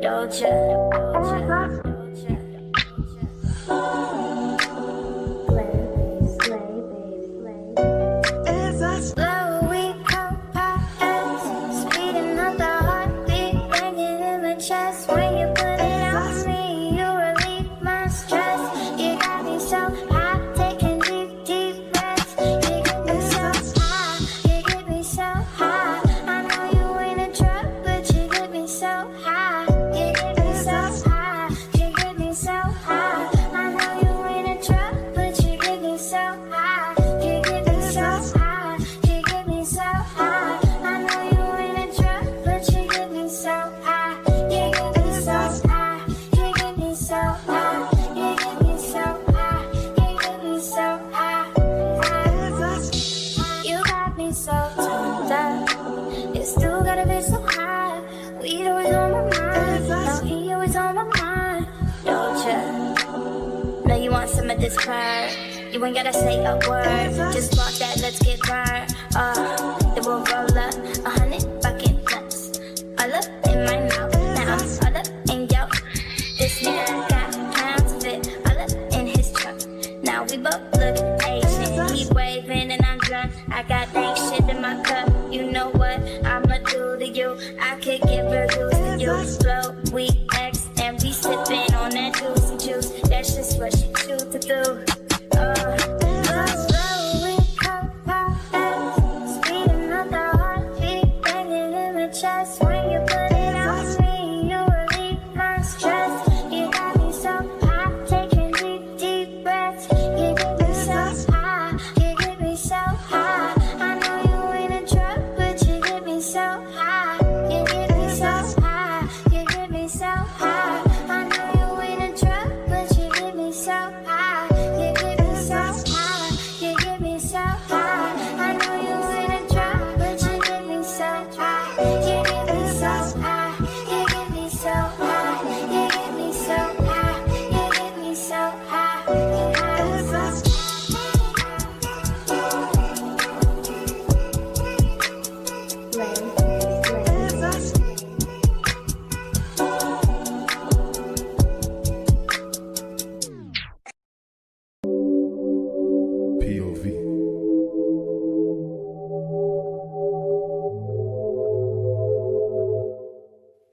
Doja. Slow we compass, speeding up the heartbeat, banging in my chest. When you put it on me, you relieve my stress. You got me so high, taking deep, deep breaths. You get me so high, you get me so high. I know you ain't a drug, but you get me so high. You get me so high, you get me so high. I know you ain't a drug, but you get me so high. You get me so high, you get me so high. I know you ain't a drug, but you get me so high. You get me so high, you get me so high. You get me so high, you get me so high. You got me so turned up. You still gotta be so high. Weed always on my mind. No, he always on my mind. Doja. Know you want some of this purr. You ain't gotta say a word. Just walk that, let's get burned. Then we'll roll up 100 fucking nuts. All up in my mouth. Now I'm all up in yo. This nigga got pounds of it. All up in his trunk. Now we both look Asian. He waving and I'm drunk. I got dank shit in my cup. You know what I'ma do to you? I could give reviews to you. Slow, we X and we sipping on that juicy juice. That's just what she choose to do. Slow, we compass, speeding up the heartbeat, banging in my chest. When you put it on me, you relieve my stress. You got me so high, taking deep, deep breaths. You get me so high, you get me so high. I know you ain't a drug, but you get me so high. You get me so high, you get me so high. I know you ain't a drug, but you get me so high. You get me so high, you get me so high. I know you ain't a drug, but you get me so high. You get me so high, you get me so high. You get me so high, you get me so high. POV.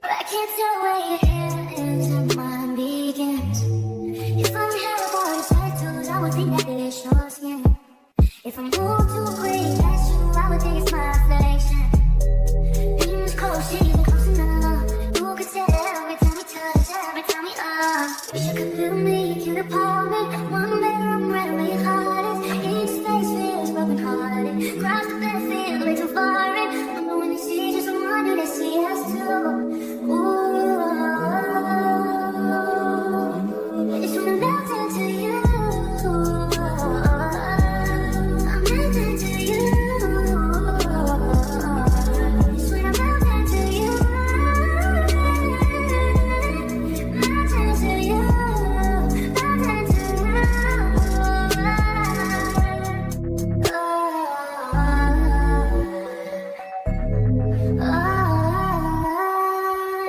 But I can't tell where your hair ends and mine begins. If I had a body's tattoos, I would think that it's your skin. If I move too quick, that's you, I would think it's my reflection. In this cold city, been close enough. You could tell every time we touch, every time we up. Wish you could feel me, you could pull me. One bedroom, right where your heart is. Each space feels broken hearted. Cross the bed, feel way too foreign. I know when they see just one, do they see us too? Ooh, I just wanna melt into you. I'm melting to you. Just wanna melt into you. Melt into you. Melt into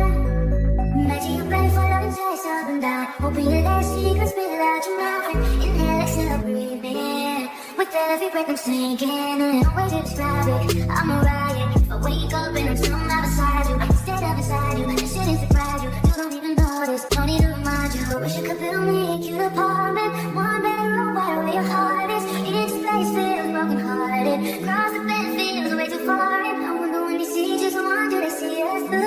Imagine you're ready for love and taste of the night. Open your legs so you can spit it out your mouth. Inhale, exhale, breathe in. With every breath I'm sinking in. No way to describe it, I'm a riot. If I wake up and I'm still not beside you, instead of beside you, just sitting surprise you. You don't even notice, don't need to remind you. Wish you could feel me, cute apartment. One bedroom, right where your heart is. Each place feels broken hearted. Cross the bed feels way too foreign. I wonder when they see just one, do they see us through?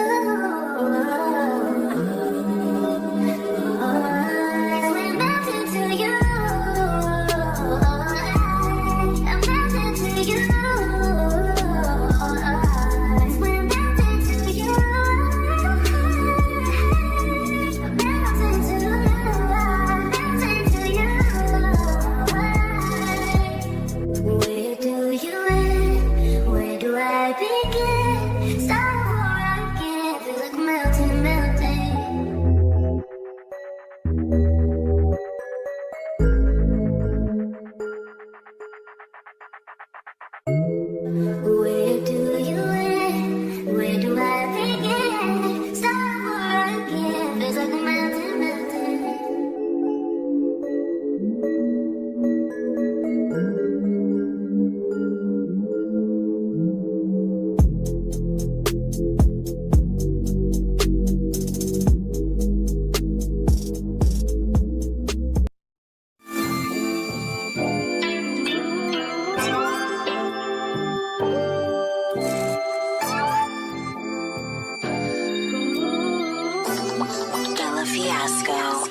Where do you end? Where do I begin? Start over again. Bella Fiasco.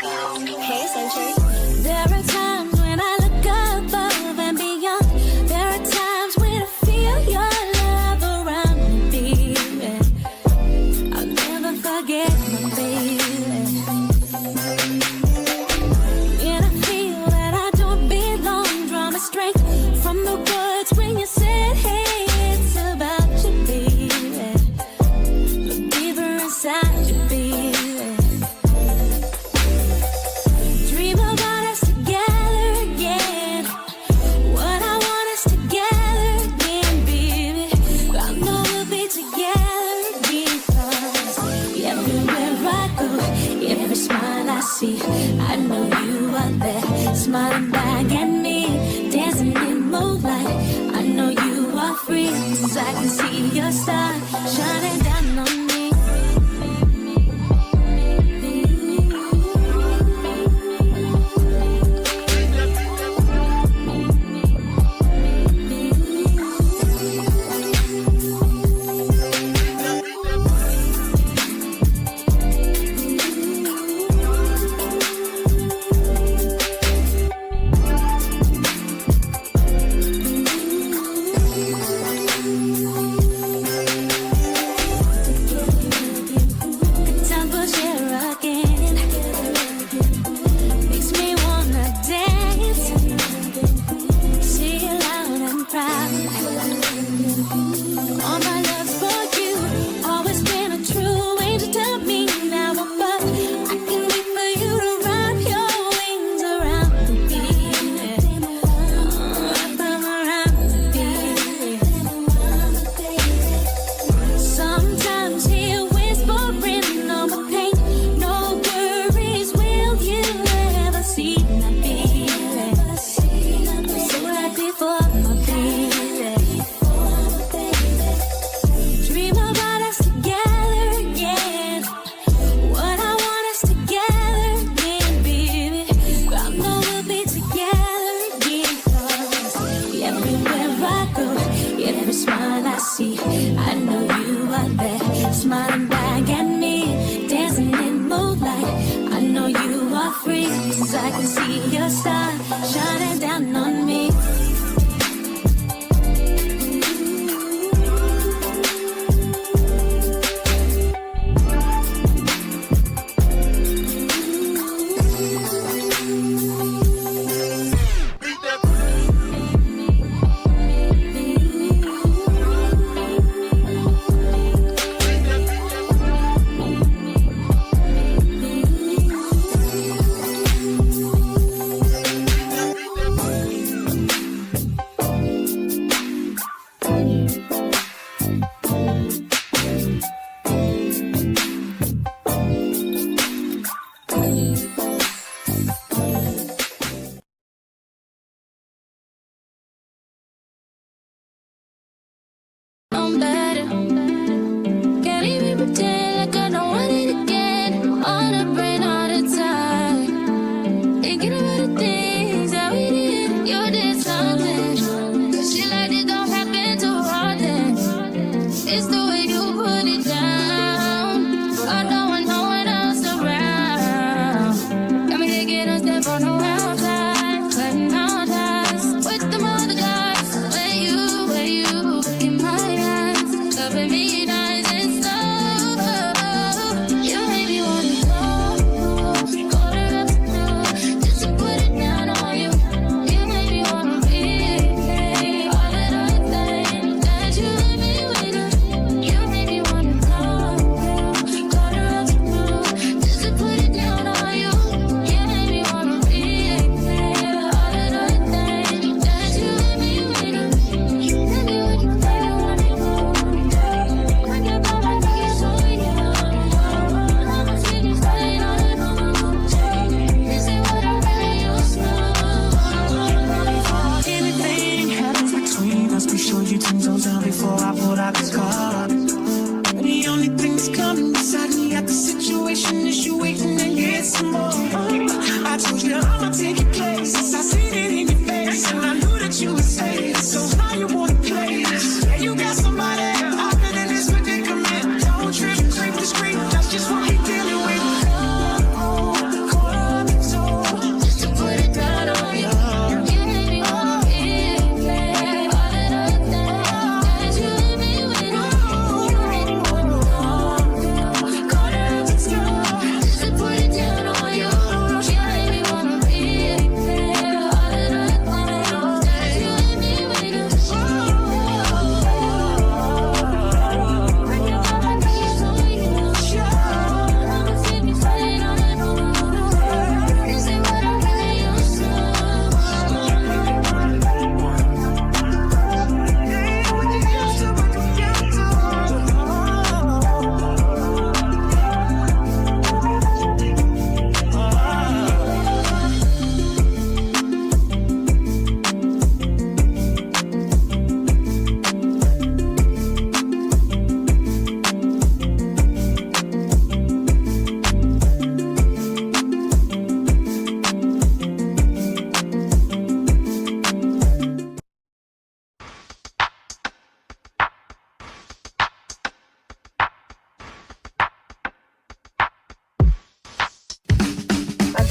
Hey, Century. There are times when I look above and beyond. There are times when I feel your love around me, baby. I'll never forget my baby. And I feel that I don't belong. Draw my strength from the words when you said, hey, it's about you, baby. Look deeper inside you, baby. Dream about us together again. What I want us together again, baby. I know we'll be together again. 'Cause everywhere I go, every smile I see, I know you are there, smiling back at me, dancing in moonlight. I know you are free, 'cause I can see your star shining down on me. Time for share again. Makes me wanna dance. Say it loud and proud. All my love's for you. Always been a true angel to me. Now above, I can wait for you to wrap your wings around me. Wrap them around me. Sometimes hear whispering on my pain. No worries, will you ever see my baby? I'm so happy for my baby. Dream about us together again. What I want us together again, baby. I know we'll be together again. 'Cause everywhere I go, every smile I see, I know you are there, smiling back at me, dancing in moonlight. I know you are free, 'cause I can see your star shining down on me. I'm better. Can't even pretend like I don't want it again. On the brain all the time. Thinking about the things that we did. You did something. Shit like this don't happen too often. It's the way you put it down. I don't want no one else around. Got me taking a step on the outside. Cutting all ties with them other guys. Where you in my eyes. Loving me nice and slow. You made me wanna go. Call her up to just to put it down on you. You made me wanna replay all of the things that you let me with. You made me wanna go. Call her up to just to put it down on you. You made me wanna replay all of the things that you let me with. Tell me what you wanna go. I get by my knees so young. I'm sitting straight on it. This is what I really used to. Anything happens between us, be sure you turn those down before I pull out the car. The only thing that's coming beside me at the situation is you waiting to get some more. I told you I'ma take your place. I seen it in your face, and I knew that you would say it. So how you wanna play this? Yeah, you got somebody I've been in this predicament. Don't trip, creep the street. That's just what we dealing with.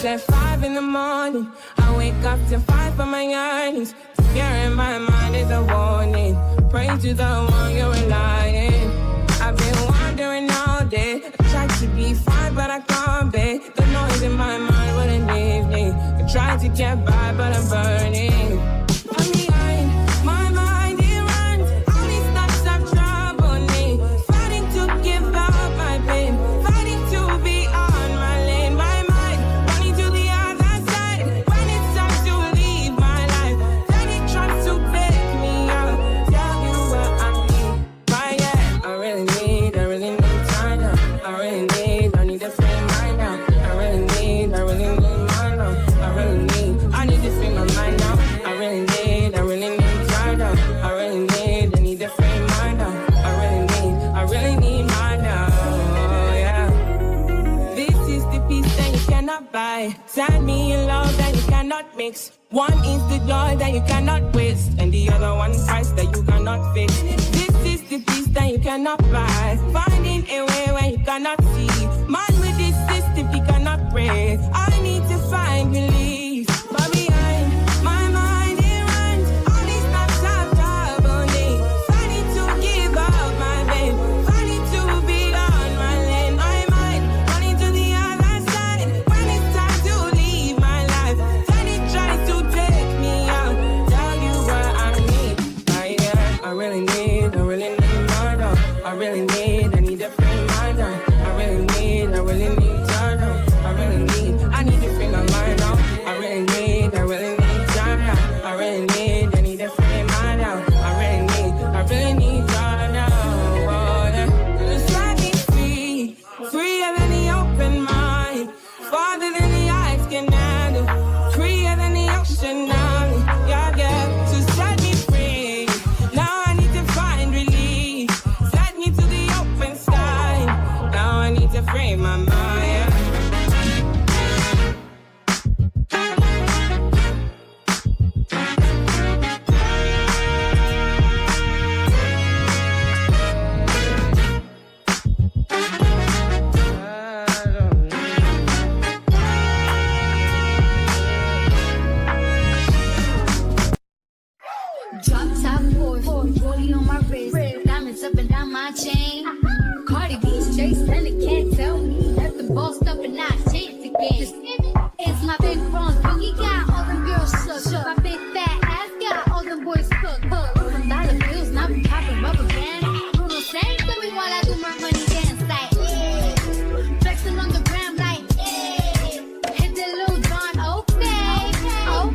at 5 in the morning. I wake up to fight for my earnings. Fear in my mind is a warning. Pray to the one you're relying. I've been wandering all day. I tried to be fine, but I can't be. The noise in my mind wouldn't leave me. I tried to get by, but I'm burning. I'm behind, my mind it runs. All these thoughts have troubled me. Fighting to give up my pain. Fighting to be on my lane. My mind running to the other side. When it's time to leave my life, then it tries to take me out. Tell you what I need. Right, yeah, I really need time now. I need to free mind now. I really need mind now. I need to free my mind now. I really need time now. I need to free mind now. I really need mind now. Yeah. This is the peace that you cannot buy. Send me in love that you cannot mix. One is the joy that you cannot waste, and the other one price that you cannot fix. This is the peace that you cannot buy. Finding a way where you cannot see. Man with this system, he cannot pray. I need to find relief. But behind my mind, it runs. All these thoughts have troubled me. Fighting to give up my pain. Fighting to be on my lane. My mind running to the other side. When it's time to leave my life, then it tries to take me out. Tell you what I need. I really need my dog. I need to free my dog. I really need time now. I need to free my mind now. I really need time now. I need to free my dog. I really need time now. Oh, yeah. Just let me free, freer than the open mind, farther than the eyes can handle, freer than the ocean now. Yeah, yeah. So set me free. Now I need to find relief. Set me to the open sky. Now I need to free my mind. Drop top Porsche, rollie on my wrist, diamonds up and down my chain. Cardi B straight stunning, can't tell me that the bossed up and I changed again. It's my big bronze boogie got all them girls shook. My big fat ass got all them boys cooked. From dollar bills, now we popping rubber bands. Bruno sang to me while I do my money dance like, yeah. Flexing on the gram like, yeah. Hit the little John, okay. Oh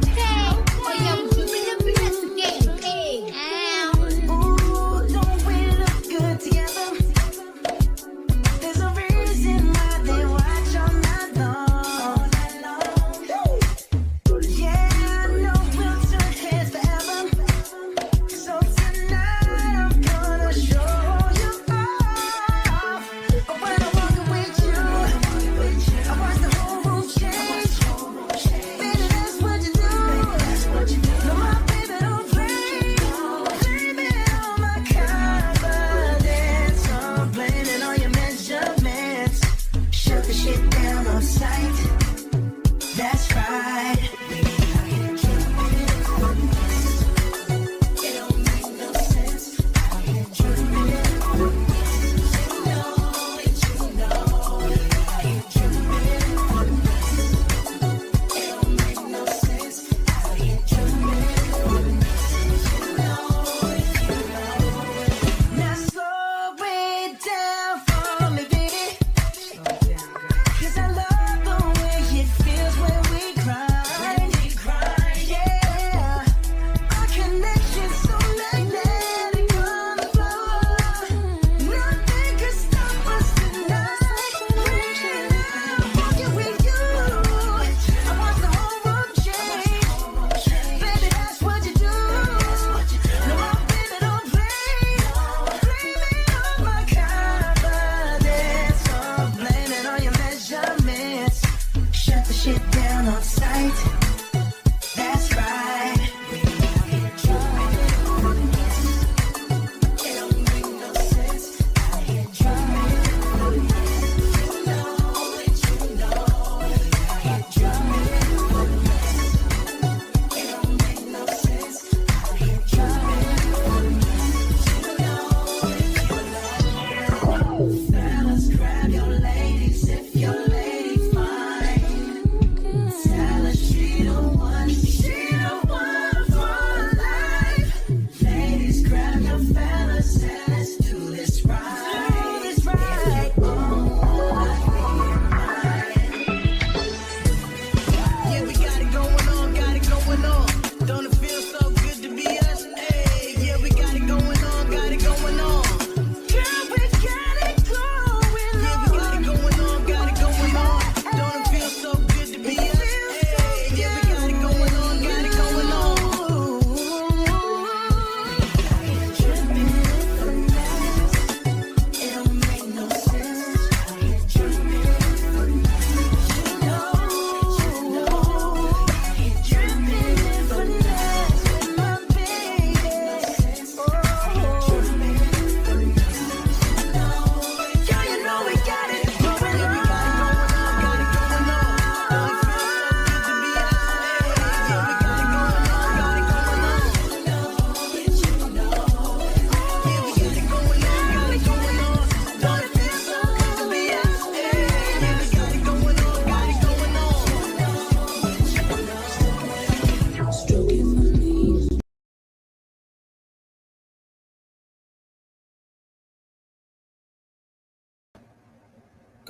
yeah, we keeping the investigation. Ooh, don't we look good together? There's a reason why they watch all night.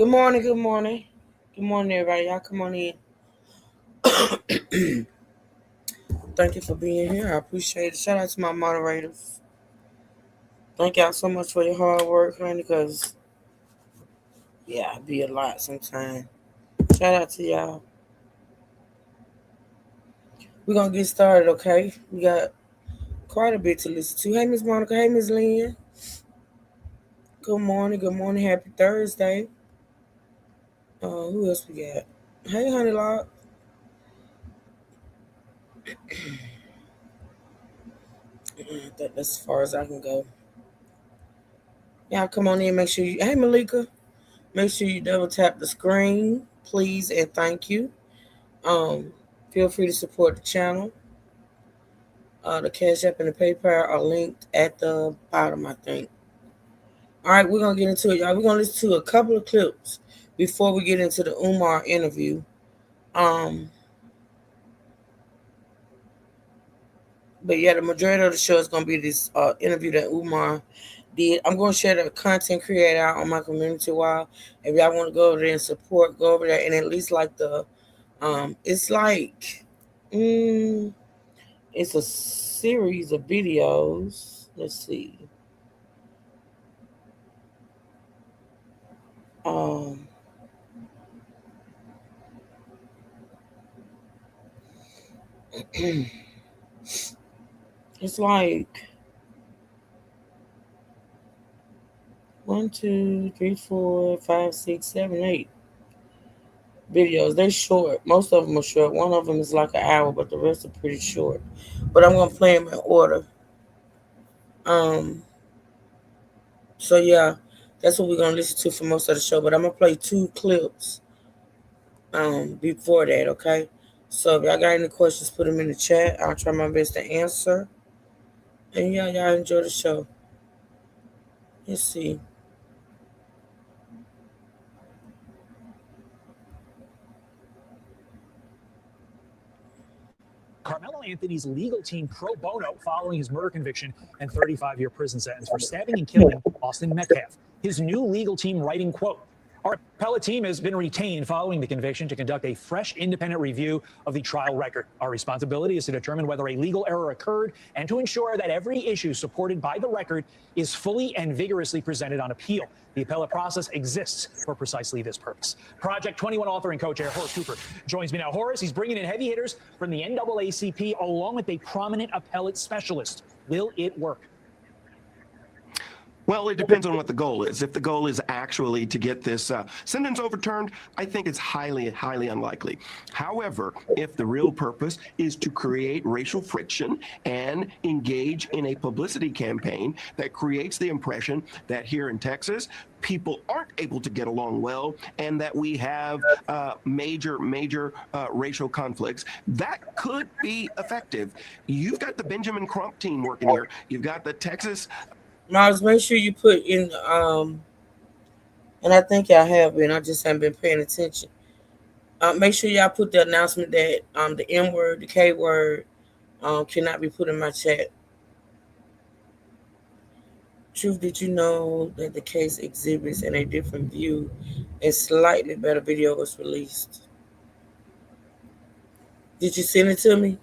Good morning, good morning. Good morning, everybody. Y'all come on in. Thank you for being here. I appreciate it. Shout out to my moderators. Thank y'all so much for your hard work, honey, because, yeah, it be a lot sometimes. Shout out to y'all. We're going to get started, okay? We got quite a bit to listen to. Hey, Miss Monica. Hey, Miss Lynn. Good morning. Good morning. Happy Thursday. Who else we got? Hey, Honey Lock. That's as far as I can go. Y'all come on in. Make sure you. Hey, Malika. Make sure you double tap the screen, please, and thank you. Feel free to support the channel. The Cash App and the PayPal are linked at the bottom, I think. All right, we're gonna get into it, y'all. We're gonna listen to a couple of clips before we get into the Umar interview. But yeah, the majority of the show is gonna be this interview that Umar did. I'm gonna share the content created out on my community wall. If y'all want to go over there and support, go over there and at least like the it's like it's a series of videos. Let's see. It's like 1, 2, 3, 4, 5, 6, 7, 8 videos. They're short. Most of them are short. One of them is like an hour, but the rest are pretty short. But I'm gonna play them in order. So yeah, that's what we're gonna listen to for most of the show. But I'm gonna play 2 clips before that, okay? So if y'all got any questions, put them in the chat. I'll try my best to answer. And yeah, y'all enjoy the show. Let's see. Carmelo Anthony's legal team pro bono following his murder conviction and 35-year prison sentence for stabbing and killing Austin Metcalf. His new legal team writing, quote, "Our appellate team has been retained following the conviction to conduct a fresh independent review of the trial record. Our responsibility is to determine whether a legal error occurred and to ensure that every issue supported by the record is fully and vigorously presented on appeal. The appellate process exists for precisely this purpose." Project 21 author and co-chair Horace Cooper joins me now. Horace, he's bringing in heavy hitters from the NAACP along with a prominent appellate specialist. Will it work? Well, it depends on what the goal is. If the goal is actually to get this sentence overturned, I think it's highly, highly unlikely. However, if the real purpose is to create racial friction and engage in a publicity campaign that creates the impression that here in Texas, people aren't able to get along well and that we have major racial conflicts, that could be effective. You've got the Benjamin Crump team working here. You've got the Texas... Miles, make sure you put in, and I think y'all have been, I just haven't been paying attention. Make sure y'all put the announcement that the M word, the K word cannot be put in my chat. Truth, did you know that the case exhibits in a different view and slightly better video was released? Did you send it to me?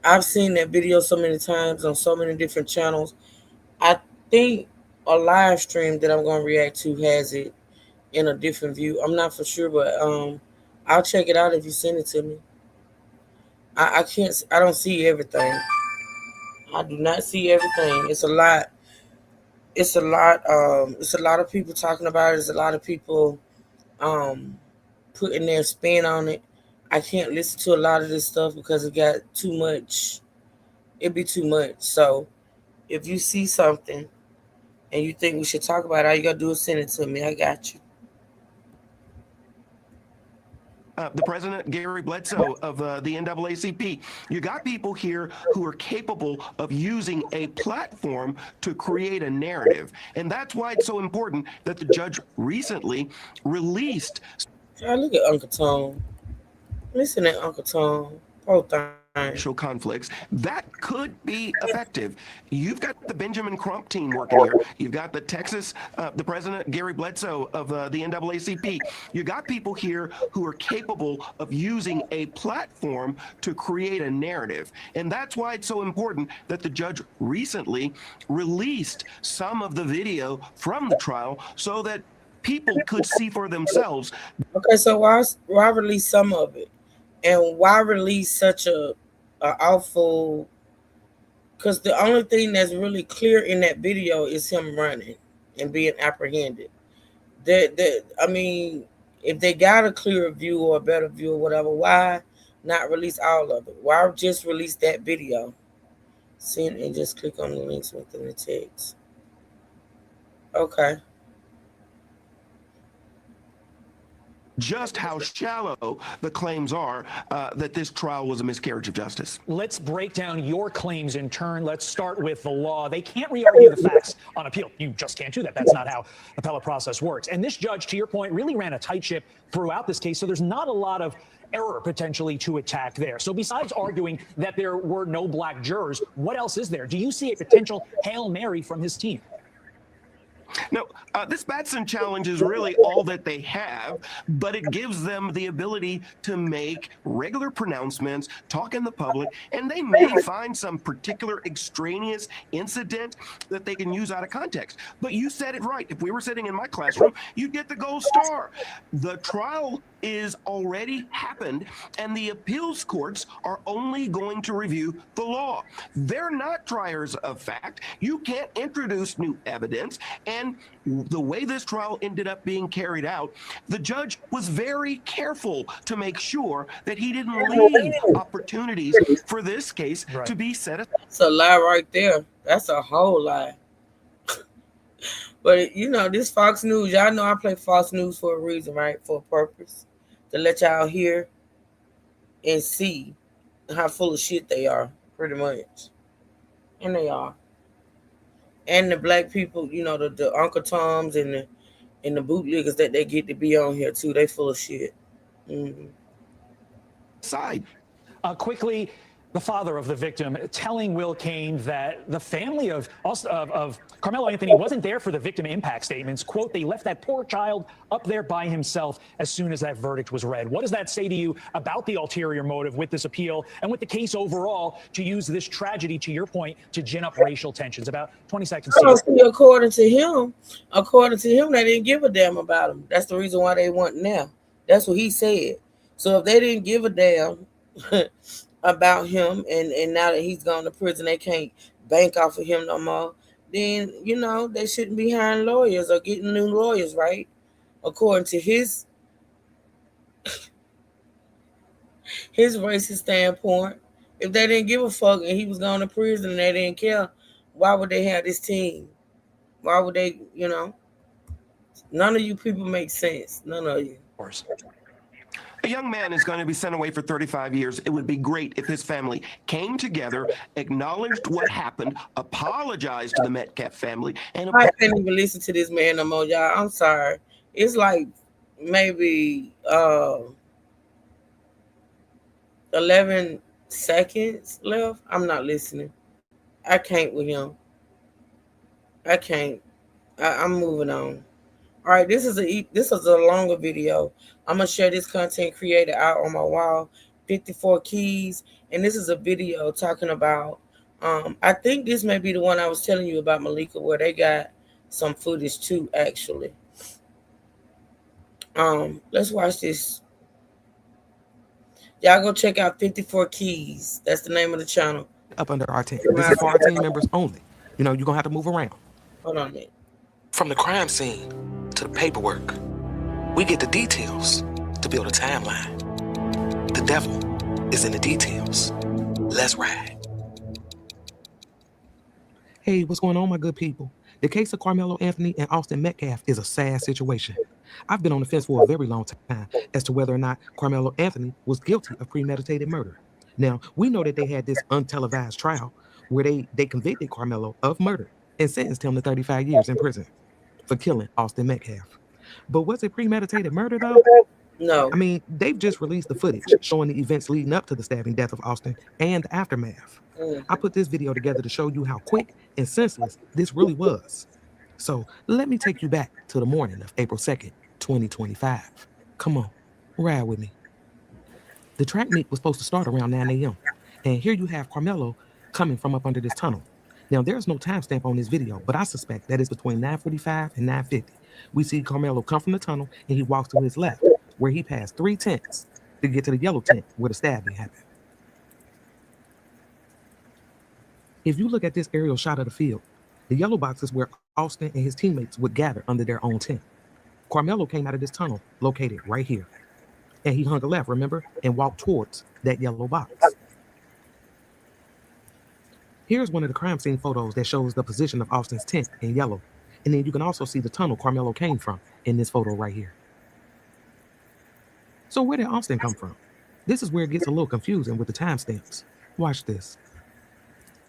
I've seen that video so many times on so many different channels. I think a live stream that I'm going to react to has it in a different view. I'm not for sure, but I'll check it out if you send it to me. I don't see everything. I do not see everything. It's a lot. It's a lot of people talking about it. There's a lot of people putting their spin on it. I can't listen to a lot of this stuff because it got too much. It'd be too much. So if you see something and you think we should talk about it, all you got to do is send it to me. I got you. The president, Gary Bledsoe of the NAACP. You got people here who are capable of using a platform to create a narrative. And that's why it's so important that the judge recently released. Look at Uncle Tom. Listen to Uncle Tom. Poor thing. racial conflicts, that could be effective. You've got the Benjamin Crump team working here. You've got the Texas, the president, Gary Bledsoe of the NAACP. You got people here who are capable of using a platform to create a narrative. And that's why it's so important that the judge recently released some of the video from the trial so that people could see for themselves. Okay, so why release some of it? And why release such a awful? Because the only thing that's really clear in that video is him running and being apprehended. I mean, if they got a clearer view or a better view or whatever, why not release all of it? Why just release that video? Send and just click on the links within the text. Okay. Just how shallow the claims are that this trial was a miscarriage of justice. Let's break down your claims in turn. Let's start with the law. They can't re-argue the facts on appeal. You just can't do that. That's not how appellate process works. And this judge, to your point, really ran a tight ship throughout this case. So there's not a lot of error potentially to attack there. So besides arguing that there were no black jurors, what else is there? Do you see a potential Hail Mary from his team? No, this Batson challenge is really all that they have, but it gives them the ability to make regular pronouncements, talk in the public, and they may find some particular extraneous incident that they can use out of context. But you said it right. If we were sitting in my classroom, you'd get the gold star. The trial is already happened, and the appeals courts are only going to review the law. They're not triers of fact. You can't introduce new evidence. And the way this trial ended up being carried out, the judge was very careful to make sure that he didn't leave opportunities for this case to be set aside. That's a lie right there. That's a whole lie. But, you know, this Fox News, y'all know I play Fox News for a reason, right? For a purpose. To let y'all hear and see how full of shit they are, pretty much. And they are. And the black people, you know, the Uncle Toms and the bootleggers that they get to be on here, too. They full of shit. Mm-hmm. Side. Quickly, the father of the victim telling Will Cain that the family of Carmelo Anthony wasn't there for the victim impact statements. Quote, they left that poor child up there by himself as soon as that verdict was read. What does that say to you about the ulterior motive with this appeal and with the case overall to use this tragedy, to your point, to gin up racial tensions? About 20 seconds. According to him, they didn't give a damn about him. That's the reason why they want now. That's what he said. So if they didn't give a damn about him, and now that he's gone to prison, they can't bank off of him no more, then, you know, they shouldn't be hiring lawyers or getting new lawyers, right? According to his racist standpoint. If they didn't give a fuck and he was going to prison and they didn't care, why would they have this team? Why would they, you know? None of you people make sense. None of you. Of course. A young man is going to be sent away for 35 years. It would be great if his family came together, acknowledged what happened, apologized to the Metcalf family, and I can't even listen to this man no more, y'all. I'm sorry. It's like maybe 11 seconds left. I'm not listening. I can't with him. I can't. I'm moving on. All right, this is a longer video. I'm gonna share this content created out on my wall, 54 keys, and this is a video talking about. I think this may be the one I was telling you about, Malika, where they got some footage too. Actually, let's watch this. Y'all go check out 54 Keys. That's the name of the channel. Up under our team. This is for our team members only. You know, you're gonna have to move around. Hold on a minute. From the crime scene to the paperwork, we get the details to build a timeline. The devil is in the details. Let's ride. Hey, what's going on, my good people? The case of Carmelo Anthony and Austin Metcalf is a sad situation. I've been on the fence for a very long time as to whether or not Carmelo Anthony was guilty of premeditated murder. Now, we know that they had this untelevised trial where they convicted Carmelo of murder and sentenced him to 35 years in prison for killing Austin Metcalf. But was it premeditated murder, though? No. I mean, they've just released the footage showing the events leading up to the stabbing death of Austin and the aftermath. I put this video together to show you how quick and senseless this really was. So let me take you back to the morning of April 2nd, 2025. Come on, ride with me. The track meet was supposed to start around 9 a.m. And here you have Carmelo coming from up under this tunnel. Now, there's no timestamp on this video, but I suspect that it's between 9:45 and 9:50. We see Carmelo come from the tunnel and he walks to his left, where he passed 3 tents to get to the yellow tent where the stabbing happened. If you look at this aerial shot of the field, the yellow box is where Austin and his teammates would gather under their own tent. Carmelo came out of this tunnel located right here. And he hung a left, remember, and walked towards that yellow box. Here's one of the crime scene photos that shows the position of Austin's tent in yellow. And then you can also see the tunnel Carmelo came from in this photo right here. So where did Austin come from? This is where it gets a little confusing with the timestamps. Watch this.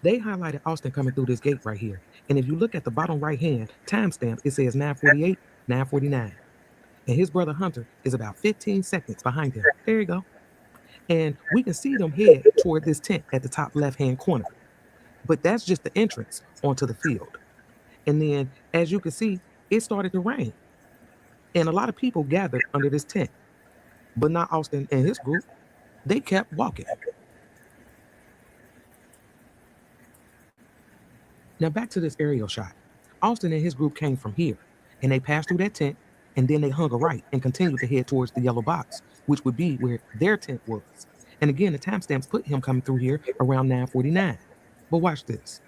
They highlighted Austin coming through this gate right here. And if you look at the bottom right hand timestamp, it says 9:48, 9:49. And his brother Hunter is about 15 seconds behind him. There you go. And we can see them head toward this tent at the top left-hand corner. But that's just the entrance onto the field. And then, as you can see, it started to rain. And a lot of people gathered under this tent. But not Austin and his group. They kept walking. Now back to this aerial shot. Austin and his group came from here. And they passed through that tent. And then they hung a right and continued to head towards the yellow box, which would be where their tent was. And again, the timestamps put him coming through here around 9:49. But watch this.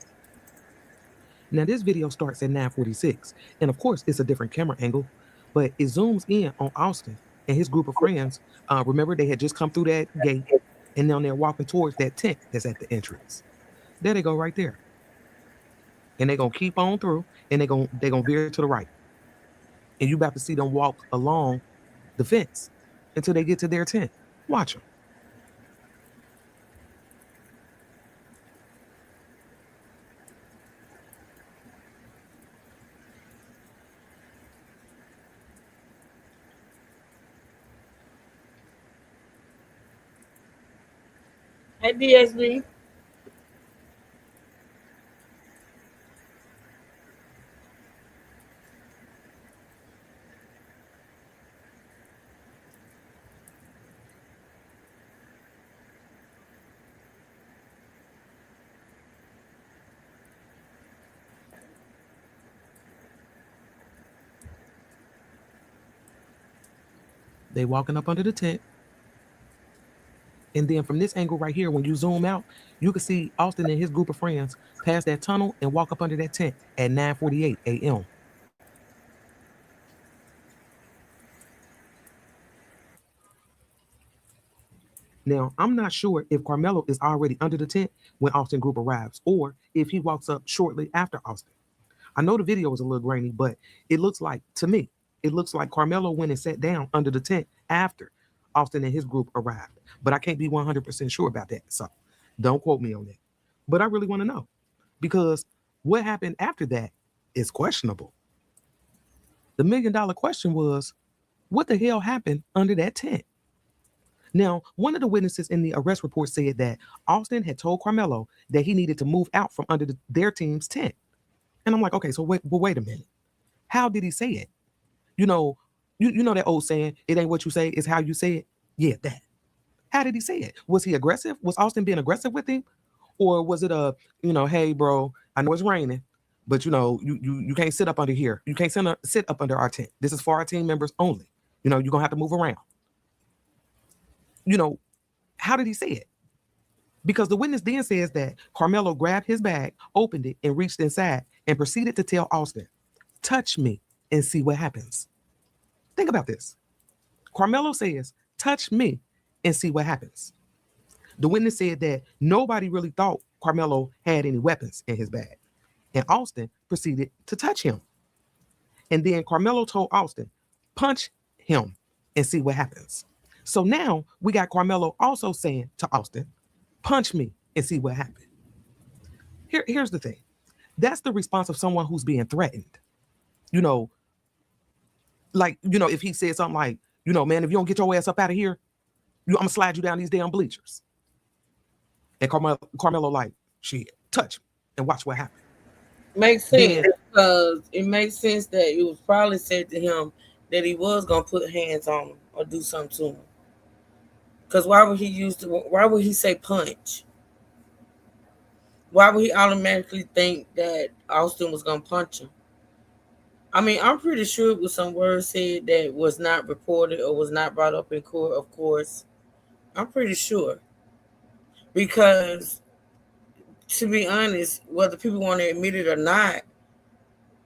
Now this video starts at 9:46. And of course, it's a different camera angle, but it zooms in on Austin and his group of friends. Remember, they had just come through that gate and now they're walking towards that tent that's at the entrance. There they go right there. And they're going to keep on through and they're going to veer to the right. And you about to see them walk along the fence until they get to their tent. Watch them. Hey, DSB. They walking up under the tent. And then from this angle right here, when you zoom out, you can see Austin and his group of friends pass that tunnel and walk up under that tent at 9:48 a.m. Now, I'm not sure if Carmelo is already under the tent when Austin group arrives, or if he walks up shortly after Austin. I know the video is a little grainy, but it looks like, to me, it looks like Carmelo went and sat down under the tent after Austin and his group arrived. But I can't be 100% sure about that, so don't quote me on that. But I really want to know, because what happened after that is questionable. The $1 million question was, what the hell happened under that tent? Now, one of the witnesses in the arrest report said that Austin had told Carmelo that he needed to move out from under their team's tent. And I'm like, okay, so wait a minute. How did he say it? You know that old saying, it ain't what you say, it's how you say it? Yeah, that. How did he say it? Was he aggressive? Was Austin being aggressive with him? Or was it hey, bro, I know it's raining, but you can't sit up under here. You can't sit up under our tent. This is for our team members only. You're going to have to move around. How did he say it? Because the witness then says that Carmelo grabbed his bag, opened it, and reached inside and proceeded to tell Austin, touch me and see what happens. Think about this. Carmelo says, touch me and see what happens. The witness said that nobody really thought Carmelo had any weapons in his bag. And Austin proceeded to touch him. And then Carmelo told Austin, punch him and see what happens. So now we got Carmelo also saying to Austin, punch me and see what happened. Here's the thing. That's the response of someone who's being threatened. If he said something like, you know, man, if you don't get your ass up out of here, I'm gonna slide you down these damn bleachers. And Carmelo like, shit, touch me and watch what happens. Makes sense because it makes sense that it was probably said to him that he was gonna put hands on him or do something to him. Because why would he say punch? Why would he automatically think that Austin was gonna punch him? I mean, I'm pretty sure it was some words said that was not reported or was not brought up in court, of course. I'm pretty sure. Because, to be honest, whether people want to admit it or not,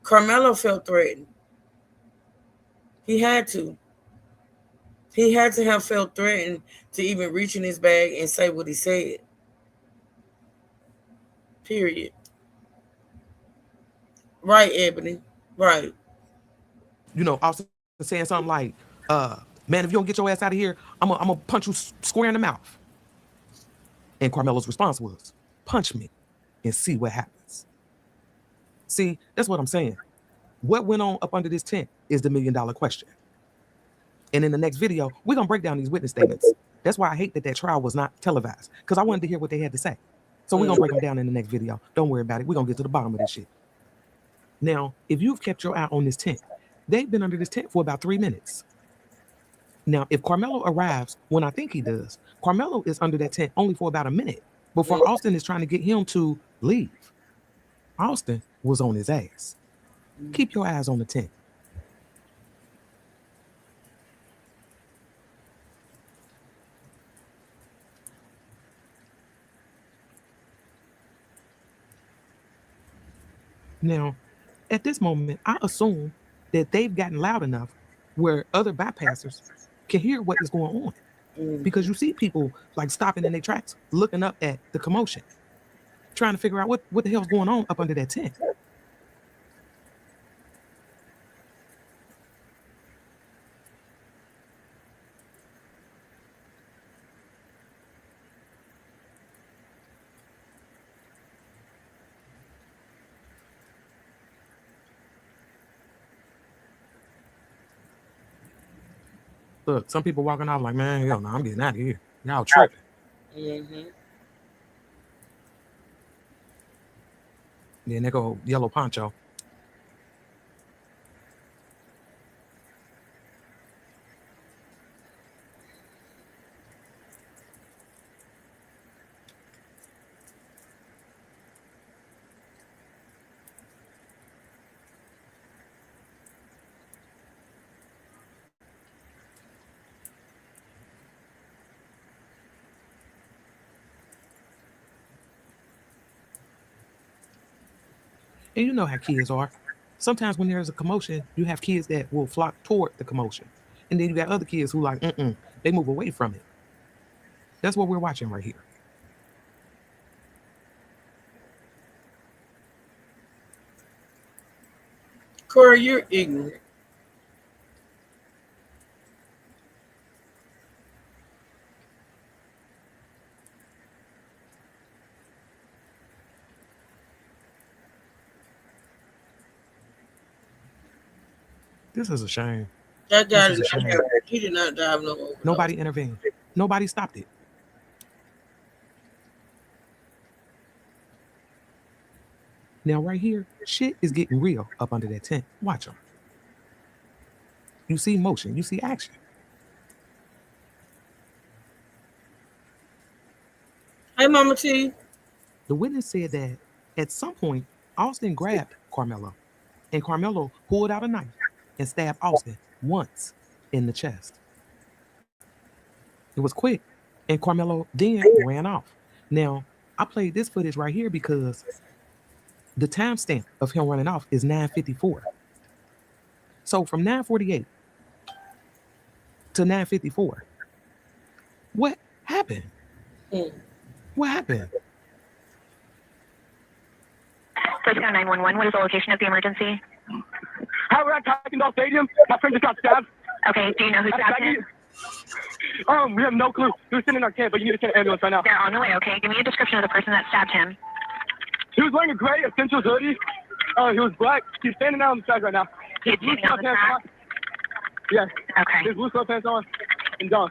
Carmelo felt threatened. He had to. He had to have felt threatened to even reach in his bag and say what he said. Period. Right, Ebony. Right. You know, Austin saying something like, man, if you don't get your ass out of here, I'm gonna punch you square in the mouth. And Carmelo's response was, punch me and see what happens. See, that's what I'm saying. What went on up under this tent is the $1 million question. And in the next video, we're going to break down these witness statements. That's why I hate that trial was not televised, because I wanted to hear what they had to say. So we're going to break them down in the next video. Don't worry about it. We're going to get to the bottom of this shit. Now, if you've kept your eye on this tent, they've been under this tent for about 3 minutes. Now, if Carmelo arrives when I think he does, Carmelo is under that tent only for about a minute before Austin is trying to get him to leave. Austin was on his ass. Keep your eyes on the tent. Now, at this moment, I assume that they've gotten loud enough where other bypassers can hear what is going on. Because you see people like stopping in their tracks, looking up at the commotion, trying to figure out what the hell's going on up under that tent. Look, some people walking off like, man, hell no, I'm getting out of here. Y'all tripping. Then they go Yellow Poncho. And you know how kids are. Sometimes when there's a commotion, you have kids that will flock toward the commotion. And then you got other kids who like, they move away from it. That's what we're watching right here. Corey, you're ignorant. This is a shame. That guy, This is a shame. he did not dive no overdose. Nobody intervened. Nobody stopped it. Now right here, shit is getting real up under that tent. Watch them. You see motion. You see action. Hey, Mama T. The witness said that at some point, Austin grabbed Carmelo, and Carmelo pulled out a knife and stabbed Austin once in the chest. It was quick, and Carmelo then ran off. Now, I played this footage right here because the timestamp of him running off is 9:54. So from 9:48 to 9:54, what happened? What happened? Frisco 911, what is the location of the emergency? Hi, we're at Kuykendall Stadium. My friend just got stabbed. Okay, do you know who stabbed him? We have no clue. He was sitting in our camp, but you need to send an ambulance right now. They're on the way, okay? Give me a description of the person that stabbed him. He was wearing a gray Essentials hoodie. He was black. He's standing out on the track right now. He's standing on the track? Yes. Okay. There's blue sweatpants on and John.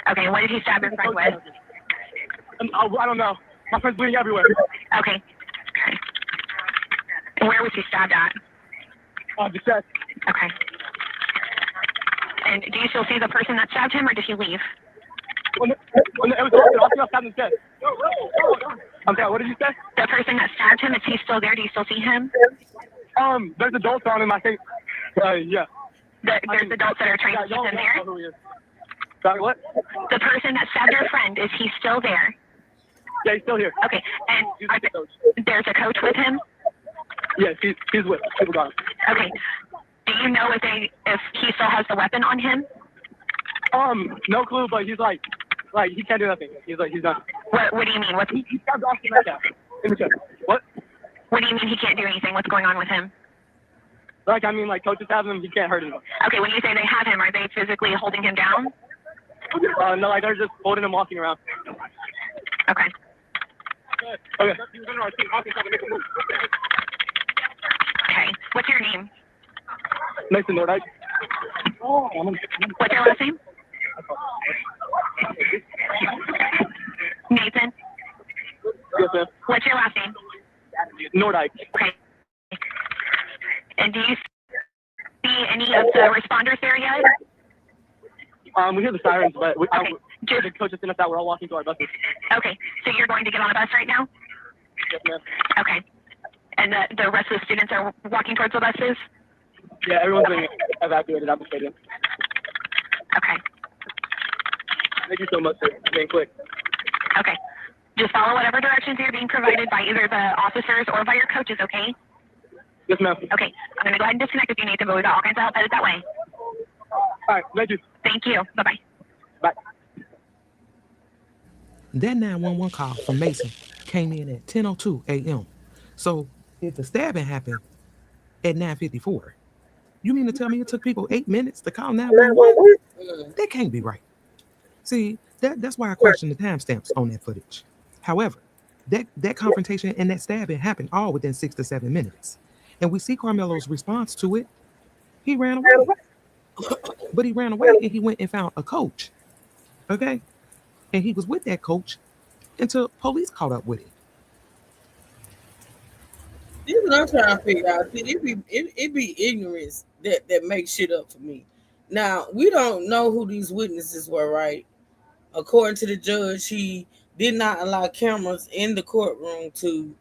Okay, what did he stab your friend with? I don't know. My friend's bleeding everywhere. Okay. Okay. And where was he stabbed at? The chest. Okay. And do you still see the person that stabbed him, or did he leave? It was Austin stabbed in the chest. I'm sorry, what did you say? The person that stabbed him, is he still there? Do you still see him? There's adults on him, I think. Yeah. There's adults that are trying to keep him there? Sorry, what? The person that stabbed your friend, is he still there? Yeah, he's still here. Okay, and there's a coach with him? Yes, he's with people got him. Okay. Do you know if he still has the weapon on him? No clue, but he's like he can't do nothing. He's done. What do you mean? He stabbed Austin Metcalf in the chest. What? What do you mean he can't do anything? What's going on with him? Like coaches have him, he can't hurt him. Okay, when you say they have him, are they physically holding him down? No, like they're just holding him, walking around. Okay. Okay. Okay. What's your name? Nathan Nordyke. What's your last name? Nathan. Yes, ma'am. What's your last name? Nordyke. Okay. And do you see any of the responders there yet? We hear the sirens, but the coach just sent us out. We're all walking to our buses. Okay. So you're going to get on a bus right now? Yes, ma'am. Okay. And the rest of the students are walking towards the buses? Yeah, everyone's being evacuated out of the stadium. Okay. Thank you so much for being quick. Okay. Just follow whatever directions you're being provided by either the officers or by your coaches, okay? Yes, ma'am. Okay. I'm going to go ahead and disconnect if you need to, but we've got all kinds of help headed that way. All right. Thank you. Thank you. Bye-bye. Bye. That 911 call from Mason came in at 10:02 a.m. So if the stabbing happened at 9:54, you mean to tell me it took people 8 minutes to call 911? That can't be right. See, that's why I question the timestamps on that footage. However, that confrontation and that stabbing happened all within 6 to 7 minutes. And we see Carmelo's response to it. He ran away. But he ran away and he went and found a coach. Okay? And he was with that coach until police caught up with him. This is what I'm trying to figure out. See, it be ignorance that makes shit up for me. Now, we don't know who these witnesses were, right? According to the judge, he did not allow cameras in the courtroom to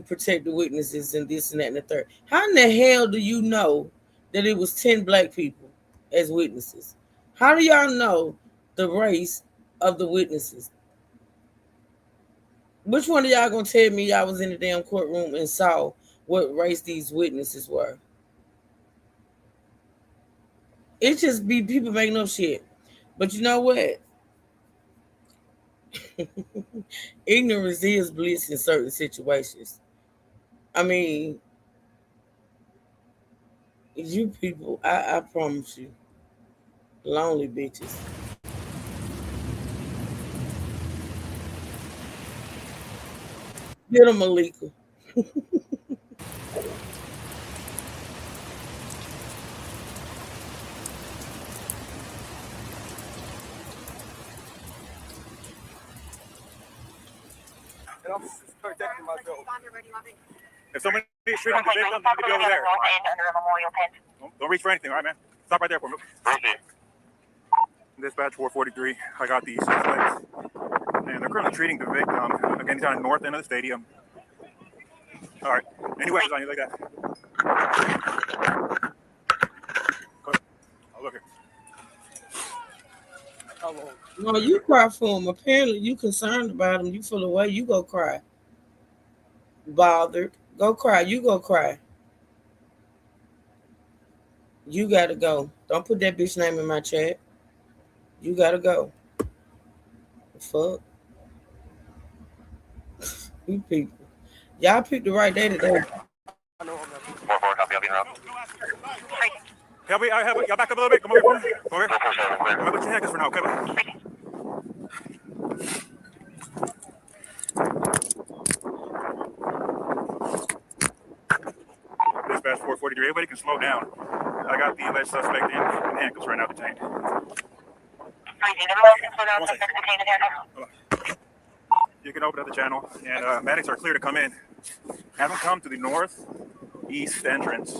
protect the witnesses and this and that and the third. How in the hell do you know that it was 10 black people as witnesses? How do y'all know the race of the witnesses? Which one of y'all gonna tell me y'all was in the damn courtroom and saw what race these witnesses were? It just be people making up shit. But you know what? Ignorance is bliss in certain situations. I mean, you people, I promise you, lonely bitches. Get him, Malika. If somebody is shooting the victim, you need to be over there. Don't reach for anything, all right, man? Stop right there for me. Dispatch 443. I got these suspects, and they're currently treating the victim. Again, he's on the north end of the stadium. All right. Any weapons on you like that? Oh, look here. No, you cry for him. Apparently, you concerned about him. You feel away. You go cry. Bothered. Go cry. You go cry. You gotta go. Don't put that bitch name in my chat. You gotta go. The fuck? You people. Y'all picked the right day today. Y'all back up a little bit. Come over here. Come over here. I'm gonna put your handcuffs for now, okay? Dispatch 443. Everybody can slow down. I got the alleged suspect in handcuffs right now, detained. You can open up the channel, and medics are clear to come in. Have them come to the northeast entrance.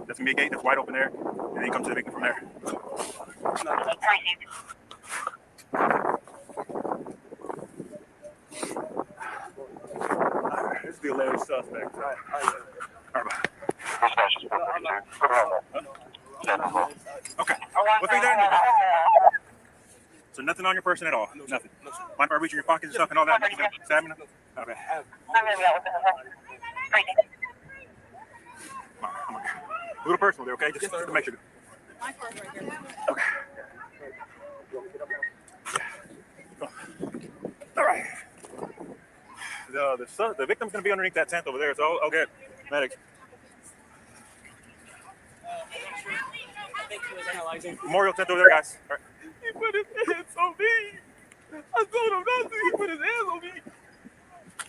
That's gonna be a gate that's wide open there, and then you come to the victim from there. This is the alleged suspect. Okay. What's he done? So nothing on your person at all? Nothing? Mind if I reach in your pockets and stuff and all that? Stamina? Okay. Come on. A little personal there, okay? Just to make sure. Okay. All right. The victim's going to be underneath that tent over there, so I'll get medics. Memorial tent over there, guys. All right. He put his hands on me. I told him not to. He put his hands on me.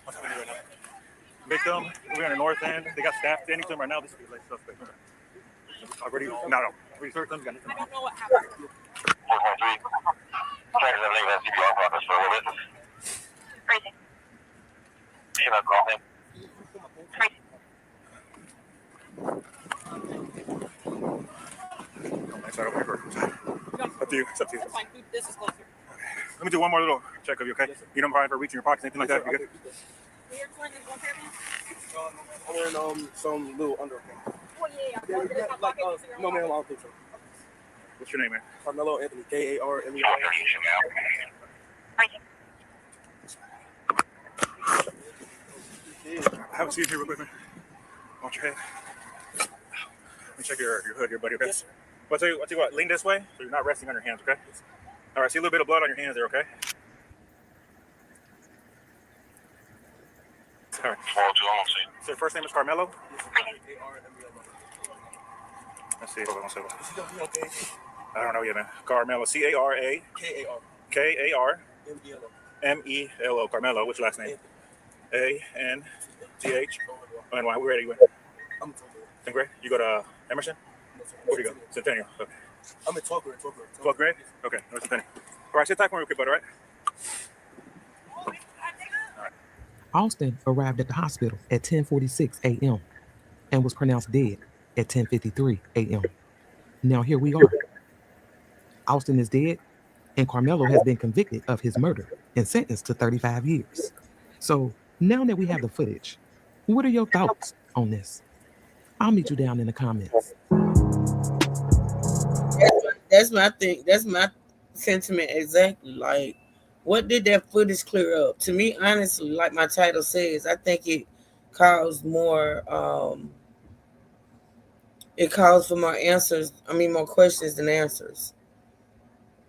What's happening right now? Victim, we're on the north end. They got staff standing to him right now. This is the alleged suspect. Already? No. We searched them. I don't know what happened. Crazy. Up to you. It's up to you. This is closer. Let me do one more little check of you, okay? You don't mind for reaching your pockets, anything like that? You good? I'm wearing some little underwear. No, man, I don't think so. What's your name, man? Carmelo Anthony, K-A-R-M-E-L-O. Have a seat here real quick, man. Watch your head. Let me check your hood here, buddy, okay? I'll tell you what, lean this way so you're not resting on your hands, okay? All right, see a little bit of blood on your hands there, okay? All right. So your first name is Carmelo? Let's see, hold on one second. I don't know yet, man. Carmelo, C-A-R-A? K-A-R-M-E-L-O. Carmelo, what's your last name? A-N-T-H-O-N-Y. Where are you in? I'm in 10th grade? You go to Emerson? Where do you go? Centennial. Okay. I'm in 12th grade. 12th grade? Okay, no Centennial. All right, sit tight for me real quick, bud, all right? Austin arrived at the hospital at 10:46 a.m. and was pronounced dead at 10:53 a.m. Now here we are. Austin is dead, and Carmelo has been convicted of his murder and sentenced to 35 years. So now that we have the footage, what are your thoughts on this? I'll meet you down in the comments. That's my thing. That's my sentiment exactly. Like, what did that footage clear up? To me, honestly, like my title says, I think it caused more. It calls for more answers. More questions than answers.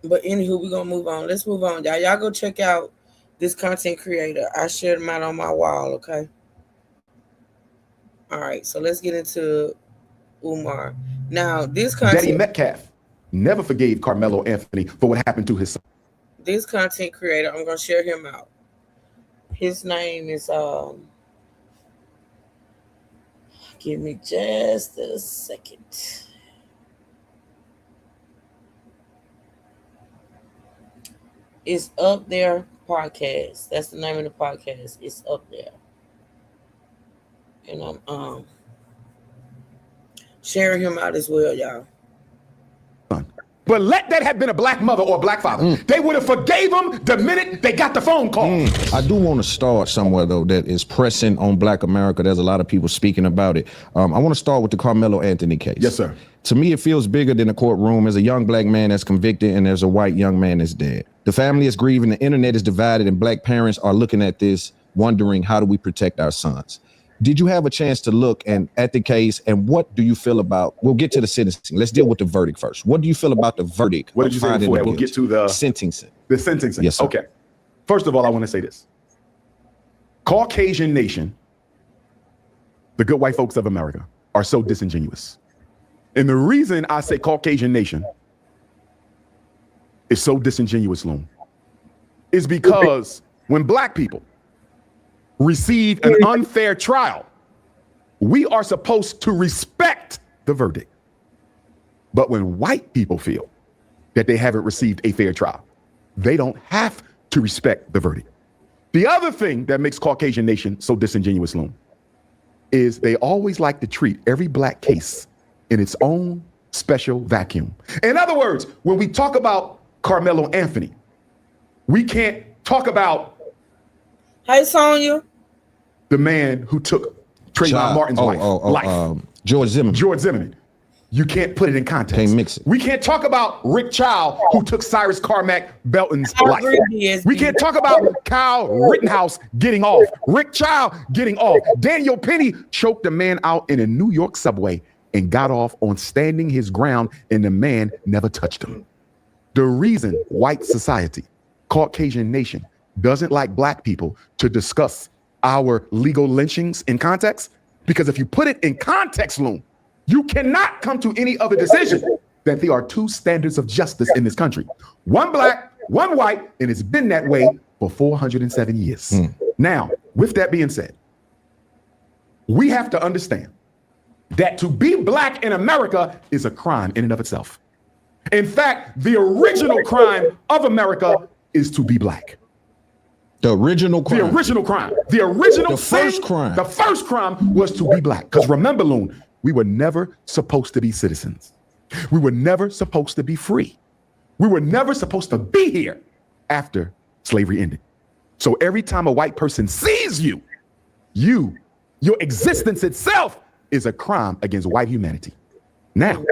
But anywho, we're gonna move on. Let's move on, y'all. Y'all go check out this content creator. I shared him out on my wall. Okay. All right. So let's get into Umar. Now, this content. Daddy Metcalf never forgave Carmelo Anthony for what happened to his son. This content creator, I'm gonna share him out. His name is give me just a second. It's Up There Podcast. That's the name of the podcast. It's up there. And I'm sharing him out as well, y'all. But let that have been a black mother or a black father. They would have forgave him the minute they got the phone call. I do want to start somewhere, though, that is pressing on Black America. There's a lot of people speaking about it. I want to start with the Carmelo Anthony case. Yes, sir. To me, it feels bigger than a courtroom. There's a young black man that's convicted, and there's a white young man that's dead. The family is grieving. The internet is divided, and black parents are looking at this, wondering, how do we protect our sons? Did you have a chance to look at the case, and what do you feel about? We'll get to the sentencing. Let's deal with the verdict first. What do you feel about the verdict? What did you say before that? We'll get to the sentencing. The sentencing. Yes, sir. Okay. First of all, I want to say this. Caucasian nation, the good white folks of America, are so disingenuous. And the reason I say Caucasian nation is so disingenuous, Loon, is because when black people receive an unfair trial, we are supposed to respect the verdict. But when white people feel that they haven't received a fair trial, they don't have to respect the verdict. The other thing that makes Caucasian Nation so disingenuous, Loon, is they always like to treat every black case in its own special vacuum. In other words, when we talk about Carmelo Anthony, we can't talk about Hey, Sonya. the man who took Trayvon Martin's life. George Zimmerman. George Zimmerman. You can't put it in context. Can't mix it. We can't talk about Rick Child, who took Cyrus Carmack Belton's life. We can't talk about Kyle Rittenhouse getting off. Rick Child getting off. Daniel Penny choked a man out in a New York subway and got off on standing his ground, and the man never touched him. The reason white society, Caucasian Nation, doesn't like black people to discuss our legal lynchings in context, because if you put it in context, Loon, you cannot come to any other decision that there are two standards of justice in this country. One black, one white, and it's been that way for 407 years. Now, with that being said, we have to understand that to be black in America is a crime in and of itself. In fact, the original crime of America is to be black. The original crime. The original crime. The original The first sin, crime. The first crime was to be black. Because remember, Loon, we were never supposed to be citizens. We were never supposed to be free. We were never supposed to be here after slavery ended. So every time a white person sees you, your existence itself is a crime against white humanity. Now,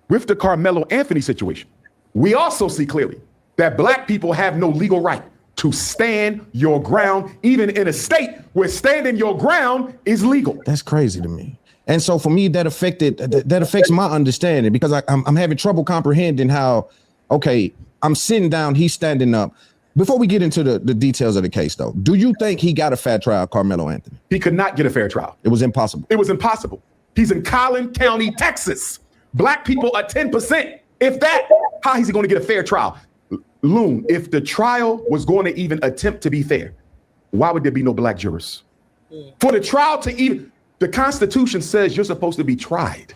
with the Carmelo Anthony situation, we also see clearly that black people have no legal right to stand your ground, even in a state where standing your ground is legal. That's crazy to me. And so for me, that affects my understanding, because I'm having trouble comprehending how, okay, I'm sitting down, he's standing up. Before we get into the details of the case, though, do you think he got a fair trial, Carmelo Anthony? He could not get a fair trial. It was impossible. It was impossible. He's in Collin County, Texas. Black people are 10%. If that, how is he going to get a fair trial? Loon, if the trial was going to even attempt to be fair, why would there be no black jurors? For the trial to even, the Constitution says you're supposed to be tried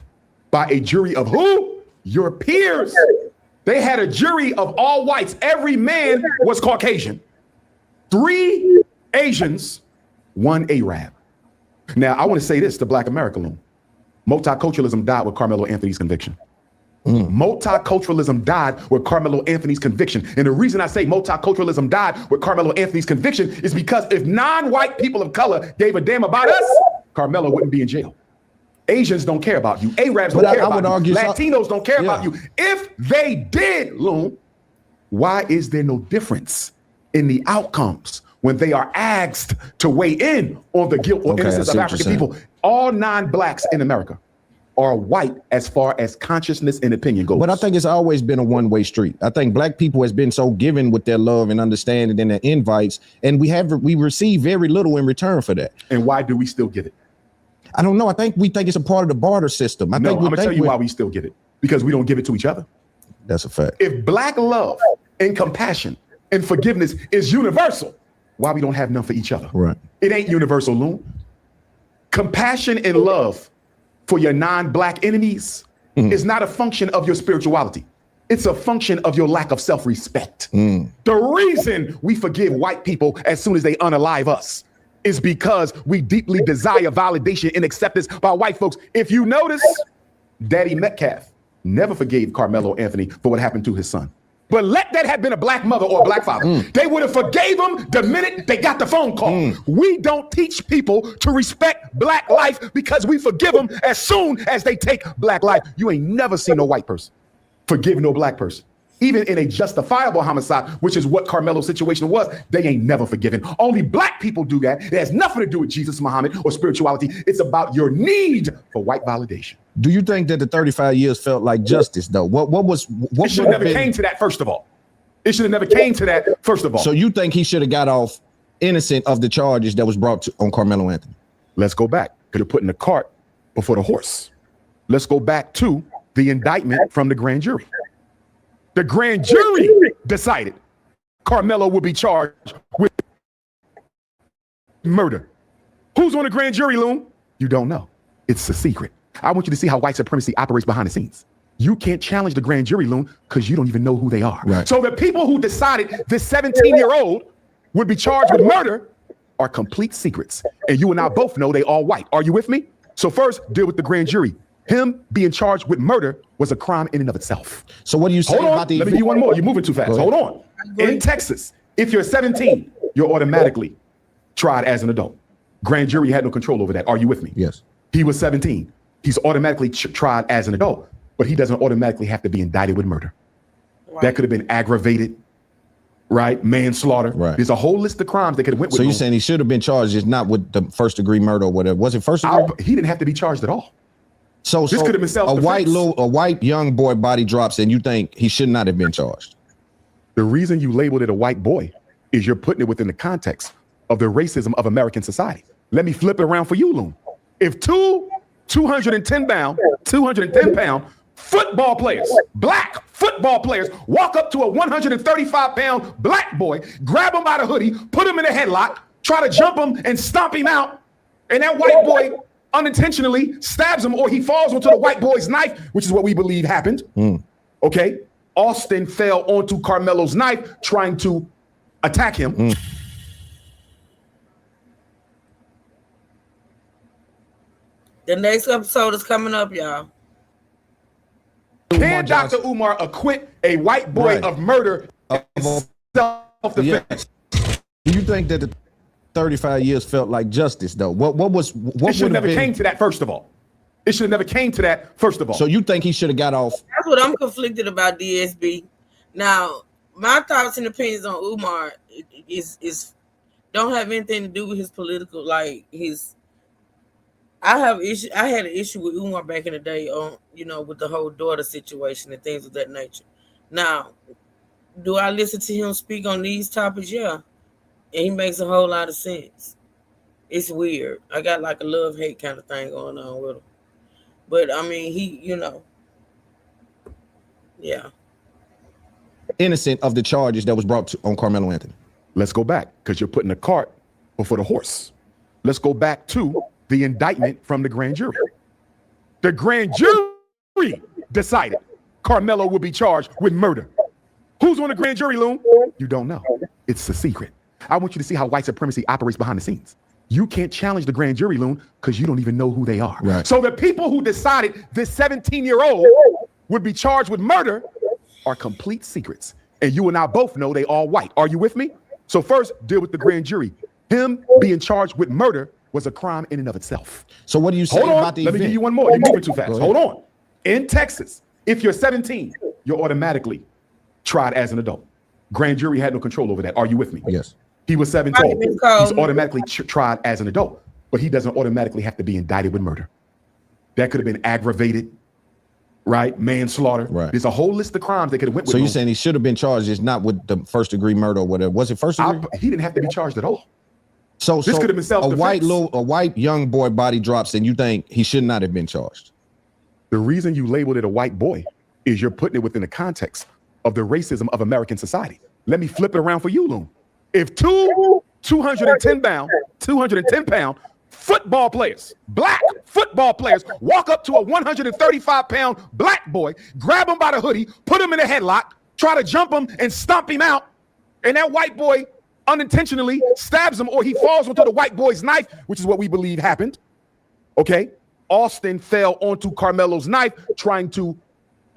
by a jury of who? Your peers. They had a jury of all whites. Every man was Caucasian. 3 Asians, 1 Arab. Now, I want to say this to Black America, Loon. Multiculturalism died with Carmelo Anthony's conviction. Multiculturalism died with Carmelo Anthony's conviction. And the reason I say multiculturalism died with Carmelo Anthony's conviction is because if non-white people of color gave a damn about us, Carmelo wouldn't be in jail. Asians don't care about you. Arabs don't care about you. Latinos don't care about you. If they did, Loon, why is there no difference in the outcomes when they are asked to weigh in on the guilt or innocence of African people? All non-blacks in America are white as far as consciousness and opinion goes. But I think it's always been a one-way street. I think black people has been so given with their love and understanding and their invites, and we receive very little in return for that. And why do we still get it? I don't know. I think we think it's a part of the barter system. I'm gonna tell you why we still get it. Because we don't give it to each other. That's a fact. If black love and compassion and forgiveness is universal, why we don't have none for each other? Right. It ain't universal, Loon. Compassion and love for your non-black enemies is not a function of your spirituality. It's a function of your lack of self-respect. The reason we forgive white people as soon as they unalive us is because we deeply desire validation and acceptance by white folks. If you notice, Daddy Metcalf never forgave Carmelo Anthony for what happened to his son. But let that have been a black mother or a black father. They would have forgave him the minute they got the phone call. We don't teach people to respect black life because we forgive them as soon as they take black life. You ain't never seen no white person forgive no black person. Even in a justifiable homicide, which is what Carmelo's situation was, they ain't never forgiven. Only black people do that. It has nothing to do with Jesus, Muhammad, or spirituality. It's about your need for white validation. Do you think that the 35 years felt like justice, though? It should have never came to that, first of all. It should have never came to that, first of all. So you think he should have got off innocent of the charges that was brought on Carmelo Anthony? Let's go back. Could have put in the cart before the horse. Let's go back to the indictment from the grand jury. The grand jury decided Carmelo would be charged with murder. Who's on the grand jury, Loon? You don't know. It's a secret. I want you to see how white supremacy operates behind the scenes. You can't challenge the grand jury, Loon, because you don't even know who they are. Right. So the people who decided this 17-year-old would be charged with murder are complete secrets. And you and I both know they all white. Are you with me? So first, deal with the grand jury. Him being charged with murder was a crime in and of itself. So what do you say Hold on. about the Let me give you one more. You're moving too fast. Hold on. In Texas, if you're 17, you're automatically tried as an adult. Grand jury had no control over that. Are you with me? Yes. He was 17. He's automatically tried as an adult, but he doesn't automatically have to be indicted with murder. Right. That could have been aggravated, right? Manslaughter. Right. There's a whole list of crimes that could have went with. So you're saying he should have been charged, just not with the first degree murder or whatever? Was it first degree? He didn't have to be charged at all. So this could have been self-defense. A white young boy body drops, and you think he should not have been charged? The reason you labeled it a white boy is you're putting it within the context of the racism of American society. Let me flip it around for you, Loon. If two 210-pound football players, black football players, walk up to a 135-pound black boy, grab him by the hoodie, put him in a headlock, try to jump him and stomp him out, and that white boy unintentionally stabs him or he falls onto the white boy's knife, which is what we believe happened. Okay? Austin fell onto Carmelo's knife trying to attack him. The next episode is coming up, y'all. Can Dr. Umar acquit a white boy of murder and self-defense? Do you think that the 35 years felt like justice, though? What it should have never came to that, first of all. It should have never came to that, first of all. So you think he should have got off? That's what I'm conflicted about, DSB. Now, my thoughts and opinions on Umar is don't have anything to do with his political, like his. I had an issue with Umar back in the day on, with the whole daughter situation and things of that nature. Now, do I listen to him speak on these topics? Yeah. And he makes a whole lot of sense. It's weird. I got like a love-hate kind of thing going on with him. But I mean, he, yeah. Innocent of the charges that was brought on Carmelo Anthony. Let's go back, because you're putting the cart before the horse. Let's go back to the indictment from the grand jury. The grand jury decided Carmelo would be charged with murder. Who's on the grand jury, Loon? You don't know. It's a secret. I want you to see how white supremacy operates behind the scenes. You can't challenge the grand jury, Loon, because you don't even know who they are. Right. So the people who decided this 17-year-old would be charged with murder are complete secrets. And you and I both know they all white. Are you with me? So first, deal with the grand jury. Him being charged with murder was a crime in and of itself. So what do you say about the event? Let me give you one more. You're moving too fast. Hold on. In Texas, if you're 17, you're automatically tried as an adult. Grand jury had no control over that. Are you with me? Yes. He was 17. He's automatically tried as an adult, but he doesn't automatically have to be indicted with murder. That could have been aggravated, right? Manslaughter. Right. There's a whole list of crimes that could have went with. So you're saying he should have been charged, just not with the first degree murder or whatever? Was it first degree? He didn't have to be charged at all. So this could have been self-defense. A white young boy body drops, and you think he should not have been charged? The reason you labeled it a white boy is you're putting it within the context of the racism of American society. Let me flip it around for you, Loon. If two 210-pound football players, black football players, walk up to a 135-pound black boy, grab him by the hoodie, put him in a headlock, try to jump him and stomp him out, and that white boy unintentionally stabs him or he falls onto the white boy's knife, which is what we believe happened. Okay? Austin fell onto Carmelo's knife trying to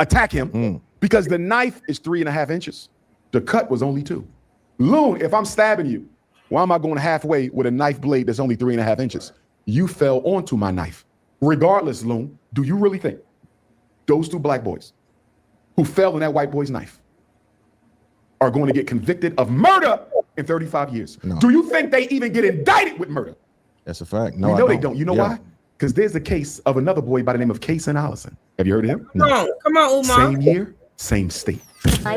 attack him because the knife is 3.5 inches. The cut was only 2. Loon, if I'm stabbing you, why am I going halfway with a knife blade that's only 3.5 inches? You fell onto my knife. Regardless, Loon, do you really think those 2 black boys who fell on that white boy's knife are going to get convicted of murder in 35 years? No. Do you think they even get indicted with murder? That's a fact. No, You know they don't. You know why? Because there's a case of another boy by the name of Kason Allison. Have you heard of him? Come on, Umar. Same year, same state.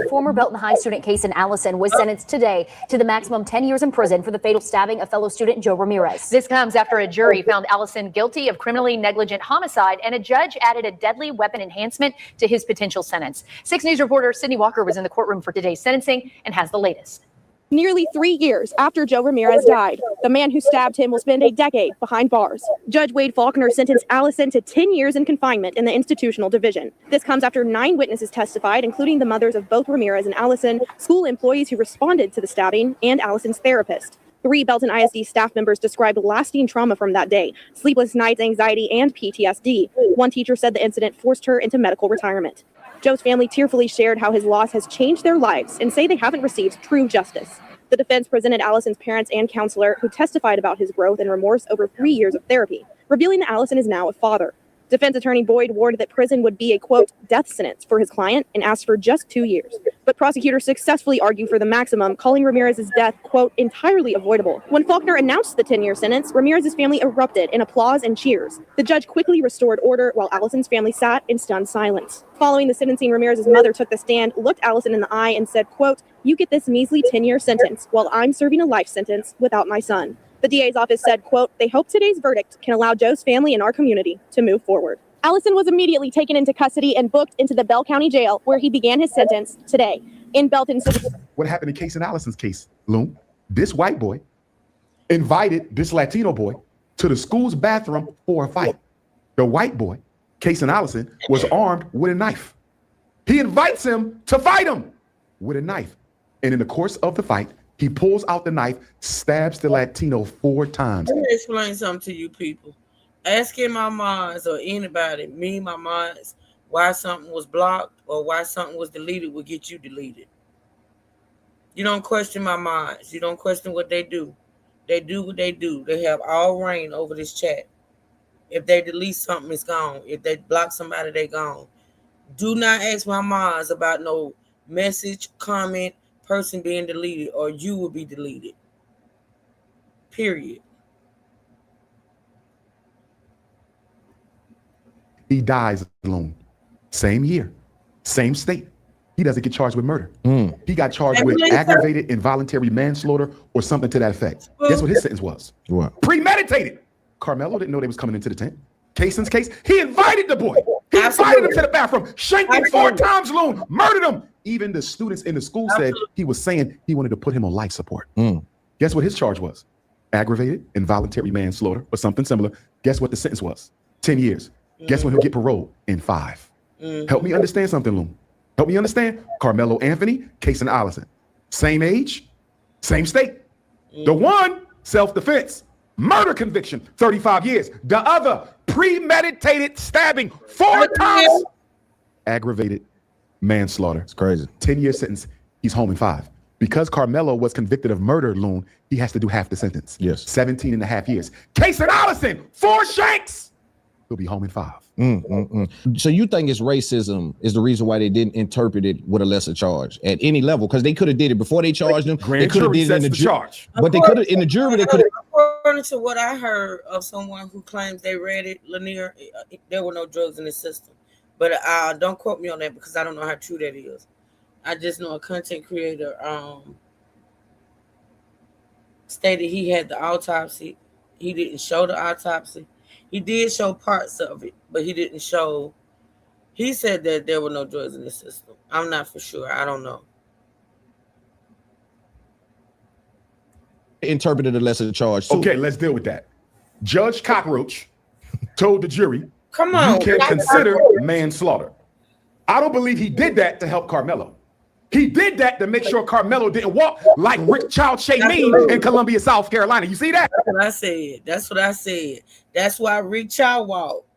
Former Belton High student Kason Allison was sentenced today to the maximum 10 years in prison for the fatal stabbing of fellow student Joe Ramirez. This comes after a jury found Allison guilty of criminally negligent homicide, and a judge added a deadly weapon enhancement to his potential sentence. 6 News reporter Sydney Walker was in the courtroom for today's sentencing and has the latest. Nearly 3 years after Joe Ramirez died, the man who stabbed him will spend a decade behind bars. Judge Wade Faulkner sentenced Allison to 10 years in confinement in the institutional division. This comes after 9 witnesses testified, including the mothers of both Ramirez and Allison, school employees who responded to the stabbing, and Allison's therapist. 3 Belton ISD staff members described lasting trauma from that day, sleepless nights, anxiety, and PTSD. One teacher said the incident forced her into medical retirement. Joe's family tearfully shared how his loss has changed their lives and say they haven't received true justice. The defense presented Allison's parents and counselor, who testified about his growth and remorse over 3 years of therapy, revealing that Allison is now a father. Defense attorney Boyd warned that prison would be a, quote, death sentence for his client and asked for just 2 years. But prosecutors successfully argued for the maximum, calling Ramirez's death, quote, entirely avoidable. When Faulkner announced the 10-year sentence, Ramirez's family erupted in applause and cheers. The judge quickly restored order while Allison's family sat in stunned silence. Following the sentencing, Ramirez's mother took the stand, looked Allison in the eye, and said, quote, you get this measly 10-year sentence while I'm serving a life sentence without my son. The DA's office said, quote, they hope today's verdict can allow Joe's family and our community to move forward. Allison was immediately taken into custody and booked into the Bell County Jail, where he began his sentence today. In Belton. What happened in Casey Allison's case, Loon? This white boy invited this Latino boy to the school's bathroom for a fight. The white boy, Casey Allison, was armed with a knife. He invites him to fight him with a knife. And in the course of the fight, he pulls out the knife, stabs the Latino 4 times. Let me explain something to you people. Asking my moms or anybody, me, my moms, why something was blocked or why something was deleted will get you deleted. You don't question my moms. You don't question what they do. They do what they do. They have all reign over this chat. If they delete something, it's gone. If they block somebody, they gone. Do not ask my moms about no message, comment, person being deleted, or you will be deleted. Period. He dies alone. Same year, same state. He doesn't get charged with murder. He got charged with aggravated involuntary manslaughter or something to that effect. Guess what his sentence was? What? Premeditated. Carmelo didn't know they was coming into the tent. Kaysen's case, he invited the boy. He invited him to the bathroom, shanked him 4 times, Loon, murdered him. Even the students in the school said he was saying he wanted to put him on life support. Guess what his charge was? Aggravated involuntary manslaughter or something similar. Guess what the sentence was? 10 years. Guess when he'll get paroled? In 5. Help me understand something, Loon. Help me understand. Carmelo Anthony, Casey Allison. Same age, same state. The one, self-defense. Murder conviction, 35 years. The other, premeditated stabbing, 4 times. Aggravated manslaughter. It's crazy. 10-year sentence. He's home in 5. Because Carmelo was convicted of murder, Loon, he has to do half the sentence. Yes. 17 and a half years. Casey Allison, 4 shanks. He'll be home in 5. So you think it's racism is the reason why they didn't interpret it with a lesser charge at any level? Because they could have did it before they charged him. They could have did it in the charge. But they could have in the jury. They could have. According to what I heard of someone who claims they read it, Lanier, there were no drugs in the system. But don't quote me on that because I don't know how true that is. I just know a content creator stated he had the autopsy. He didn't show the autopsy. He did show parts of it, but he didn't show. He said that there were no drugs in the system. I'm not for sure. I don't know. Interpreted a lesser charge. Okay, let's deal with that. Judge Cockroach told the jury, "Come on, you can consider manslaughter." I don't believe he did that to help Carmelo. He did that to make sure Carmelo didn't walk like Rick Child Shaymeen in Columbia, South Carolina. You see that? That's what I said. That's what I said. That's why Rick Child walked.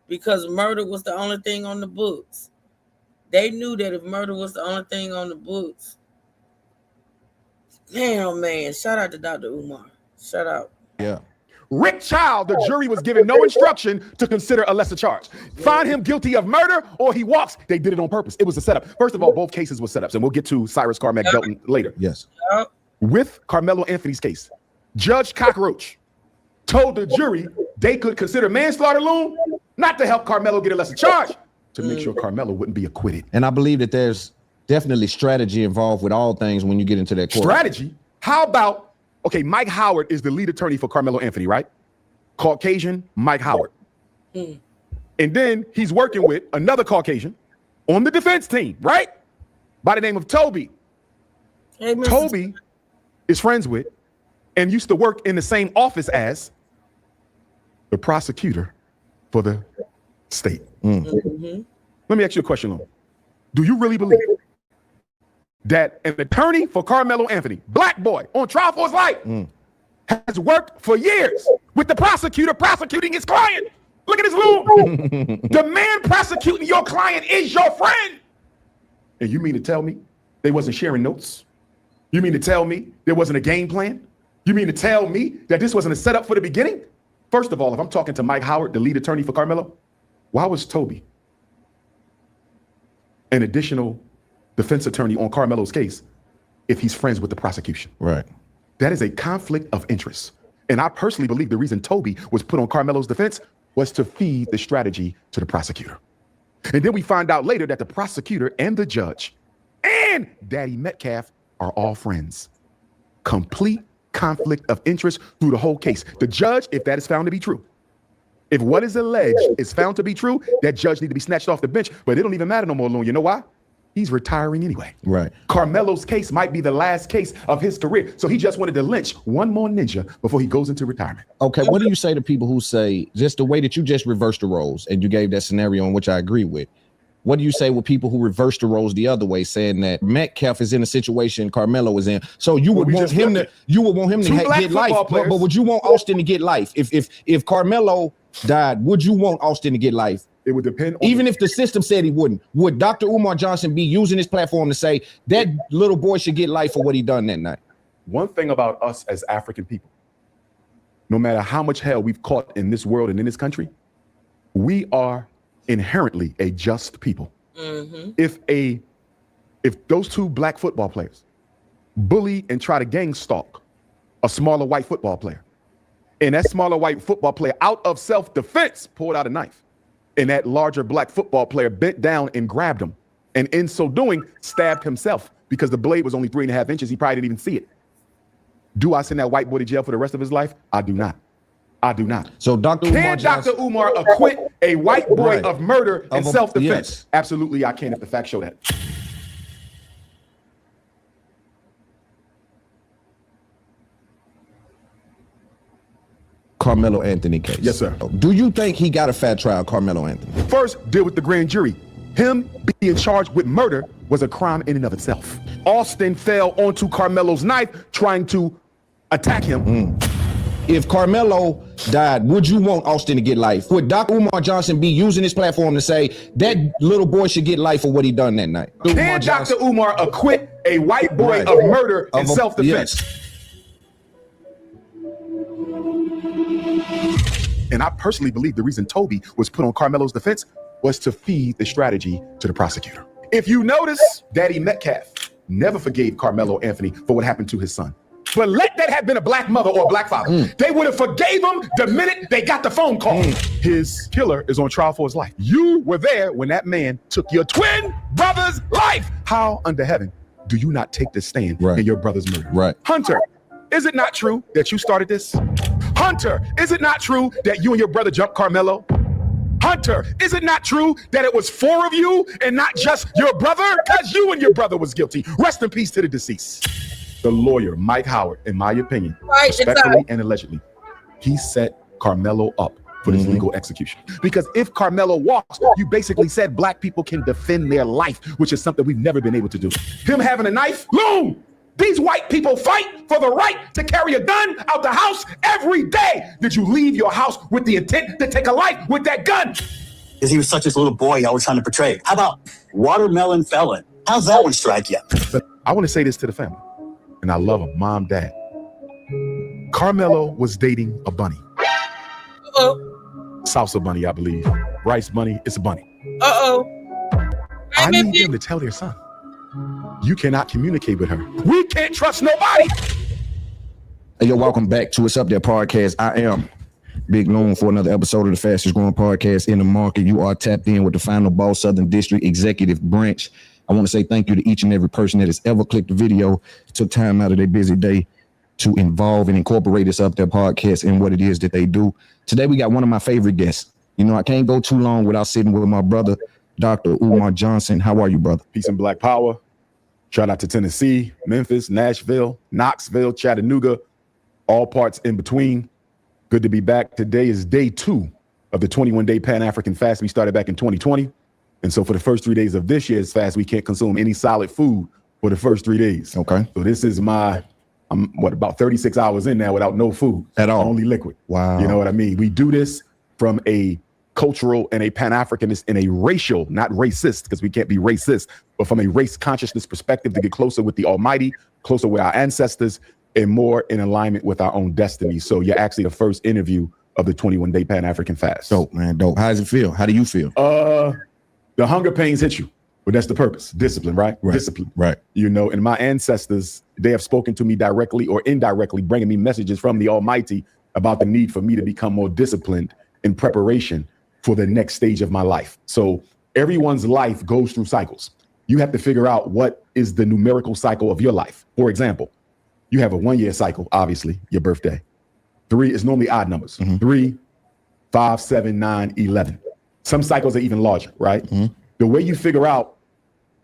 Because murder was the only thing on the books. They knew that if murder was the only thing on the books. Man, oh man. Shout out to Dr. Umar. Shout out. Yeah. Rick Child, the jury was given no instruction to consider a lesser charge. Find him guilty of murder or he walks. They did it on purpose. It was a setup. First of all, both cases were setups, and we'll get to Cyrus Carmack Belton later. Yes. With Carmelo Anthony's case, Judge Cockroach told the jury they could consider manslaughter, Loon, not to help Carmelo get a lesser charge, to make sure Carmelo wouldn't be acquitted. And I believe that there's definitely strategy involved with all things when you get into that court. Strategy? How about, okay, Mike Howard is the lead attorney for Carmelo Anthony, right? Caucasian Mike Howard. And then he's working with another Caucasian on the defense team, right? By the name of Toby. Hey, Mr. Toby is friends with and used to work in the same office as the prosecutor for the state. Mhm. Let me ask you a question, Lou. Do you really believe that an attorney for Carmelo Anthony, black boy on trial for his life, has worked for years with the prosecutor prosecuting his client? Look at his Lou. The man prosecuting your client is your friend. And you mean to tell me they wasn't sharing notes? You mean to tell me there wasn't a game plan? You mean to tell me that this wasn't a setup for the beginning? First of all, if I'm talking to Mike Howard, the lead attorney for Carmelo, why was Toby an additional defense attorney on Carmelo's case if he's friends with the prosecution? Right. That is a conflict of interest. And I personally believe the reason Toby was put on Carmelo's defense was to feed the strategy to the prosecutor. And then we find out later that the prosecutor and the judge and Daddy Metcalf are all friends. Complete conflict of interest through the whole case. The judge, if that is found to be true, if what is alleged is found to be true, that judge need to be snatched off the bench, but it don't even matter no more, Lou. You know why? He's retiring anyway. Right. Carmelo's case might be the last case of his career. So he just wanted to lynch one more ninja before he goes into retirement. Okay, what do you say to people who say, just the way that you just reversed the roles and you gave that scenario in which I agree with, what do you say with people who reverse the roles the other way, saying that Metcalf is in a situation Carmelo is in? So you would want him to get life, but would you want Austin to get life? If Carmelo died, would you want Austin to get life? It would depend on even if the system said he wouldn't. Would Dr. Umar Johnson be using his platform to say that little boy should get life for what he done that night? One thing about us as African people, no matter how much hell we've caught in this world and in this country, we are inherently a just people. Mhm. If those two black football players bully and try to gang stalk a smaller white football player, and that smaller white football player out of self-defense pulled out a knife, and that larger black football player bent down and grabbed him, and in so doing stabbed himself because the blade was only 3.5 inches, he probably didn't even see it. Do I send that white boy to jail for the rest of his life? I do not. I do not. So Dr. Umar Can Johnson, Dr. Umar acquit a white boy Right. of murder and Of a- self-defense? yes. Absolutely, I can if the facts show that. Carmelo Anthony case. Yes, sir. Do you think he got a fat trial, Carmelo Anthony? First, deal with the grand jury. Him being charged with murder was a crime in and of itself. Austin fell onto Carmelo's knife trying to attack him. If Carmelo died, would you want Austin to get life? Would Dr. Umar Johnson be using his platform to say that little boy should get life for what he done that night? Can Dr. Umar acquit a white boy Right. of murder and Of a- self-defense? yes. And I personally believe the reason Toby was put on Carmelo's defense was to feed the strategy to the prosecutor. If you notice, Daddy Metcalf never forgave Carmelo Anthony for what happened to his son. But let that have been a black mother or a black father. They would have forgave him the minute they got the phone call. His killer is on trial for his life. You were there when that man took your twin brother's life. How under heaven do you not take the stand in your brother's murder? Right. Hunter, is it not true that you started this? Hunter, is it not true that you and your brother jumped Carmelo? Hunter, is it not true that it was 4 of you and not just your brother? Because you and your brother was guilty. Rest in peace to the deceased. The lawyer, Mike Howard, in my opinion, Right, respectfully and allegedly, he set Carmelo up for this legal execution. Because if Carmelo walks, you basically said black people can defend their life, which is something we've never been able to do. Him having a knife, Loom! These white people fight for the right to carry a gun out the house every day. Did you leave your house with the intent to take a life with that gun? Because he was such a little boy, always trying to portray. How about watermelon felon? How's that one strike you? But I want to say this to the family, and I love them, mom, dad. Carmelo was dating a bunny. Uh-oh. Salsa bunny, I believe. Rice bunny, it's a bunny. Uh-oh. I need them to tell their son, you cannot communicate with her. We can't trust nobody. Hey, yo, welcome back to It's Up There podcast. I am Big Loon for another episode of the fastest growing podcast in the market. You are tapped in with the Final Boss Southern District Executive Branch. I want to say thank you to each and every person that has ever clicked the video, took time out of their busy day to involve and incorporate this Up There podcast in what it is that they do. Today, we got one of my favorite guests. You know, I can't go too long without sitting with my brother, Dr. Umar Johnson. How are you, brother? Peace and black power. Shout out to Tennessee, Memphis, Nashville, Knoxville, Chattanooga, all parts in between. Good to be back. Today is day 2 of the 21-day Pan-African fast we started back in 2020. And so for the first 3 days of this year's fast, we can't consume any solid food for the first 3 days. Okay. So this is I'm about 36 hours in now without no food. At all? Only liquid. Wow. You know what I mean? We do this from a cultural and a Pan-Africanist and a racial, not racist, because we can't be racist, but from a race consciousness perspective to get closer with the Almighty, closer with our ancestors, and more in alignment with our own destiny. So you're actually the first interview of the 21-day Pan-African fast. Dope, man, dope. How does it feel? How do you feel? The hunger pains hit you, but that's the purpose. Discipline, right? Discipline. Right. You know, and my ancestors, they have spoken to me directly or indirectly, bringing me messages from the Almighty about the need for me to become more disciplined in preparation for the next stage of my life. So everyone's life goes through cycles. You have to figure out what is the numerical cycle of your life. For example, you have a 1-year cycle, obviously, your birthday. 3 is normally odd numbers. 3, 5, 7, 9, 11. Some cycles are even larger, right? The way you figure out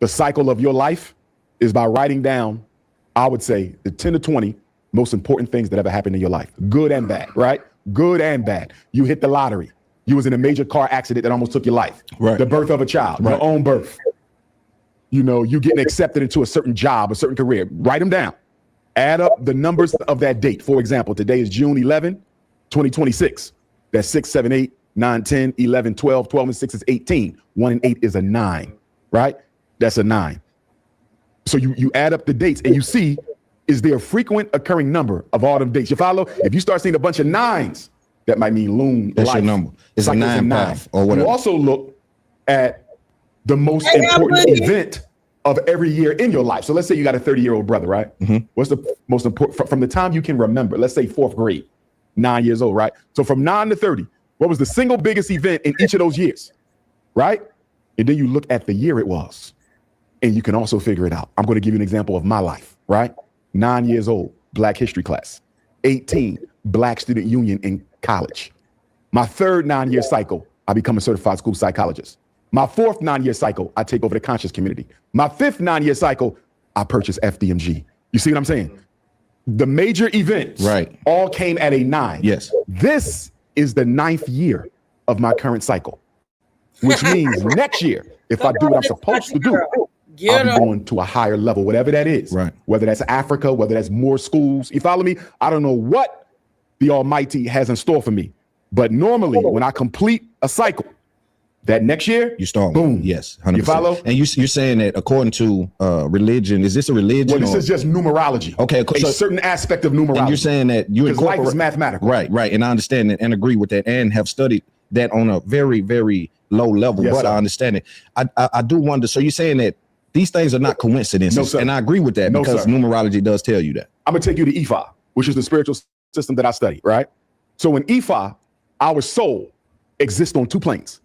the cycle of your life is by writing down, I would say, the 10 to 20 most important things that ever happened in your life, good and bad, right? Good and bad. You hit the lottery. You was in a major car accident that almost took your life. Right. The birth of a child, your own birth. You know, you getting accepted into a certain job, a certain career. Write them down. Add up the numbers of that date. For example, today is June 11, 2026. That's 6, 7, 8, 9, 10, 11, 12. 12 and 6 is 18. 1 and 8 is a 9, right? That's a 9. So you add up the dates and you see, is there a frequent occurring number of all them dates? You follow? If you start seeing a bunch of 9s, that might mean loon That's life. your number. It's a Cycles 9 of path or whatever. You also look at the most important event of every year in your life. So let's say you got a 30-year-old brother, right? What's the most important, from the time you can remember, let's say 4th grade, 9 years old, right? So from 9 to 30, what was the single biggest event in each of those years, right? And then you look at the year it was, and you can also figure it out. I'm going to give you an example of my life, right? 9 years old, Black History class. 18, Black Student Union in college. My 3rd 9-year cycle, I become a certified school psychologist. My 4th 9-year cycle, I take over the conscious community. My 5th 9-year cycle, I purchase FDMG. You see what I'm saying? The major events all came at a 9. Yes. This is the 9th year of my current cycle, which means next year, if I do what I'm supposed to do, I'll be going to a higher level, whatever that is. Right. Whether that's Africa, whether that's more schools. You follow me? I don't know what the Almighty has in store for me. But normally, when I complete a cycle, that next year, you start. Boom. Yes. 100%. You follow? And you're saying that according to religion, is this a religion? Well, this is just numerology. Okay. A certain aspect of numerology. And you're saying that you because life is incorporate. mathematical. Right. Right. And I understand that and agree with that and have studied that on a very, very low level. Yes, but sir. I understand it. I do wonder. So you're saying that these things are not coincidences. No, sir. And I agree with that because numerology does tell you that. I'm going to take you to Ifa, which is the spiritual system that I study, right? So in Ifa, our soul exists on 2 planes.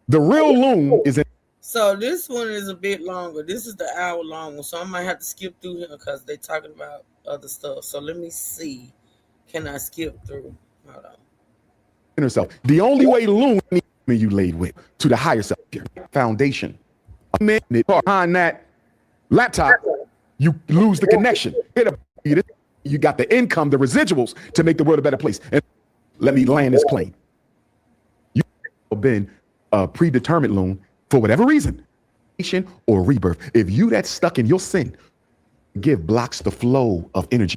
The real loon is in. So this one is a bit longer. This is the hour-long one, so I might have to skip through here because they're talking about other stuff. So let me see. Can I skip through? Hold on. Inner self. The only way loon you laid with to the higher self, your foundation. Behind that laptop, you lose the connection. You got the income, the residuals to make the world a better place. And let me land this plane. You've been a predetermined loon for whatever reason, or rebirth. If you that's stuck in your sin, blocks the flow of energy.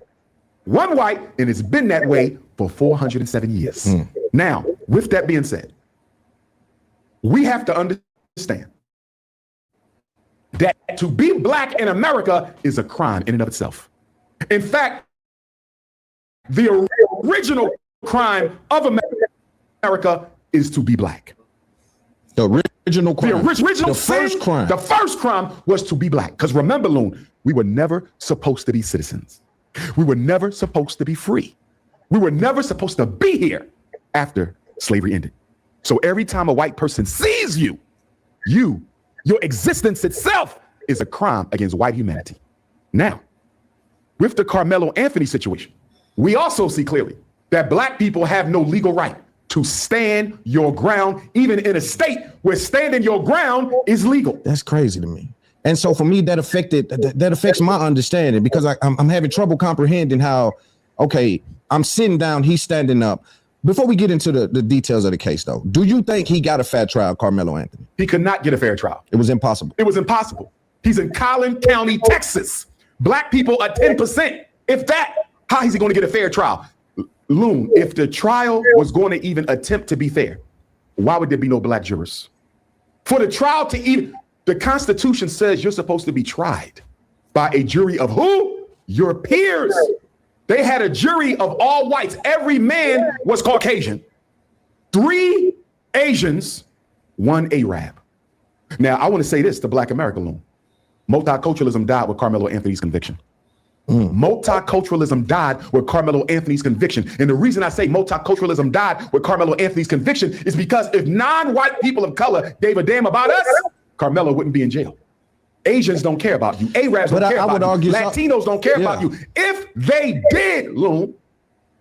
One white, and it's been that way for 407 years. Now, with that being said, we have to understand that to be Black in America is a crime in and of itself. In fact, the original crime of America is to be Black. The original crime. The original the first crime. The first crime was to be Black. Because remember, Loon, we were never supposed to be citizens. We were never supposed to be free. We were never supposed to be here after slavery ended. So every time a white person sees you, your existence itself is a crime against white humanity. Now, with the Carmelo Anthony situation, we also see clearly that Black people have no legal right to stand your ground, even in a state where standing your ground is legal. That's crazy to me. And so for me, that affects my understanding, because I'm having trouble comprehending how, okay, I'm sitting down, he's standing up. Before we get into the details of the case, though, do you think he got a fair trial, Carmelo Anthony? He could not get a fair trial. It was impossible. It was impossible. He's in Collin County, Texas. Black people are 10%. If that, how is he going to get a fair trial? Loon, if the trial was going to even attempt to be fair, why would there be no black jurors? For the trial to even, the Constitution says you're supposed to be tried by a jury of who? Your peers. They had a jury of all whites. Every man was Caucasian. 3 Asians, 1 Arab. Now, I want to say this to Black America, Loon. Multiculturalism died with Carmelo Anthony's conviction. Multiculturalism died with Carmelo Anthony's conviction. And the reason I say multiculturalism died with Carmelo Anthony's conviction is because if non-white people of color gave a damn about us, Carmelo wouldn't be in jail. Asians don't care about you. Arabs don't care about you. Latinos don't care about you. If they did, Loon,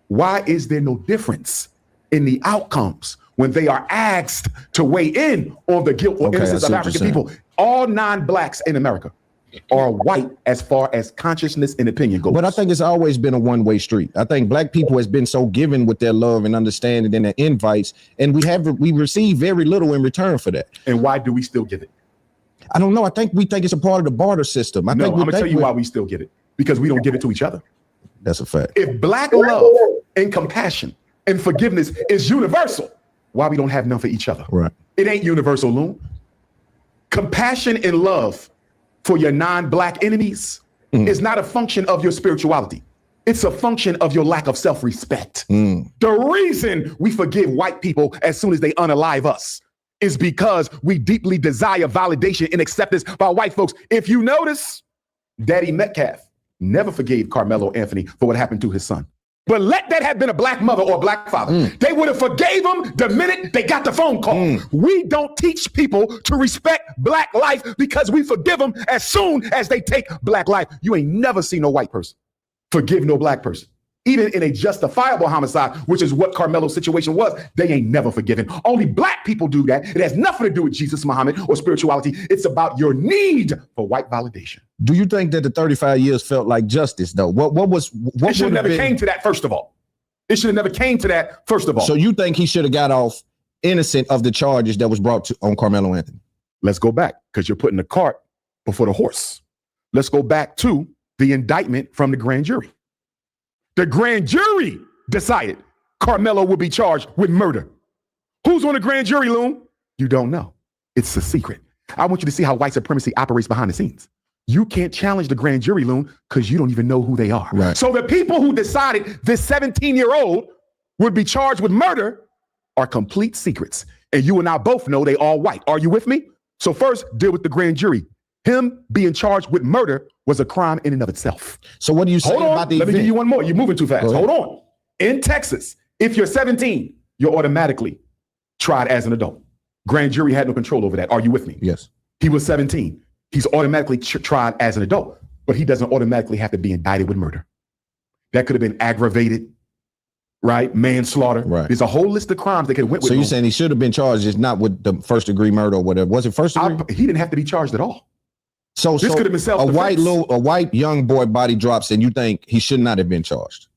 why is there no difference in the outcomes when they are asked to weigh in on the guilt or innocence of African people? All non-blacks in America are white as far as consciousness and opinion goes. But I think it's always been a one-way street. I think black people has been so given with their love and understanding and their invites, and we receive very little in return for that. And why do we still give it? I don't know. I think we think it's a part of the barter system. I'm gonna tell you why we still get it. Because we don't give it to each other. That's a fact. If black love and compassion and forgiveness is universal, why we don't have none for each other? Right. It ain't universal, Loon. Compassion and love for your non-black enemies is not a function of your spirituality. It's a function of your lack of self-respect. The reason we forgive white people as soon as they unalive us is because we deeply desire validation and acceptance by white folks. If you notice, Daddy Metcalf never forgave Carmelo Anthony for what happened to his son. But let that have been a black mother or a black father. They would have forgave him the minute they got the phone call. We don't teach people to respect black life because we forgive them as soon as they take black life. You ain't never seen no white person forgive no black person. Even in a justifiable homicide, which is what Carmelo's situation was, they ain't never forgiven. Only black people do that. It has nothing to do with Jesus, Muhammad, or spirituality. It's about your need for white validation. Do you think that the 35 years felt like justice, though? It should have never came to that, first of all. It should have never came to that, first of all. So you think he should have got off innocent of the charges that was brought on Carmelo Anthony? Let's go back, because you're putting the cart before the horse. Let's go back to the indictment from the grand jury. The grand jury decided Carmelo would be charged with murder. Who's on the grand jury, Loon? You don't know. It's a secret. I want you to see how white supremacy operates behind the scenes. You can't challenge the grand jury, Loon, because you don't even know who they are. Right. So the people who decided this 17-year-old would be charged with murder are complete secrets. And you and I both know they all white. Are you with me? So first, deal with the grand jury. Him being charged with murder was a crime in and of itself. So what do you say about the Let me event? give you one more. You're moving too fast. Hold on. In Texas, if you're 17, you're automatically tried as an adult. Grand jury had no control over that. Are you with me? Yes. He was 17. He's automatically tried as an adult, but he doesn't automatically have to be indicted with murder. That could have been aggravated, right? Manslaughter. Right. There's a whole list of crimes they could have went with. So you're saying he should have been charged, just not with the first degree murder or whatever? Was it first degree? He didn't have to be charged at all. So this could have been self-defense. A white young boy body drops, and you think he should not have been charged?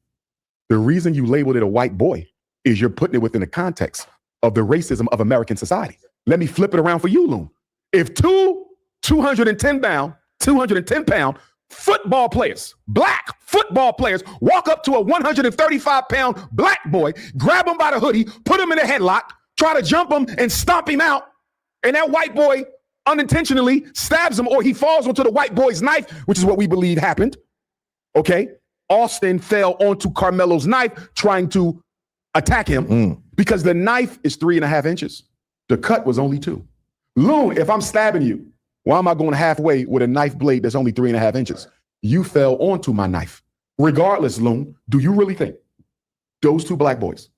The reason you labeled it a white boy is you're putting it within the context of the racism of American society. Let me flip it around for you, Loon. If two 210-pound football players, black football players, walk up to a 135-pound black boy, grab him by the hoodie, put him in a headlock, try to jump him and stomp him out, and that white boy unintentionally stabs him, or he falls onto the white boy's knife, which is what we believe happened. Okay. Austin fell onto Carmelo's knife trying to attack him because the knife is 3.5 inches. The cut was only 2. Loon, if I'm stabbing you, why am I going halfway with a knife blade that's only 3.5 inches? You fell onto my knife. Regardless, Loon, do you really think those 2 black boys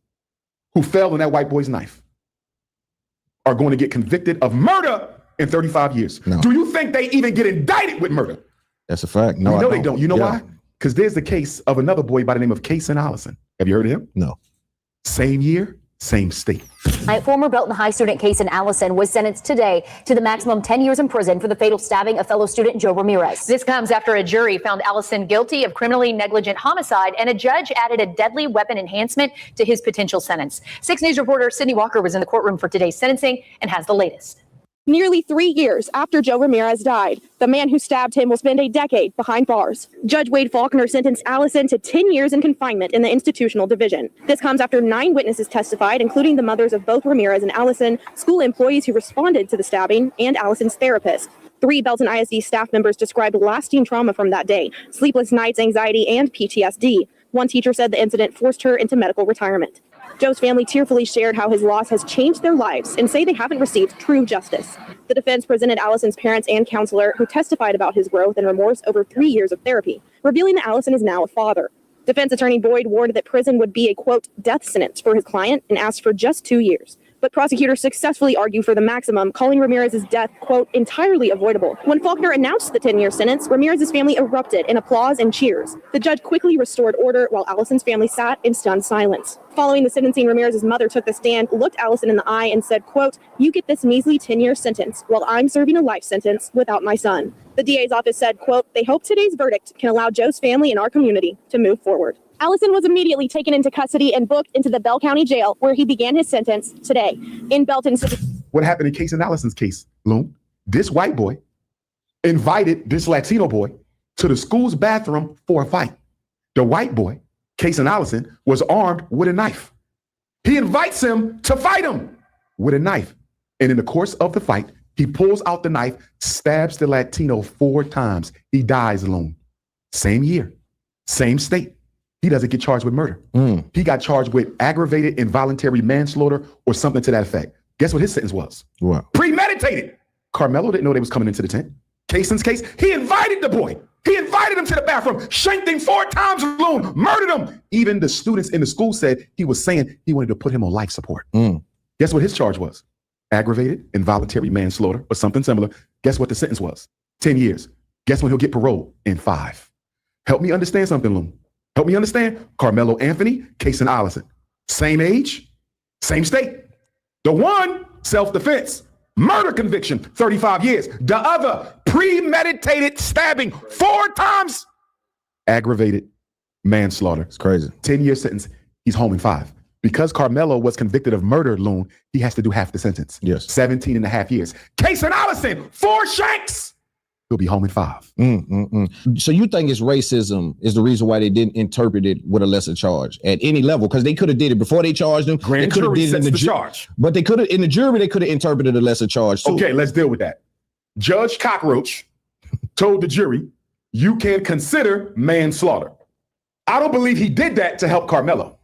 who fell on that white boy's knife are going to get convicted of murder in 35 years? No. Do you think they even get indicted with murder? That's a fact. No, they don't. You know why? Because there's the case of another boy by the name of Kason Allison. Have you heard of him? No. Same year, same state. A former Belton High student Kason Allison was sentenced today to the maximum 10 years in prison for the fatal stabbing of fellow student Joe Ramirez. This comes after a jury found Allison guilty of criminally negligent homicide, and a judge added a deadly weapon enhancement to his potential sentence. 6 News reporter Sydney Walker was in the courtroom for today's sentencing and has the latest. Nearly 3 years after Joe Ramirez died, the man who stabbed him will spend a decade behind bars. Judge Wade Faulkner sentenced Allison to 10 years in confinement in the institutional division. This comes after 9 witnesses testified, including the mothers of both Ramirez and Allison, school employees who responded to the stabbing, and Allison's therapist. 3 Belton ISD staff members described lasting trauma from that day, sleepless nights, anxiety, and PTSD. One teacher said the incident forced her into medical retirement. Joe's family tearfully shared how his loss has changed their lives and say they haven't received true justice. The defense presented Allison's parents and counselor, who testified about his growth and remorse over 3 years of therapy, revealing that Allison is now a father. Defense attorney Boyd warned that prison would be a, quote, death sentence for his client and asked for just 2 years. But prosecutors successfully argued for the maximum, calling Ramirez's death, quote, entirely avoidable. When Faulkner announced the 10-year sentence, Ramirez's family erupted in applause and cheers. The judge quickly restored order while Allison's family sat in stunned silence. Following the sentencing, Ramirez's mother took the stand, looked Allison in the eye, and said, quote, you get this measly 10-year sentence while I'm serving a life sentence without my son. The DA's office said, quote, they hope today's verdict can allow Joe's family and our community to move forward. Allison was immediately taken into custody and booked into the Bell County Jail, where he began his sentence today. In Belton City. What happened in Kason Allison's case, Loon? This white boy invited this Latino boy to the school's bathroom for a fight. The white boy, Kason Allison, was armed with a knife. He invites him to fight him with a knife. And in the course of the fight, he pulls out the knife, stabs the Latino 4 times. He dies alone. Same year, same state. He doesn't get charged with murder. He got charged with aggravated involuntary manslaughter or something to that effect. Guess what his sentence was? What? Premeditated. Carmelo didn't know they was coming into the tent. Kason's case, he invited the boy. He invited him to the bathroom, shanked him 4 times alone, murdered him. Even the students in the school said he was saying he wanted to put him on life support. Guess what his charge was? Aggravated involuntary manslaughter or something similar. Guess what the sentence was? 10 years. Guess when he'll get parole? In 5. Help me understand something, Loon. Help me understand. Carmelo Anthony, Kason Allison. Same age, same state. The one, self-defense. Murder conviction, 35 years. The other, premeditated stabbing 4 times. Aggravated manslaughter. It's crazy. 10-year sentence. He's home in 5. Because Carmelo was convicted of murder, Loon, he has to do half the sentence. Yes. 17 and a half years. Kason Allison, 4 shanks. He'll be home in 5. So you think it's racism is the reason why they didn't interpret it with a lesser charge at any level? Because they could have did it before they charged him. Grand they could have jury did it in sets the the charge. But they could have in the jury. They could have interpreted a lesser charge too. Okay, let's deal with that. Judge Cockroach told the jury, you can consider manslaughter. I don't believe he did that to help Carmelo.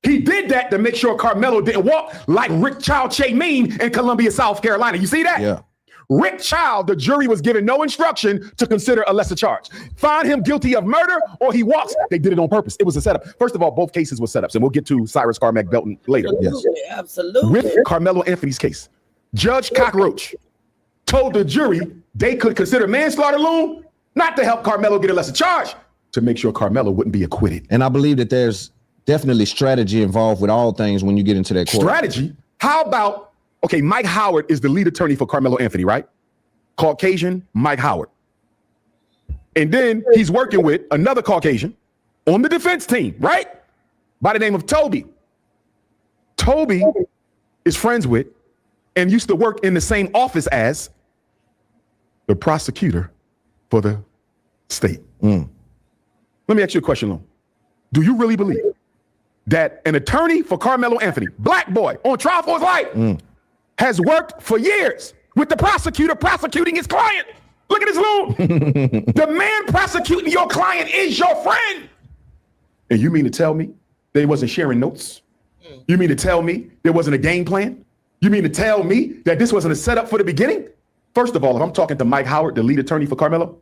He did that to make sure Carmelo didn't walk like Rick Child Che Mean in Columbia, South Carolina. You see that? Yeah. Rick Child, the jury was given no instruction to consider a lesser charge. Find him guilty of murder or he walks. They did it on purpose. It was a setup. First of all, both cases were setups, and we'll get to Cyrus Carmack Belton later. Absolutely. With Carmelo Anthony's case, Judge Cockroach told the jury they could consider manslaughter, Loon, not to help Carmelo get a lesser charge, to make sure Carmelo wouldn't be acquitted. And I believe that there's definitely strategy involved with all things when you get into that court. Strategy? How about, okay, Mike Howard is the lead attorney for Carmelo Anthony, right? Caucasian Mike Howard. And then he's working with another Caucasian on the defense team, right? By the name of Toby. Toby is friends with and used to work in the same office as the prosecutor for the state. Let me ask you a question, Lon. Do you really believe that an attorney for Carmelo Anthony, black boy on trial for his life, has worked for years with the prosecutor prosecuting his client? Look at his Loon. The man prosecuting your client is your friend. And you mean to tell me they wasn't sharing notes? You mean to tell me there wasn't a game plan? You mean to tell me that this wasn't a setup for the beginning? First of all, if I'm talking to Mike Howard, the lead attorney for Carmelo,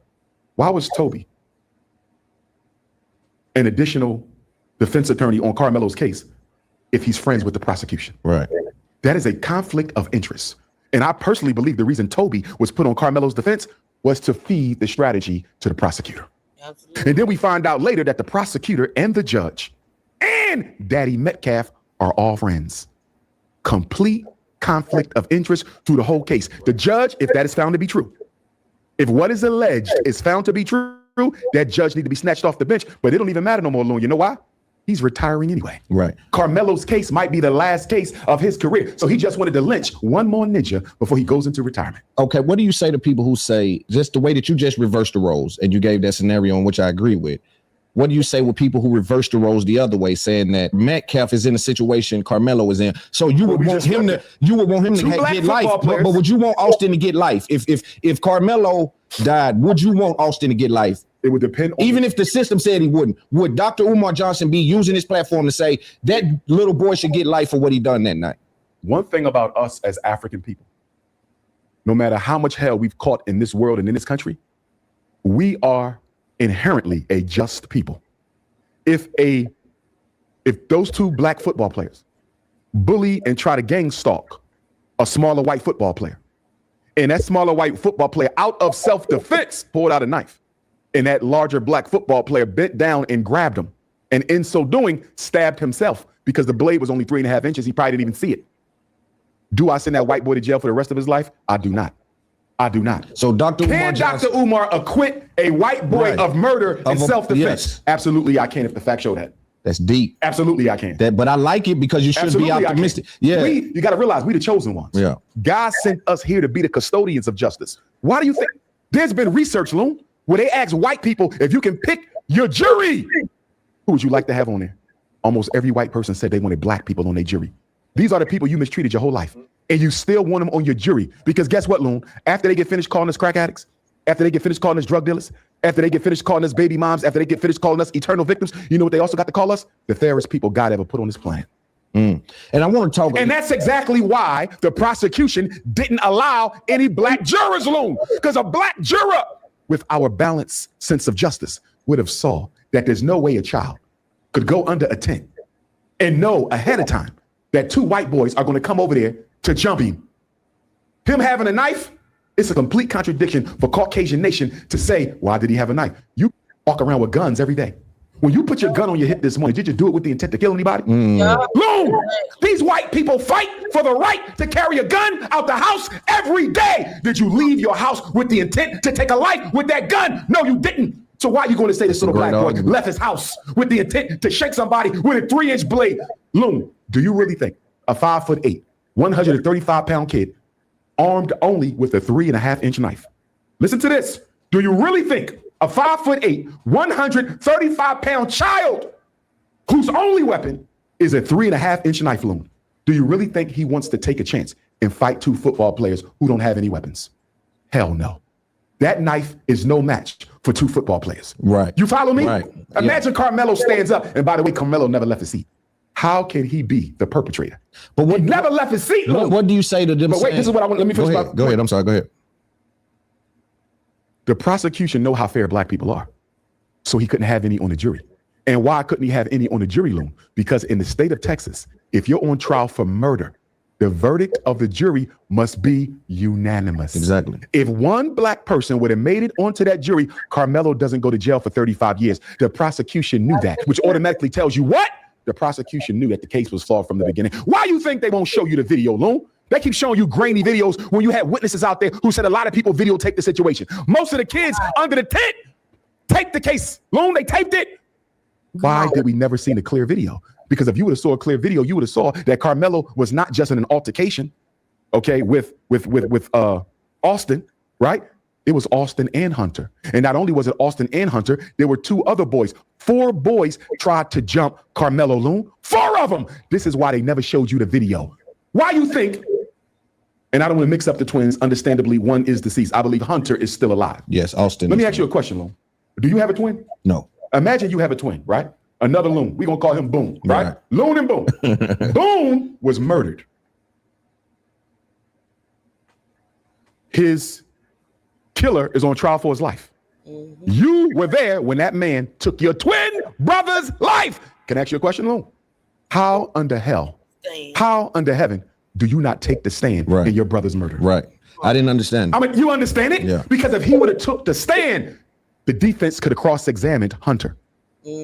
why was Toby an additional defense attorney on Carmelo's case if he's friends with the prosecution? Right. That is a conflict of interest. And I personally believe the reason Toby was put on Carmelo's defense was to feed the strategy to the prosecutor. Absolutely. And then we find out later that the prosecutor and the judge and Daddy Metcalf are all friends. complete conflict of interest through the whole case. The judge, if that is found to be true, if what is alleged is found to be true, that judge need to be snatched off the bench. But it don't even matter no more, Loon. You know why? He's retiring anyway. Right. Carmelo's case might be the last case of his career. So he just wanted to lynch one more ninja before he goes into retirement. Okay, what do you say to people who say, just the way that you just reversed the roles and you gave that scenario in which I agree with, what do you say with people who reverse the roles the other way, saying that Metcalf is in a situation Carmelo is in? So you would want him to get life, but would you want Austin to get life? If Carmelo died, would you want Austin to get life? It would depend on even if the system said he wouldn't. Would Dr. Umar Johnson be using his platform to say that little boy should get life for what he done that night? One thing about us as African people, no matter how much hell we've caught in this world and in this country, we are inherently a just people. If those two black football players bully and try to gang stalk a smaller white football player, and that smaller white football player out of self-defense pulled out a knife, and that larger black football player bent down and grabbed him, and in so doing stabbed himself because the blade was only 3.5 inches, he probably didn't even see it. Do I send that white boy to jail for the rest of his life? I do not. I do not. So Dr. Umar Can Johnson, Dr. Umar acquit a white boy of murder and self-defense? Yes. Absolutely, I can if the facts show that. That's deep. Absolutely, I can. But I like it because you should Absolutely, be optimistic. Yeah. You got to realize we the chosen ones. Yeah. God sent us here to be the custodians of justice. Why do you think? There's been research, Loon, where they ask white people if you can pick your jury, who would you like to have on there? Almost every white person said they wanted black people on their jury. These are the people you mistreated your whole life. And you still want them on your jury. Because guess what, Loon? After they get finished calling us crack addicts, after they get finished calling us drug dealers, after they get finished calling us baby moms, after they get finished calling us eternal victims, you know what they also got to call us? The fairest people God ever put on this planet. And I want to talk. And that's exactly why the prosecution didn't allow any black jurors, Loon. Because a black juror with our balanced sense of justice would have saw that there's no way a child could go under a tent and know ahead of time that two white boys are going to come over there to jump him. Him having a knife, it's a complete contradiction for Caucasian nation to say, why did he have a knife? You walk around with guns every day. When you put your gun on your hip this morning, did you do it with the intent to kill anybody? Loon, these white people fight for the right to carry a gun out the house every day. Did you leave your house with the intent to take a life with that gun? No, you didn't. So why are you going to say this little black boy left his house with the intent to shake somebody with a 3-inch blade? Loon, do you really think a 5'8", 135-pound kid armed only with a 3.5-inch knife? Listen to this. Do you really think a 5'8", 135-pound child whose only weapon is a 3.5-inch knife, Loon? Do you really think he wants to take a chance and fight two football players who don't have any weapons? Hell no. That knife is no match for two football players. Right. You follow me? Right. Imagine Carmelo stands up, and by the way, Carmelo never left his seat. How can he be the perpetrator? But he never left his seat. What do you say to them? But wait, this is what I want. Let me finish. Go ahead. I'm sorry. Go ahead. The prosecution know how fair black people are, so he couldn't have any on the jury. And why couldn't he have any on the jury, Loon? Because in the state of Texas, if you're on trial for murder, the verdict of the jury must be unanimous. Exactly. If one black person would have made it onto that jury, Carmelo doesn't go to jail for 35 years. The prosecution knew that, which automatically tells you what? The prosecution knew that the case was flawed from the beginning. Why do you think they won't show you the video, Loon? They keep showing you grainy videos when you had witnesses out there who said a lot of people videotaped the situation. Most of the kids under the tent taped the case. Loon, they taped it. Why did we never see the clear video? Because if you would have saw a clear video, you would have saw that Carmelo was not just in an altercation, okay, with Austin, right? It was Austin and Hunter. And not only was it Austin and Hunter, there were two other boys. 4 boys tried to jump Carmelo, Loon. 4 of them. This is why they never showed you the video. Why you think, and I don't want to mix up the twins, understandably, one is deceased. I believe Hunter is still alive. Yes, Austin. Let me ask you a question, Loon. Do you have a twin? No. Imagine you have a twin, right? Another Loon. We're going to call him Boone, right? Loon and Boone. Boone was murdered. His killer is on trial for his life. You were there when that man took your twin brother's life. Can I ask you a question, Loon? How under hell, how under heaven do you not take the stand in your brother's murder? Right. I didn't understand. I mean, you understand it? Yeah. Because if he would have took the stand, the defense could have cross-examined Hunter.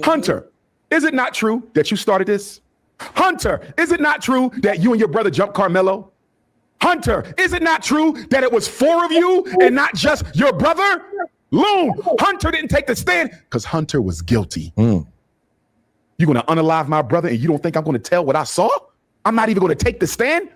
Hunter, is it not true that you started this? Hunter, is it not true that you and your brother jumped Carmelo? Hunter, is it not true that it was 4 of you and not just your brother? Loon, Hunter didn't take the stand because Hunter was guilty. You're going to unalive my brother and you don't think I'm going to tell what I saw? I'm not even going to take the stand?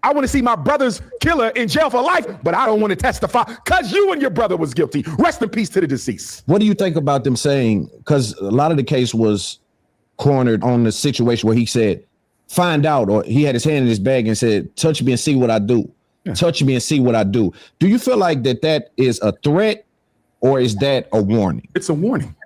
I want to see my brother's killer in jail for life, but I don't want to testify because you and your brother was guilty. Rest in peace to the deceased. What do you think about them saying, because a lot of the case was cornered on the situation where he said, find out, or he had his hand in his bag and said, touch me and see what I do. Yeah. Touch me and see what I do. Do you feel like that is a threat or is that a warning? It's a warning.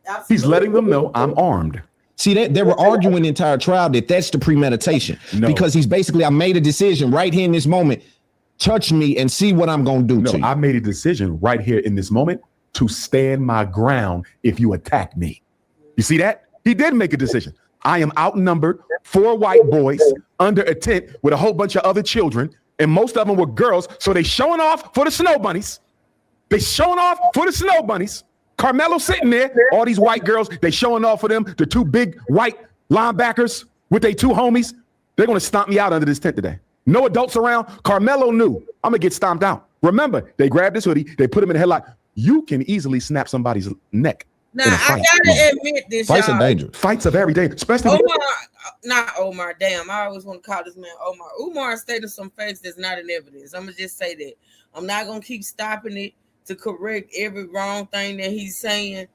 Absolutely. He's letting them know I'm armed. See, they were arguing the entire trial that that's the premeditation. No. Because he's basically, I made a decision right here in this moment. Touch me and see what I'm going to do to you. I made a decision right here in this moment to stand my ground if you attack me. You see that? He did make a decision. I am outnumbered, 4 white boys under a tent with a whole bunch of other children, and most of them were girls. So they showing off for the snow bunnies. They showing off for the snow bunnies. Carmelo sitting there, all these white girls, they showing off for them, the 2 big white linebackers with their 2 homies. They're going to stomp me out under this tent today. No adults around. Carmelo knew I'm going to get stomped out. Remember, they grabbed this hoodie, they put him in a headlock. You can easily snap somebody's neck. Now, I gotta admit this, fights are dangerous. Fights are very dangerous, especially Omar. Damn, I always want to call this man Omar. Umar stated some facts that's not in evidence. I'm gonna just say that. I'm not gonna keep stopping it to correct every wrong thing that he's saying,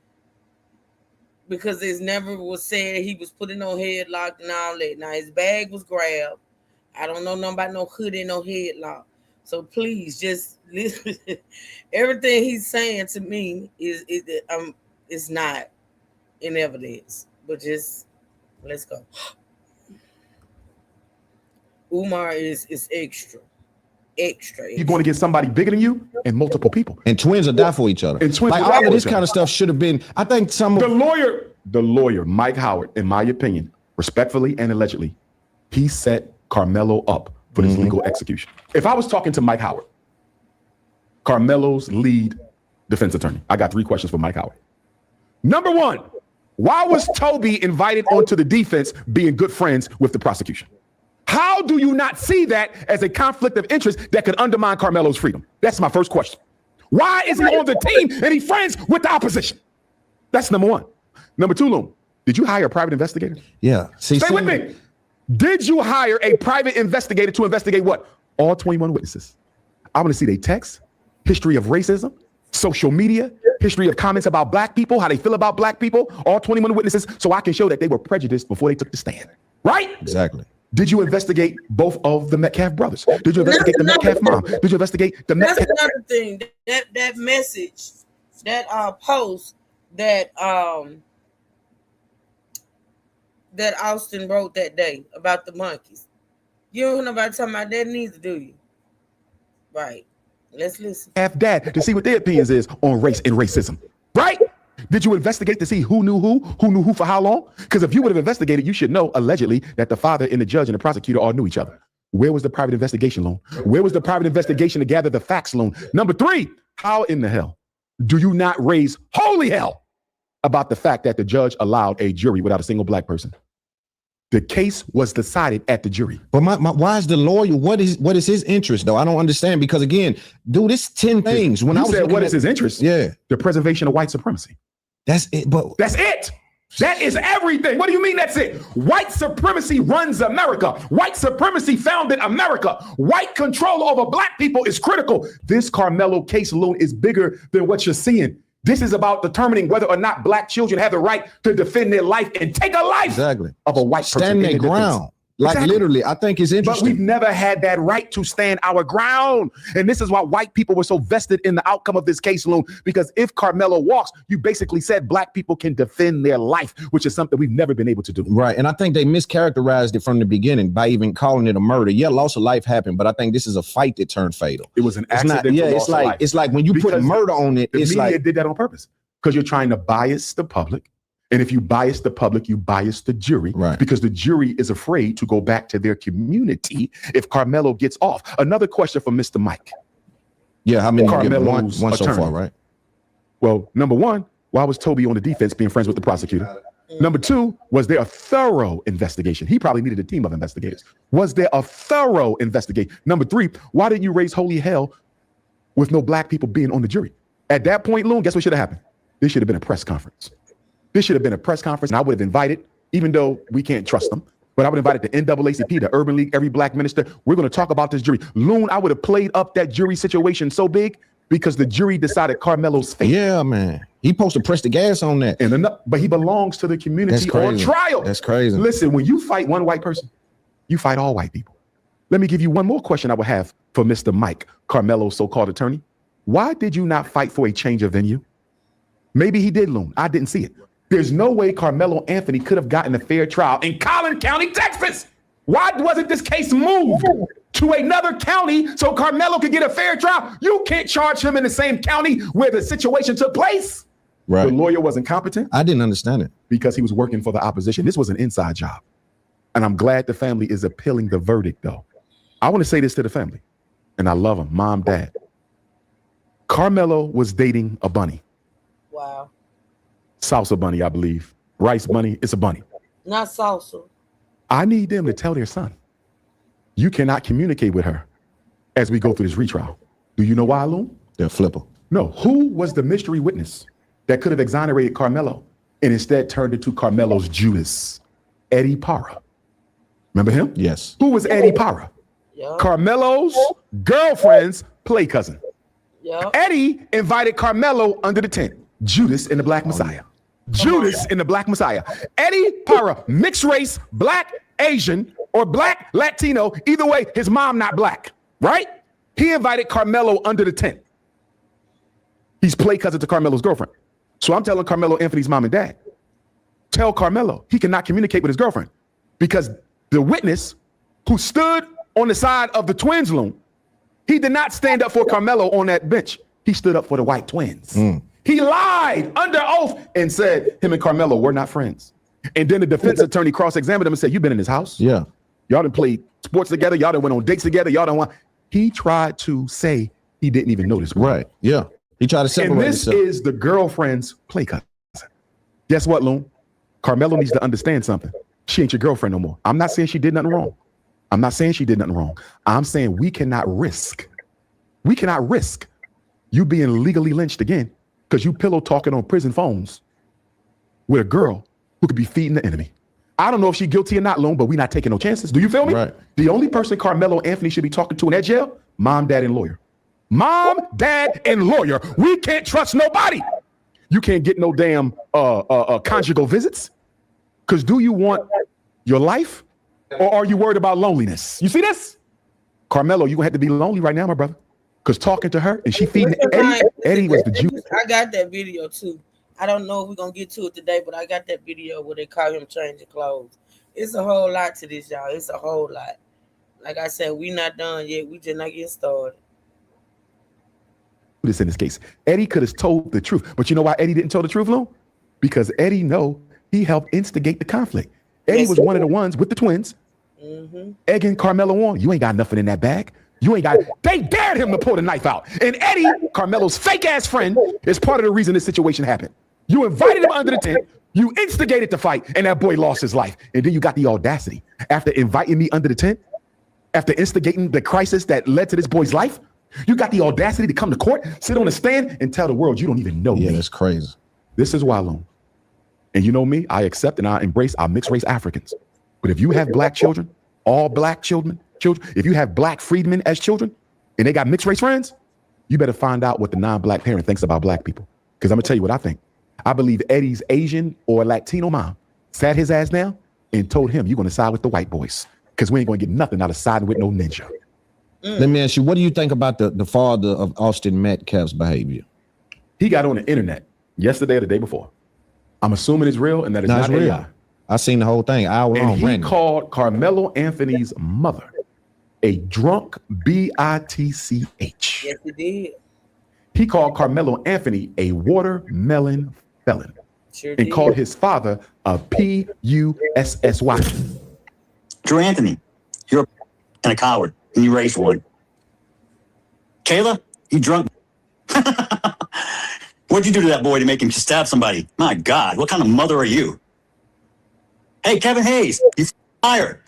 because it never was said he was putting on headlock and all that. Now his bag was grabbed. I don't know nothing about no hoodie, no headlock. So please just listen. Everything he's saying to me is not in evidence, but just let's go. Umar is extra. You're going to get somebody bigger than you and multiple people. And twins will die for each other. And twins like all of this kind of stuff should have been, I think the lawyer, Mike Howard, in my opinion, respectfully and allegedly, he set Carmelo up for this legal execution. If I was talking to Mike Howard, Carmelo's lead defense attorney, I got 3 questions for Mike Howard. Number 1, why was Toby invited onto the defense being good friends with the prosecution? How do you not see that as a conflict of interest that could undermine Carmelo's freedom? That's my first question. Why is he on the team and he's friends with the opposition? That's number 1. Number 2, Loom, did you hire a private investigator? Yeah. Stay with me. Did you hire a private investigator to investigate what? All 21 witnesses. I want to see their texts, history of racism, social media, history of comments about black people, how they feel about black people, all 21 witnesses, so I can show that they were prejudiced before they took the stand. Right? Exactly. Did you investigate both of the Metcalf brothers? Did you investigate the Metcalf mom? Did you investigate the Metcalf? That's another thing. That message, that post that Austin wrote that day about the monkeys. You don't hear nobody talking about that neither, do you? Right. Let's listen. Half dad to see what their opinions is on race and racism. Right? Did you investigate to see who knew who for how long? Because if you would have investigated, you should know, allegedly, that the father and the judge and the prosecutor all knew each other. Where was the private investigation, Loan? Where was the private investigation to gather the facts, Loan? Number 3, how in the hell do you not raise holy hell about the fact that the judge allowed a jury without a single black person? The case was decided at the jury. But why is the lawyer? What is his interest though? I don't understand, because again, dude, it's 10 things. When you I was said what is his interest? Yeah, the preservation of white supremacy. That's it. But that's it. That is everything. What do you mean that's it? White supremacy runs America. White supremacy founded America. White control over black people is critical. This Carmelo case alone is bigger than what you're seeing. This is about determining whether or not black children have the right to defend their life and take a life of a white person. Stand their ground. Like literally, I think it's interesting. But we've never had that right to stand our ground. And this is why white people were so vested in the outcome of this case alone. Because if Carmelo walks, you basically said black people can defend their life, which is something we've never been able to do. Right. And I think they mischaracterized it from the beginning by even calling it a murder. Yeah, loss of life happened, but I think this is a fight that turned fatal. It was an accident. It's like when you put murder on it, the it's media like did that on purpose because you're trying to bias the public. And if you bias the public, you bias the jury, right? Because the jury is afraid to go back to their community if Carmelo gets off. Another question for Mr. Mike. Yeah, how many? Carmelo's one so attorney. far, right? Well, number 1, why was Toby on the defense being friends with the prosecutor? Number two, was there a thorough investigation? He probably needed a team of investigators. Was there a thorough investigation? Number three, why didn't you raise holy hell with no black people being on the jury? At that point, Loon, guess what should have happened? This should have been a press conference. This should have been a press conference, and I would have invited, even though we can't trust them, but I would have invited the NAACP, the Urban League, every black minister. We're going to talk about this jury. Loon, I would have played up that jury situation so big because the jury decided Carmelo's fate. Yeah, man. He supposed to press the gas on that. But he belongs to the community on trial. That's crazy. Listen, when you fight one white person, you fight all white people. Let me give you one more question I would have for Mr. Mike, Carmelo's so-called attorney. Why did you not fight for a change of venue? Maybe he did, Loon. I didn't see it. There's no way Carmelo Anthony could have gotten a fair trial in Collin County, Texas. Why wasn't this case moved to another county so Carmelo could get a fair trial? You can't charge him in the same county where the situation took place. Right. The lawyer wasn't competent. I didn't understand it. Because he was working for the opposition. This was an inside job. And I'm glad the family is appealing the verdict, though. I want to say this to the family, and I love them, mom, dad. Carmelo was dating a bunny. Wow. Salsa bunny, I believe. Rice bunny, it's a bunny. Not salsa. I need them to tell their son, you cannot communicate with her as we go through this retrial. Do you know why, Loon? They're flipper. No. Who was the mystery witness that could have exonerated Carmelo and instead turned into Carmelo's Judas? Eddie Parra. Remember him? Yes. Who was Eddie Parra? Yep. Carmelo's girlfriend's play cousin. Yep. Eddie invited Carmelo under the tent. Judas in the Black Messiah. Judas in the Black Messiah. Eddie Parra, mixed race, black, Asian, or black, Latino. Either way, his mom not black, right? He invited Carmelo under the tent. He's play cousin to Carmelo's girlfriend. So I'm telling Carmelo Anthony's mom and dad, tell Carmelo he cannot communicate with his girlfriend because the witness who stood on the side of the twins, Loon, he did not stand up for Carmelo on that bench. He stood up for the white twins. He lied under oath and said him and Carmelo were not friends. And then the defense attorney cross-examined him and said, you've been in his house? Yeah. Y'all done played sports together. Y'all done went on dates together. Y'all done want. He tried to say he didn't even know this girl. Right. Yeah. He tried to separate And this himself. is the girlfriend's play cousin. Guess what, Loon? Carmelo needs to understand something. She ain't your girlfriend no more. I'm not saying she did nothing wrong. I'm not saying she did nothing wrong. I'm saying we cannot risk you being legally lynched again because you pillow talking on prison phones with a girl who could be feeding the enemy. I don't know if she's guilty or not, Loon, but we're not taking no chances. Do you feel me? Right. The only person Carmelo Anthony should be talking to in that jail, mom, dad, and lawyer. Mom, dad, and lawyer. We can't trust nobody. You can't get no damn conjugal visits. Because do you want your life or are you worried about loneliness? You see this? Carmelo, you're going to have to be lonely right now, my brother. Because talking to her and she feeding Eddie was the Jew. I got that video too. I don't know if we're going to get to it today, but I got that video where they call him changing clothes. It's a whole lot to this, y'all. It's a whole lot. Like I said, we not done yet. We just not getting started. This in this case. Eddie could have told the truth. But you know why Eddie didn't tell the truth, Lou? Because Eddie know he helped instigate the conflict. Eddie was one of the ones with the twins, egging Carmelo on. You ain't got nothing in that bag. You ain't got. They dared him to pull the knife out. And Eddie, Carmelo's fake ass friend, is part of the reason this situation happened. You invited him under the tent. You instigated the fight, and that boy lost his life. And then you got the audacity after inviting me under the tent, after instigating the crisis that led to this boy's life. You got the audacity to come to court, sit on a stand, and tell the world you don't even know me. Yeah, that's crazy. This is why, Loon. And you know me, I accept and I embrace our mixed race Africans. But if you have black children, all black children, if you have black freedmen as children, and they got mixed race friends, you better find out what the non-black parent thinks about black people. Because I'm gonna tell you what I think. I believe Eddie's Asian or Latino mom sat his ass down and told him, you're gonna side with the white boys. Because we ain't gonna get nothing out of siding with no ninja. Let me ask you, what do you think about the father of Austin Metcalf's behavior? He got on the internet yesterday or the day before. I'm assuming it's real and that it's not real. AI. I seen the whole thing. And he called Carmelo Anthony's mother a drunk bitch. Yes, he did. He called Carmelo Anthony a watermelon felon. Sure and did. called his father a P-U-S-S-Y. Drew Anthony, you're a coward, and you raised one. Kayla, you drunk. What'd you do to that boy to make him stab somebody? My God, what kind of mother are you? Hey, Kevin Hayes, you fired.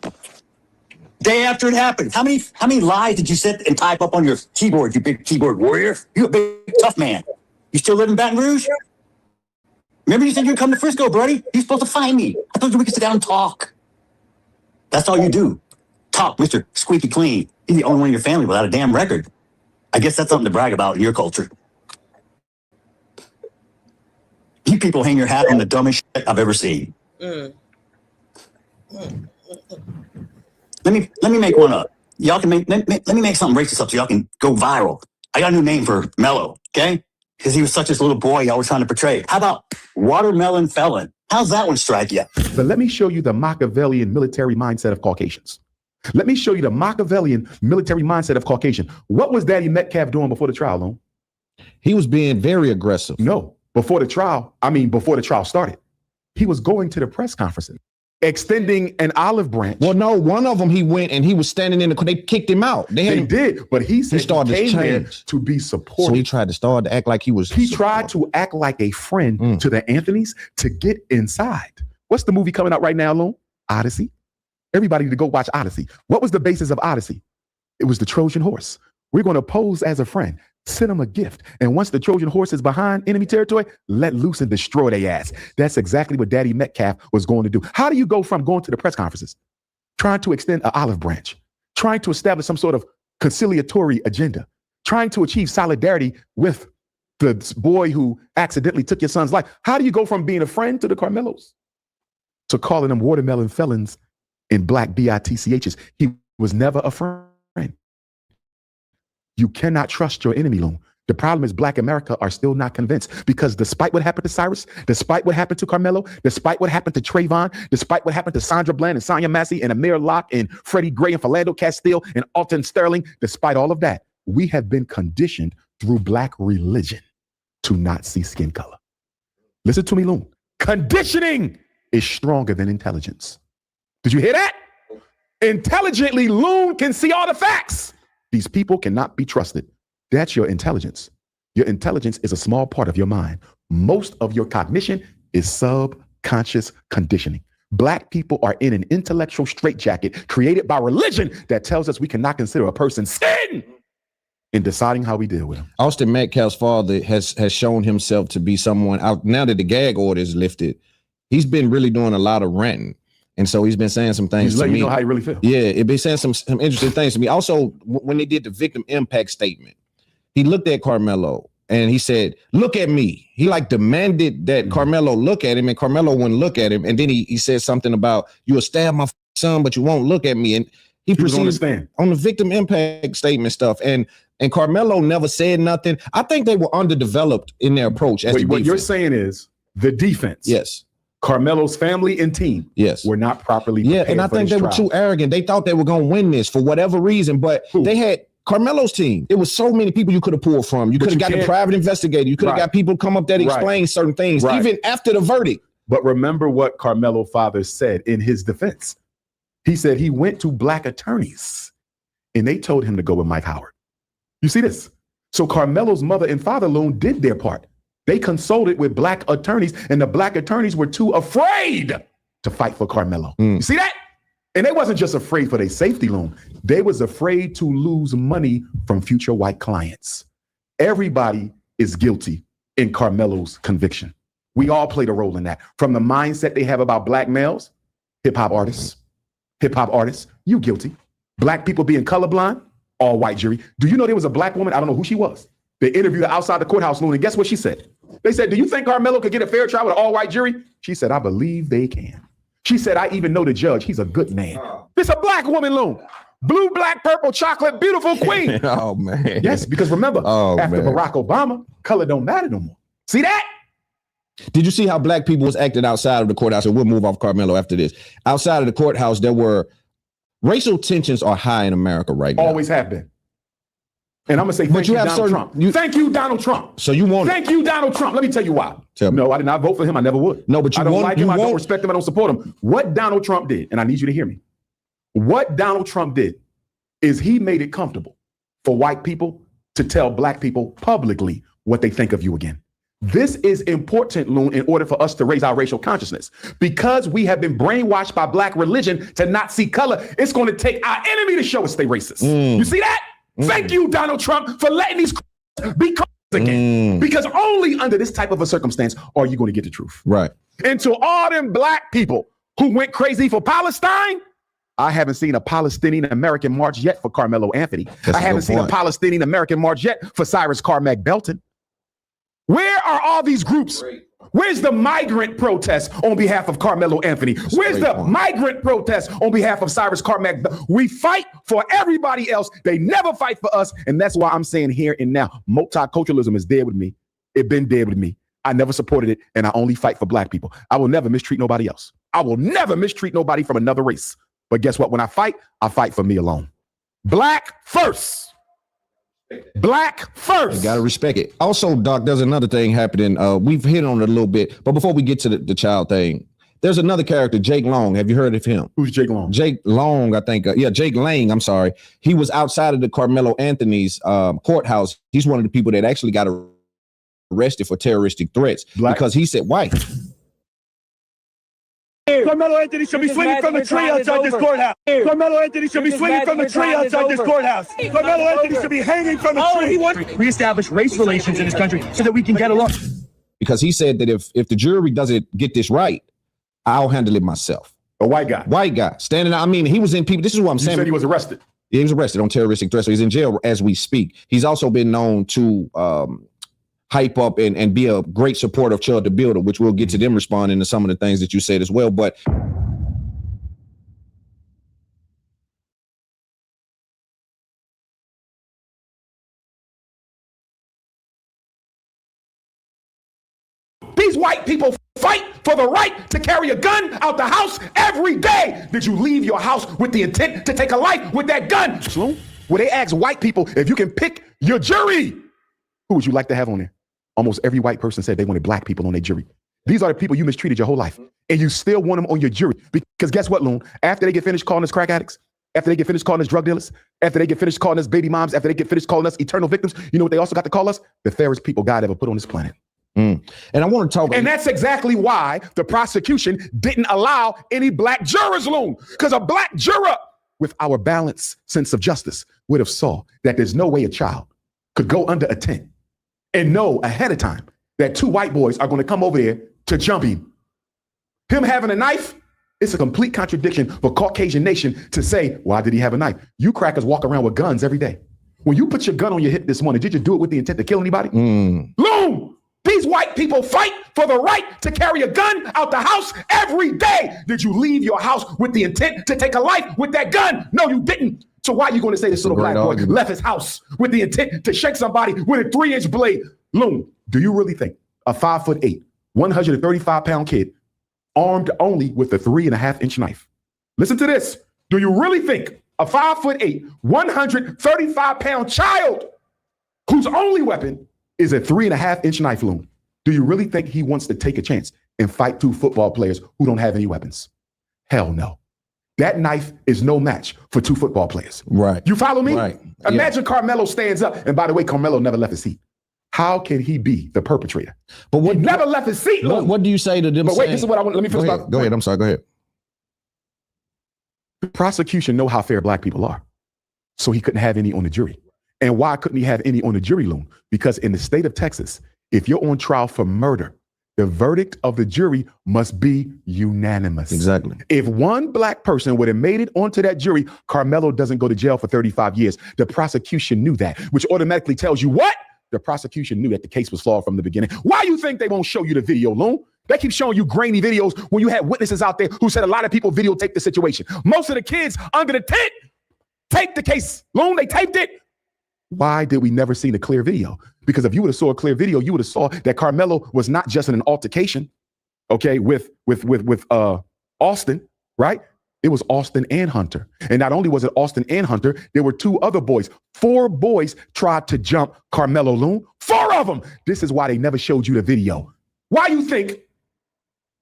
Day after it happened. How many lies did you sit and type up on your keyboard, you big keyboard warrior? You a big tough man. You still live in Baton Rouge? Remember you said you'd come to Frisco, buddy? You're supposed to find me. I told you we could sit down and talk. That's all you do. Talk, Mr. Squeaky Clean. You're the only one in your family without a damn record. I guess that's something to brag about in your culture. You people hang your hat on the dumbest shit I've ever seen. Let me make one up. Y'all can let me make something racist up so y'all can go viral. I got a new name for Mello, okay? Because he was such this little boy y'all were trying to portray. How about Watermelon Felon? How's that one strike you? But let me show you the Machiavellian military mindset of Caucasians. Let me show you the Machiavellian military mindset of Caucasian. What was Daddy Metcalf doing before the trial, Lone? He was being very aggressive. No, before the trial started. He was going to the press conferences, extending an olive branch. Well, no, one of them he went and he was standing in the. They kicked him out. They did, but he said he came there to be supportive. So he tried to start to act like he was. He tried to act like a friend to the Anthonys to get inside. What's the movie coming out right now, Lone? Odyssey. Everybody to go watch Odyssey. What was the basis of Odyssey? It was the Trojan horse. We're going to pose as a friend, send them a gift. And once the Trojan horse is behind enemy territory, let loose and destroy their ass. That's exactly what Daddy Metcalf was going to do. How do you go from going to the press conferences, trying to extend an olive branch, trying to establish some sort of conciliatory agenda, trying to achieve solidarity with the boy who accidentally took your son's life? How do you go from being a friend to the Carmelos to calling them watermelon felons in black BITCHs? He was never a friend. You cannot trust your enemy, Loon. The problem is Black America are still not convinced, because despite what happened to Cyrus, despite what happened to Carmelo, despite what happened to Trayvon, despite what happened to Sandra Bland and Sonia Massey and Amir Locke and Freddie Gray and Philando Castile and Alton Sterling, despite all of that, we have been conditioned through Black religion to not see skin color. Listen to me, Loon. Conditioning is stronger than intelligence. Did you hear that? Intelligently, Loon can see all the facts. These people cannot be trusted. That's your intelligence. Your intelligence is a small part of your mind. Most of your cognition is subconscious conditioning. Black people are in an intellectual straitjacket created by religion that tells us we cannot consider a person sin in deciding how we deal with them. Austin Metcalf's father has shown himself to be someone out now that the gag order is lifted. He's been really doing a lot of ranting. And so he's been saying some things He's to letting me. you know how he really feels. Yeah, it been saying some interesting things to me. Also, when they did the victim impact statement, he looked at Carmelo and he said, "Look at me." He like demanded that Carmelo look at him, and Carmelo wouldn't look at him. And then he said something about, "You'll stab my son, but you won't look at me." And he proceeded on the victim impact statement stuff. And Carmelo never said nothing. I think they were underdeveloped in their approach. As What you're saying is the defense. Yes. Carmelo's family and team were not properly prepared. And I think they were too arrogant. They thought they were going to win this for whatever reason, but they had Carmelo's team. There was so many people you could have pulled from. You could have got a private investigator. You could have got people come up that explain certain things, even after the verdict. But remember what Carmelo father said in his defense. He said he went to Black attorneys and they told him to go with Mike Howard. You see this? So Carmelo's mother and father, Loon, did their part. They consulted with Black attorneys, and the Black attorneys were too afraid to fight for Carmelo. You see that? And they wasn't just afraid for their safety, Loon. They was afraid to lose money from future white clients. Everybody is guilty in Carmelo's conviction. We all played a role in that. From the mindset they have about Black males, hip-hop artists, you guilty. Black people being colorblind, all white jury. Do you know there was a Black woman, I don't know who she was, they interviewed her outside the courthouse, Loon, and guess what she said? They said, "Do you think Carmelo could get a fair trial with an all-white jury?" She said, "I believe they can." She said, "I even know the judge. He's a good man." It's a Black woman, Loon. Blue, black, purple, chocolate, beautiful queen. Oh, man. Yes, because remember, after Barack Obama, color don't matter no more. See that? Did you see how Black people was acting outside of the courthouse? And we'll move off Carmelo after this. Outside of the courthouse, there were racial tensions are high in America right now. Always have been. And I'm going to say thank you, Donald Trump. Thank you, Donald Trump. So you want Thank you, Donald Trump. Let me tell you why. No, I did not vote for him. I never would. No, but you I don't like him. I don't respect him. I don't support him. What Donald Trump did, and I need you to hear me. What Donald Trump did is he made it comfortable for white people to tell Black people publicly what they think of you again. This is important, Loon, in order for us to raise our racial consciousness. Because we have been brainwashed by black religion to not see color, it's going to take our enemy to show us they racist. You see that? Thank you, Donald Trump, for letting these be again. Because only under this type of a circumstance are you going to get the truth. Right. And to all them black people who went crazy for Palestine, I haven't seen a Palestinian American march yet for Carmelo Anthony. I haven't seen a Palestinian American march yet for Cyrus Carmack Belton. Where are all these groups? Where's the migrant protest on behalf of Carmelo Anthony? Where's the migrant protest on behalf of Cyrus Carmack? We fight for everybody else. They never fight for us. And that's why I'm saying here and now, multiculturalism is dead with me. It's been dead with me. I never supported it, and I only fight for black people. I will never mistreat nobody else. I will never mistreat nobody from another race. But guess what? When I fight for me alone. Black first. Black first. You gotta respect it. Also, Doc, there's another thing happening. We've hit on it a little bit, but before we get to the child thing, there's another character, Jake Long. Have you heard of him? Who's Jake Long? Jake Long, I think. Jake Lang. I'm sorry. He was outside of the Carmelo Anthony's courthouse. He's one of the people that actually got arrested for terroristic threats because he said white. Carmelo Anthony should be swinging from the tree outside this courthouse. Carmelo Anthony should be swinging from the tree outside this courthouse. Carmelo Anthony should be hanging from the tree. He wants to reestablish race relations in this country so that we can get along. Because he said that if the jury doesn't get this right, I'll handle it myself. A white guy. White guy. Standing out. I mean, he was in people. This is what I'm saying. You said he was arrested. Yeah, he was arrested on terroristic threats. So he's in jail as we speak. He's also been known to hype up and be a great supporter of Child the Builder, which we'll get to them responding to some of the things that you said as well. But these white people fight for the right to carry a gun out the house every day. Did you leave your house with the intent to take a life with that gun? Well, they ask white people if you can pick your jury, who would you like to have on there? Almost every white person said they wanted black people on their jury. These are the people you mistreated your whole life, and you still want them on your jury. Because guess what, Loon? After they get finished calling us crack addicts, after they get finished calling us drug dealers, after they get finished calling us baby moms, after they get finished calling us eternal victims, you know what they also got to call us? The fairest people God ever put on this planet. And I want to talk. And that's exactly why the prosecution didn't allow any black jurors, Loon, because a black juror with our balanced sense of justice would have saw that there's no way a child could go under a tent and know ahead of time that two white boys are going to come over there to jump him. Him having a knife, it's a complete contradiction for Caucasian nation to say, why did he have a knife? You crackers walk around with guns every day. When you put your gun on your hip this morning, did you do it with the intent to kill anybody? Loon, these white people fight for the right to carry a gun out the house every day. Did you leave your house with the intent to take a life with that gun? No, you didn't. So why are you going to say this little black boy left his house with the intent to shake somebody with a 3-inch blade? Loon, do you really think a 5'8", 135-pound kid armed only with a 3.5-inch knife? Listen to this. Do you really think a 5'8", 135-pound child whose only weapon is a 3.5-inch knife, Loon? Do you really think he wants to take a chance and fight two football players who don't have any weapons? Hell no. That knife is no match for two football players. Right. You follow me? Right. Imagine Carmelo stands up. And by the way, Carmelo never left his seat. How can he be the perpetrator? But what, he never left his seat. What do you say to them? But wait, this is what I want. Let me finish. Go ahead. I'm sorry. Go ahead. The prosecution know how fair black people are. So he couldn't have any on the jury. And why couldn't he have any on the jury, Loon? Because in the state of Texas, if you're on trial for murder, the verdict of the jury must be unanimous. Exactly. If one black person would have made it onto that jury, Carmelo doesn't go to jail for 35 years. The prosecution knew that, which automatically tells you what? The prosecution knew that the case was flawed from the beginning. Why you think they won't show you the video, Loon? They keep showing you grainy videos when you had witnesses out there who said a lot of people videotaped the situation. Most of the kids under the tent taped the case. Loon, they taped it. Why did we never see the clear video? Because if you would have saw a clear video, you would have saw that Carmelo was not just in an altercation, okay, with Austin, right? It was Austin and Hunter. And not only was it Austin and Hunter, there were two other boys. 4 boys tried to jump Carmelo, Loon. 4 of them. This is why they never showed you the video. Why you think,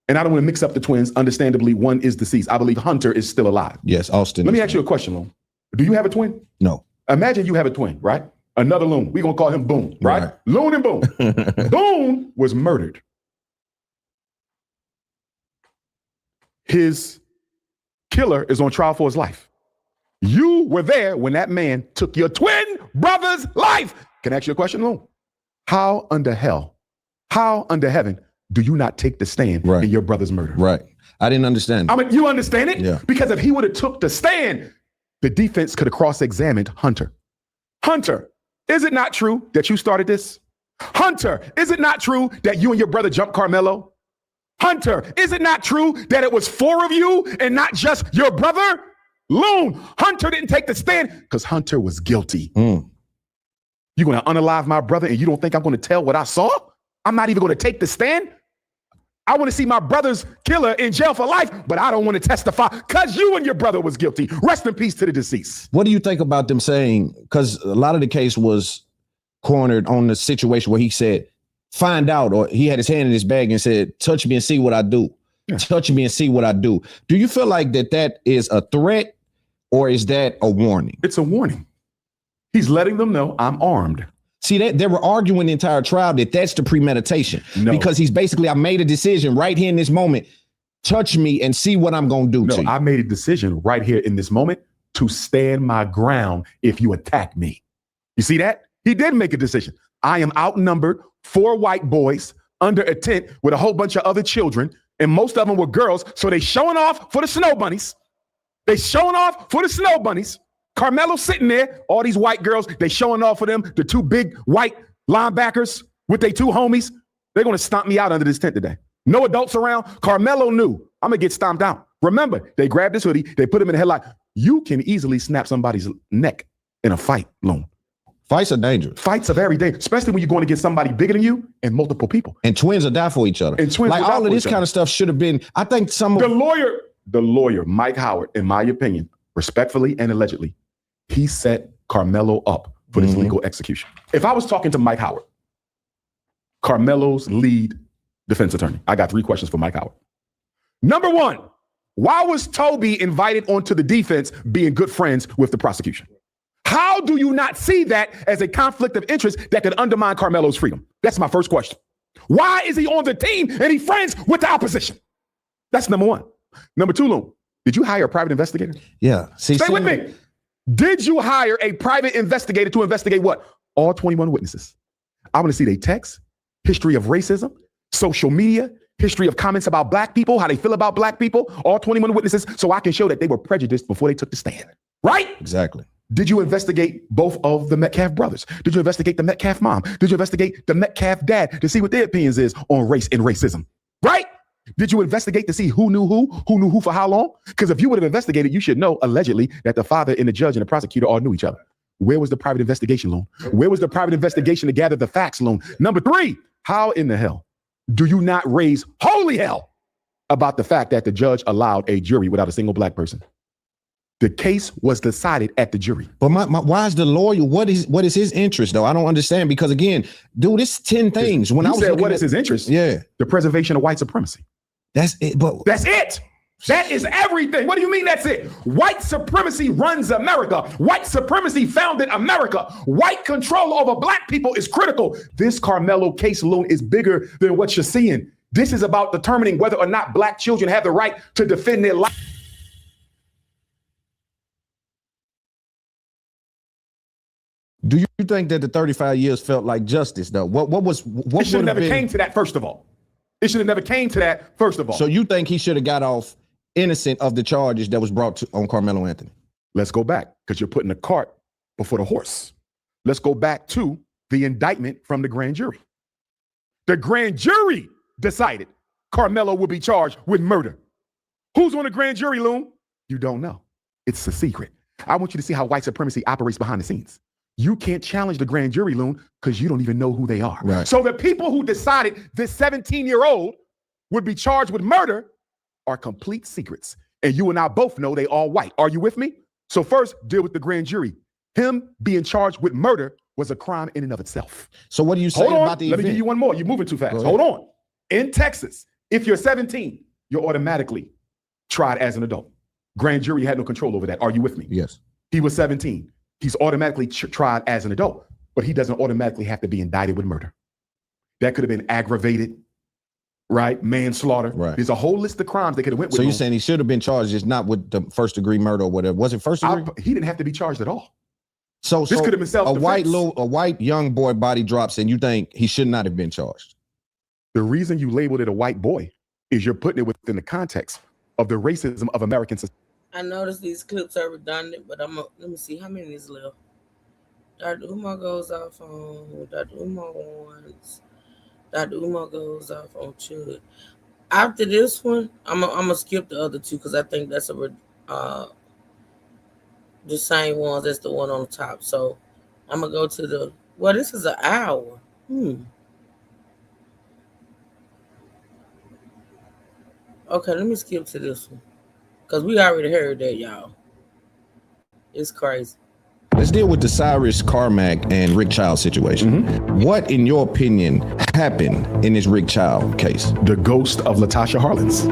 and I don't want to mix up the twins, understandably, one is deceased. I believe Hunter is still alive. Yes, Austin. Let me ask you a question, Loon. Do you have a twin? No. Imagine you have a twin, right? Another Loon. We're going to call him Boone, right? Loon and Boone. Boone was murdered. His killer is on trial for his life. You were there when that man took your twin brother's life. Can I ask you a question, Loon? How under heaven do you not take the stand in your brother's murder? Right. I didn't understand. I mean, you understand it? Yeah. Because if he would have took the stand, the defense could have cross-examined Hunter. Hunter, is it not true that you started this? Hunter, is it not true that you and your brother jumped Carmelo? Hunter, is it not true that it was 4 of you and not just your brother? Loon, Hunter didn't take the stand because Hunter was guilty. You're going to unalive my brother and you don't think I'm going to tell what I saw? I'm not even going to take the stand? I want to see my brother's killer in jail for life, but I don't want to testify because you and your brother was guilty. Rest in peace to the deceased. What do you think about them saying, because a lot of the case was cornered on the situation where he said, find out, or he had his hand in his bag and said, touch me and see what I do. Yeah. Touch me and see what I do. Do you feel like that is a threat or is that a warning? It's a warning. He's letting them know I'm armed. See, they were arguing the entire trial that that's the premeditation. No. Because he's basically, I made a decision right here in this moment. Touch me and see what I'm going to do to you. I made a decision right here in this moment to stand my ground if you attack me. You see that? He did make a decision. I am outnumbered, 4 white boys under a tent with a whole bunch of other children, and most of them were girls. So they showing off for the snow bunnies. Carmelo sitting there, all these white girls, they showing off for them, the 2 big white linebackers with their 2 homies. They're going to stomp me out under this tent today. No adults around. Carmelo knew I'm going to get stomped out. Remember, they grabbed his hoodie, they put him in a headlock. You can easily snap somebody's neck in a fight, Loon. Fights are dangerous. Fights are very dangerous, especially when you're going against somebody bigger than you and multiple people. And twins will die for each other. And twins like will die all for of this each kind other. of stuff should have been, I think The lawyer, Mike Howard, in my opinion, respectfully and allegedly, he set Carmelo up for this legal execution. If I was talking to Mike Howard, Carmelo's lead defense attorney, I got 3 questions for Mike Howard. Number 1, why was Toby invited onto the defense being good friends with the prosecution? How do you not see that as a conflict of interest that could undermine Carmelo's freedom? That's my first question. Why is he on the team and he's friends with the opposition? That's number 1. Number 2, Loon, did you hire a private investigator? Yeah. Stay with me. Did you hire a private investigator to investigate what? All 21 witnesses. I want to see their texts, history of racism, social media, history of comments about black people, how they feel about black people, all 21 witnesses, so I can show that they were prejudiced before they took the stand. Right? Exactly. Did you investigate both of the Metcalf brothers? Did you investigate the Metcalf mom? Did you investigate the Metcalf dad to see what their opinions is on race and racism? Right? Did you investigate to see who knew who for how long? Because if you would have investigated, you should know, allegedly, that the father and the judge and the prosecutor all knew each other. Where was the private investigation, Loon? Where was the private investigation to gather the facts, Loon? Number 3, how in the hell do you not raise holy hell about the fact that the judge allowed a jury without a single black person? The case was decided at the jury. But why is the lawyer? What is his interest though? I don't understand, because again, dude, it's 10 things. When you I was said what is his interest? Yeah, the preservation of white supremacy. That's it. But that's it. That is everything. What do you mean that's it? White supremacy runs America. White supremacy founded America. White control over black people is critical. This Carmelo case, Loon, is bigger than what you're seeing. This is about determining whether or not black children have the right to defend their life. Do you think that the 35 years felt like justice though? What It should have never came to that, first of all. It should have never came to that, first of all. So you think he should have got off innocent of the charges that was brought on Carmelo Anthony? Let's go back, because you're putting the cart before the horse. Let's go back to the indictment from the grand jury. The grand jury decided Carmelo would be charged with murder. Who's on the grand jury, Loon? You don't know. It's a secret. I want you to see how white supremacy operates behind the scenes. You can't challenge the grand jury, Loon, because you don't even know who they are. Right. So the people who decided this 17-year-old would be charged with murder are complete secrets. And you and I both know they all white. Are you with me? So first, deal with the grand jury. Him being charged with murder was a crime in and of itself. So what do you say about the Let event? me give you one more. You're moving too fast. Hold on. In Texas, if you're 17, you're automatically tried as an adult. Grand jury had no control over that. Are you with me? Yes. He was 17. He's automatically tried as an adult. but he doesn't automatically have to be indicted with murder. That could have been aggravated, right? Manslaughter. Right. There's a whole list of crimes they could have went with. So you're him. saying he should have been charged, just not with the first degree murder or whatever? Was it first degree? He didn't have to be charged at all. So this could have been self-defense. A white young boy body drops, and you think he should not have been charged? The reason you labeled it a white boy is you're putting it within the context of the racism of American society. I noticed these clips are redundant, but let me see how many is left. Dr. Umar goes off on Dr. Umar once. Dr. Umar goes off on Chud. After this one, I'm gonna skip the other two because I think that's the same ones as the one on the top. So I'm gonna go to the this is an hour. Okay, let me skip to this one because we already heard that, y'all. It's crazy. Let's deal with the Cyrus Carmack and Rick Child situation. What, in your opinion, happened in this Rick Child case? The ghost of Latasha Harlins.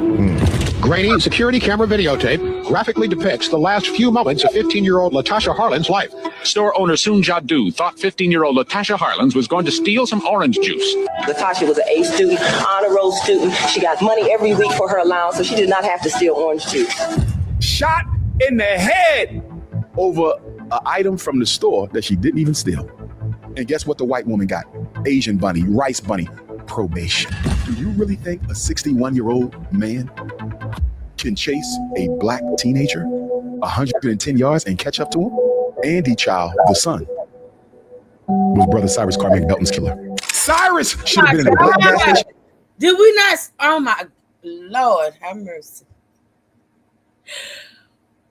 Grainy security camera videotape graphically depicts the last few moments of 15-year-old Latasha Harlins' life. Store owner Soon Jadu thought 15-year-old Latasha Harlins was going to steal some orange juice. Latasha was an A student, honor roll student. She got money every week for her allowance, so she did not have to steal orange juice. Shot in the head over an item from the store that she didn't even steal. And guess what the white woman got? Asian bunny, rice bunny, probation. Do you really think a 61-year-old man can chase a black teenager 110 yards and catch up to him? Andy Child, the son, was brother Cyrus Carmack Belton's killer. Cyrus should have been in a black gas station. Did we not? Oh my Lord, have mercy.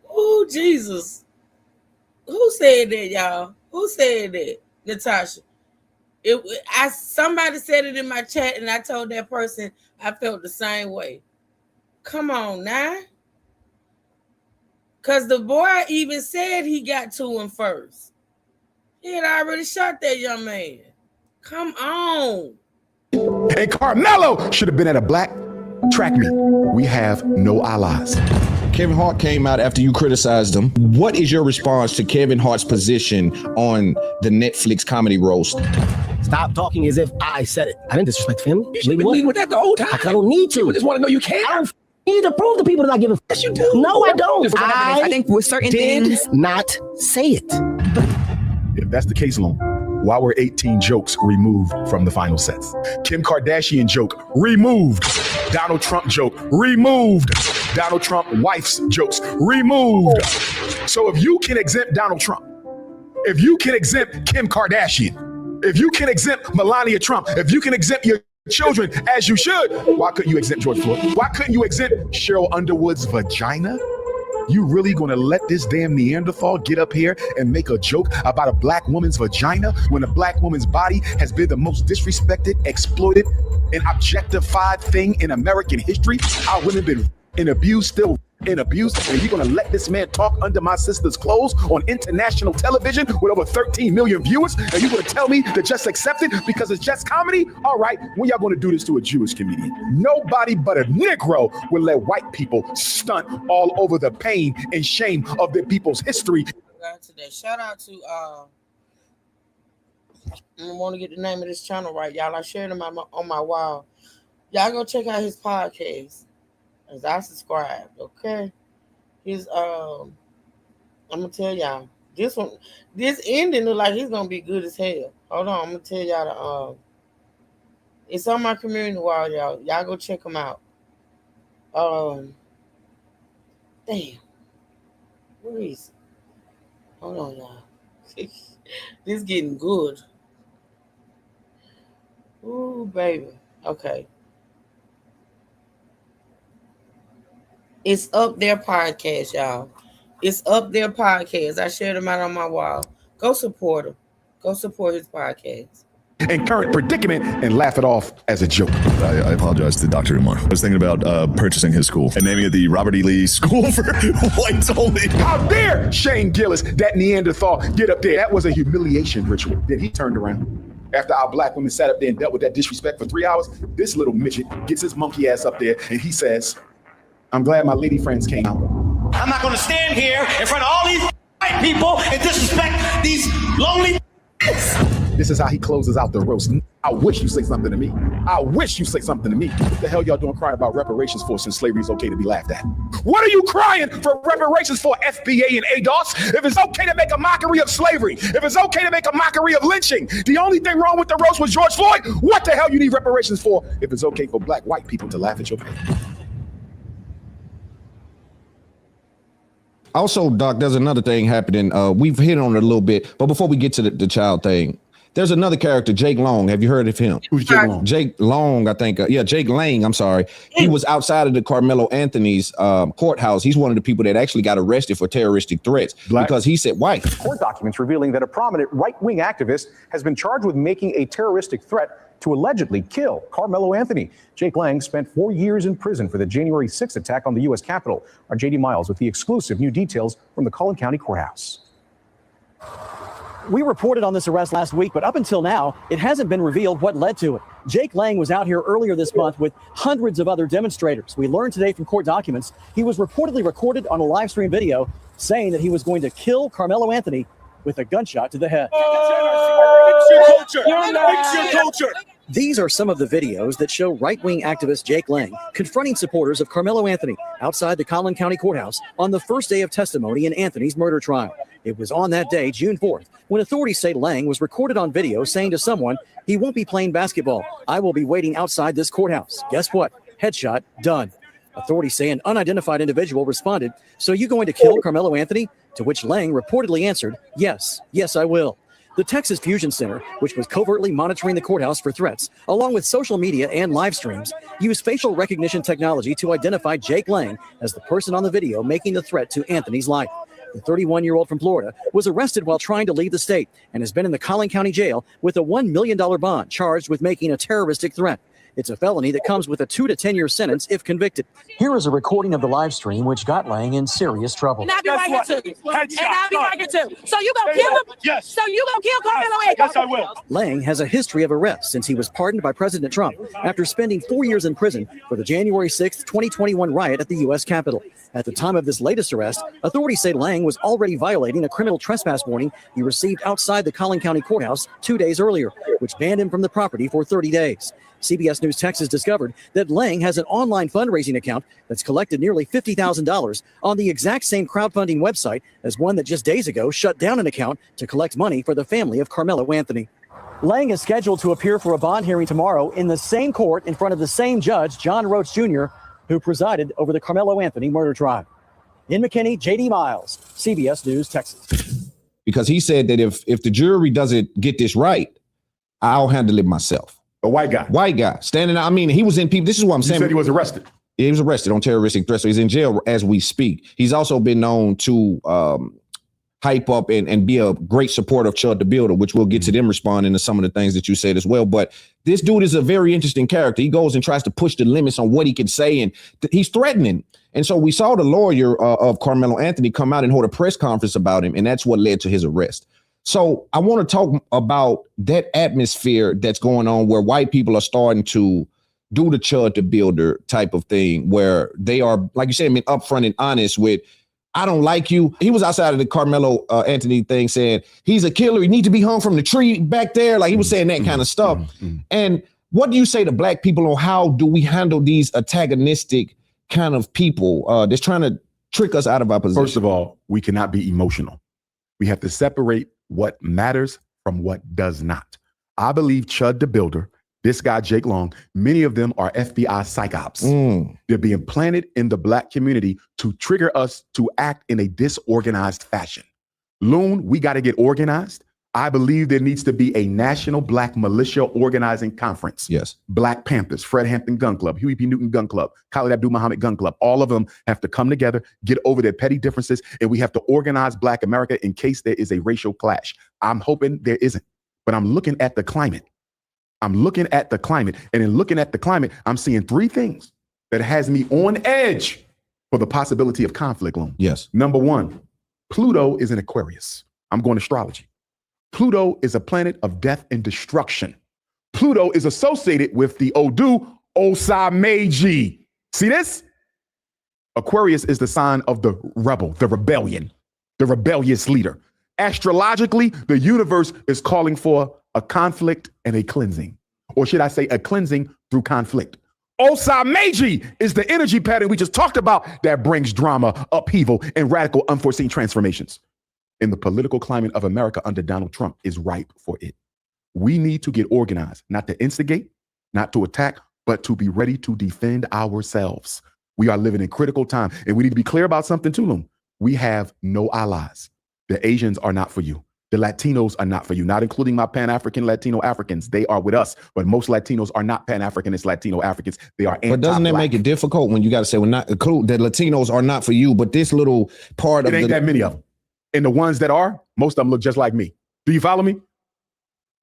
Oh, Jesus. Who said that, y'all? Who said that? Natasha. Somebody said it in my chat, and I told that person I felt the same way. Come on now. Because the boy even said he got to him first. He had already shot that young man. Come on. And Carmelo should have been at a black track meet. We have no allies. Kevin Hart came out after you criticized him. What is your response to Kevin Hart's position on the Netflix comedy roast? Stop talking as if I said it. I didn't disrespect the family. You should be leading with that the whole time. I don't need to. People just want to know you care. I don't need to prove to people that I give a Yes, you do. No, I don't. I think with certain did things. not say it. If that's the case, Long, why were 18 jokes removed from the final sets? Kim Kardashian joke removed. Donald Trump joke removed. Donald Trump wife's jokes removed. So if you can exempt Donald Trump, if you can exempt Kim Kardashian, if you can exempt Melania Trump, if you can exempt your children as you should, why couldn't you exempt George Floyd? Why couldn't you exempt Cheryl Underwood's vagina? You really gonna let this damn Neanderthal get up here and make a joke about a black woman's vagina when a black woman's body has been the most disrespected, exploited, and objectified thing in American history? Our women been in abuse, still in abuse, and you're gonna let this man talk under my sister's clothes on international television with over 13 million viewers, and you're gonna tell me to just accept it because it's just comedy? All right, when y'all gonna do this to a Jewish comedian? Nobody but a Negro will let white people stunt all over the pain and shame of their people's history. Today. Shout out to I want to get the name of this channel right, y'all. I shared him on my wall. Y'all go check out his podcast. As I subscribed, okay? His I'm gonna tell y'all this ending look like he's gonna be good as hell. Hold on, I'm gonna tell y'all it's on my community wall, y'all. Y'all go check him out. Damn. Where is it? Hold on, y'all. This getting good. Ooh, baby. Okay. It's up their podcast, y'all. It's up their podcast. I shared them out on my wall. Go support him. Go support his podcast. And current predicament and laugh it off as a joke. I apologize to Dr. Umar. I was thinking about purchasing his school and naming it the Robert E. Lee School for Whites Only. How dare Shane Gillis, that Neanderthal, get up there? That was a humiliation ritual. Then he turned around. After our black women sat up there and dealt with that disrespect for 3 hours, this little midget gets his monkey ass up there and he says, I'm glad my lady friends came out. I'm not going to stand here in front of all these white people and disrespect these lonely This is how he closes out the roast. I wish you say something to me. I wish you say something to me. What the hell y'all doing crying about reparations for since slavery is okay to be laughed at? What are you crying for reparations for, FBA and ADOS? If it's okay to make a mockery of slavery, if it's okay to make a mockery of lynching, the only thing wrong with the roast was George Floyd, what the hell you need reparations for if it's okay for black white people to laugh at your pain? Also, Doc, there's another thing happening. We've hit on it a little bit, but before we get to the child thing, there's another character, Jake Long. Have you heard of him? Who's Jake Long? Jake Long, I think. Jake Lang, I'm sorry. He was outside of the Carmelo Anthony's courthouse. He's one of the people that actually got arrested for terroristic threats because he said white. Court documents revealing that a prominent right-wing activist has been charged with making a terroristic threat to allegedly kill Carmelo Anthony. Jake Lang spent 4 years in prison for the January 6th attack on the U.S. Capitol. Our J.D. Miles with the exclusive new details from the Collin County Courthouse. We reported on this arrest last week, but up until now, it hasn't been revealed what led to it. Jake Lang was out here earlier this month with hundreds of other demonstrators. We learned today from court documents he was reportedly recorded on a live stream video saying that he was going to kill Carmelo Anthony with a gunshot to the head. These are some of the videos that show right-wing activist Jake Lang confronting supporters of Carmelo Anthony outside the Collin County Courthouse on the first day of testimony in Anthony's murder trial. It was on that day, June 4th, when authorities say Lang was recorded on video saying to someone, "He won't be playing basketball. I will be waiting outside this courthouse." Guess what? Headshot done. Authorities say an unidentified individual responded, "So you going to kill Carmelo Anthony?" To which Lang reportedly answered, "Yes, yes, I will." The Texas Fusion Center, which was covertly monitoring the courthouse for threats, along with social media and live streams, used facial recognition technology to identify Jake Lang as the person on the video making the threat to Anthony's life. The 31-year-old from Florida was arrested while trying to leave the state and has been in the Collin County Jail with a $1 million bond charged with making a terroristic threat. It's a felony that comes with a 2 to 10 year sentence if convicted. Here is a recording of the live stream, which got Lang in serious trouble. And I'll be right here too. And I'll be right here too. So you gonna kill him? Yes. So you gonna kill Carmelo Anthony? Yes, I will. Lang has a history of arrests since he was pardoned by President Trump after spending 4 years in prison for the January 6th, 2021 riot at the U.S. Capitol. At the time of this latest arrest, authorities say Lang was already violating a criminal trespass warning he received outside the Collin County Courthouse 2 days earlier, which banned him from the property for 30 days. CBS News Texas discovered that Lang has an online fundraising account that's collected nearly $50,000 on the exact same crowdfunding website as one that just days ago shut down an account to collect money for the family of Carmelo Anthony. Lang is scheduled to appear for a bond hearing tomorrow in the same court in front of the same judge, John Roach Jr., who presided over the Carmelo Anthony murder trial. In McKinney, J.D. Miles, CBS News, Texas. Because he said that if the jury doesn't get this right, I'll handle it myself. A white guy. White guy. Standing out. I mean, he was in people. This is what I'm saying. He said he was arrested. He was arrested on terroristic threats. So he's in jail as we speak. He's also been known to hype up and be a great supporter of Chud the Builder, which we'll get to them responding to some of the things that you said as well. But this dude is a very interesting character. He goes and tries to push the limits on what he can say, and he's threatening. And so we saw the lawyer of Carmelo Anthony come out and hold a press conference about him, and that's what led to his arrest. So I want to talk about that atmosphere that's going on where white people are starting to do the Chud the Builder type of thing, where they are, like you said, I mean, upfront and honest with, I don't like you. He was outside of the Carmelo Anthony thing saying he's a killer. He needs to be hung from the tree back there. Like he was saying that kind of stuff. And what do you say to black people on how do we handle these antagonistic kind of people that's trying to trick us out of our position? First of all, we cannot be emotional. We have to separate what matters from what does not. I believe Chud the Builder, this guy, Jake Long, many of them are FBI psyops. They're being planted in the black community to trigger us to act in a disorganized fashion. Loon, we got to get organized. I believe there needs to be a national black militia organizing conference. Yes. Black Panthers, Fred Hampton Gun Club, Huey P. Newton Gun Club, Khalid Abdul-Muhammad Gun Club. All of them have to come together, get over their petty differences, and we have to organize Black America in case there is a racial clash. I'm hoping there isn't, but I'm looking at the climate. And in looking at the climate, I'm seeing three things that has me on edge for the possibility of conflict. Yes. Number one, Pluto is in Aquarius. I'm going astrology. Pluto is a planet of death and destruction. Pluto is associated with the Odu Osameji. See this? Aquarius is the sign of the rebel, the rebellion, the rebellious leader. Astrologically, the universe is calling for a conflict and a cleansing. Or should I say a cleansing through conflict? Osa Meiji is the energy pattern we just talked about that brings drama, upheaval, and radical unforeseen transformations. And the political climate of America under Donald Trump is ripe for it. We need to get organized, not to instigate, not to attack, but to be ready to defend ourselves. We are living in critical time, and we need to be clear about something too, Loom. We have no allies. The Asians are not for you. The Latinos are not for you, not including my Pan-African Latino Africans. They are with us, but most Latinos are not Pan-Africanist Latino Africans. They are anti-black. But doesn't that make it difficult when you got to say, well, not include that Latinos are not for you, but this little part of it ain't that many of them. And the ones that are, most of them look just like me. Do you follow me?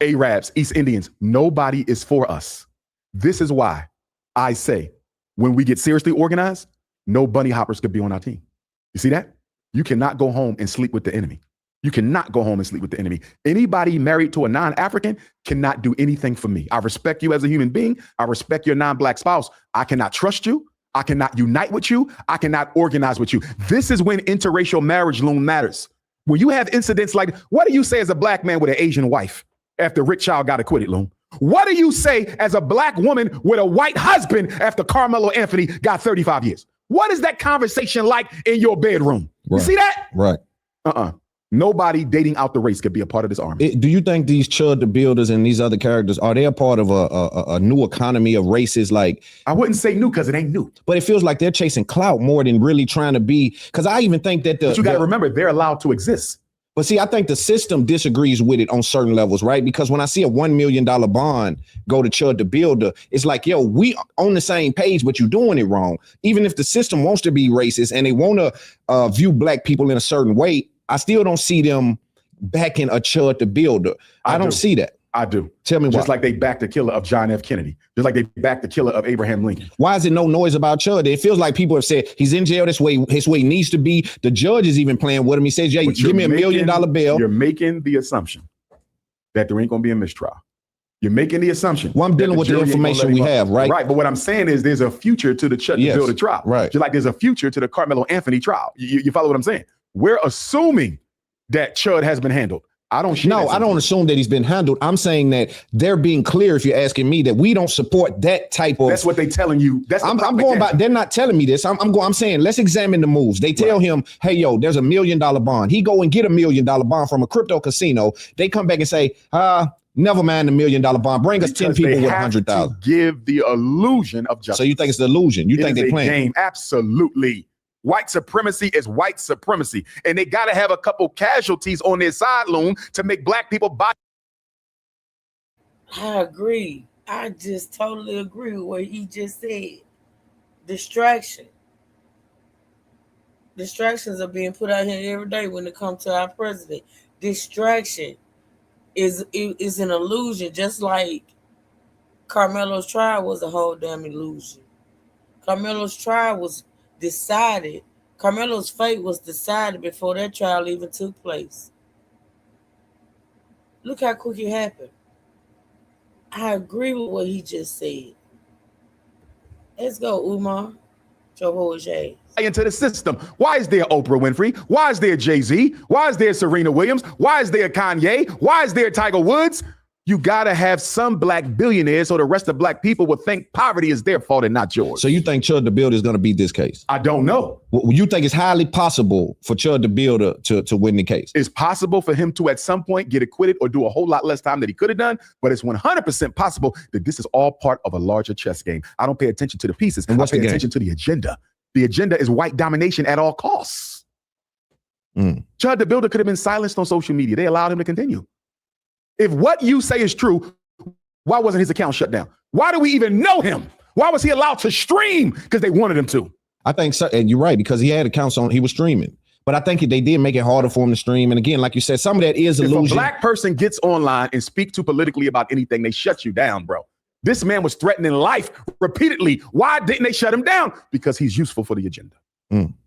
Arabs, East Indians, nobody is for us. This is why I say, when we get seriously organized, no bunny hoppers could be on our team. You see that? You cannot go home and sleep with the enemy. You cannot go home and sleep with the enemy. Anybody married to a non-African cannot do anything for me. I respect you as a human being. I respect your non-black spouse. I cannot trust you. I cannot unite with you. I cannot organize with you. This is when interracial marriage, Loom, matters. When you have incidents like, what do you say as a black man with an Asian wife after Rick Child got acquitted, Loom? What do you say as a black woman with a white husband after Carmelo Anthony got 35 years? What is that conversation like in your bedroom? Right. You see that? Right. Nobody dating out the race could be a part of this army. Do you think these Chud the Builders and these other characters, are they a part of a new economy of races? Like, I wouldn't say new because it ain't new. But it feels like they're chasing clout more than really trying to be. Because I even think that But you got to remember, they're allowed to exist. But see, I think the system disagrees with it on certain levels, right? Because when I see a $1 million bond go to Chud the Builder, it's like, yo, we on the same page, but you're doing it wrong. Even if the system wants to be racist and they want to view black people in a certain way, I still don't see them backing a Chud the Builder. I don't see that. I do. Tell me why. Just like they backed the killer of John F. Kennedy. Just like they backed the killer of Abraham Lincoln. Why is it no noise about Chud? It feels like people have said he's in jail this way. His way needs to be. The judge is even playing with him. He says, "Yeah, give me $1 million bail." You're making the assumption that there ain't going to be a mistrial. You're making the assumption. Well, I'm dealing with the information we have, right? Right. But what I'm saying is there's a future to the Chud the Builder trial. Right. Just like there's a future to the Carmelo Anthony trial. You follow what I'm saying? We're assuming that Chud has been handled. I don't assume that he's been handled. I'm saying that they're being clear, if you're asking me, that we don't support that type of. That's what they're telling you. I'm going by. They're not telling me this. I'm saying let's examine the moves. They tell him, hey, yo, there's $1 million bond. He go and get $1 million bond from a crypto casino. They come back and say, never mind the $1 million bond. Bring us 10 people with 100,000. Give the illusion of justice. So you think it's the illusion? You think they're playing game? Absolutely. White supremacy is white supremacy. And they got to have a couple casualties on their side, Loon, to make black people buy. I agree. I just totally agree with what he just said. Distraction. Distractions are being put out here every day when it comes to our president. Distraction is an illusion, just like Carmelo's trial was a whole damn illusion. Carmelo's trial was decided. Carmelo's fate was decided before that trial even took place. Look how quick it happened. I agree with what he just said. Let's go, Umar. Into the system. Why is there Oprah Winfrey? Why is there Jay-Z? Why is there Serena Williams? Why is there Kanye? Why is there Tiger Woods? You got to have some black billionaires so the rest of black people will think poverty is their fault and not yours. So you think Chud the Builder is going to beat this case? I don't know. Well, you think it's highly possible for Chud the Builder to win the case? It's possible for him to at some point get acquitted or do a whole lot less time than he could have done, but it's 100% possible that this is all part of a larger chess game. I don't pay attention to the pieces. And what's I pay attention to the agenda. The agenda is white domination at all costs. Chud the Builder could have been silenced on social media. They allowed him to continue. If what you say is true, why wasn't his account shut down? Why do we even know him? Why was he allowed to stream? Because they wanted him to. I think so, and you're right, because he had accounts on, he was streaming. But I think they did make it harder for him to stream. And again, like you said, some of that is illusion. If a black person gets online and speak too politically about anything, they shut you down, bro. This man was threatening life repeatedly. Why didn't they shut him down? Because he's useful for the agenda.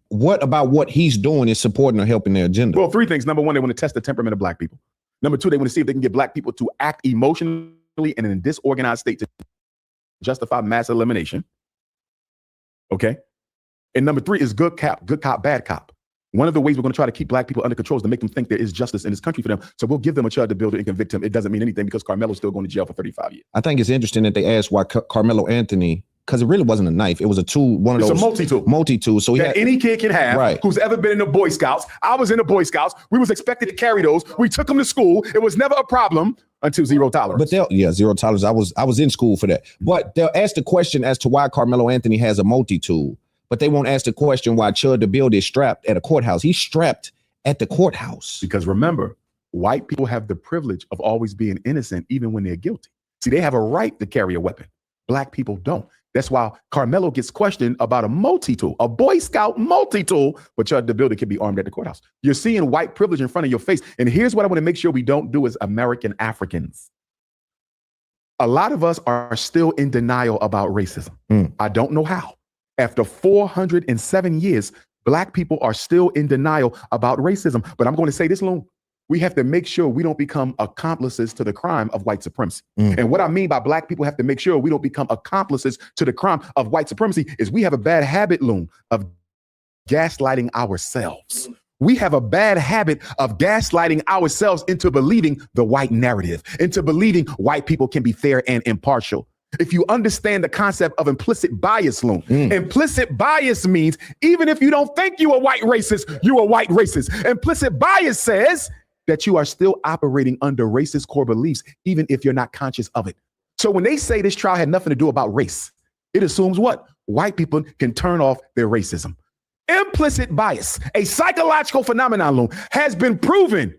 What about what he's doing is supporting or helping their agenda? Well, three things. Number one, they want to test the temperament of black people. Number two, they want to see if they can get black people to act emotionally and in a disorganized state to justify mass elimination. Okay. And number three is good cop, bad cop. One of the ways we're going to try to keep black people under control is to make them think there is justice in this country for them. So we'll give them a charge to build it and convict him. It doesn't mean anything because Carmelo's still going to jail for 35 years. I think it's interesting that they asked why Carmelo Anthony, because it really wasn't a knife. It was a tool, one of It's those. a multi-tool. Multi-tool. So that any kid can have, right, who's ever been in the Boy Scouts. I was in the Boy Scouts. We was expected to carry those. We took them to school. It was never a problem until zero tolerance. But zero tolerance. I was in school for that. But they'll ask the question as to why Carmelo Anthony has a multi-tool, but they won't ask the question why Chud the Builder is strapped at a courthouse. He's strapped at the courthouse. Because remember, white people have the privilege of always being innocent, even when they're guilty. See, they have a right to carry a weapon. Black people don't. That's why Carmelo gets questioned about a multi-tool, a Boy Scout multi-tool, but Chud the Builder can be armed at the courthouse. You're seeing white privilege in front of your face. And here's what I want to make sure we don't do as American Africans. A lot of us are still in denial about racism. I don't know how. After 407 years, Black people are still in denial about racism. But I'm going to say this, Loon. We have to make sure we don't become accomplices to the crime of white supremacy. And what I mean by Black people have to make sure we don't become accomplices to the crime of white supremacy is we have a bad habit, Loon, of gaslighting ourselves. We have a bad habit of gaslighting ourselves into believing the white narrative, into believing white people can be fair and impartial. If you understand the concept of implicit bias, Loon, implicit bias means even if you don't think you're a white racist, you're a white racist. Implicit bias says that you are still operating under racist core beliefs, even if you're not conscious of it. So when they say this trial had nothing to do about race, it assumes what? White people can turn off their racism. Implicit bias, a psychological phenomenon, Loon, has been proven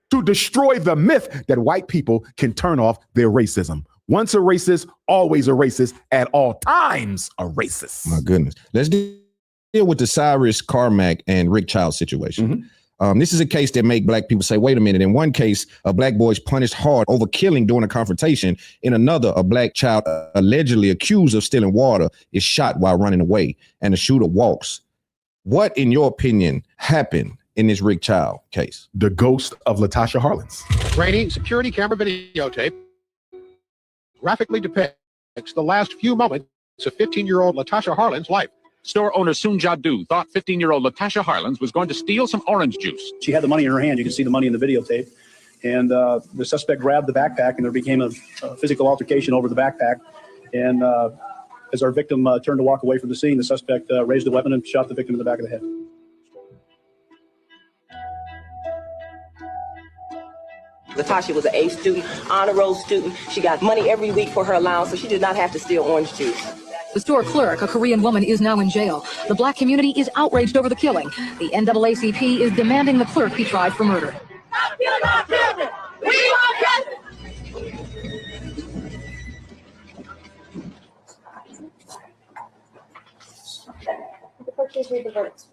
to destroy the myth that white people can turn off their racism. Once a racist, always a racist, at all times a racist. My goodness. Let's deal with the Cyrus Carmack and Rick Childs situation. This is a case that make Black people say, wait a minute. In one case, a Black boy is punished hard over killing during a confrontation. In another, a Black child allegedly accused of stealing water is shot while running away, and the shooter walks. What, in your opinion, happened in this Rick Child case? The ghost of Latasha Harlins. Grainy security camera videotape graphically depicts the last few moments of 15-year-old Latasha Harlins' life. Store owner Soon Jadu thought 15-year-old Latasha Harlins was going to steal some orange juice. She had the money in her hand. You can see the money in the videotape. And the suspect grabbed the backpack, and there became a physical altercation over the backpack. And as our victim turned to walk away from the scene, the suspect raised the weapon and shot the victim in the back of the head. Latasha was an A student, honor roll student. She got money every week for her allowance, so she did not have to steal orange juice. The store clerk, a Korean woman, is now in jail. The Black community is outraged over the killing. The NAACP is demanding the clerk be tried for murder. Stop killing our children! We want justice! The court please read the verdict.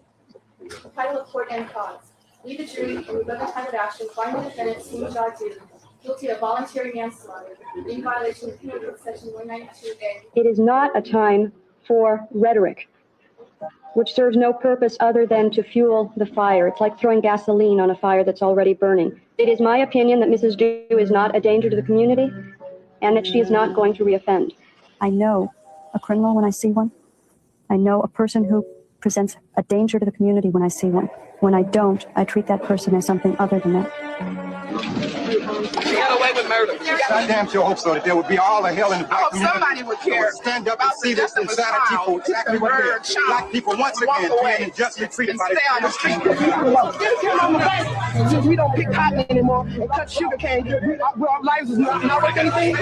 The title of court and cause. We, the jury, in the time of action, find the defendant, Soon Jadu, guilty of voluntary manslaughter in violation of Penal Code Section 192A. It is not a time for rhetoric, which serves no purpose other than to fuel the fire. It's like throwing gasoline on a fire that's already burning. It is my opinion that Mrs. Du is not a danger to the community and that she is not going to reoffend. I know a criminal when I see one. I know a person who presents a danger to the community when I see one. When I don't, I treat that person as something other than that. She got away with murder. I damn sure hope so, that there would be all the hell in the black community. Somebody would care. Stand up and see this insanity for exactly what it is. Black people once again being unjustly treated by stay on the street. Get him on the bank. Since we don't pick cotton anymore and cut sugar cane, our lives is not worth anything.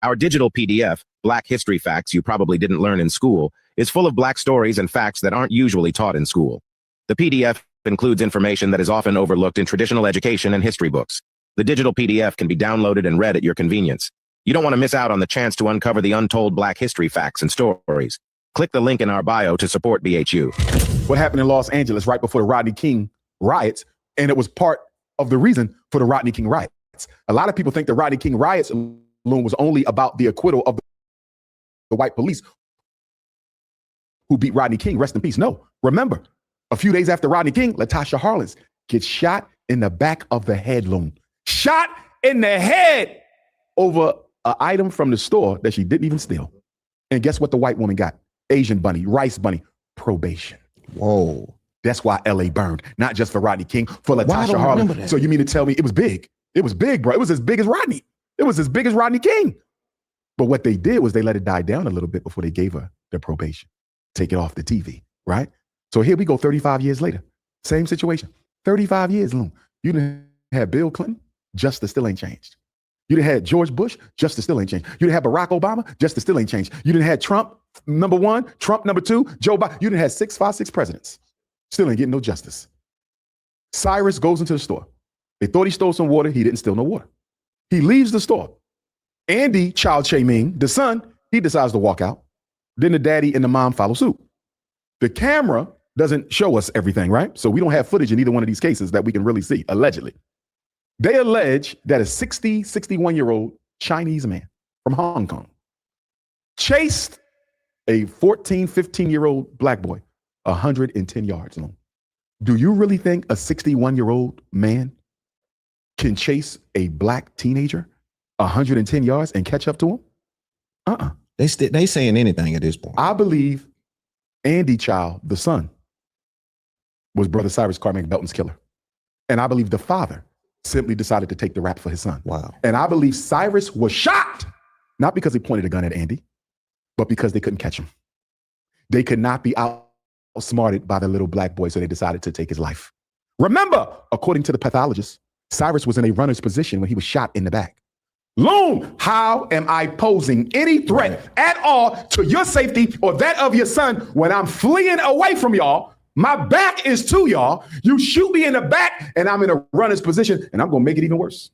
Our digital PDF, Black History Facts You Probably Didn't Learn in School, is full of Black stories and facts that aren't usually taught in school. The PDF includes information that is often overlooked in traditional education and history books. The digital PDF can be downloaded and read at your convenience. You don't want to miss out on the chance to uncover the untold Black history facts and stories. Click the link in our bio to support BHU. What happened in Los Angeles right before the Rodney King riots, and it was part of the reason for the Rodney King riots. A lot of people think the Rodney King riots was only about the acquittal of the white police who beat Rodney King. Rest in peace. No, remember, a few days after Rodney King, Latasha Harlins gets shot in the back of the head, Loon. Shot in the head over an item from the store that she didn't even steal. And guess what the white woman got? Asian bunny, rice bunny, probation. Whoa. That's why LA burned, not just for Rodney King, for Why I Latasha don't Harlins. remember that? So you mean to tell me it was big? It was big, bro. It was as big as Rodney. It was as big as Rodney King. But what they did was they let it die down a little bit before they gave her the probation. Take it off the TV, right? So here we go 35 years later. Same situation. 35 years, Loon. You didn't have Bill Clinton, justice still ain't changed. You didn't have George Bush, justice still ain't changed. You didn't have Barack Obama, justice still ain't changed. You didn't have Trump, number one, Trump, number two, Joe Biden. You didn't have 6 presidents. Still ain't getting no justice. Cyrus goes into the store. They thought he stole some water. He didn't steal no water. He leaves the store. Andy, Child Che-Ming, the son, he decides to walk out. Then the daddy and the mom follow suit. The camera doesn't show us everything, right? So we don't have footage in either one of these cases that we can really see, allegedly. They allege that a 61-year-old Chinese man from Hong Kong chased a 15-year-old black boy 110 yards long. Do you really think a 61-year-old man can chase a black teenager 110 yards and catch up to him? They saying anything at this point. I believe Andy Child, the son, was Brother Cyrus Carmack Belton's killer. And I believe the father simply decided to take the rap for his son. Wow. And I believe Cyrus was shot, not because he pointed a gun at Andy, but because they couldn't catch him. They could not be outsmarted by the little black boy, so they decided to take his life. Remember, according to the pathologist, Cyrus was in a runner's position when he was shot in the back. Loon, how am I posing any threat at all to your safety or that of your son when I'm fleeing away from y'all? My back is to y'all. You shoot me in the back and I'm in a runner's position and I'm going to make it even worse.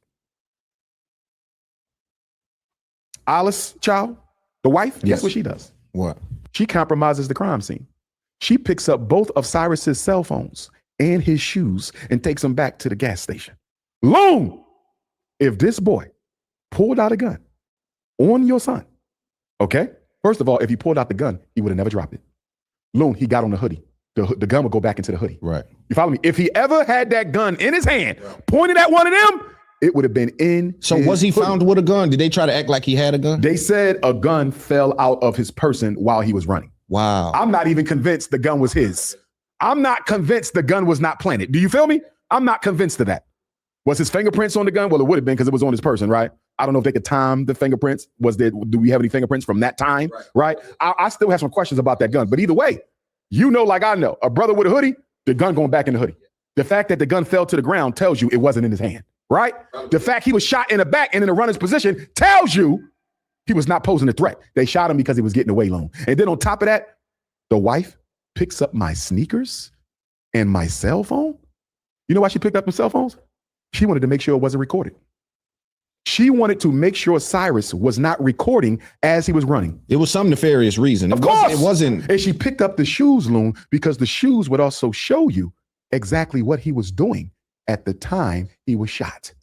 Alice Child, the wife, guess what she does? What? She compromises the crime scene. She picks up both of Cyrus's cell phones and his shoes and takes them back to the gas station. Loon, if this boy pulled out a gun on your son, okay? First of all, if he pulled out the gun, he would have never dropped it. Loon, he got on the hoodie. The gun would go back into the hoodie. Right. You follow me? If he ever had that gun in his hand, pointed at one of them, it would have been in. So was he found with a gun? Did they try to act like he had a gun? They said a gun fell out of his person while he was running. Wow. I'm not even convinced the gun was his. I'm not convinced the gun was not planted. Do you feel me? I'm not convinced of that. Was his fingerprints on the gun? Well, it would have been because it was on his person, right? I don't know if they could time the fingerprints. Do we have any fingerprints from that time, right? I still have some questions about that gun. But either way, you know, like I know, a brother with a hoodie, the gun going back in the hoodie. The fact that the gun fell to the ground tells you it wasn't in his hand, right? The fact he was shot in the back and in a runner's position tells you he was not posing a threat. They shot him because he was getting away long. And then on top of that, the wife picks up my sneakers and my cell phone. You know why she picked up the cell phones? She wanted to make sure it wasn't recorded. She wanted to make sure Cyrus was not recording as he was running. It was some nefarious reason. Of course. It wasn't. And she picked up the shoes, Loon, because the shoes would also show you exactly what he was doing at the time he was shot.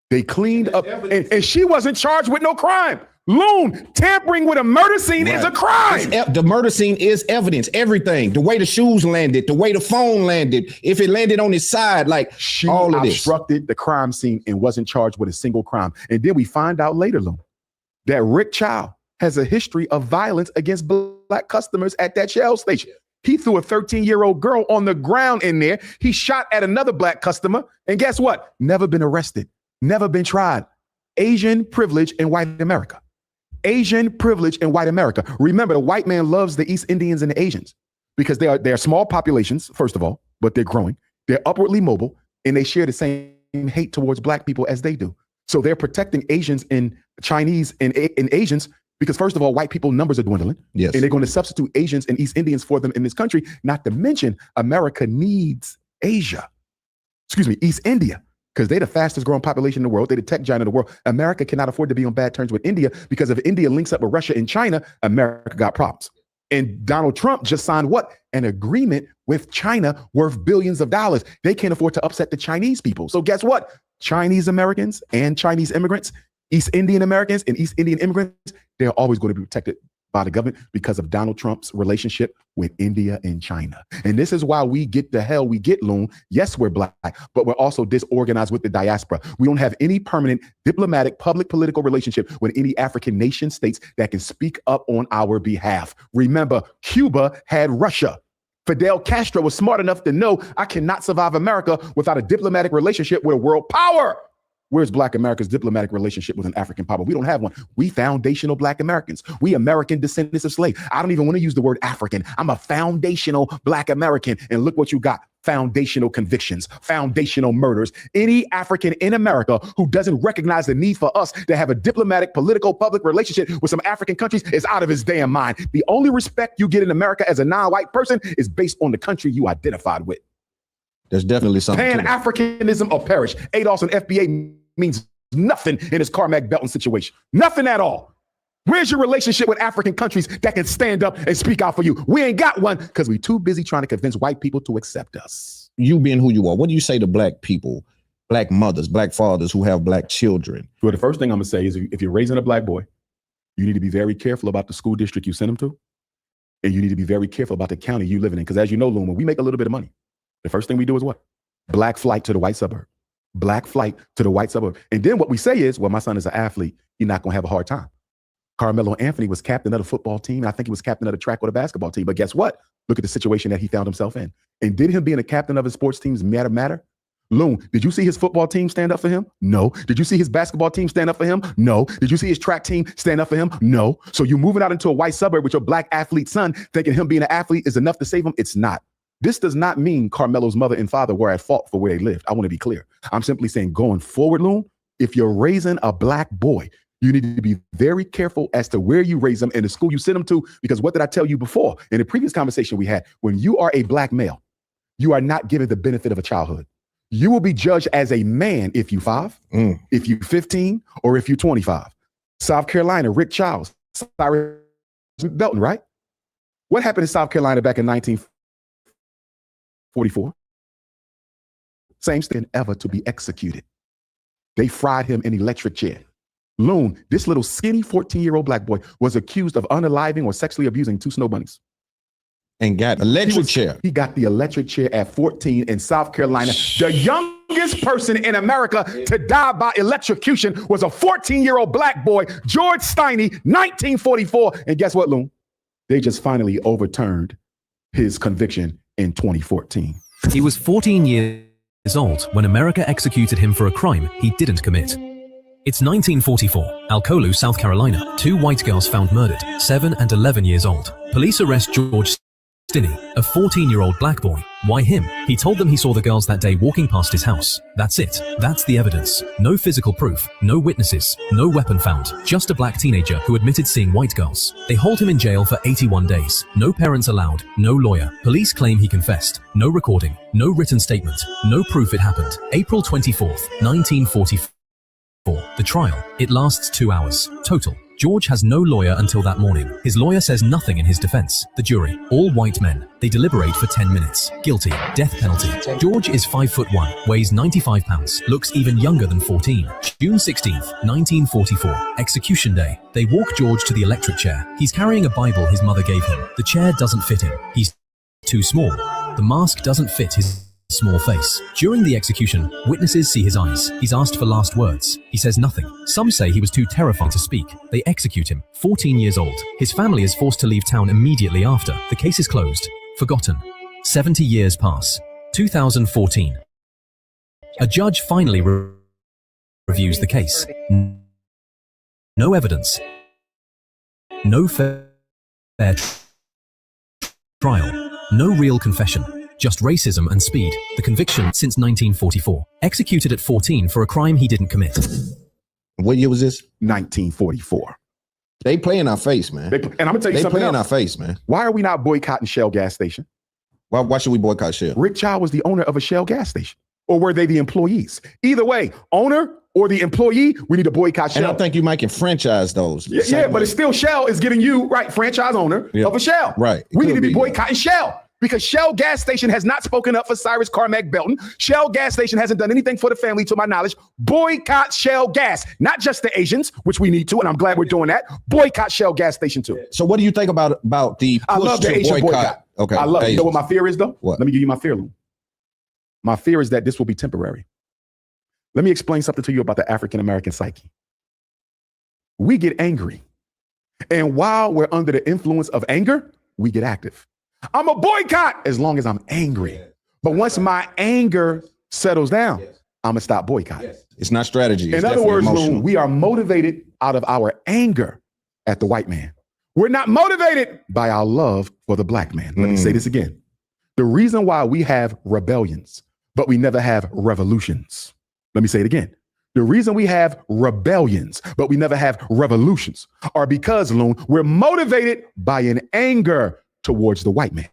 They cleaned up, and she wasn't charged with no crime. Loon, tampering with a murder scene is a crime. The murder scene is evidence. Everything. The way the shoes landed, the way the phone landed, if it landed on his side, like she all of this. obstructed the crime scene and wasn't charged with a single crime. And then we find out later, Loon, that Rick Child has a history of violence against black customers at that Shell station. He threw a 13-year-old girl on the ground in there. He shot at another black customer. And guess what? Never been arrested. Never been tried. Asian privilege in white America. Asian privilege in white America. Remember, the white man loves the East Indians and the Asians because they are small populations, first of all, but they're growing. They're upwardly mobile, and they share the same hate towards black people as they do. So they're protecting Asians and Chinese and Asians because, first of all, white people numbers are dwindling. Yes. And they're going to substitute Asians and East Indians for them in this country. Not to mention, America needs East India. Because they're the fastest growing population in the world. They're the tech giant of the world. America cannot afford to be on bad terms with India because if India links up with Russia and China, America got problems. And Donald Trump just signed what? An agreement with China worth billions of dollars. They can't afford to upset the Chinese people. So guess what? Chinese Americans and Chinese immigrants, East Indian Americans and East Indian immigrants, they're always going to be protected by the government because of Donald Trump's relationship with India and China. And this is why we get the hell we get, Loon. Yes, we're black, but we're also disorganized with the diaspora. We don't have any permanent diplomatic public political relationship with any African nation states that can speak up on our behalf. Remember, Cuba had Russia Fidel Castro was smart enough to know I cannot survive America without a diplomatic relationship with a world power. Where's Black America's diplomatic relationship with an African power? We don't have one. We foundational Black Americans. We American descendants of slaves. I don't even want to use the word African. I'm a foundational Black American. And look what you got. Foundational convictions, foundational murders. Any African in America who doesn't recognize the need for us to have a diplomatic, political, public relationship with some African countries is out of his damn mind. The only respect you get in America as a non-white person is based on the country you identified with. There's definitely something. Pan-Africanism or perish. ADOS and FBA means nothing in this Carmack Belton situation. Nothing at all. Where's your relationship with African countries that can stand up and speak out for you? We ain't got one because we're too busy trying to convince white people to accept us. You being who you are, what do you say to Black people, Black mothers, Black fathers who have Black children? Well, the first thing I'm going to say is if you're raising a Black boy, you need to be very careful about the school district you send him to. And you need to be very careful about the county you live in. Because as you know, Loon, when we make a little bit of money, the first thing we do is what? Black flight to the white suburb. Black flight to the white suburb. And then what we say is, well, my son is an athlete. He's not going to have a hard time. Carmelo Anthony was captain of the football team. I think he was captain of the track or the basketball team. But guess what? Look at the situation that he found himself in. And did him being a captain of his sports teams matter? Loon, did you see his football team stand up for him? No. Did you see his basketball team stand up for him? No. Did you see his track team stand up for him? No. So you moving out into a white suburb with your Black athlete son, thinking him being an athlete is enough to save him? It's not. This does not mean Carmelo's mother and father were at fault for where they lived. I want to be clear. I'm simply saying going forward, Loon, if you're raising a Black boy, you need to be very careful as to where you raise them and the school you send them to, because what did I tell you before? In the previous conversation we had, when you are a Black male, you are not given the benefit of a childhood. You will be judged as a man if you 5, if you 15, or if you 25. South Carolina, Rick Charles, Cyrus Belton, right? What happened in South Carolina back in 1944? Same thing ever to be executed. They fried him in electric chair. Loon, this little skinny 14-year-old Black boy was accused of unaliving or sexually abusing 2 snow bunnies. And got electric chair. He got the electric chair at 14 in South Carolina. The youngest person in America to die by electrocution was a 14-year-old Black boy, George Steiny, 1944. And guess what, Loon? They just finally overturned his conviction in 2014. He was 14 years old when America executed him for a crime he didn't commit. It's 1944, Alcolu, South Carolina. 2 white girls found murdered, 7 and 11 years old. Police arrest George Stinney, a 14-year-old Black boy. Why him? He told them he saw the girls that day walking past his house. That's it. That's the evidence. No physical proof, no witnesses, no weapon found. Just a Black teenager who admitted seeing white girls. They hold him in jail for 81 days. No parents allowed, no lawyer. Police claim he confessed. No recording, no written statement, no proof it happened. April 24th, 1944. The trial. It lasts 2 hours. Total. George has no lawyer until that morning. His lawyer says nothing in his defense. The jury, all white men. They deliberate for 10 minutes. Guilty. Death penalty. George is 5'1", weighs 95 pounds, looks even younger than 14. June 16th, 1944. Execution day. They walk George to the electric chair. He's carrying a Bible his mother gave him. The chair doesn't fit him. He's too small. The mask doesn't fit his small face. During the execution, witnesses see his eyes. He's asked for last words. He says nothing. Some say he was too terrified to speak. They execute him. 14 years old. His family is forced to leave town immediately after. The case is closed. Forgotten. 70 years pass. 2014. A judge finally reviews the case. No evidence. No fair trial. No real confession. Just racism and speed. The conviction since 1944. Executed at 14 for a crime he didn't commit. What year was this? 1944. They play in our face, man. And I'm gonna tell you they something play else. in our face, man. Why are we not boycotting Shell gas station? Why should we boycott Shell? Rick Child was the owner of a Shell gas station. Or were they the employees? Either way, owner or the employee, we need to boycott Shell. And I think you might can franchise those. Yeah, but it's still Shell is giving you, right, franchise owner of a Shell. Right. We need to be boycotting Shell. Because Shell gas station has not spoken up for Cyrus Carmack Belton. Shell gas station hasn't done anything for the family, to my knowledge. Boycott Shell gas. Not just the Asians, which we need to, and I'm glad we're doing that. Boycott Shell gas station too. So what do you think about the push I love the to Asian boycott. Okay. I love it. You know what my fear is though? What? Let me give you my fear, Lou. My fear is that this will be temporary. Let me explain something to you about the African-American psyche. We get angry. And while we're under the influence of anger, we get active. I'm a boycott as long as I'm angry. But once my anger settles down, I'm gonna stop boycotting. It's not strategy. In other words, Loon, we are motivated out of our anger at the white man. We're not motivated by our love for the black man. Let me say this again. The reason why we have rebellions, but we never have revolutions. Let me say it again. The reason we have rebellions, but we never have revolutions are because, Loon, we're motivated by an anger towards the white man.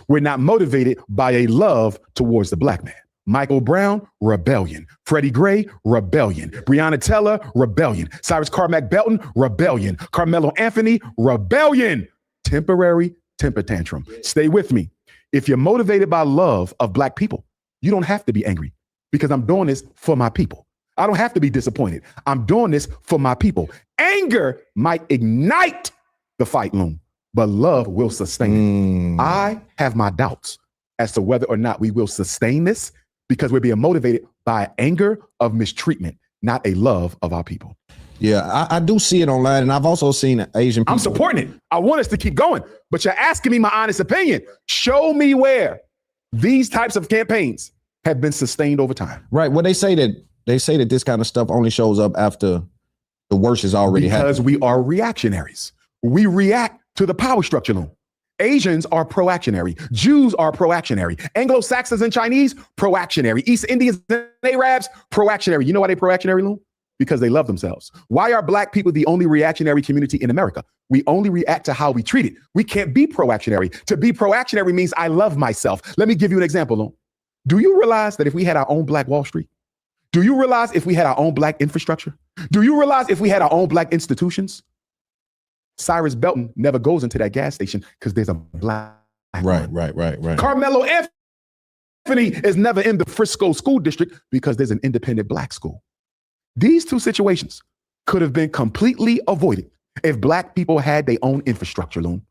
We're not motivated by a love towards the black man. Michael Brown, rebellion. Freddie Gray, rebellion. Breonna Taylor, rebellion. Cyrus Carmack Belton, rebellion. Carmelo Anthony, rebellion. Temporary temper tantrum. Stay with me. If you're motivated by love of black people, you don't have to be angry because I'm doing this for my people. I don't have to be disappointed. I'm doing this for my people. Anger might ignite the fight, Loon, but love will sustain it. I have my doubts as to whether or not we will sustain this because we're being motivated by anger of mistreatment, not a love of our people. Yeah, I do see it online, and I've also seen Asian people. I'm supporting it. I want us to keep going, but you're asking me my honest opinion. Show me where these types of campaigns have been sustained over time. Right. Well, they say that this kind of stuff only shows up after the worst is already happened. Because we are reactionaries. We react to the power structure, Loon. Asians are proactionary. Jews are proactionary. Anglo-Saxons and Chinese, proactionary. East Indians and Arabs, proactionary. You know why they proactionary, Loon? Because they love themselves. Why are black people the only reactionary community in America? We only react to how we treat it. We can't be proactionary. To be proactionary means I love myself. Let me give you an example, Loon. Do you realize that if we had our own Black Wall Street? Do you realize if we had our own black infrastructure? Do you realize if we had our own black institutions? Cyrus Belton never goes into that gas station because there's a black. Right. Carmelo Anthony is never in the Frisco school district because there's an independent black school. These two situations could have been completely avoided if black people had their own infrastructure, Loon.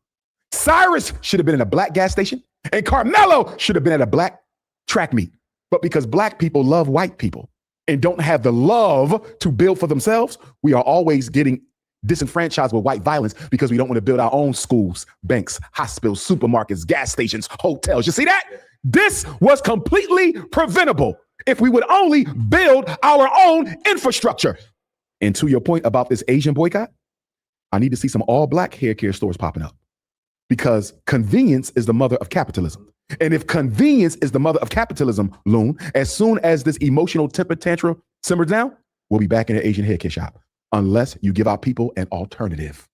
Cyrus should have been in a black gas station and Carmelo should have been at a black track meet. But because black people love white people and don't have the love to build for themselves, we are always getting disenfranchised with white violence because we don't want to build our own schools, banks, hospitals, supermarkets, gas stations, hotels. You see that? This was completely preventable if we would only build our own infrastructure. And to your point about this Asian boycott, I need to see some all black hair care stores popping up because convenience is the mother of capitalism. And if convenience is the mother of capitalism, Loon, as soon as this emotional temper tantrum simmers down, we'll be back in an Asian hair care shop. Unless you give our people an alternative.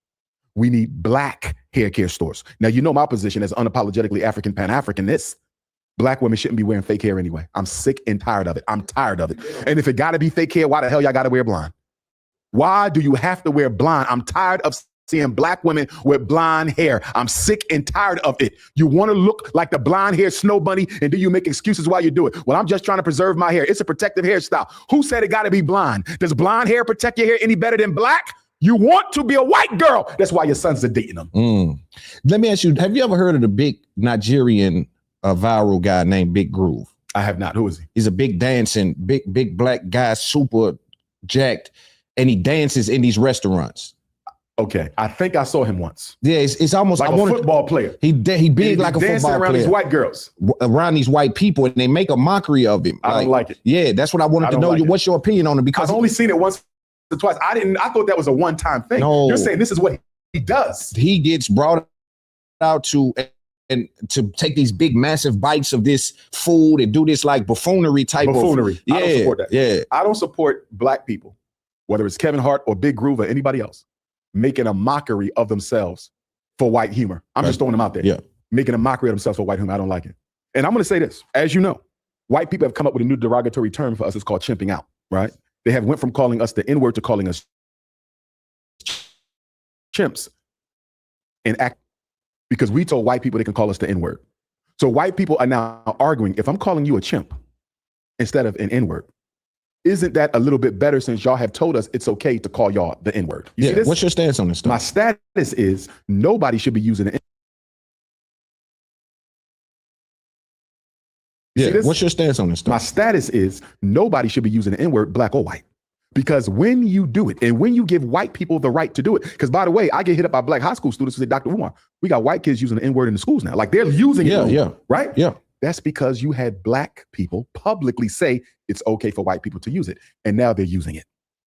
We need black hair care stores. Now, you know my position as unapologetically African Pan-Africanist. Black women shouldn't be wearing fake hair anyway. I'm sick and tired of it. I'm tired of it. And if it gotta be fake hair, why the hell y'all gotta wear blonde? Why do you have to wear blonde? I'm tired of seeing black women with blonde hair. I'm sick and tired of it. You want to look like the blonde hair snow bunny, and do you make excuses while you do it? Well, I'm just trying to preserve my hair. It's a protective hairstyle. Who said it got to be blonde? Does blonde hair protect your hair any better than black? You want to be a white girl. That's why your sons are dating them. Let me ask you, have you ever heard of the big Nigerian viral guy named Big Groove? I have not. Who is he? He's a big dancing, big black guy, super jacked, and he dances in these restaurants. Okay, I think I saw him once. Yeah, it's almost like a football player. He big like a football player. Around these white girls. Around these white people, and they make a mockery of him. I don't like it. Yeah, that's what I wanted to know. What's your opinion on it? Because I've only seen it once or twice. I thought that was a one-time thing. No. You're saying this is what he does. He gets brought out to take these big massive bites of this food and do this like buffoonery type of. I don't support that. Yeah. I don't support black people, whether it's Kevin Hart or Big Groove or anybody else, making a mockery of themselves for white humor. I'm just throwing them out there. Yeah. Making a mockery of themselves for white humor. I don't like it. And I'm going to say this. As you know, white people have come up with a new derogatory term for us. It's called chimping out, right? They have went from calling us the N-word to calling us chimps and act because we told white people they can call us the N-word. So white people are now arguing, if I'm calling you a chimp instead of an N-word, isn't that a little bit better since y'all have told us it's okay to call y'all the N-word? You see this? What's your stance on this stuff? My status is nobody should be using the Yeah, what's your stance on this stuff? My status is nobody should be using the N-word, black or white. Because when you do it, and when you give white people the right to do it, because by the way, I get hit up by black high school students who say, Dr. Umar, we got white kids using the N-word in the schools now. Like they're using it, right? Yeah. That's because you had black people publicly say it's okay for white people to use it. And now they're using it.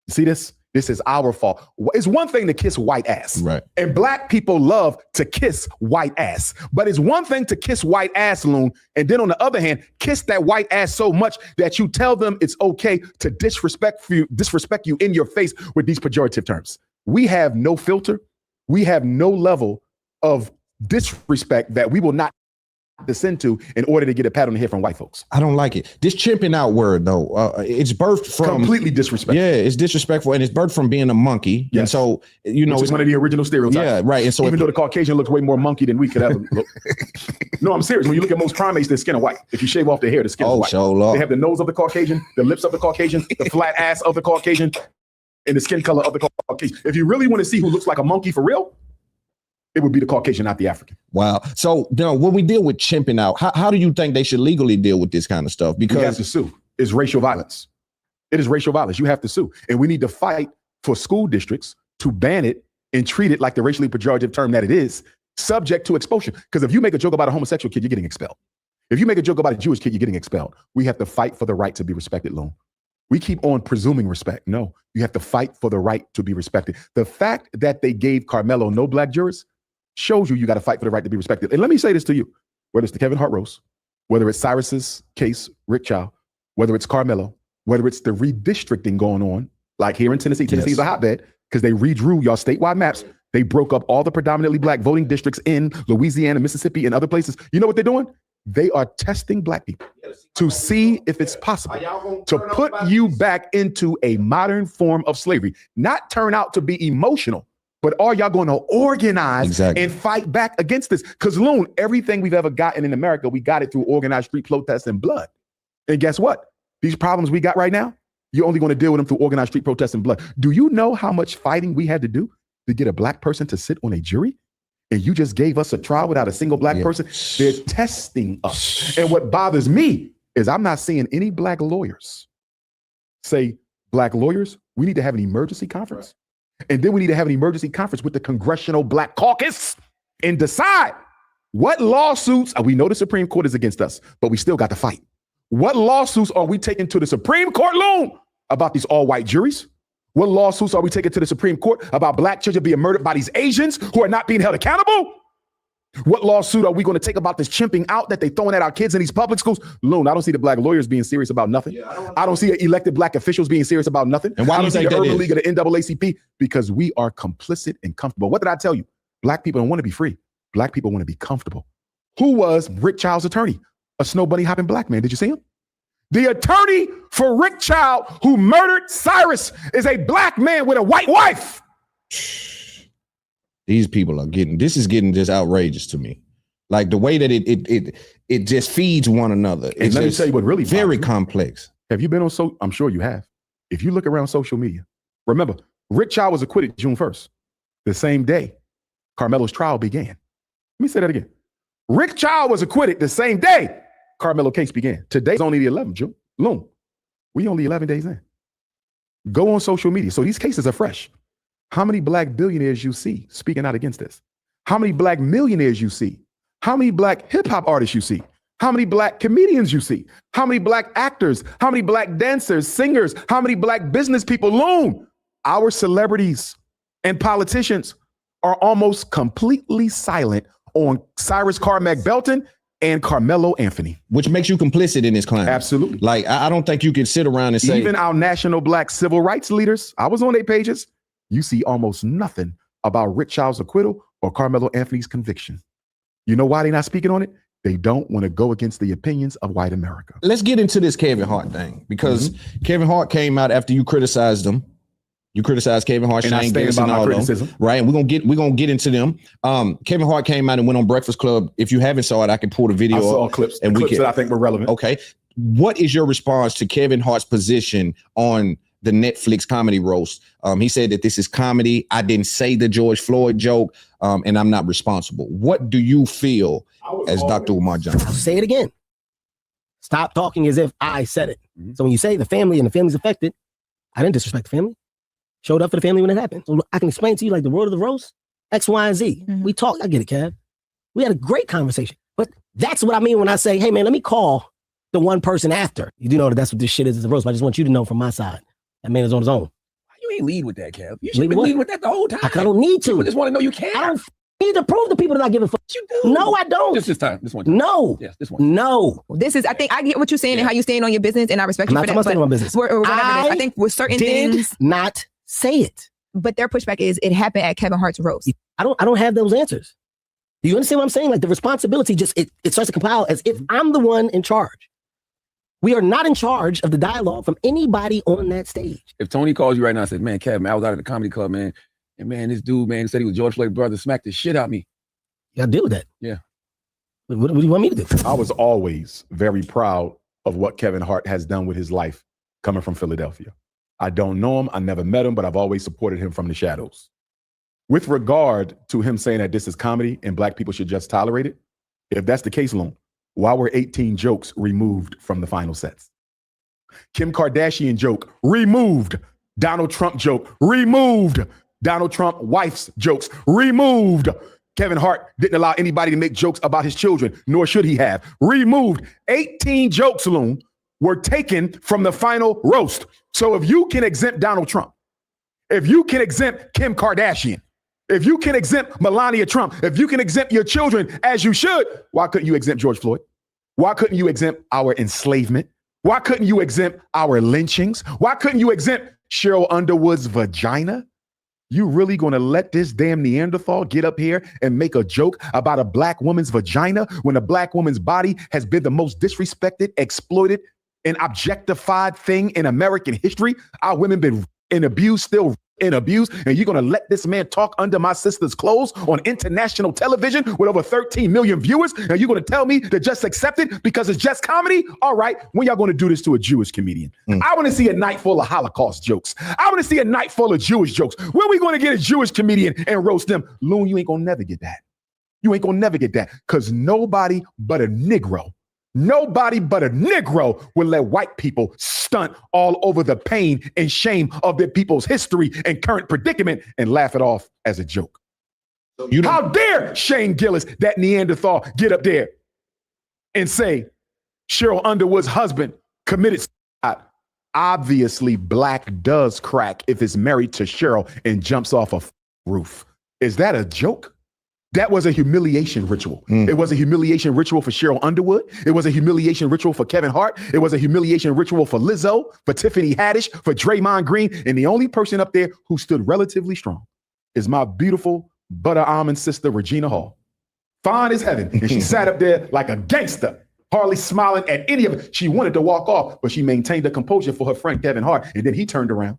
See this? This is our fault. It's one thing to kiss white ass. Right. And black people love to kiss white ass. But it's one thing to kiss white ass, Loon. And then on the other hand, kiss that white ass so much that you tell them it's okay to disrespect you in your face with these pejorative terms. We have no filter. We have no level of disrespect that we will not descend to in order to get a pat on the head from white folks. I don't like it. This chimping out word though, it's birthed from completely disrespectful. Yeah, it's disrespectful, and it's birthed from being a monkey. Yes. And so which is one of the original stereotypes. Yeah, right. And so even though the Caucasian looks way more monkey than we could ever look. No, I'm serious. When you look at most primates, their skin are white. If you shave off their hair, the skin is white. They have the nose of the Caucasian, the lips of the Caucasian, the flat ass of the Caucasian, and the skin color of the Caucasian. If you really want to see who looks like a monkey for real, it would be the Caucasian, not the African. Wow. So when we deal with chimping out, how do you think they should legally deal with this kind of stuff? Because you have to sue. It's racial violence. It is racial violence. You have to sue. And we need to fight for school districts to ban it and treat it like the racially pejorative term that it is, subject to expulsion. Because if you make a joke about a homosexual kid, you're getting expelled. If you make a joke about a Jewish kid, you're getting expelled. We have to fight for the right to be respected, Loon. We keep on presuming respect. No, you have to fight for the right to be respected. The fact that they gave Carmelo no black jurors shows you got to fight for the right to be respected. And let me say this to you, whether it's the Kevin Hart roast, whether it's Cyrus's case, Rick Chow, whether it's Carmelo, whether it's the redistricting going on, like here in Tennessee. Tennessee's a hotbed because they redrew y'all statewide maps. They broke up all the predominantly black voting districts in Louisiana, Mississippi, and other places. You know what they're doing? They are testing black people to see if it's possible to put you back into a modern form of slavery, not turn out to be emotional. But are y'all going to organize and fight back against this? Because, Loon, everything we've ever gotten in America, we got it through organized street protests and blood. And guess what? These problems we got right now, you're only going to deal with them through organized street protests and blood. Do you know how much fighting we had to do to get a black person to sit on a jury? And you just gave us a trial without a single black person? They're testing us. And what bothers me is I'm not seeing any black lawyers say, black lawyers, we need to have an emergency conference. And then we need to have an emergency conference with the Congressional Black Caucus and decide what lawsuits, we know the Supreme Court is against us, but we still got to fight. What lawsuits are we taking to the Supreme Court, Loon, about these all-white juries? What lawsuits are we taking to the Supreme Court about black children being murdered by these Asians who are not being held accountable? What lawsuit are we going to take about this chimping out that they throwing at our kids in these public schools? Loon, I don't see the black lawyers being serious about nothing. I don't see elected black officials being serious about nothing. And why I don't see do you the think that Urban is? League of the NAACP, because we are complicit and comfortable. What did I tell you? Black people don't want to be free. Black people want to be comfortable. Who was Rick Child's attorney? A snow bunny hopping black man. Did you see him? The attorney for Rick Child, who murdered Cyrus, is a black man with a white wife. These people are getting just outrageous to me. Like the way that it just feeds one another. And let me tell you what really very complex. Have you been on I'm sure you have. If you look around social media, remember, Rick Child was acquitted June 1st. The same day Carmelo's trial began. Let me say that again. Rick Child was acquitted the same day Carmelo case began. Today's only the 11th, June. Loon, we only 11 days in. Go on social media. So these cases are fresh. How many black billionaires you see speaking out against this? How many black millionaires you see? How many black hip hop artists you see? How many black comedians you see? How many black actors? How many black dancers, singers? How many black business people? Loon, our celebrities and politicians are almost completely silent on Cyrus Carmack Belton and Carmelo Anthony. Which makes you complicit in this crime. Absolutely. Like, I don't think you can sit around and say. Even our national black civil rights leaders, I was on their pages, you see almost nothing about Rick Child's acquittal or Carmelo Anthony's conviction. You know why they're not speaking on it? They don't want to go against the opinions of white America. Let's get into this Kevin Hart thing, because Kevin Hart came out after you criticized him. You criticized Kevin Hart, Shane Gillis, and all them, right? And we're gonna get into them. Kevin Hart came out and went on Breakfast Club. If you haven't saw it, I can pull the video. I saw clips, and clips that I think were relevant. Okay, what is your response to Kevin Hart's position on the Netflix comedy roast? He said that this is comedy. I didn't say the George Floyd joke, and I'm not responsible. What do you feel as Dr. Umar Johnson? I'll say it again. Stop talking as if I said it. So when you say the family and the family's affected, I didn't disrespect the family. Showed up for the family when it happened. So I can explain to you like the road of the roast, X, Y, and Z. We talked. I get it, Kev. We had a great conversation. But that's what I mean when I say, hey, man, let me call the one person after. You do know that that's what this shit is a roast. But I just want you to know from my side. That man is on his own. You ain't lead with that, Kev. You should be leading with that the whole time. I don't need to. People just want to know you can. I don't need to prove to people that I give a fuck. You do. No, I don't. Just this time. This one time. No. Yes, this one. No. This is, I think I get what you're saying and how you stand on your business, and I respect you for that. I'm not on my business. Or whatever I think with certain things. Not say it. But their pushback is it happened at Kevin Hart's roast. I don't have those answers. Do you understand what I'm saying? Like the responsibility just it starts to compile as if I'm the one in charge. We are not in charge of the dialogue from anybody on that stage. If Tony calls you right now and says, man, Kev, man, I was out at the comedy club, man. And man, this dude, man, said he was George Floyd's brother, smacked the shit out of me. You gotta deal with that. Yeah. What do you want me to do? I was always very proud of what Kevin Hart has done with his life coming from Philadelphia. I don't know him. I never met him, but I've always supported him from the shadows. With regard to him saying that this is comedy and black people should just tolerate it, if that's the case, Loon, why were 18 jokes removed from the final sets? Kim Kardashian joke, removed. Donald Trump joke, removed. Donald Trump wife's jokes, removed. Kevin Hart didn't allow anybody to make jokes about his children, nor should he have. Removed. 18 jokes, Loon, were taken from the final roast. So if you can exempt Donald Trump, if you can exempt Kim Kardashian, if you can exempt Melania Trump, if you can exempt your children as you should, why couldn't you exempt George Floyd? Why couldn't you exempt our enslavement? Why couldn't you exempt our lynchings? Why couldn't you exempt Cheryl Underwood's vagina? You really gonna let this damn Neanderthal get up here and make a joke about a black woman's vagina when a black woman's body has been the most disrespected, exploited, and objectified thing in American history? Our women been in abuse, still in abuse, and you're gonna let this man talk under my sister's clothes on international television with over 13 million viewers, and you're gonna tell me to just accept it because it's just comedy? All right, when y'all gonna do this to a Jewish comedian? I wanna see a night full of Holocaust jokes. I wanna see a night full of Jewish jokes. When we gonna get a Jewish comedian and roast them? Loon, you ain't gonna never get that. You ain't gonna never get that, because nobody but a Negro will let white people stunt all over the pain and shame of their people's history and current predicament and laugh it off as a joke. How dare Shane Gillis, that Neanderthal, get up there and say Cheryl Underwood's husband committed suicide? Obviously, black does crack if it's married to Cheryl and jumps off a roof. Is that a joke? That was a humiliation ritual. It was a humiliation ritual for Cheryl Underwood. It was a humiliation ritual for Kevin Hart. It was a humiliation ritual for Lizzo, for Tiffany Haddish, for Draymond Green. And the only person up there who stood relatively strong is my beautiful butter almond sister, Regina Hall. Fine as heaven. And she sat up there like a gangster, hardly smiling at any of it. She wanted to walk off, but she maintained her composure for her friend Kevin Hart. And then he turned around.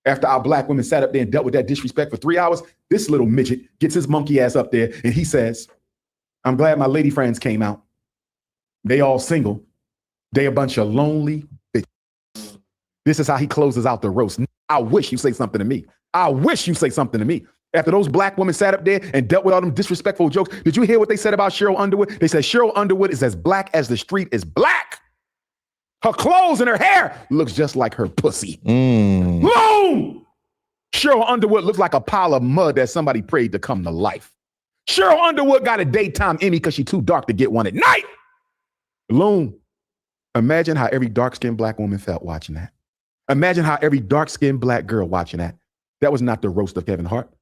After our black women sat up there and dealt with that disrespect for 3 hours, this little midget gets his monkey ass up there and he says, I'm glad my lady friends came out. They all single. They a bunch of lonely bitches. This is how he closes out the roast. I wish you say something to me. I wish you say something to me. After those black women sat up there and dealt with all them disrespectful jokes, did you hear what they said about Cheryl Underwood? They said Cheryl Underwood is as black as the street is black. Her clothes and her hair looks just like her pussy. Boom! Cheryl Underwood looks like a pile of mud that somebody prayed to come to life. Cheryl Underwood got a daytime Emmy because she's too dark to get one at night. Loon, imagine how every dark-skinned black woman felt watching that. Imagine how every dark-skinned black girl watching that. That was not the roast of Kevin Hart.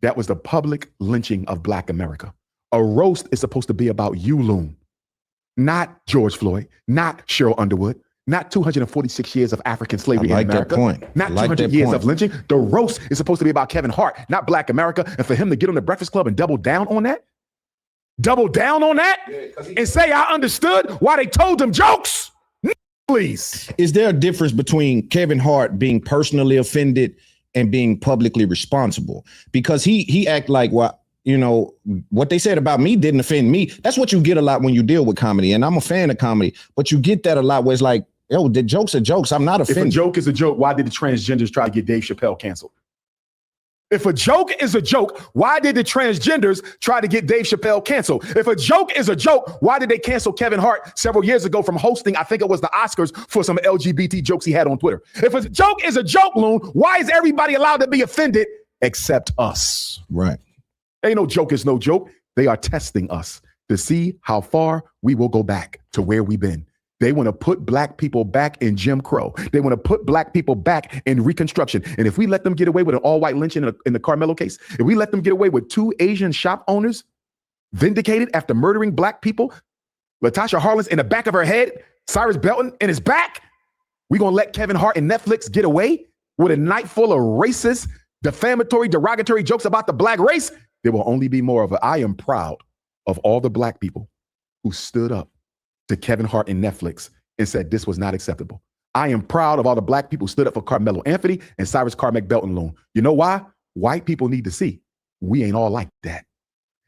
That was the public lynching of black America. A roast is supposed to be about you, Loon. Not George Floyd, not Cheryl Underwood, not 246 years of African slavery in America. Not 200 years of lynching. The roast is supposed to be about Kevin Hart, not black America. And for him to get on the Breakfast Club and double down on that and say, I understood why they told them jokes. Please. Is there a difference between Kevin Hart being personally offended and being publicly responsible? Because he act like, well, you know, what they said about me didn't offend me. That's what you get a lot when you deal with comedy. And I'm a fan of comedy, but you get that a lot where it's like, yo, the jokes are jokes. I'm not offended. If a joke is a joke, why did the transgenders try to get Dave Chappelle canceled? If a joke is a joke, why did the transgenders try to get Dave Chappelle canceled? If a joke is a joke, why did they cancel Kevin Hart several years ago from hosting, I think it was the Oscars, for some LGBT jokes he had on Twitter? If a joke is a joke, Loon, why is everybody allowed to be offended except us? Right. Ain't no joke is no joke. They are testing us to see how far we will go back to where we've been. They want to put black people back in Jim Crow. They want to put black people back in Reconstruction. And if we let them get away with an all-white lynching in the Carmelo case, if we let them get away with 2 Asian shop owners vindicated after murdering black people, Latasha Harlins in the back of her head, Cyrus Belton in his back, we going to let Kevin Hart and Netflix get away with a night full of racist, defamatory, derogatory jokes about the black race? There will only be more of it. I am proud of all the black people who stood up to Kevin Hart and Netflix and said this was not acceptable. I am proud of all the black people who stood up for Carmelo Anthony and Cyrus Carmack Belton Loon. You know why? White people need to see we ain't all like that.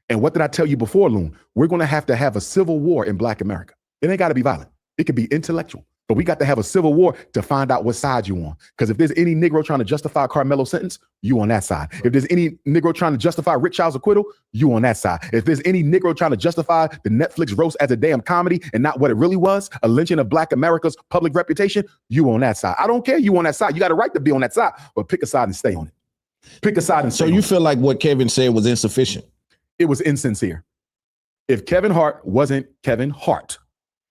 And what did I tell you before, Loon? We're going to have a civil war in Black America. It ain't got to be violent. It could be intellectual. But we got to have a civil war to find out what side you on. Because if there's any Negro trying to justify Carmelo's sentence, you on that side. If there's any Negro trying to justify Rick Child's acquittal, you on that side. If there's any Negro trying to justify the Netflix roast as a damn comedy and not what it really was, a lynching of Black America's public reputation, you on that side. I don't care. You on that side. You got a right to be on that side, but pick a side and stay on it. Pick a side and stay on it. So you feel like what Kevin said was insufficient? It was insincere. If Kevin Hart wasn't Kevin Hart,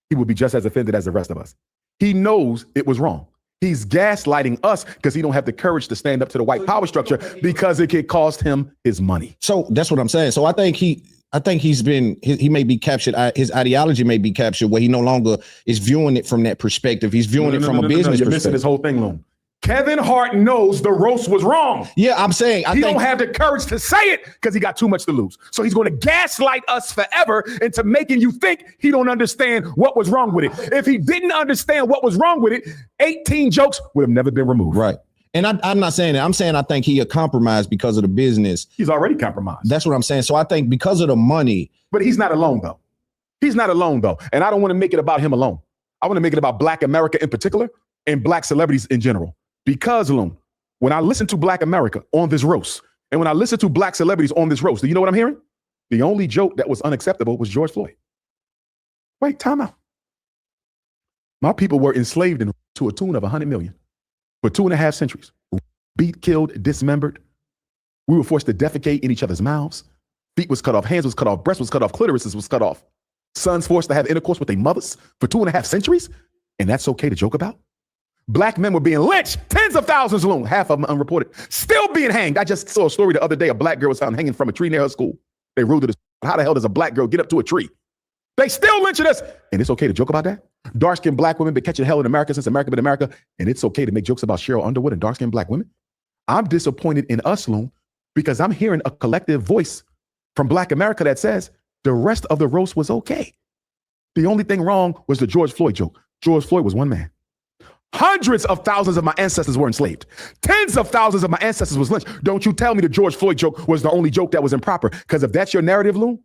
he would be just as offended as the rest of us. He knows it was wrong. He's gaslighting us because he don't have the courage to stand up to the white power structure because it could cost him his money. So that's what I'm saying. So I think he may be captured. His ideology may be captured where he no longer is viewing it from that perspective. He's viewing it from a business You're perspective. missing this whole thing, Loon. Kevin Hart knows the roast was wrong. Yeah, I'm saying he don't have the courage to say it because he got too much to lose. So he's going to gaslight us forever into making you think he don't understand what was wrong with it. If he didn't understand what was wrong with it, 18 jokes would have never been removed. Right. And I'm not saying that. I'm saying I think he a compromised because of the business. He's already compromised. That's what I'm saying. So I think because of the money. But he's not alone, though. He's not alone, though. And I don't want to make it about him alone. I want to make it about Black America in particular and Black celebrities in general. Because, Loon, when I listen to Black America on this roast, and when I listen to Black celebrities on this roast, do you know what I'm hearing? The only joke that was unacceptable was George Floyd. Wait, time out. My people were enslaved to a tune of 100 million for 2.5 centuries. Beat, killed, dismembered. We were forced to defecate in each other's mouths. Feet was cut off, hands was cut off, breast was cut off, clitorises was cut off. Sons forced to have intercourse with their mothers for 2.5 centuries. And that's okay to joke about? Black men were being lynched, tens of thousands alone, half of them unreported, still being hanged. I just saw a story the other day. A black girl was found hanging from a tree near her school. They ruled it. How the hell does a black girl get up to a tree? They still lynching us. And it's okay to joke about that? Dark-skinned black women been catching hell in America since America been America. And it's okay to make jokes about Cheryl Underwood and dark-skinned black women? I'm disappointed in us, Loon, because I'm hearing a collective voice from Black America that says the rest of the roast was okay. The only thing wrong was the George Floyd joke. George Floyd was one man. Hundreds of thousands of my ancestors were enslaved. Tens of thousands of my ancestors was lynched. Don't you tell me the George Floyd joke was the only joke that was improper. Because if that's your narrative, Loon,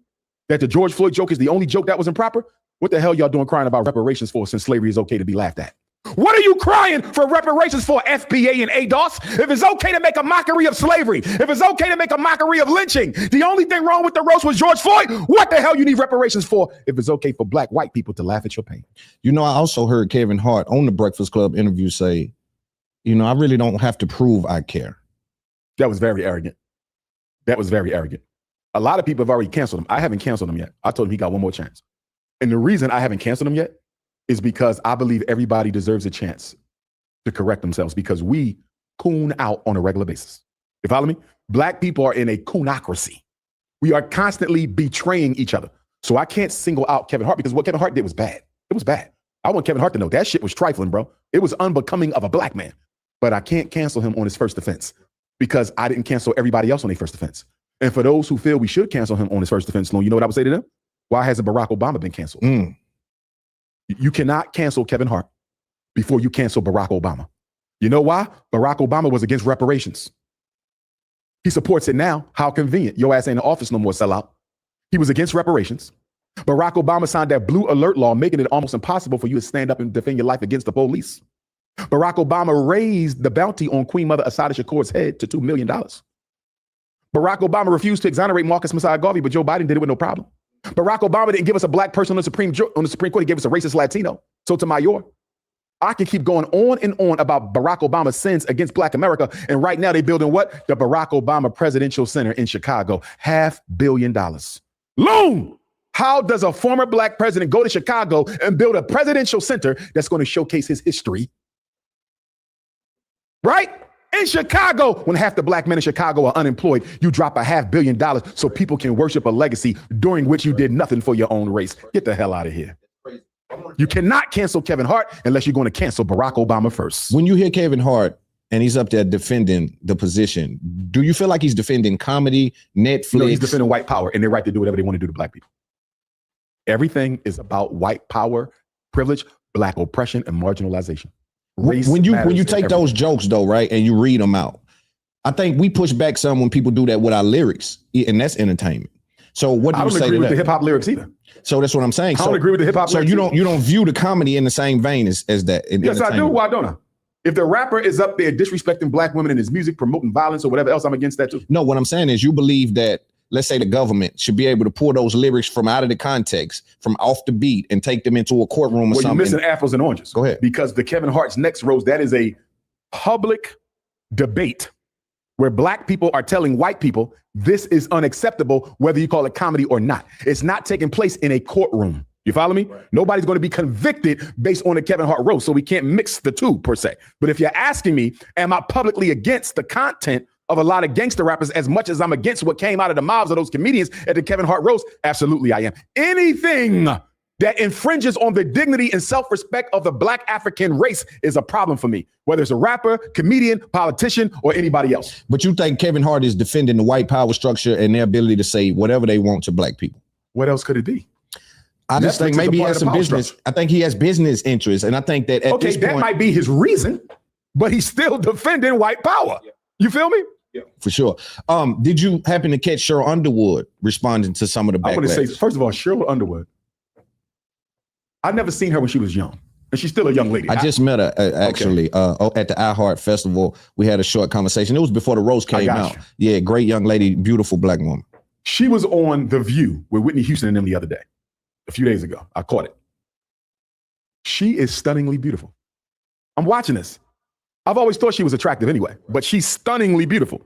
that the George Floyd joke is the only joke that was improper, what the hell y'all doing crying about reparations for since slavery is okay to be laughed at? What are you crying for reparations for, FBA and ADOS? If it's okay to make a mockery of slavery, if it's okay to make a mockery of lynching, the only thing wrong with the roast was George Floyd, what the hell you need reparations for if it's okay for black white people to laugh at your pain? You know, I also heard Kevin Hart on the Breakfast Club interview say, you know, I really don't have to prove I care. That was very arrogant. That was very arrogant. A lot of people have already canceled him. I haven't canceled him yet. I told him he got one more chance. And the reason I haven't canceled him yet is because I believe everybody deserves a chance to correct themselves because we coon out on a regular basis. You follow me? Black people are in a coonocracy. We are constantly betraying each other. So I can't single out Kevin Hart because what Kevin Hart did was bad. It was bad. I want Kevin Hart to know that shit was trifling, bro. It was unbecoming of a black man. But I can't cancel him on his first offense because I didn't cancel everybody else on their first offense. And for those who feel we should cancel him on his first offense, you know what I would say to them? Why hasn't Barack Obama been canceled? You cannot cancel Kevin Hart before you cancel Barack Obama. You know why? Barack Obama was against reparations. He supports it now. How convenient. Your ass ain't in the office no more, sellout. He was against reparations. Barack Obama signed that blue alert law, making it almost impossible for you to stand up and defend your life against the police. Barack Obama raised the bounty on Queen Mother Assata Shakur's head to $2 million. Barack Obama refused to exonerate Marcus Messiah Garvey, but Joe Biden did it with no problem. Barack Obama didn't give us a black person on the Supreme Court. He gave us a racist Latino, Sotomayor. I can keep going on and on about Barack Obama's sins against black America. And right now they're building what? The Barack Obama Presidential Center in Chicago. $500 million. Loon! How does a former black president go to Chicago and build a presidential center that's going to showcase his history? Right? In Chicago, when half the black men in Chicago are unemployed, you drop $500 million so people can worship a legacy during which you did nothing for your own race. Get the hell out of here. You cannot cancel Kevin Hart unless you're going to cancel Barack Obama first. When you hear Kevin Hart and he's up there defending the position, do you feel like he's defending comedy, Netflix? No, he's defending white power and their right to do whatever they want to do to black people. Everything is about white power, privilege, black oppression, and marginalization. Race when you take everything. those jokes though, right, and you read them out, I think we push back some when people do that with our lyrics, and that's entertainment. So what do you say to that? I don't agree with the hip hop lyrics either. So that's what I'm saying. I don't agree with the hip hop. So you don't view the comedy in the same vein as that. Yes, I do. Why don't I? If the rapper is up there disrespecting black women in his music, promoting violence or whatever else, I'm against that too. No, what I'm saying is you believe that, let's say the government should be able to pull those lyrics from out of the context, from off the beat, and take them into a courtroom or Well, something. you're missing apples and oranges. Go ahead. Because the Kevin Hart's next rose, that is a public debate where black people are telling white people this is unacceptable, whether you call it comedy or not. It's not taking place in a courtroom. You follow me? Right. Nobody's going to be convicted based on the Kevin Hart roast, so we can't mix the two per se. But if you're asking me, am I publicly against the content of a lot of gangster rappers as much as I'm against what came out of the mouths of those comedians at the Kevin Hart roast? Absolutely, I am. Anything that infringes on the dignity and self-respect of the black African race is a problem for me, whether it's a rapper, comedian, politician, or anybody else. But you think Kevin Hart is defending the white power structure and their ability to say whatever they want to black people? What else could it be? I just think maybe he has some business. I think he has business interests. And I think that at this point, that might be his reason, but he's still defending white power. You feel me? Yeah, for sure. Did you happen to catch Cheryl Underwood responding to some of the backlash? I want to say, first of all, Cheryl Underwood, I've never seen her when she was young. And she's still a young lady. I just met her actually at the iHeart Festival. We had a short conversation. It was before the roast came out. Yeah, great young lady, beautiful black woman. She was on The View with Whitney Houston and them the other day. A few days ago, I caught it. She is stunningly beautiful. I'm watching this. I've always thought she was attractive anyway, but she's stunningly beautiful.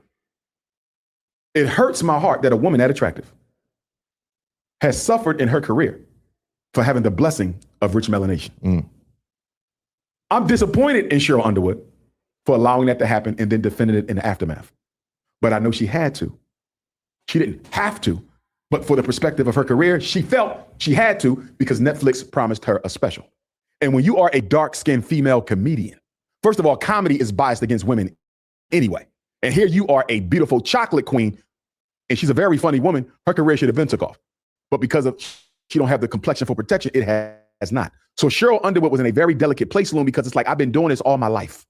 It hurts my heart that a woman that attractive has suffered in her career for having the blessing of rich melanation. I'm disappointed in Cheryl Underwood for allowing that to happen and then defending it in the aftermath. But I know she had to. She didn't have to. But for the perspective of her career, she felt she had to because Netflix promised her a special. And when you are a dark-skinned female comedian, first of all, comedy is biased against women anyway. And here you are a beautiful chocolate queen, and she's a very funny woman. Her career should have been took off. But because of she don't have the complexion for protection, it has not. So Cheryl Underwood was in a very delicate place, Loon, because it's like, I've been doing this all my life.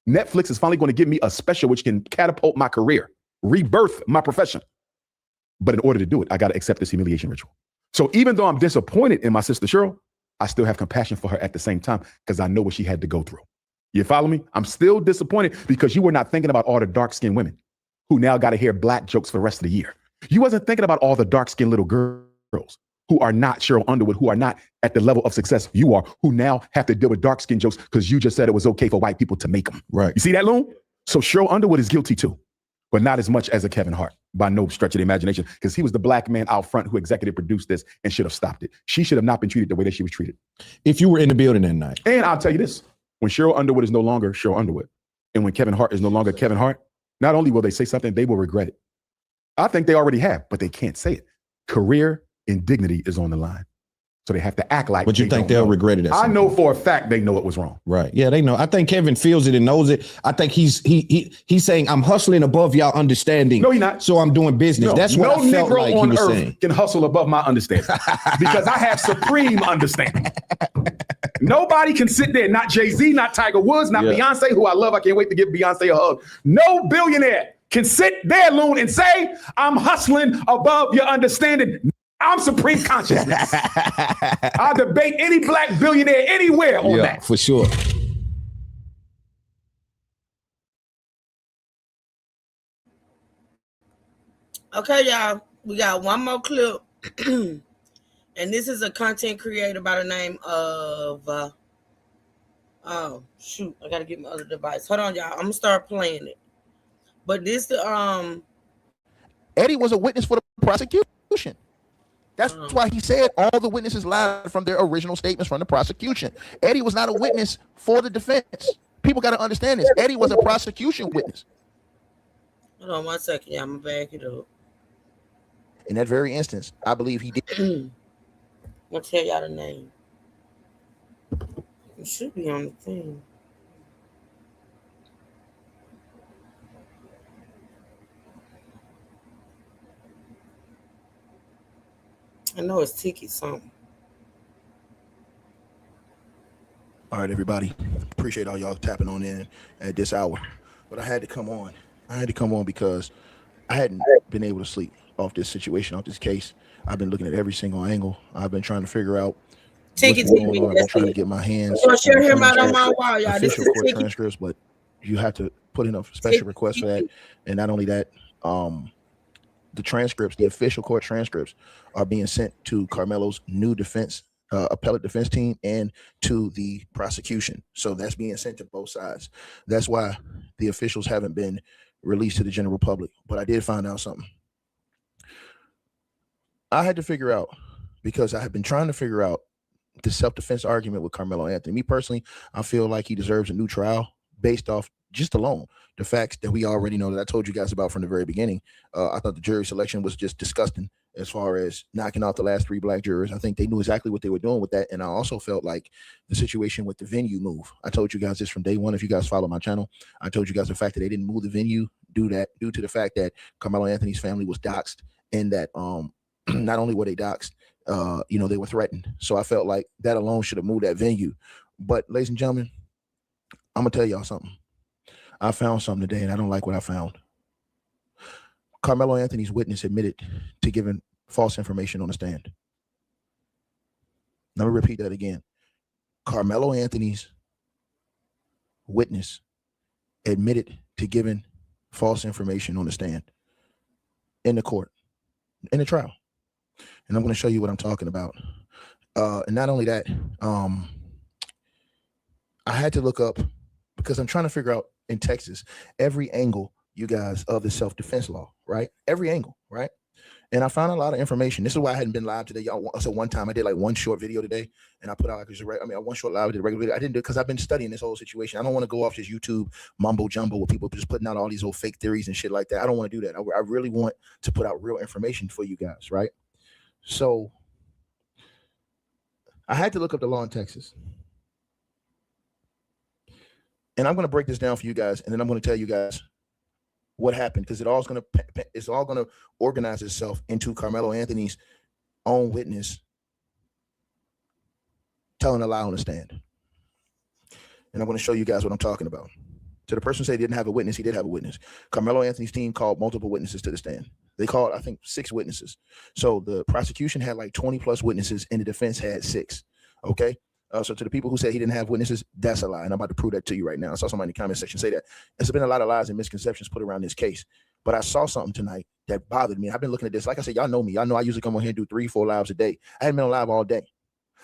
Netflix is finally going to give me a special which can catapult my career, rebirth my profession. But in order to do it, I got to accept this humiliation ritual. So even though I'm disappointed in my sister Cheryl, I still have compassion for her at the same time because I know what she had to go through. You follow me? I'm still disappointed because you were not thinking about all the dark-skinned women who now got to hear black jokes for the rest of the year. You wasn't thinking about all the dark-skinned little girls who are not Cheryl Underwood, who are not at the level of success you are, who now have to deal with dark-skinned jokes because you just said it was okay for white people to make them. Right. You see that, Loon? So Cheryl Underwood is guilty too, but not as much as a Kevin Hart, by no stretch of the imagination, because he was the black man out front who executive produced this and should have stopped it. She should have not been treated the way that she was treated. If you were in the building that night. And I'll tell you this, when Cheryl Underwood is no longer Cheryl Underwood, and when Kevin Hart is no longer Kevin Hart, not only will they say something, they will regret it. I think they already have, but they can't say it. Career and dignity is on the line. So they have to act like. But you think they'll regret it? I know for a fact they know it was wrong. Right. Yeah, they know. I think Kevin feels it and knows it. I think he's saying, I'm hustling above y'all understanding. No, you're not. So I'm doing business. No, that's what I felt Negro like on he was earth saying. Can hustle above my understanding because I have supreme understanding. Nobody can sit there, not Jay-Z, not Tiger Woods, not Beyonce, who I love. I can't wait to give Beyonce a hug. No billionaire can sit there, Loon, and say, I'm hustling above your understanding. I'm supreme consciousness. I'll debate any black billionaire anywhere on that. For sure. Okay, y'all. We got one more clip. And this is a content creator by the name of oh shoot, I gotta get my other device. Hold on, y'all. I'm gonna start playing it. But this Eddie was a witness for the prosecution. That's why he said all the witnesses lied from their original statements from the prosecution. Eddie was not a witness for the defense. People got to understand this. Eddie was a prosecution witness. Hold on 1 second, y'all. I'm gonna back it up. In that very instance, I believe he did. I'm gonna tell y'all the name. It should be on the thing. I know it's Tiki something. All right, everybody. Appreciate all y'all tapping on in at this hour. But I had to come on. I had to come on because I hadn't been able to sleep off this situation, off this case. I've been looking at every single angle. I've been trying to figure out Tiki, what's going on. I've been trying to get my hands I'm gonna share him out on my transcripts, wall, y'all. This official is court Tiki. transcripts, but you have to put in a special request for that. And not only that, the transcripts, the official court transcripts, are being sent to Carmelo's new defense, appellate defense team, and to the prosecution. So that's being sent to both sides. That's why the officials haven't been released to the general public. But I did find out something. I had to figure out, because I had been trying to figure out the self-defense argument with Carmelo Anthony. Me personally, I feel like he deserves a new trial based off just alone the facts that we already know, that I told you guys about from the very beginning. I thought the jury selection was just disgusting as far as knocking out the last 3 black jurors. I think they knew exactly what they were doing with that. And I also felt like the situation with the venue move. I told you guys this from day one. If you guys follow my channel, I told you guys the fact that they didn't move the venue due to the fact that Carmelo Anthony's family was doxxed, and that not only were they doxxed, they were threatened. So I felt like that alone should have moved that venue. But ladies and gentlemen, I'm gonna tell y'all something. I found something today, and I don't like what I found. Carmelo Anthony's witness admitted to giving false information on the stand. Let me repeat that again. Carmelo Anthony's witness admitted to giving false information on the stand in the court, in the trial. And I'm going to show you what I'm talking about. And not only that, I had to look up, because I'm trying to figure out in Texas every angle, you guys, of the self-defense law, right? Every angle, right? And I found a lot of information. This is why I hadn't been live today, y'all. So one time I did like one short video today, and I put out one short live, I did a regular video. I didn't do it because I've been studying this whole situation. I don't want to go off this YouTube mumbo jumbo with people just putting out all these old fake theories and shit like that. I don't want to do that. I really want to put out real information for you guys, right? So I had to look up the law in Texas. And I'm going to break this down for you guys, and then I'm going to tell you guys what happened, because it's all going to organize itself into Carmelo Anthony's own witness telling a lie on the stand. And I'm going to show you guys what I'm talking about. To the person who said he didn't have a witness, he did have a witness. Carmelo Anthony's team called multiple witnesses to the stand. They called, I think, 6 witnesses. So the prosecution had like 20 plus witnesses, and the defense had 6. Okay. So to the people who said he didn't have witnesses, that's a lie. And I'm about to prove that to you right now. I saw somebody in the comment section say that. There's been a lot of lies and misconceptions put around this case. But I saw something tonight that bothered me. I've been looking at this. Like I said, y'all know me. Y'all know I usually come on here and do 3-4 lives a day. I hadn't been on live all day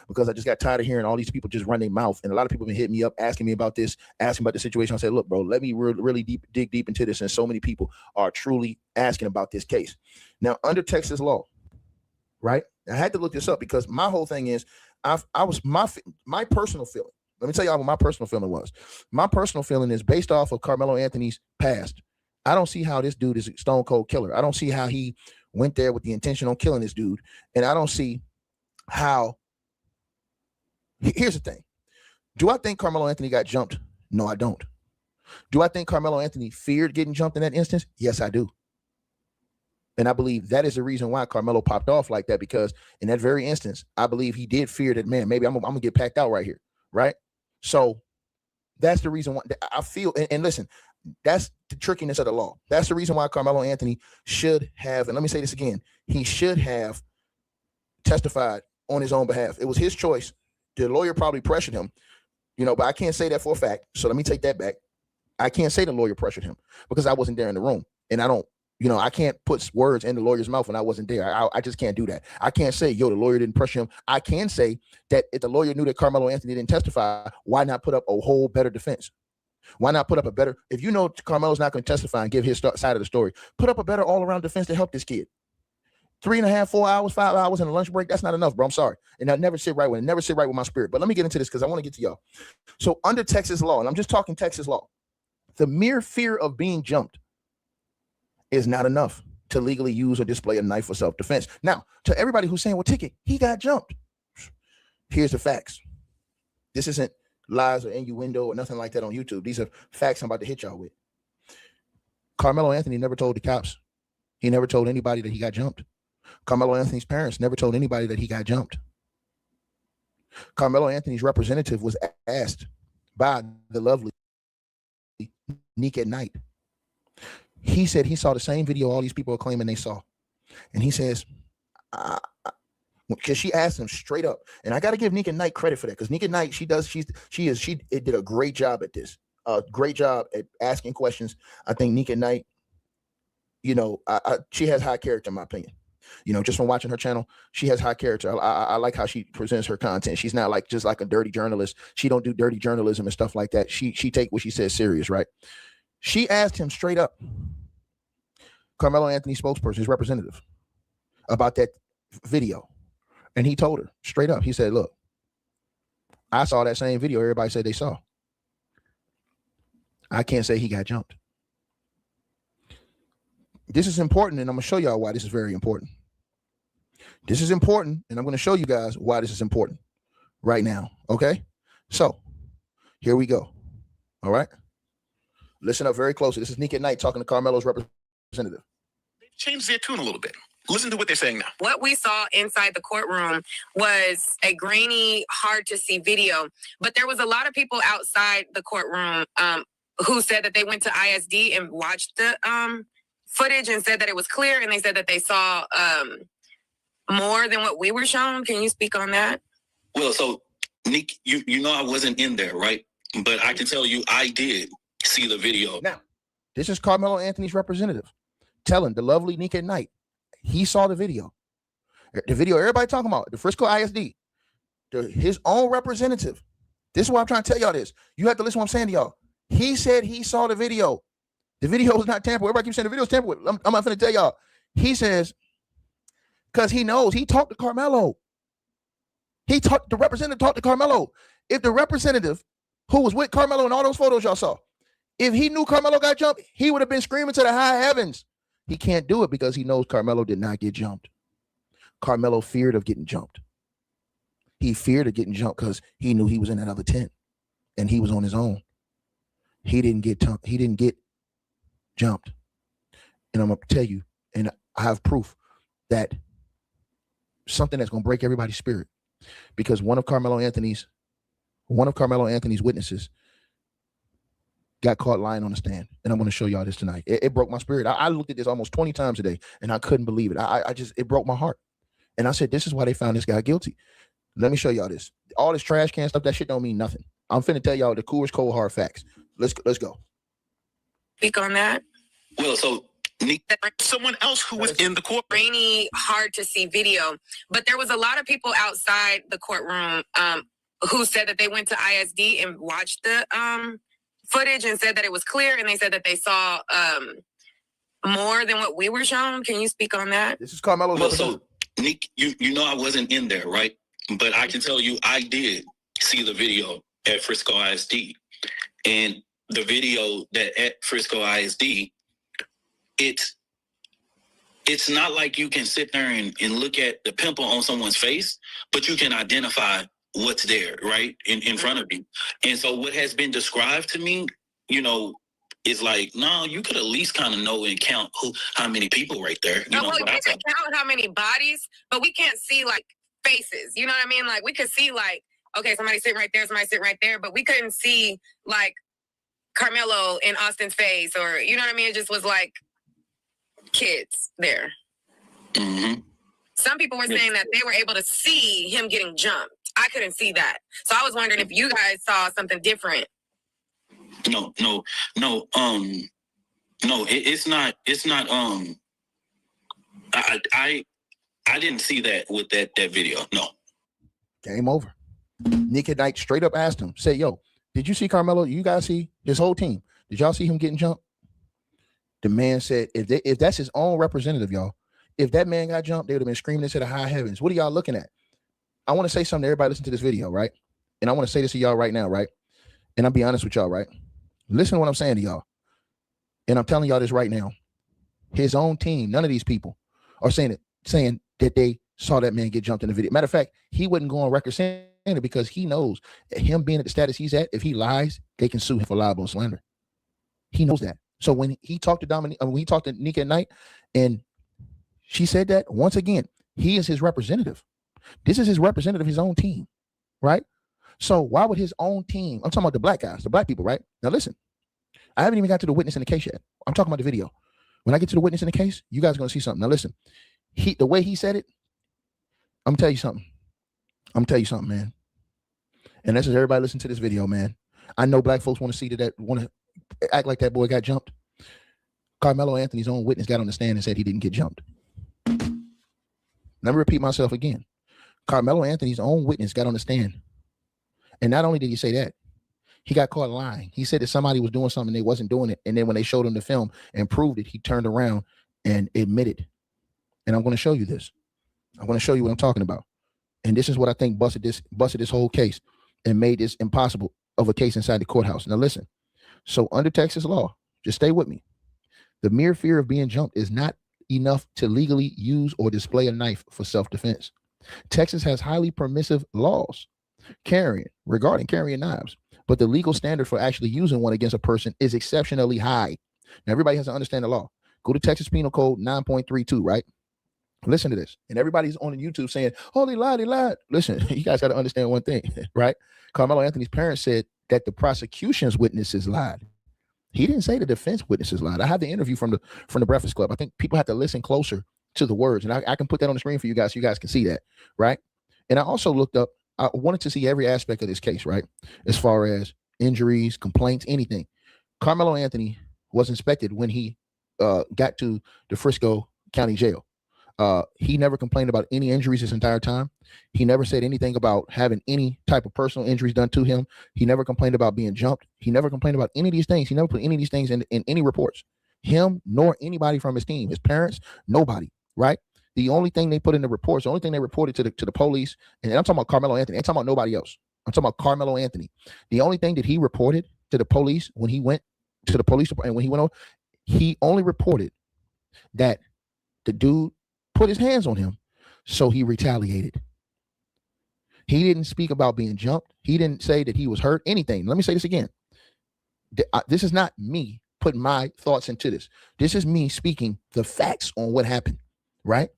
because I just got tired of hearing all these people just run their mouth. And a lot of people have been hitting me up, asking me about this, asking about the situation. I said, look, bro, let me really dig deep into this. And so many people are truly asking about this case. Now, under Texas law, right? I had to look this up because my whole thing is, my personal feeling. Let me tell y'all what my personal feeling was. My personal feeling is based off of Carmelo Anthony's past. I don't see how this dude is a stone cold killer. I don't see how he went there with the intention on killing this dude. And I don't see how. Here's the thing. Do I think Carmelo Anthony got jumped? No, I don't. Do I think Carmelo Anthony feared getting jumped in that instance? Yes, I do. And I believe that is the reason why Carmelo popped off like that, because in that very instance, I believe he did fear that, man, maybe I'm going to get packed out right here, right? So that's the reason why I feel, and listen, that's the trickiness of the law. That's the reason why Carmelo Anthony should have, and let me say this again, he should have testified on his own behalf. It was his choice. The lawyer probably pressured him, but I can't say that for a fact. So let me take that back. I can't say the lawyer pressured him because I wasn't there in the room, and I don't, You know, I can't put words in the lawyer's mouth when I wasn't there. I just can't do that. I can't say, yo, the lawyer didn't pressure him. I can say that if the lawyer knew that Carmelo Anthony didn't testify, why not put up a whole better defense? Why not put up a better, if you know Carmelo's not going to testify and give his side of the story, put up a better all-around defense to help this kid. 3.5, 4 hours, 5 hours in a lunch break, that's not enough, bro. I'm sorry. And that never sit right with my spirit. But let me get into this because I want to get to y'all. So under Texas law, and I'm just talking Texas law, the mere fear of being jumped is not enough to legally use or display a knife for self-defense. Now, to everybody who's saying, well, Ticket, he got jumped. Here's the facts. This isn't lies or innuendo or nothing like that on YouTube. These are facts I'm about to hit y'all with. Carmelo Anthony never told the cops. He never told anybody that he got jumped. Carmelo Anthony's parents never told anybody that he got jumped. Carmelo Anthony's representative was asked by the lovely Nick at Night. He said he saw the same video all these people are claiming they saw. And he says, because she asked him straight up, and I got to give Nick at Night credit for that, because Nick at Night, she did a great job at this, a great job at asking questions. I think Nick at Night, you know, she has high character, in my opinion. You know, just from watching her channel, she has high character. I like how she presents her content. She's not like just like a dirty journalist. She don't do dirty journalism and stuff like that. She take what she says serious, right? She asked him straight up, Carmelo Anthony spokesperson, his representative, about that video. And he told her straight up, he said, look, I saw that same video everybody said they saw. I can't say he got jumped. This is important, and I'm going to show y'all why this is very important. This is important, and I'm going to show you guys why this is important right now, okay? So, here we go, all right? Listen up very closely. This is Nick at Night talking to Carmelo's representative. They've changed their tune a little bit. Listen to what they're saying now. What we saw inside the courtroom was a grainy, hard to see video, but there was a lot of people outside the courtroom who said that they went to ISD and watched the footage and said that it was clear, and they said that they saw more than what we were shown. Can you speak on that? Well, so Nick, you know I wasn't in there, right? But I can tell you I did see the video. Now, this is Carmelo Anthony's representative telling the lovely Nick at Night he saw the video. The video everybody talking about, the Frisco ISD, his own representative. This is why I'm trying to tell y'all this. You have to listen to what I'm saying to y'all. He said he saw the video. The video was not tampered with. Everybody keeps saying the video is tampered with. I'm not going to tell y'all. He says, because he knows, he talked to Carmelo. The representative talked to Carmelo. If the representative who was with Carmelo in all those photos y'all saw, if he knew Carmelo got jumped, he would have been screaming to the high heavens. He can't do it because he knows Carmelo did not get jumped. Carmelo feared of getting jumped. He feared of getting jumped because he knew he was in another tent and he was on his own. He didn't get jumped. And I'm going to tell you, and I have proof that something that's going to break everybody's spirit, because one of Carmelo Anthony's witnesses got caught lying on the stand. And I'm going to show y'all this tonight. It broke my spirit. I looked at this almost 20 times today and I couldn't believe it. It broke my heart. And I said, this is why they found this guy guilty. Let me show y'all this. All this trash can stuff, that shit don't mean nothing. I'm finna tell y'all the coolest, cold, hard facts. Let's go. Speak on that. Well, so Nick, someone else who was in the court. Grainy, hard to see video, but there was a lot of people outside the courtroom who said that they went to ISD and watched the footage and said that it was clear, and they said that they saw more than what we were shown. Can you speak on that? This is Carmelo's representative. So Nick, you know I wasn't in there, right? But I can tell you I did see the video at Frisco ISD. And the video that at Frisco ISD, it's not like you can sit there and look at the pimple on someone's face, but you can identify what's there, right, in front of you. And so what has been described to me, you know, is like, no, you could at least kind of know and count how many people right there. You know, well, we can count how many bodies, but we can't see like faces. You know what I mean? Like we could see like, okay, somebody sitting right there, somebody sitting right there, but we couldn't see like Carmelo in Austin's face, or you know what I mean? It just was like kids there. Mm-hmm. Some people were saying that they were able to see him getting jumped. I couldn't see that. So I was wondering if you guys saw something different. No. No, it's not. It's not. I didn't see that with that video. No. Game over. Nick at Night straight up asked him, said, yo, did you see Carmelo? You guys see his whole team? Did y'all see him getting jumped? The man said, if that's his own representative, y'all, if that man got jumped, they would have been screaming into the high heavens. What are y'all looking at? I want to say something to everybody listen to this video, right? And I want to say this to y'all right now, right? And I'll be honest with y'all, right? Listen to what I'm saying to y'all. And I'm telling y'all this right now. His own team, none of these people are saying that they saw that man get jumped in the video. Matter of fact, he wouldn't go on record saying it because he knows that him being at the status he's at, if he lies, they can sue him for libel and slander. He knows that. So when he talked to Dominique, when he talked to Nick at Night, and she said that, once again, he is his representative. This is his representative, his own team, right? So why would his own team, I'm talking about the black guys, the black people, right? Now listen, I haven't even got to the witness in the case yet. I'm talking about the video. When I get to the witness in the case, you guys are going to see something. Now listen, the way he said it, I'm going to tell you something. I'm going to tell you something, man. And this is everybody listen to this video, man. I know black folks want to see that, want to act like that boy got jumped. Carmelo Anthony's own witness got on the stand and said he didn't get jumped. Let me repeat myself again. Carmelo Anthony's own witness got on the stand. And not only did he say that, he got caught lying. He said that somebody was doing something, they wasn't doing it. And then when they showed him the film and proved it, he turned around and admitted. And I'm going to show you this. I'm going to show you what I'm talking about. And this is what I think busted this whole case and made this impossible of a case inside the courthouse. Now listen. So under Texas law, just stay with me. The mere fear of being jumped is not enough to legally use or display a knife for self-defense. Texas has highly permissive laws regarding carrying knives, but the legal standard for actually using one against a person is exceptionally high. Now, everybody has to understand the law. Go to Texas Penal Code 9.32, right? Listen to this. And everybody's on YouTube saying, oh, they lied. Listen, you guys got to understand one thing, right? Carmelo Anthony's parents said that the prosecution's witnesses lied. He didn't say the defense witnesses lied. I have the interview from the Breakfast Club. I think people have to listen closer to the words. And I can put that on the screen for you guys so you guys can see that, right? And I also looked up, I wanted to see every aspect of this case, right? As far as injuries, complaints, anything. Carmelo Anthony was inspected when he got to the Frisco County Jail. He never complained about any injuries this entire time. He never said anything about having any type of personal injuries done to him. He never complained about being jumped. He never complained about any of these things. He never put any of these things in any reports. Him nor anybody from his team, his parents, nobody, right? The only thing they put in the reports, the only thing they reported to the police, and I'm talking about Carmelo Anthony. I'm talking about nobody else. I'm talking about Carmelo Anthony. The only thing that he reported to the police when he went to the police department, when he went over, he only reported that the dude put his hands on him, so he retaliated. He didn't speak about being jumped. He didn't say that he was hurt, anything. Let me say this again. This is not me putting my thoughts into this. This is me speaking the facts on what happened, right?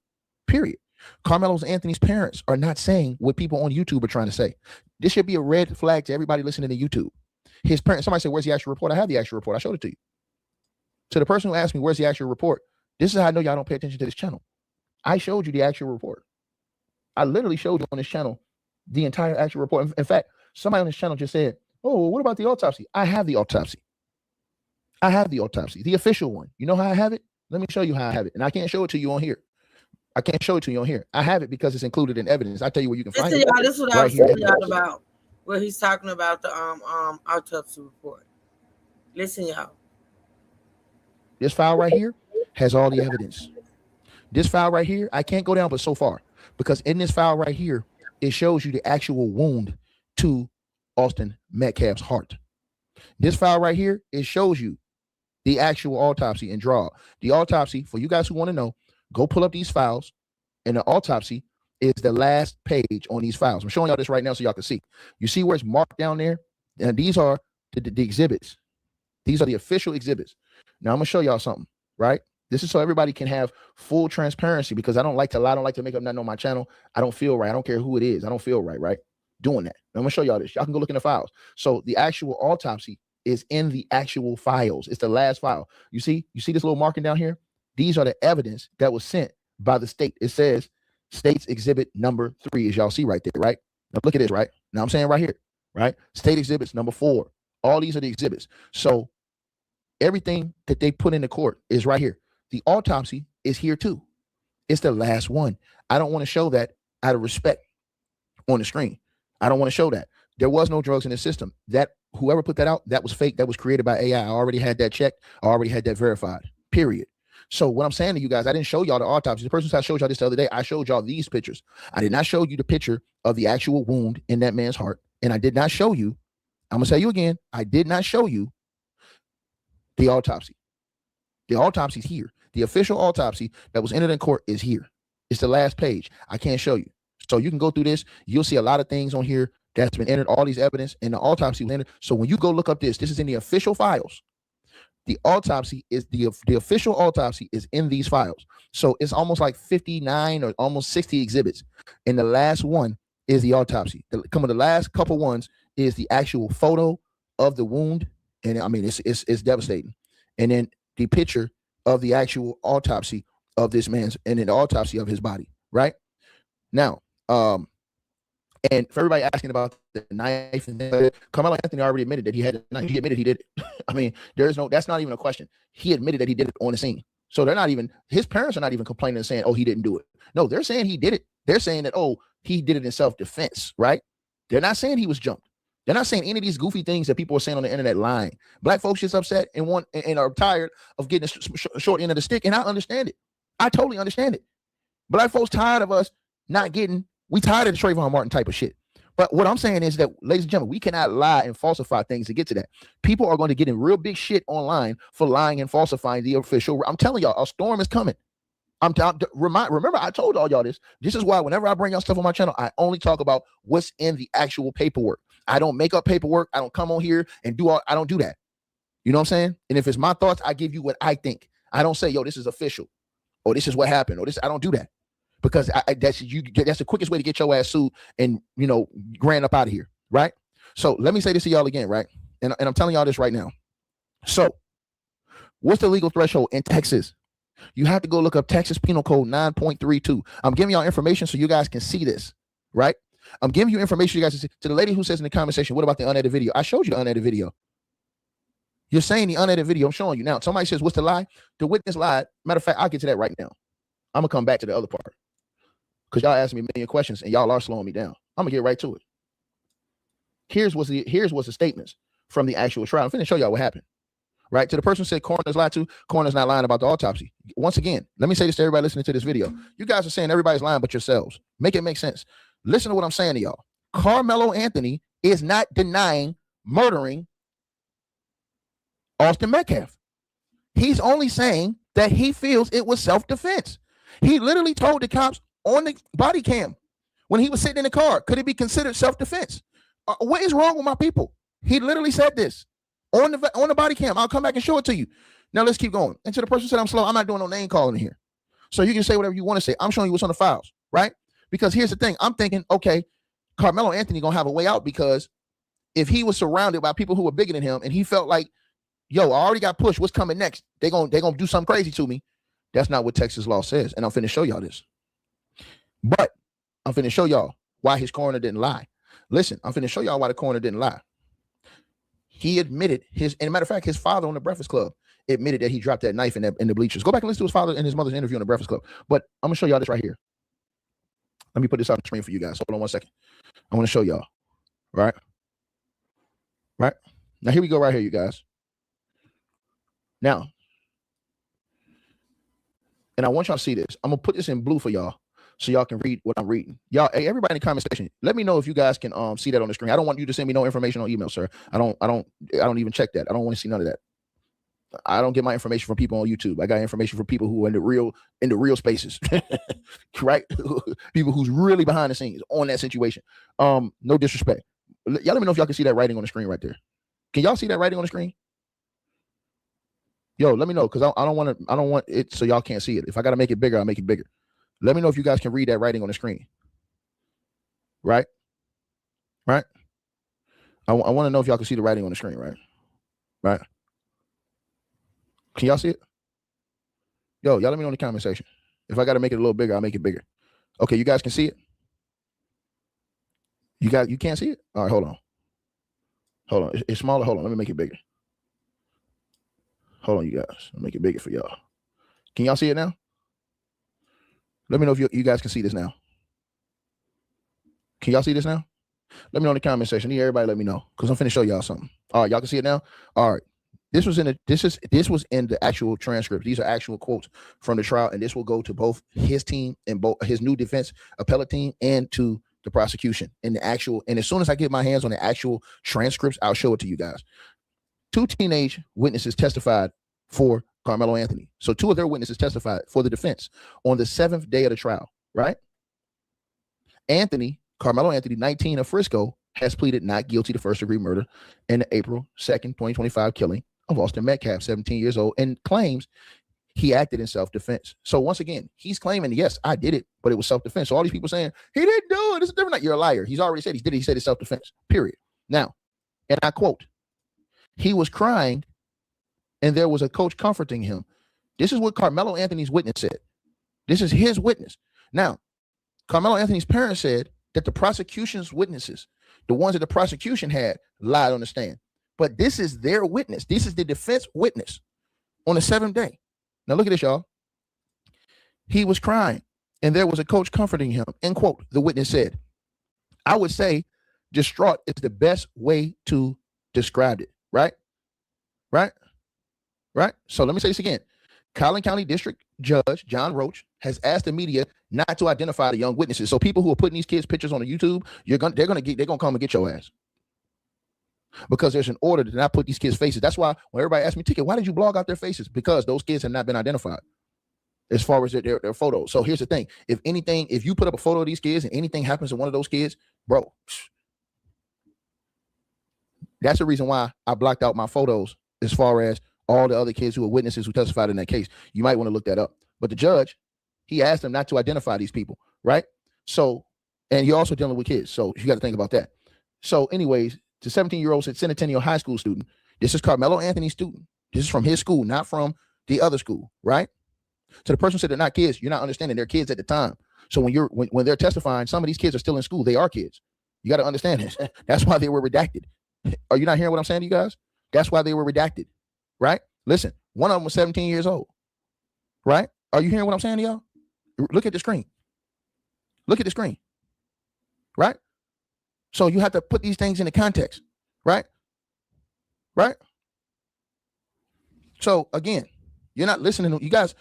Period. Carmelo Anthony's parents are not saying what people on YouTube are trying to say. This should be a red flag to everybody listening to YouTube. His parents, somebody said, where's the actual report? I have the actual report. I showed it to you. To the person who asked me, where's the actual report? This is how I know y'all don't pay attention to this channel. I showed you the actual report. I literally showed you on this channel the entire actual report. In fact, somebody on this channel just said, oh, what about the autopsy? I have the autopsy. I have the autopsy, the official one. You know how I have it? Let me show you how I have it. And I can't show it to you on here. I can't show it to you on here. I have it because it's included in evidence. I tell you where you can find it. This is what I was telling y'all about, where he's talking about the autopsy report. Listen, y'all. This file right here has all the evidence. This file right here, I can't go down but so far, because in this file right here, it shows you the actual wound to Austin Metcalf's heart. This file right here, it shows you the actual autopsy and draw. The autopsy, for you guys who want to know, go pull up these files, and the autopsy is the last page on these files. I'm showing y'all this right now so y'all can see. You see where it's marked down there? And these are the exhibits. These are the official exhibits. Now I'm going to show y'all something, right? This is so everybody can have full transparency, because I don't like to lie. I don't like to make up nothing on my channel. I don't feel right. I don't care who it is. I don't feel right doing that. I'm going to show y'all this. Y'all can go look in the files. So the actual autopsy is in the actual files. It's the last file. You see this little marking down here? These are the evidence that was sent by the state. It says state's exhibit number 3, as y'all see right there, right? Now look at this, right? Now I'm saying right here, right? State exhibits number 4. All these are the exhibits. So everything that they put into court is right here. The autopsy is here too. It's the last one. I don't want to show that out of respect on the screen. I don't want to show that. There was no drugs in the system. That whoever put that out, that was fake. That was created by AI. I already had that checked. I already had that verified. Period. So what I'm saying to you guys, I didn't show y'all the autopsy. The person who I showed y'all this the other day, I showed y'all these pictures. I did not show you the picture of the actual wound in that man's heart. And I did not show you, I'm going to tell you again, I did not show you the autopsy. The autopsy is here. The official autopsy that was entered in court is here. It's the last page. I can't show you. So you can go through this. You'll see a lot of things on here that's been entered, all these evidence, and the autopsy was entered. So when you go look up this is in the official files. The autopsy is the official autopsy is in these files. So it's almost like 59 or almost 60 exhibits. And the last one is the autopsy. The last couple ones is the actual photo of the wound. And I mean, it's devastating. And then the picture of the actual autopsy of this man's, and then the autopsy of his body, right? Now, and for everybody asking about the knife, and Carmelo Anthony already admitted that he had a knife. He admitted he did it. I mean, that's not even a question. He admitted that he did it on the scene. So his parents are not even complaining and saying, oh, he didn't do it. No, they're saying he did it. They're saying that, oh, he did it in self-defense, right? They're not saying he was jumped. They're not saying any of these goofy things that people are saying on the internet lying. Black folks just upset and are tired of getting a short end of the stick, and I understand it. I totally understand it. Black folks tired of us we tired of the Trayvon Martin type of shit. But what I'm saying is that, ladies and gentlemen, we cannot lie and falsify things to get to that. People are going to get in real big shit online for lying and falsifying the official. I'm telling y'all, a storm is coming. Remember, I told all y'all this. This is why whenever I bring y'all stuff on my channel, I only talk about what's in the actual paperwork. I don't make up paperwork. I don't come on here and I don't do that. You know what I'm saying? And if it's my thoughts, I give you what I think. I don't say, yo, this is official, or this is what happened, or this. I don't do that. Because that's the quickest way to get your ass sued and, grand up out of here, right? So let me say this to y'all again, right? And I'm telling y'all this right now. So what's the legal threshold in Texas? You have to go look up Texas Penal Code 9.32. I'm giving y'all information so you guys can see this, right? I'm giving you information you guys can see. To the lady who says in the comment section, what about the unedited video? I showed you the unedited video. You're saying the unedited video. I'm showing you now. Somebody says, what's the lie? The witness lied. Matter of fact, I'll get to that right now. I'm going to come back to the other part. Because y'all asked me a million questions and y'all are slowing me down. I'm gonna get right to it. Here's what's the statements from the actual trial. I'm finna show y'all what happened. Right? To the person who said coroner's lied to, coroner's not lying about the autopsy. Once again, let me say this to everybody listening to this video. You guys are saying everybody's lying but yourselves. Make it make sense. Listen to what I'm saying to y'all. Carmelo Anthony is not denying murdering Austin Metcalf. He's only saying that he feels it was self-defense. He literally told the cops on the body cam when he was sitting in the car, could it be considered self-defense? What is wrong with my people? He literally said this on the body cam. I'll come back and show it to you. Now let's keep going. And to the person who said I'm slow, I'm not doing no name calling here. So you can say whatever you want to say. I'm showing you what's on the files, right? Because here's the thing. I'm thinking, okay, Carmelo Anthony gonna have a way out, because if he was surrounded by people who were bigger than him and he felt like, yo, I already got pushed, what's coming next? They're gonna do something crazy to me. That's not what Texas law says. And I'm finna show y'all this. But I'm finna show y'all why his coroner didn't lie. Listen, I'm finna show y'all why the coroner didn't lie. He admitted and a matter of fact, his father on the Breakfast Club admitted that he dropped that knife in the bleachers. Go back and listen to his father and his mother's interview on the Breakfast Club. But I'm gonna show y'all this right here. Let me put this on the screen for you guys. Hold on 1 second. I want to show y'all. Right? Now here we go right here, you guys. Now, and I want y'all to see this. I'm gonna put this in blue for y'all, so y'all can read what I'm reading. Y'all, hey, everybody in the comment section, let me know if you guys can see that on the screen. I don't want you to send me no information on email, sir. I don't even check that. I don't want to see none of that. I don't get my information from people on YouTube. I got information from people who are in the real spaces, right? People who's really behind the scenes on that situation. No disrespect. Y'all let me know if y'all can see that writing on the screen right there. Can y'all see that writing on the screen? Yo, let me know, because I don't want it so y'all can't see it. If I gotta make it bigger, I'll make it bigger. Let me know if you guys can read that writing on the screen. Right? I want to know if y'all can see the writing on the screen, right? Can y'all see it? Yo, y'all let me know in the comment section. If I gotta make it a little bigger, I'll make it bigger. Okay, you guys can see it? You can't see it? All right, hold on. It's smaller. Hold on, let me make it bigger. Hold on, you guys. I'll make it bigger for y'all. Can y'all see it now? Let me know if you guys can see this now. Can y'all see this now? Let me know in the comment section. Everybody let me know, because I'm finna show y'all something. All right, y'all can see it now? All right. This was in the actual transcript. These are actual quotes from the trial, and this will go to both his team and both his new defense appellate team and to the prosecution. And as soon as I get my hands on the actual transcripts, I'll show it to you guys. 2 teenage witnesses testified for Carmelo Anthony. So 2 of their witnesses testified for the defense on the 7th day of the trial, right? Carmelo Anthony, 19 of Frisco, has pleaded not guilty to first-degree murder in the April 2nd, 2025 killing of Austin Metcalf, 17 years old, and claims he acted in self-defense. So once again, he's claiming, yes, I did it, but it was self-defense. So all these people saying, he didn't do it, it's different. You're a liar. He's already said he did it. He said it's self-defense, period. Now, and I quote, he was crying and there was a coach comforting him. This is what Carmelo Anthony's witness said. This is his witness. Now, Carmelo Anthony's parents said that the prosecution's witnesses, the ones that the prosecution had, lied on the stand. But this is their witness. This is the defense witness on the 7th day. Now look at this, y'all. He was crying and there was a coach comforting him. End quote. The witness said, I would say distraught is the best way to describe it. Right? So let me say this again. Collin County District Judge John Roach has asked the media not to identify the young witnesses. So people who are putting these kids' pictures on the YouTube, they're gonna come and get your ass, because there's an order to not put these kids' faces. That's why when everybody asks me, Ticket, why did you blog out their faces? Because those kids have not been identified as far as their photos. So here's the thing: if you put up a photo of these kids and anything happens to one of those kids, bro, that's the reason why I blocked out my photos as far as all the other kids who were witnesses who testified in that case. You might want to look that up. But the judge, he asked them not to identify these people, right? So, and you're also dealing with kids, so you got to think about that. So anyways, the 17-year-old Centennial High School student, this is Carmelo Anthony's student. This is from his school, not from the other school, right? So the person said they're not kids. You're not understanding. They're kids at the time. So when they're testifying, some of these kids are still in school. They are kids. You got to understand this. That's why they were redacted. Are you not hearing what I'm saying to you guys? That's why they were redacted. Right? Listen, one of them was 17 years old. Right? Are you hearing what I'm saying to y'all? Look at the screen. Look at the screen. Right? So you have to put these things into context. Right? Right? So again, you're not listening. You guys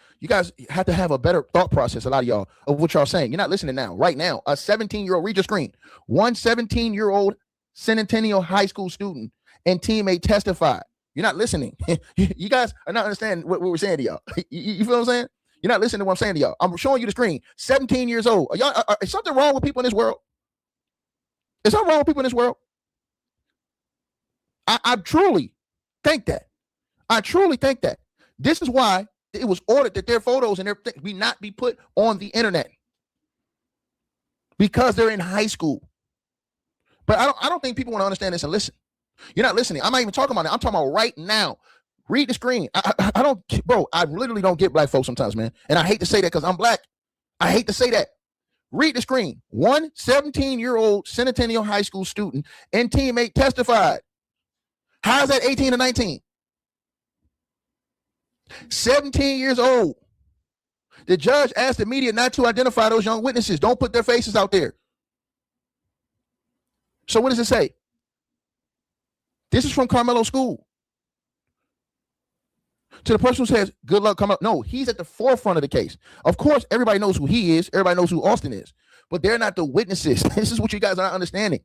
have to have a better thought process, a lot of y'all, of what y'all saying. You're not listening now. Right now, a 17-year-old, read your screen. One 17-year-old Centennial High School student and teammate testified. You're not listening. You guys are not understanding what we're saying to y'all. You feel what I'm saying? You're not listening to what I'm saying to y'all. I'm showing you the screen. 17 years old. Is something wrong with people in this world? Is something wrong with people in this world? I truly think that. I truly think that. This is why it was ordered that their photos and everything be not be put on the internet, because they're in high school. But I don't think people want to understand this and listen. You're not listening. I'm not even talking about it. I'm talking about right now. Read the screen. I literally don't get black folks sometimes, man. And I hate to say that because I'm black. I hate to say that. Read the screen. One 17-year-old Centennial High School student and teammate testified. How's that 18 to 19? 17 years old. The judge asked the media not to identify those young witnesses. Don't put their faces out there. So what does it say? This is from Carmelo School. To the person who says, good luck, Carmelo. No, he's at the forefront of the case. Of course, everybody knows who he is. Everybody knows who Austin is. But they're not the witnesses. This is what you guys are not understanding.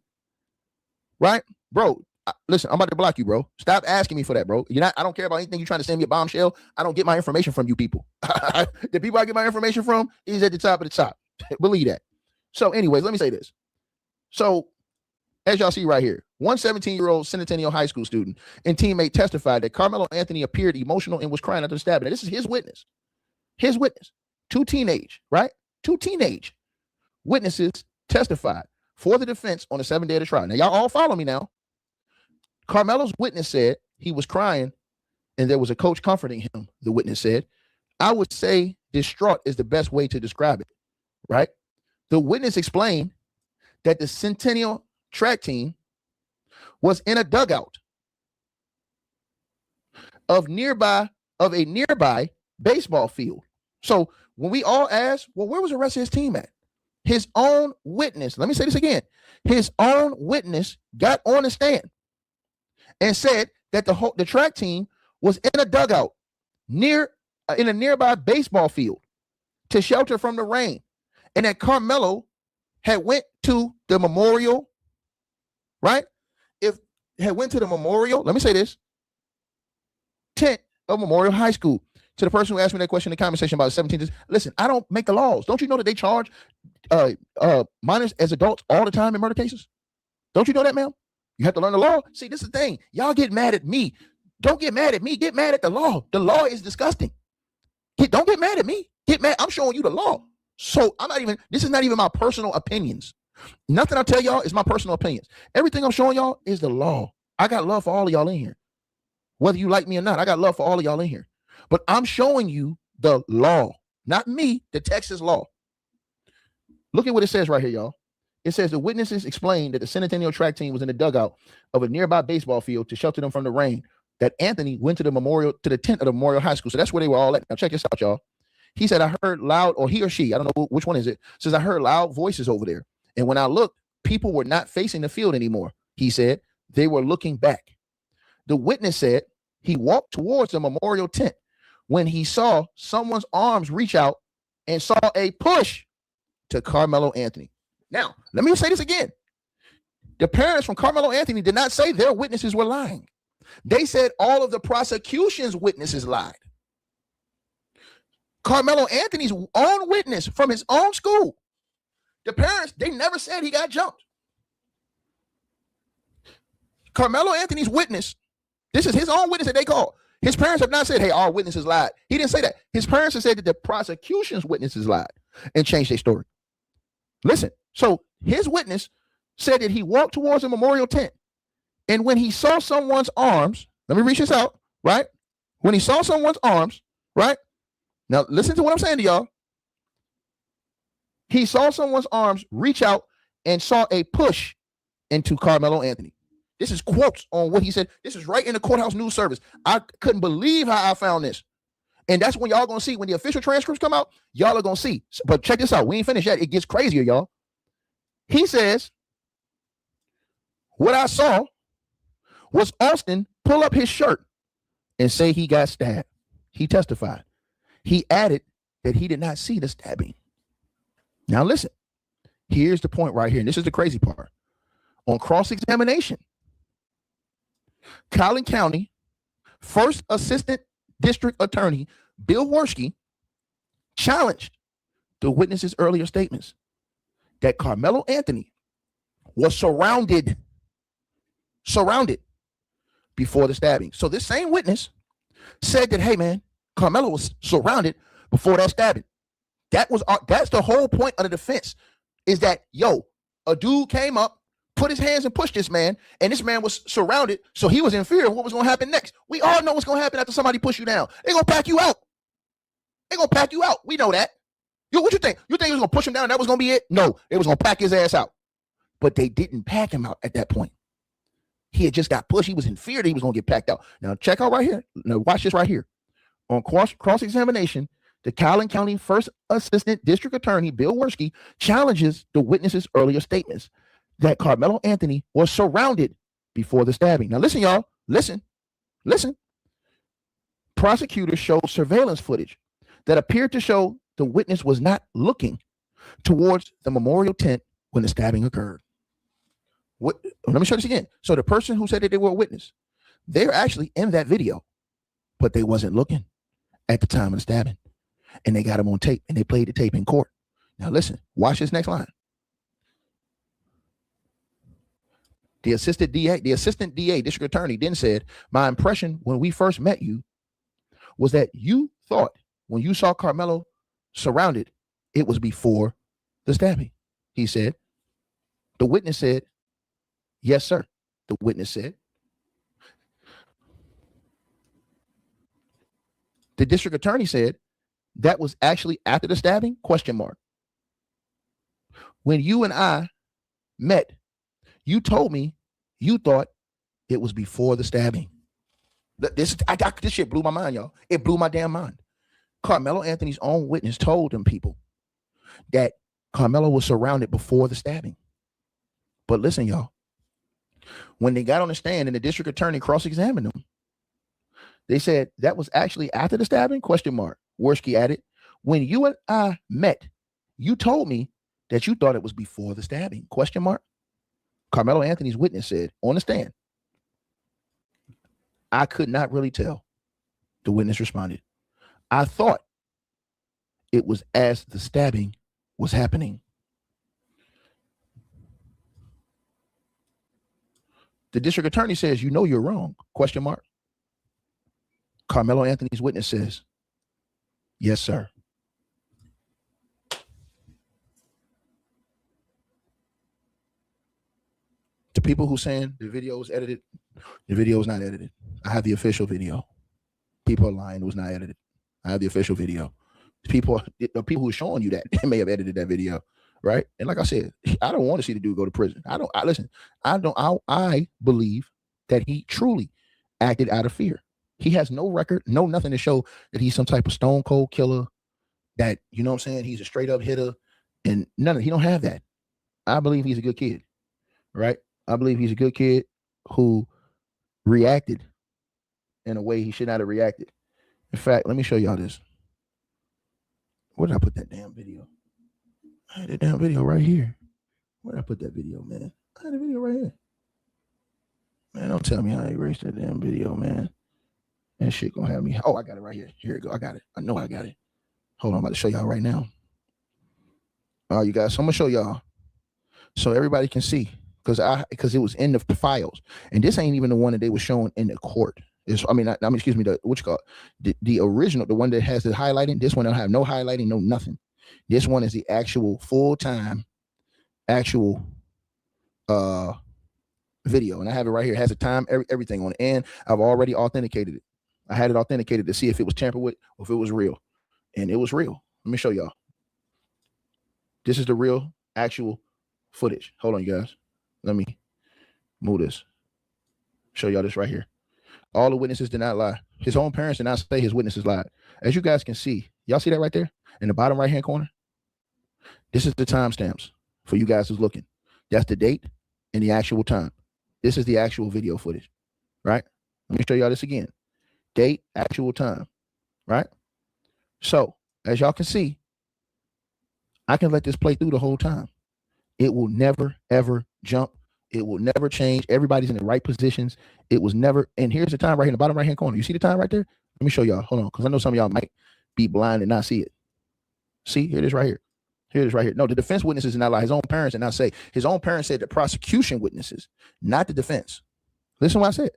Right? Bro, listen, I'm about to block you, bro. Stop asking me for that, bro. I don't care about anything you're trying to send me a bombshell. I don't get my information from you people. The people I get my information from is at the top of the top. Believe that. So anyways, let me say this. So as y'all see right here, one 17-year-old Centennial High School student and teammate testified that Carmelo Anthony appeared emotional and was crying after the stabbing. Now, this is his witness. His witness. Two teenage witnesses testified for the defense on the 7th day of the trial. Now, y'all all follow me now. Carmelo's witness said he was crying and there was a coach comforting him, the witness said. I would say distraught is the best way to describe it, right? The witness explained that the Centennial track team was in a dugout of nearby of a nearby baseball field. So when we all asked, well, where was the rest of his team at? His own witness, let me say this again. His own witness got on the stand and said that the track team was in a dugout in a nearby baseball field to shelter from the rain, and that Carmelo had went to the memorial, right? Let me say this, tent of Memorial High School. To the person who asked me that question in the comment section about 17, listen, I don't make the laws. Don't you know that they charge minors as adults all the time in murder cases? Don't you know that, ma'am? You have to learn the law. See, this is the thing. Y'all get mad at me. Don't get mad at me. Get mad at the law. The law is disgusting. Don't get mad at me. Get mad. I'm showing you the law. So this is not even my personal opinions. Nothing I tell y'all is my personal opinions. Everything I'm showing y'all is the law. I got love for all of y'all in here. Whether you like me or not, I got love for all of y'all in here. But I'm showing you the law, not me, the Texas law. Look at what it says right here, y'all. It says the witnesses explained that the Centennial track team was in the dugout of a nearby baseball field to shelter them from the rain, that Anthony went to the tent of the Memorial High School. So that's where they were all at. Now check this out, y'all. He said, I heard loud, or he or she, I don't know which one is it, says I heard loud voices over there. And when I looked, people were not facing the field anymore. He said they were looking back. The witness said he walked towards the memorial tent when he saw someone's arms reach out and saw a push to Carmelo Anthony. Now, let me say this again. The parents from Carmelo Anthony did not say their witnesses were lying. They said all of the prosecution's witnesses lied. Carmelo Anthony's own witness from his own school, the parents, they never said he got jumped. Carmelo Anthony's witness, this is his own witness that they called. His parents have not said, hey, our witnesses lied. He didn't say that. His parents have said that the prosecution's witnesses lied and changed their story. Listen, so his witness said that he walked towards the memorial tent, and when he saw someone's arms, let me reach this out, right? When he saw someone's arms, right? Now, listen to what I'm saying to y'all. He saw someone's arms reach out and saw a push into Carmelo Anthony. This is quotes on what he said. This is right in the courthouse news service. I couldn't believe how I found this. And that's when y'all going to see, when the official transcripts come out, y'all are going to see. But check this out. We ain't finished yet. It gets crazier, y'all. He says, what I saw was Austin pull up his shirt and say he got stabbed. He testified. He added that he did not see the stabbing. Now listen, here's the point right here, and this is the crazy part. On cross-examination, Collin County First Assistant District Attorney Bill Worski challenged the witness's earlier statements that Carmelo Anthony was surrounded before the stabbing. So this same witness said that, hey man, Carmelo was surrounded before that stabbing. That's the whole point of the defense, is that, yo, a dude came up, put his hands and pushed this man, and this man was surrounded, so he was in fear of what was going to happen next. We all know what's going to happen after somebody push you down. They're going to pack you out. We know that. Yo, what you think? You think he was going to push him down and that was going to be it? No, they was going to pack his ass out. But they didn't pack him out at that point. He had just got pushed. He was in fear that he was going to get packed out. Now, check out right here. Now, watch this right here. On cross-examination, the Collin County First Assistant District Attorney Bill Worski challenges the witness's earlier statements that Carmelo Anthony was surrounded before the stabbing. Now listen, y'all. Listen. Prosecutors showed surveillance footage that appeared to show the witness was not looking towards the memorial tent when the stabbing occurred. Let me show this again. So the person who said that they were a witness, they're actually in that video, but they wasn't looking at the time of the stabbing. And they got him on tape, and they played the tape in court. Now listen, watch this next line. The assistant DA, district attorney, then said, my impression when we first met you was that you thought when you saw Carmelo surrounded, it was before the stabbing. He said. The witness said, yes, sir. The witness said. The district attorney said, that was actually after the stabbing? ? When you and I met, you told me you thought it was before the stabbing. This shit blew my mind, y'all. It blew my damn mind. Carmelo Anthony's own witness told them people that Carmelo was surrounded before the stabbing. But listen, y'all, when they got on the stand and the district attorney cross-examined them, they said that was actually after the stabbing, ? Worski added, when you and I met, you told me that you thought it was before the stabbing, ? Carmelo Anthony's witness said on the stand, I could not really tell. The witness responded, I thought it was as the stabbing was happening. The district attorney says, you know you're wrong, ? Carmelo Anthony's witness says, yes, sir. The people who saying the video was edited, the video is not edited. I have the official video. People are lying, it was not edited. I have the official video. The people who are showing you that they may have edited that video, right? And like I said, I don't want to see the dude go to prison. I believe that he truly acted out of fear. He has no record, no nothing to show that he's some type of stone cold killer, that, you know what I'm saying, he's a straight up hitter, and he don't have that. I believe he's a good kid, right? I believe he's a good kid who reacted in a way he should not have reacted. In fact, let me show y'all this. Where did I put that damn video? I had that damn video right here. Where did I put that video, man? I had the video right here. Man, don't tell me how I erased that damn video, man. That shit gonna have me. Oh, I got it right here. Here we go. I got it. I know I got it. Hold on, I'm about to show y'all right now. All right, you guys. So I'm gonna show y'all so everybody can see, because it was in the files, and this ain't even the one that they were showing in the court. Excuse me, the original, the one that has the highlighting. This one don't have no highlighting, no nothing. This one is the actual full-time actual video, and I have it right here. It has the time, everything on it, and I've already authenticated it. I had it authenticated to see if it was tampered with or if it was real, and it was real. Let me show y'all. This is the real actual footage. Hold on, you guys. Let me move this. Show y'all this right here. All the witnesses did not lie. His own parents did not say his witnesses lied. As you guys can see, y'all see that right there in the bottom right hand corner? This is the timestamps for you guys who's looking. That's the date and the actual time. This is the actual video footage, right? Let me show y'all this again. Date, actual time, right? So, as y'all can see, I can let this play through the whole time. It will never, ever jump. It will never change. Everybody's in the right positions. It was never, and here's the time right here in the bottom right hand corner. You see the time right there? Let me show y'all. Hold on, because I know some of y'all might be blind and not see it. See, here it is right here. Here it is right here. No, the defense witnesses did not lie. His own parents did not say. His own parents said the prosecution witnesses, not the defense. Listen to what I said.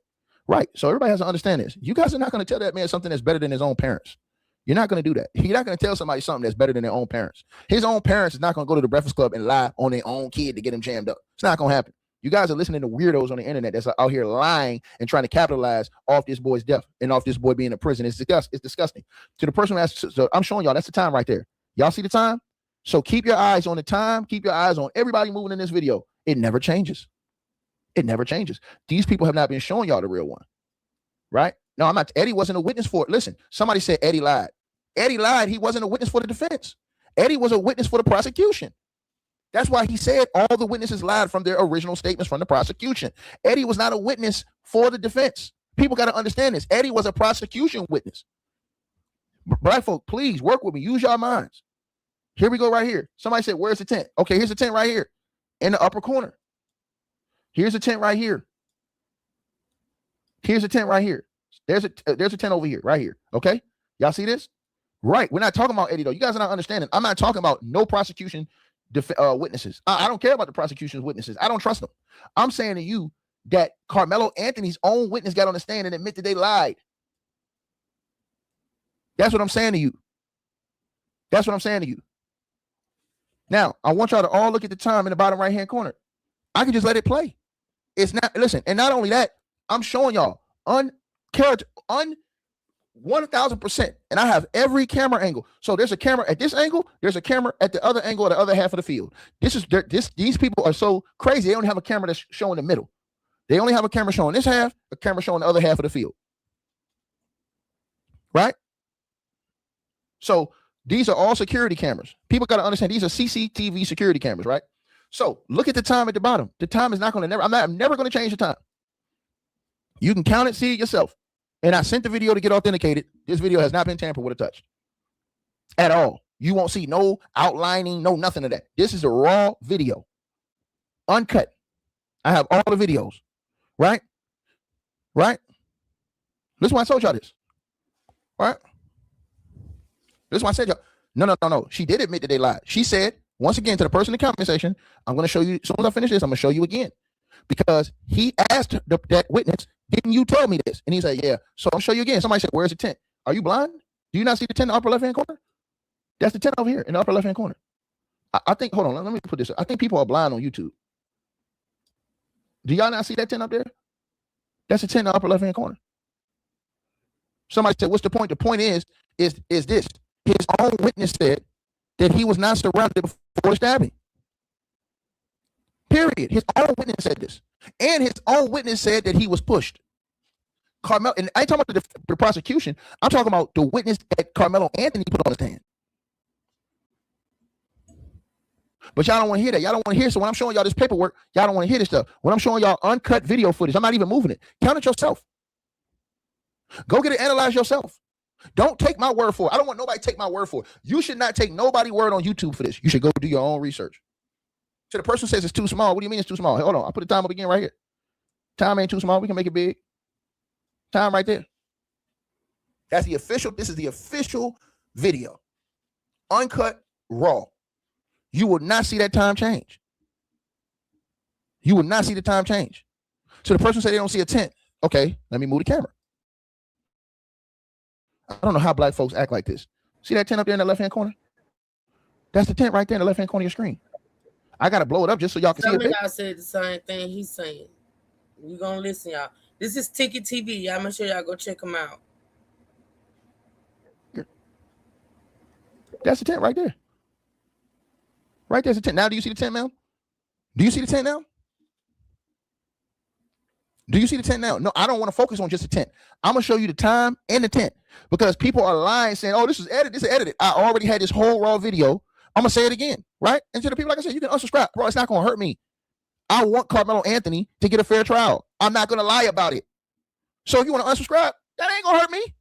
Right. So everybody has to understand this. You guys are not going to tell that man something that's better than his own parents. You're not going to do that. You're not going to tell somebody something that's better than their own parents. His own parents is not going to go to the Breakfast Club and lie on their own kid to get him jammed up. It's not going to happen. You guys are listening to weirdos on the internet that's out here lying and trying to capitalize off this boy's death and off this boy being in prison. It's disgusting. To the person who asked, so I'm showing y'all, that's the time right there. Y'all see the time? So keep your eyes on the time. Keep your eyes on everybody moving in this video. It never changes. It never changes. These people have not been showing y'all the real one. Right? No, I'm not. Eddie wasn't a witness for it. Listen, somebody said Eddie lied. Eddie lied. He wasn't a witness for the defense. Eddie was a witness for the prosecution. That's why he said all the witnesses lied from their original statements from the prosecution. Eddie was not a witness for the defense. People got to understand this. Eddie was a prosecution witness. Black folk, please work with me. Use your minds. Here we go right here. Somebody said, where's the tent? Okay, here's the tent right here in the upper corner. Here's the tent right here. Here's a tent right here. There's a tent over here, right here. Okay, y'all see this? Right. We're not talking about Eddie though. You guys are not understanding. I'm not talking about no prosecution witnesses. I don't care about the prosecution's witnesses. I don't trust them. I'm saying to you that Carmelo Anthony's own witness got on the stand and admitted they lied. That's what I'm saying to you. That's what I'm saying to you. Now, I want y'all to all look at the time in the bottom right-hand corner. I can just let it play. It's not, listen, and not only that, I'm showing y'all 1000%, and I have every camera angle. So there's a camera at this angle, there's a camera at the other angle of the other half of the field. These people are so crazy. They don't have a camera that's showing the middle. They only have a camera showing this half, a camera showing the other half of the field. right? So these are all security cameras. People got to understand these are CCTV security cameras, right? So look at the time at the bottom. The time is not going to I'm never going to change the time. You can count it, see it yourself. And I sent the video to get authenticated. This video has not been tampered with or touched at all. You won't see no outlining, no nothing of that. This is a raw video, uncut. I have all the videos, right? Right? This is why I told y'all this, right? This is why I said y'all. No. She did admit that they lied. She said, once again, to the person in the comment section, I'm going to show you, as soon as I finish this, I'm going to show you again. Because he asked that witness, didn't you tell me this? And he said, yeah. So I'll show you again. Somebody said, where's the tent? Are you blind? Do you not see the tent in the upper left-hand corner? That's the tent over here in the upper left-hand corner. I think, hold on, let me put this. I think people are blind on YouTube. Do y'all not see that tent up there? That's the tent in the upper left-hand corner. Somebody said, what's the point? The point is this. His own witness said that he was not surrounded before the stabbing. Period. His own witness said this. And his own witness said that he was pushed. Carmelo, and I ain't talking about the prosecution. I'm talking about the witness that Carmelo Anthony put on the stand. But y'all don't want to hear that. Y'all don't want to hear. So when I'm showing y'all this paperwork, y'all don't want to hear this stuff. When I'm showing y'all uncut video footage, I'm not even moving it. Count it yourself. Go get it analyzed yourself. Don't take my word for it. I don't want nobody to take my word for it. You should not take nobody's word on YouTube for this. You should go do your own research. So the person says it's too small. What do you mean it's too small? Hold on. I'll put the time up again right here. Time ain't too small. We can make it big. Time right there. That's the official. This is the official video. Uncut, raw. You will not see that time change. You will not see the time change. So the person said they don't see a tent. Okay, let me move the camera. I don't know how black folks act like this. See that tent up there in the left-hand corner? That's the tent right there in the left-hand corner of your screen. I got to blow it up just so y'all can see it. Y'all said the same thing he's saying. You gonna listen, y'all. This is Ticket TV. Y'all make sure y'all go check them out. That's the tent right there. Right there's the tent. Now, do you see the tent now? Do you see the tent now? Do you see the tent now? No, I don't want to focus on just the tent. I'm going to show you the time and the tent because people are lying saying, oh, this is edited. This is edited. I already had this whole raw video. I'm going to say it again, right? And to the people, like I said, you can unsubscribe. Bro, it's not going to hurt me. I want Carmelo Anthony to get a fair trial. I'm not going to lie about it. So if you want to unsubscribe, that ain't going to hurt me.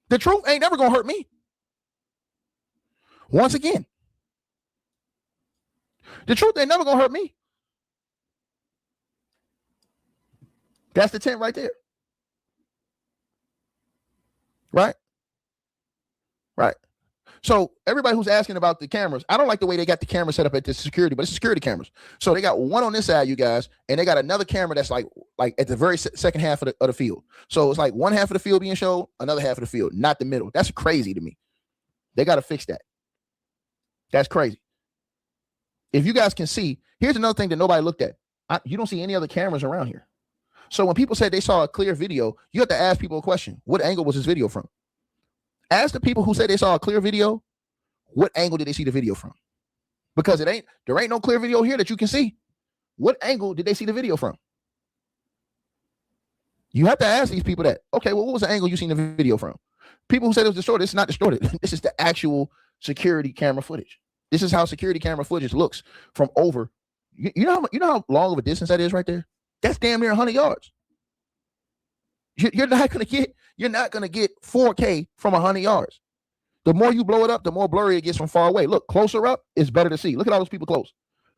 The truth ain't never going to hurt me. Once again, the truth ain't never going to hurt me. That's the tent right there. Right? Right. So everybody who's asking about the cameras, I don't like the way they got the camera set up at the security, but it's security cameras. So they got one on this side, you guys, and they got another camera that's like at the very second half of the field. So it's like one half of the field being shown, another half of the field, not the middle. That's crazy to me. They got to fix that. That's crazy. If you guys can see, here's another thing that nobody looked at. You don't see any other cameras around here. So when people say they saw a clear video, you have to ask people a question. What angle was this video from? Ask the people who say they saw a clear video, what angle did they see the video from? Because there ain't no clear video here that you can see. What angle did they see the video from? You have to ask these people that. Okay, well, what was the angle you seen the video from? People who said it was distorted, it's not distorted. This is the actual security camera footage. This is how security camera footage looks from over. You know how long of a distance that is right there? That's damn near 100 yards. You're not gonna get 4K from 100 yards. The more you blow it up, the more blurry it gets from far away. Look, closer up is better to see. Look at all those people close.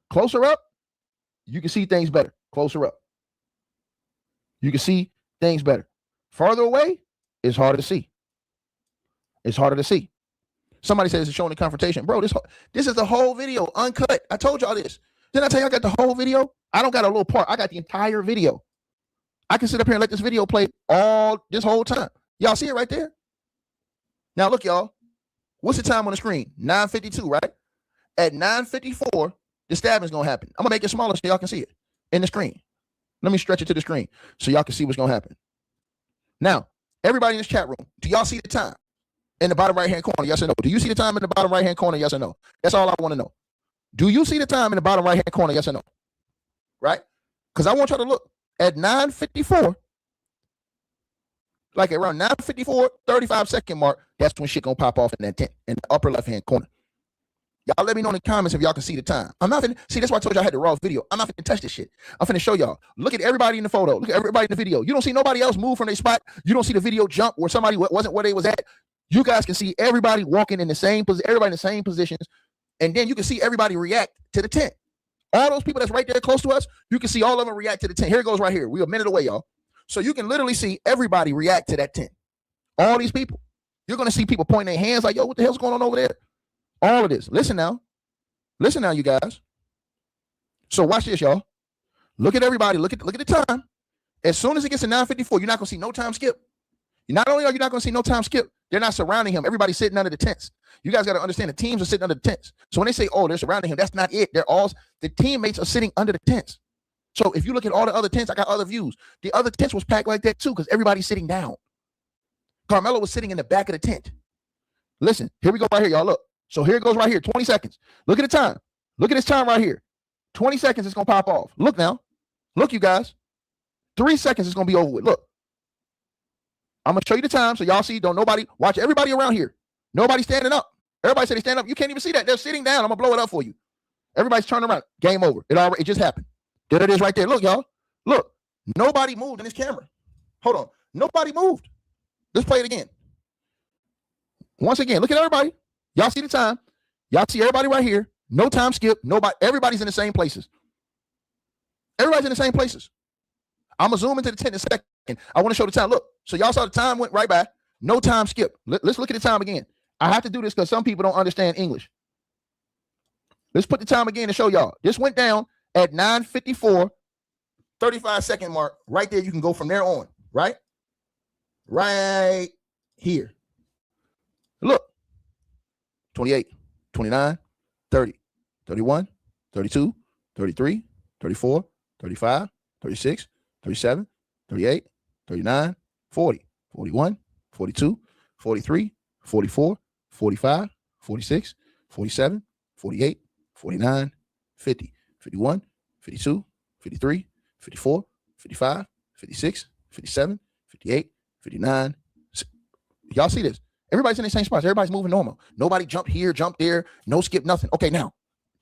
Closer up, you can see things better. Closer up, you can see things better. Farther away, it's harder to see. It's harder to see. Somebody says it's showing the confrontation. Bro, this is the whole video, uncut. I told y'all this. Didn't I tell you I got the whole video? I don't got a little part. I got the entire video. I can sit up here and let this video play this whole time. Y'all see it right there? Now look, y'all. What's the time on the screen? 9:52, right? At 9:54, the stabbing's gonna happen. I'm gonna make it smaller so y'all can see it in the screen. Let me stretch it to the screen so y'all can see what's gonna happen. Now, everybody in this chat room, do y'all see the time in the bottom right-hand corner? Yes or no? Do you see the time in the bottom right-hand corner? Yes or no? That's all I want to know. Do you see the time in the bottom right-hand corner? Yes or no? Right? Because I want y'all to look at 9:54. like around 9:54, 35-second mark, that's when shit gonna pop off in that tent in the upper left-hand corner. Y'all let me know in the comments if y'all can see the time. I'm not finna, see, that's why I told y'all I had the raw video. I'm not finna touch this shit. I'm finna show y'all. Look at everybody in the photo. Look at everybody in the video. You don't see nobody else move from their spot. You don't see the video jump where somebody wasn't where they was at. You guys can see everybody walking in the same position, everybody in the same positions. And then you can see everybody react to the tent. All those people that's right there close to us, you can see all of them react to the tent. Here it goes right here. We're a minute away, y'all. So you can literally see everybody react to that tent. All these people. You're going to see people pointing their hands like, yo, what the hell's going on over there? All of this. Listen now. Listen now, you guys. So watch this, y'all. Look at everybody. Look at the time. As soon as it gets to 9:54, you're not going to see no time skip. Not only are you not going to see no time skip, they're not surrounding him. Everybody's sitting under the tents. You guys got to understand the teams are sitting under the tents. So when they say, oh, they're surrounding him, that's not it. They're all, the teammates are sitting under the tents. So if you look at all the other tents, I got other views. The other tents was packed like that too because everybody's sitting down. Carmelo was sitting in the back of the tent. Listen, here we go right here, y'all. Look. So here it goes right here, 20 seconds. Look at the time. Look at this time right here. 20 seconds, it's going to pop off. Look now. Look, you guys. 3 seconds, it's going to be over with. Look. I'm going to show you the time so y'all see. Don't nobody, watch everybody around here. Nobody standing up. Everybody said they stand up. You can't even see that. They're sitting down. I'm going to blow it up for you. Everybody's turning around. Game over. It just happened. There it is right there. Look, y'all. Look. Nobody moved in this camera. Hold on. Nobody moved. Let's play it again. Once again, look at everybody. Y'all see the time. Y'all see everybody right here. No time skip. Nobody. Everybody's in the same places. Everybody's in the same places. I'm going to zoom into the tent in a second. I want to show the time. Look. So y'all saw the time went right by. No time skip. Let's look at the time again. I have to do this because some people don't understand English. Let's put the time again to show y'all. This went down at 9:54, 35-second mark. Right there. You can go from there on. Right? Right here. Look. 28, 29, 30, 31, 32, 33, 34, 35, 36, 37, 38, 39, 40, 41, 42, 43, 44, 45, 46, 47, 48, 49, 50, 51, 52, 53, 54, 55, 56, 57, 58, 59. Y'all see this? Everybody's in the same spots. Everybody's moving normal. Nobody jumped here, jumped there, no skip, nothing. Okay, now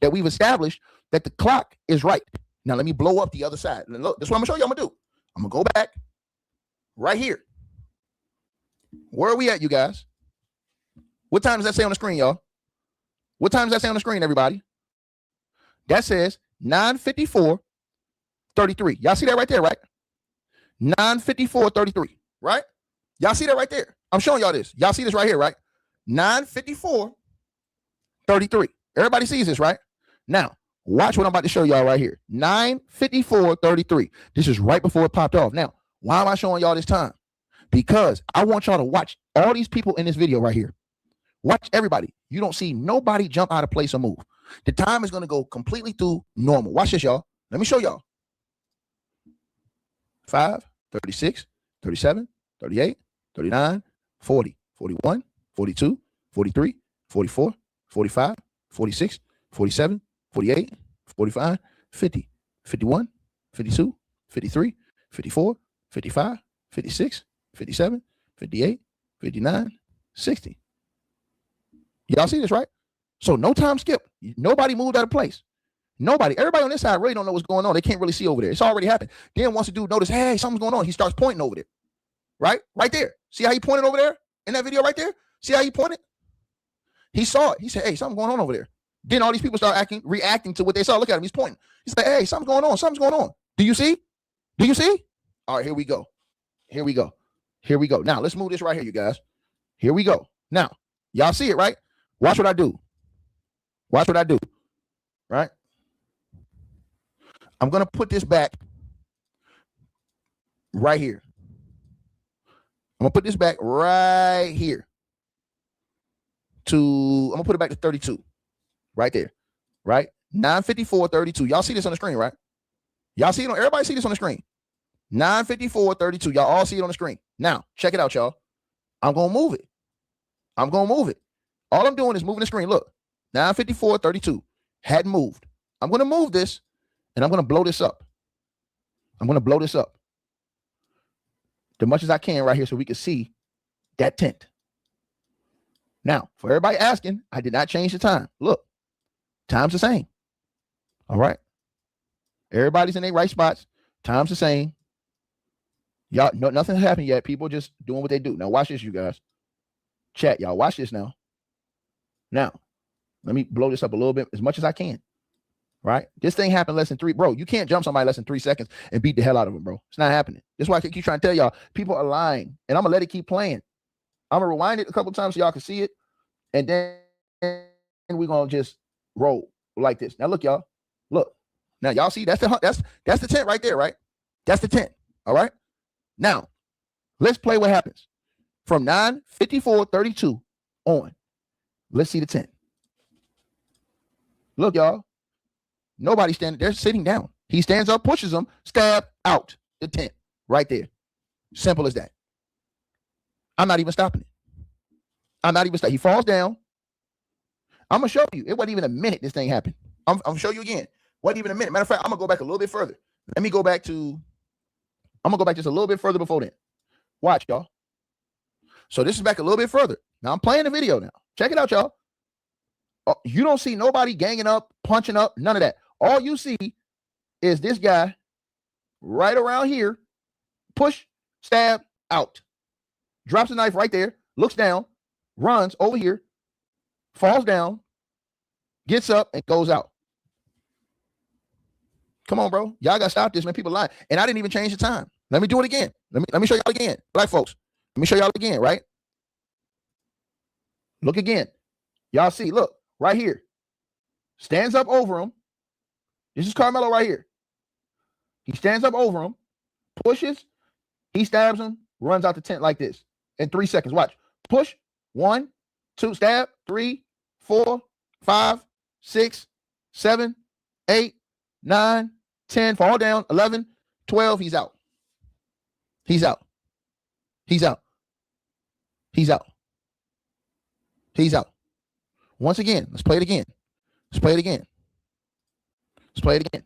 that we've established that the clock is right. Now let me blow up the other side. Look, this is what I'm gonna show you. I'm gonna do. I'm gonna go back right here. Where are we at, you guys? What time does that say on the screen, y'all? What time does that say on the screen, everybody? That says 9:54:33. Y'all see that right there, right? 9:54:33, right? Y'all see that right there? I'm showing y'all this. Y'all see this right here, right? 9:54:33. Everybody sees this, right? Now, watch what I'm about to show y'all right here. 9:54:33. This is right before it popped off. Now, why am I showing y'all this time? Because I want y'all to watch all these people in this video right here. Watch everybody. You don't see nobody jump out of place or move. The time is going to go completely through normal. Watch this, y'all. Let me show y'all. 5, 36, 37, 38, 39, 40, 41, 42, 43, 44, 45, 46, 47, 48, 45, 50, 51, 52, 53, 54, 55, 56, 57, 58, 59, 60. Y'all see this, right? So no time skip. Nobody moved out of place. Nobody. Everybody on this side really don't know what's going on. They can't really see over there. It's already happened. Then once the dude notice, hey, something's going on, he starts pointing over there. Right? Right there. See how he pointed over there in that video right there? See how he pointed? He saw it. He said, hey, something's going on over there. Then all these people start reacting to what they saw. Look at him. He's pointing. He said, hey, something's going on. Something's going on. Do you see? Do you see? All right, here we go. Here we go. Here we go. Now, let's move this right here, you guys. Here we go. Now, y'all see it, right? Watch what I do. Watch what I do. Right? I'm going to put this back right here. I'm going to put this back right here. I'm going to put it back to 32. Right there. Right? 9:54:32. Y'all see this on the screen, right? Y'all see it on, everybody see this on the screen. 9:54:32. Y'all all see it on the screen. Now, check it out, y'all. I'm going to move it. I'm going to move it. All I'm doing is moving the screen. Look, 9:54:32. Hadn't moved. I'm going to move this, and I'm going to blow this up. I'm going to blow this up. as much as I can right here so we can see that tent. Now, for everybody asking, I did not change the time. Look, time's the same. All right. Everybody's in their right spots. Time's the same. Y'all, no, nothing happened yet. People just doing what they do. Now, watch this, you guys. Chat, y'all. Watch this now. Now, let me blow this up a little bit as much as I can. Right? This thing happened less than 3. Bro, you can't jump somebody less than 3 seconds and beat the hell out of them, bro. It's not happening. That's why I keep trying to tell y'all. People are lying. And I'm going to let it keep playing. I'm going to rewind it a couple times so y'all can see it. And then we're going to just roll like this. Now, look, y'all. Look. Now, y'all see? That's the tent right there, right? That's the tent. All right? Now, let's play what happens. From 9:54:32 on. Let's see the tent. Look, y'all. Nobody standing. They're sitting down. He stands up, pushes them, stab out the tent right there. Simple as that. I'm not even stopping it. I'm not even stopping. He falls down. I'm going to show you. It wasn't even a minute this thing happened. I'm going to show you again. Wasn't even a minute. Matter of fact, I'm going to go back a little bit further. I'm going to go back just a little bit further before then. Watch, y'all. So this is back a little bit further. Now I'm playing the video now. Check it out, y'all. You don't see nobody ganging up, punching up, none of that. All you see is this guy right around here, push, stab, out. Drops the knife right there, looks down, runs over here, falls down, gets up, and goes out. Come on, bro. Y'all got to stop this, man. People lying. And I didn't even change the time. Let me do it again. Let me show y'all again. Black folks, let me show y'all again, right? Look again. Y'all see, look, right here. Stands up over him. This is Carmelo right here. He stands up over him, pushes, he stabs him, runs out the tent like this in 3 seconds. Watch. Push. 1, 2, stab. 3, 4, 5, 6, 7, 8, 9, 10. Fall down. 11, 12. He's out. He's out. He's out. He's out. He's out. Once again, let's play it again. Let's play it again. Let's play it again.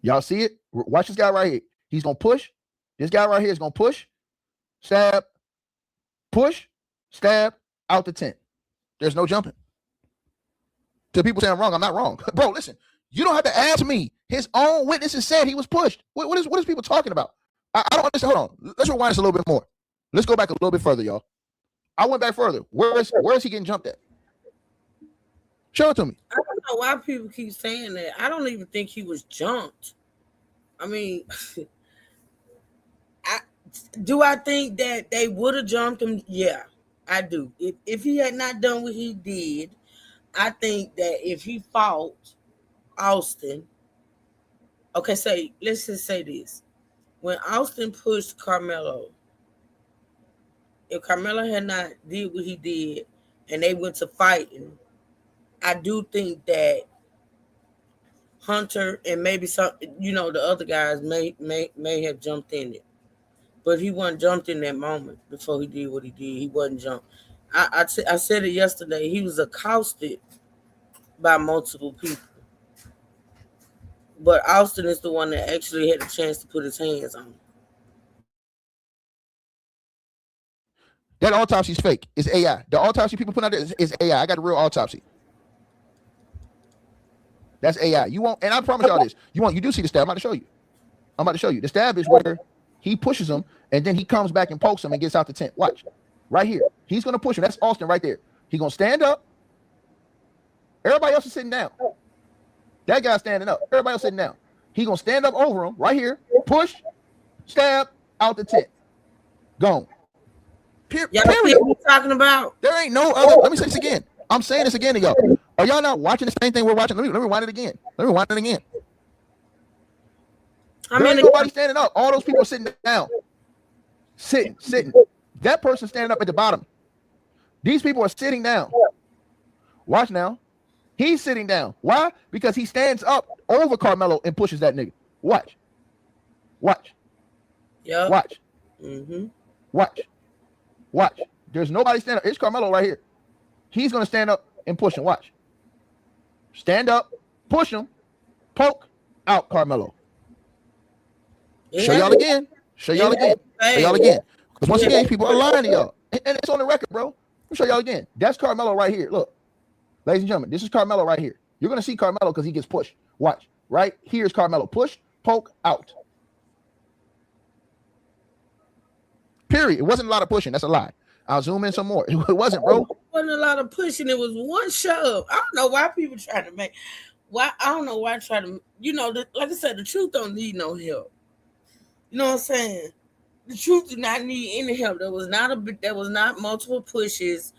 Y'all see it? Watch this guy right here. He's going to push. This guy right here is going to push, stab, push, stab, out the tent. There's no jumping. To people saying I'm wrong, I'm not wrong. Bro, listen, you don't have to ask me. His own witnesses said he was pushed. What is people talking about? I don't understand. Hold on. Let's rewind this a little bit more. Let's go back a little bit further, y'all. I went back further. Where is he getting jumped at? Show it to me. I don't know why people keep saying that. I don't even think he was jumped. I mean, do I think that they would have jumped him? Yeah, I do. If he had not done what he did, I think that if he fought Austin, okay, let's just say this. When Austin pushed Carmelo, if Carmelo had not did what he did and they went to fighting, I do think that Hunter and maybe some, the other guys may have jumped in it. But he wasn't jumped in that moment before he did what he did. He wasn't jumped. I said it yesterday. He was accosted by multiple people. But Austin is the one that actually had a chance to put his hands on him. That autopsy's fake. It's AI. The autopsy people put out there is AI. I got a real autopsy. That's AI. You won't, and I promise y'all this. You do see the stab. I'm about to show you. The stab is where he pushes him, and then he comes back and pokes him and gets out the tent. Watch. Right here. He's going to push him. That's Austin right there. He's going to stand up. Everybody else is sitting down. That guy's standing up. Everybody else sitting down. He's going to stand up over him right here. Push, stab, out the tent. Gone. Period. What you talking about? There ain't no other. Let me say this again. I'm saying this again to y'all. Are y'all not watching the same thing we're watching? Let me rewind it again. There ain't nobody standing up. All those people are sitting down. Sitting. That person standing up at the bottom. These people are sitting down. Watch now. He's sitting down. Why? Because he stands up over Carmelo and pushes that nigga. Watch. Yeah. Watch. Mm-hmm. Watch. There's nobody standing up. It's Carmelo right here. He's going to stand up and push him. Watch. Stand up, push him, poke, out Carmelo. Show y'all again. Show y'all again. Show y'all again. Because once again, people are lying to y'all. And it's on the record, bro. Let me show y'all again. That's Carmelo right here. Look, ladies and gentlemen, this is Carmelo right here. You're going to see Carmelo because he gets pushed. Watch. Right here's Carmelo. Push, poke, out. Period. It wasn't a lot of pushing. That's a lie. I'll zoom in some more. It wasn't, bro. It wasn't a lot of pushing. It was one shove. I don't know why people try to make. Why I don't know why try to. Like I said, the truth don't need no help. You know what I'm saying? The truth did not need any help. There was not multiple pushes,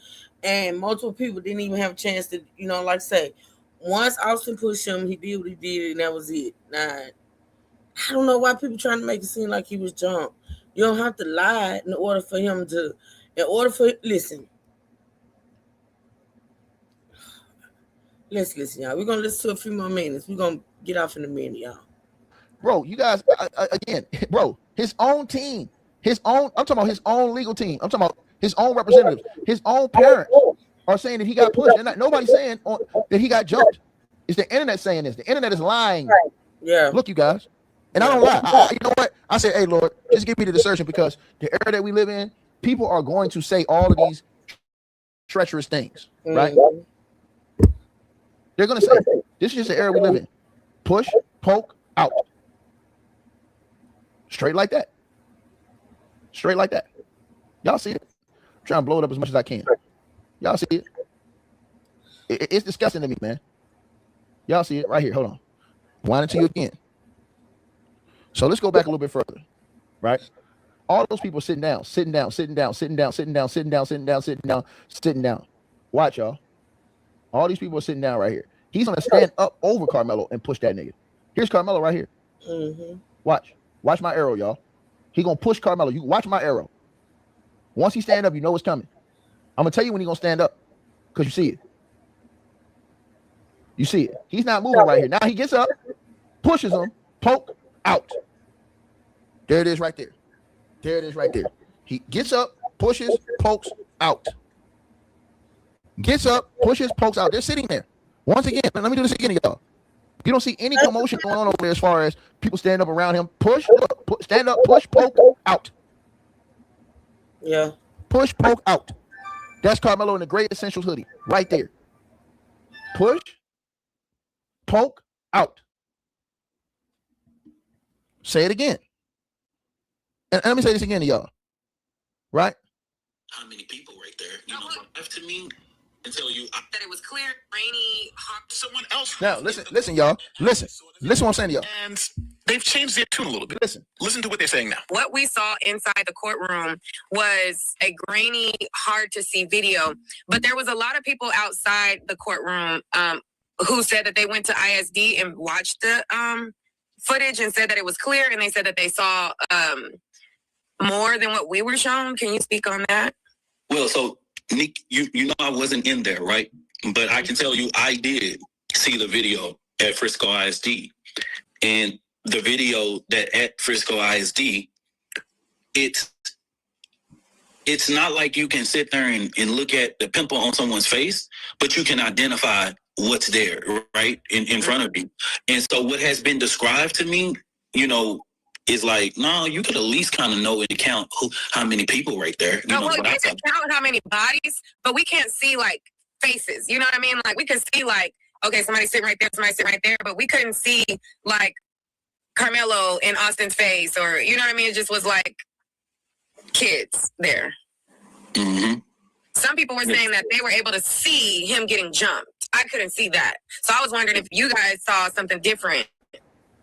and multiple people didn't even have a chance to. Like I say, once Austin pushed him, he did what he did, and that was it. Now, I don't know why people trying to make it seem like he was jumped. You don't have to lie in order for him to. Listen, y'all. We're gonna listen to a few more minutes. We're gonna get off in a minute, y'all. Bro, you guys, again, bro, his own team, I'm talking about his own legal team. I'm talking about his own representatives, his own parents are saying that he got pushed. And nobody's saying that he got jumped. It's the internet saying this. The internet is lying. Yeah. Look, you guys. And I don't lie. You know what? I say, hey, Lord, just give me the discernment because the era that we live in, people are going to say all of these treacherous things, right? They're going to say, this is just the era we live in. Push, poke, out. Straight like that. Straight like that. Y'all see it? I'm trying to blow it up as much as I can. Y'all see it? It's disgusting to me, man. Y'all see it right here. Hold on. Wind it to you again. So let's go back a little bit further, right? All those people sitting down. Watch, y'all. All these people are sitting down right here. He's going to stand up over Carmelo and push that nigga. Here's Carmelo right here. Mm-hmm. Watch. Watch my arrow, y'all. He going to push Carmelo. You watch my arrow. Once he stand up, you know what's coming. I'm going to tell you when he's going to stand up because you see it. You see it. He's not moving right here. Now he gets up, pushes him, poke, out. There it is right there. There it is right there. He gets up, pushes, pokes, out. Gets up, pushes, pokes out. They're sitting there. Once again, let me do this again, y'all. You don't see any commotion going on over there as far as people stand up around him. Push, stand up, push, poke, out. Yeah. Push, poke, out. That's Carmelo in the Great Essentials hoodie. Right there. Push, poke, out. Say it again. And let me say this again to y'all. Right? How many people right there? Have to me and tell you that it was clear, rainy, hot. Someone else. Now, listen, y'all. Listen what I'm saying to y'all. And they've changed their tune a little bit. Listen to what they're saying now. What we saw inside the courtroom was a grainy, hard to see video, but there was a lot of people outside the courtroom who said that they went to ISD and watched the footage and said that it was clear, and they said that they saw more than what we were shown. Can you speak on that? Well, so Nick, you know I wasn't in there, right? But I can tell you I did see the video at Frisco ISD. And the video that at Frisco ISD, it's not like you can sit there and look at the pimple on someone's face, but you can identify what's there, right, in front of you. And so what has been described to me, is like, no, you could at least kind of know and count how many people right there. We can count how many bodies, but we can't see like faces. You know what I mean? Like we could see like, okay, somebody's sitting right there, somebody's sitting right there, but we couldn't see like Carmelo in Austin's face, or you know what I mean? It just was like kids there. Mm-hmm. Some people were saying that they were able to see him getting jumped. I couldn't see that. So I was wondering if you guys saw something different.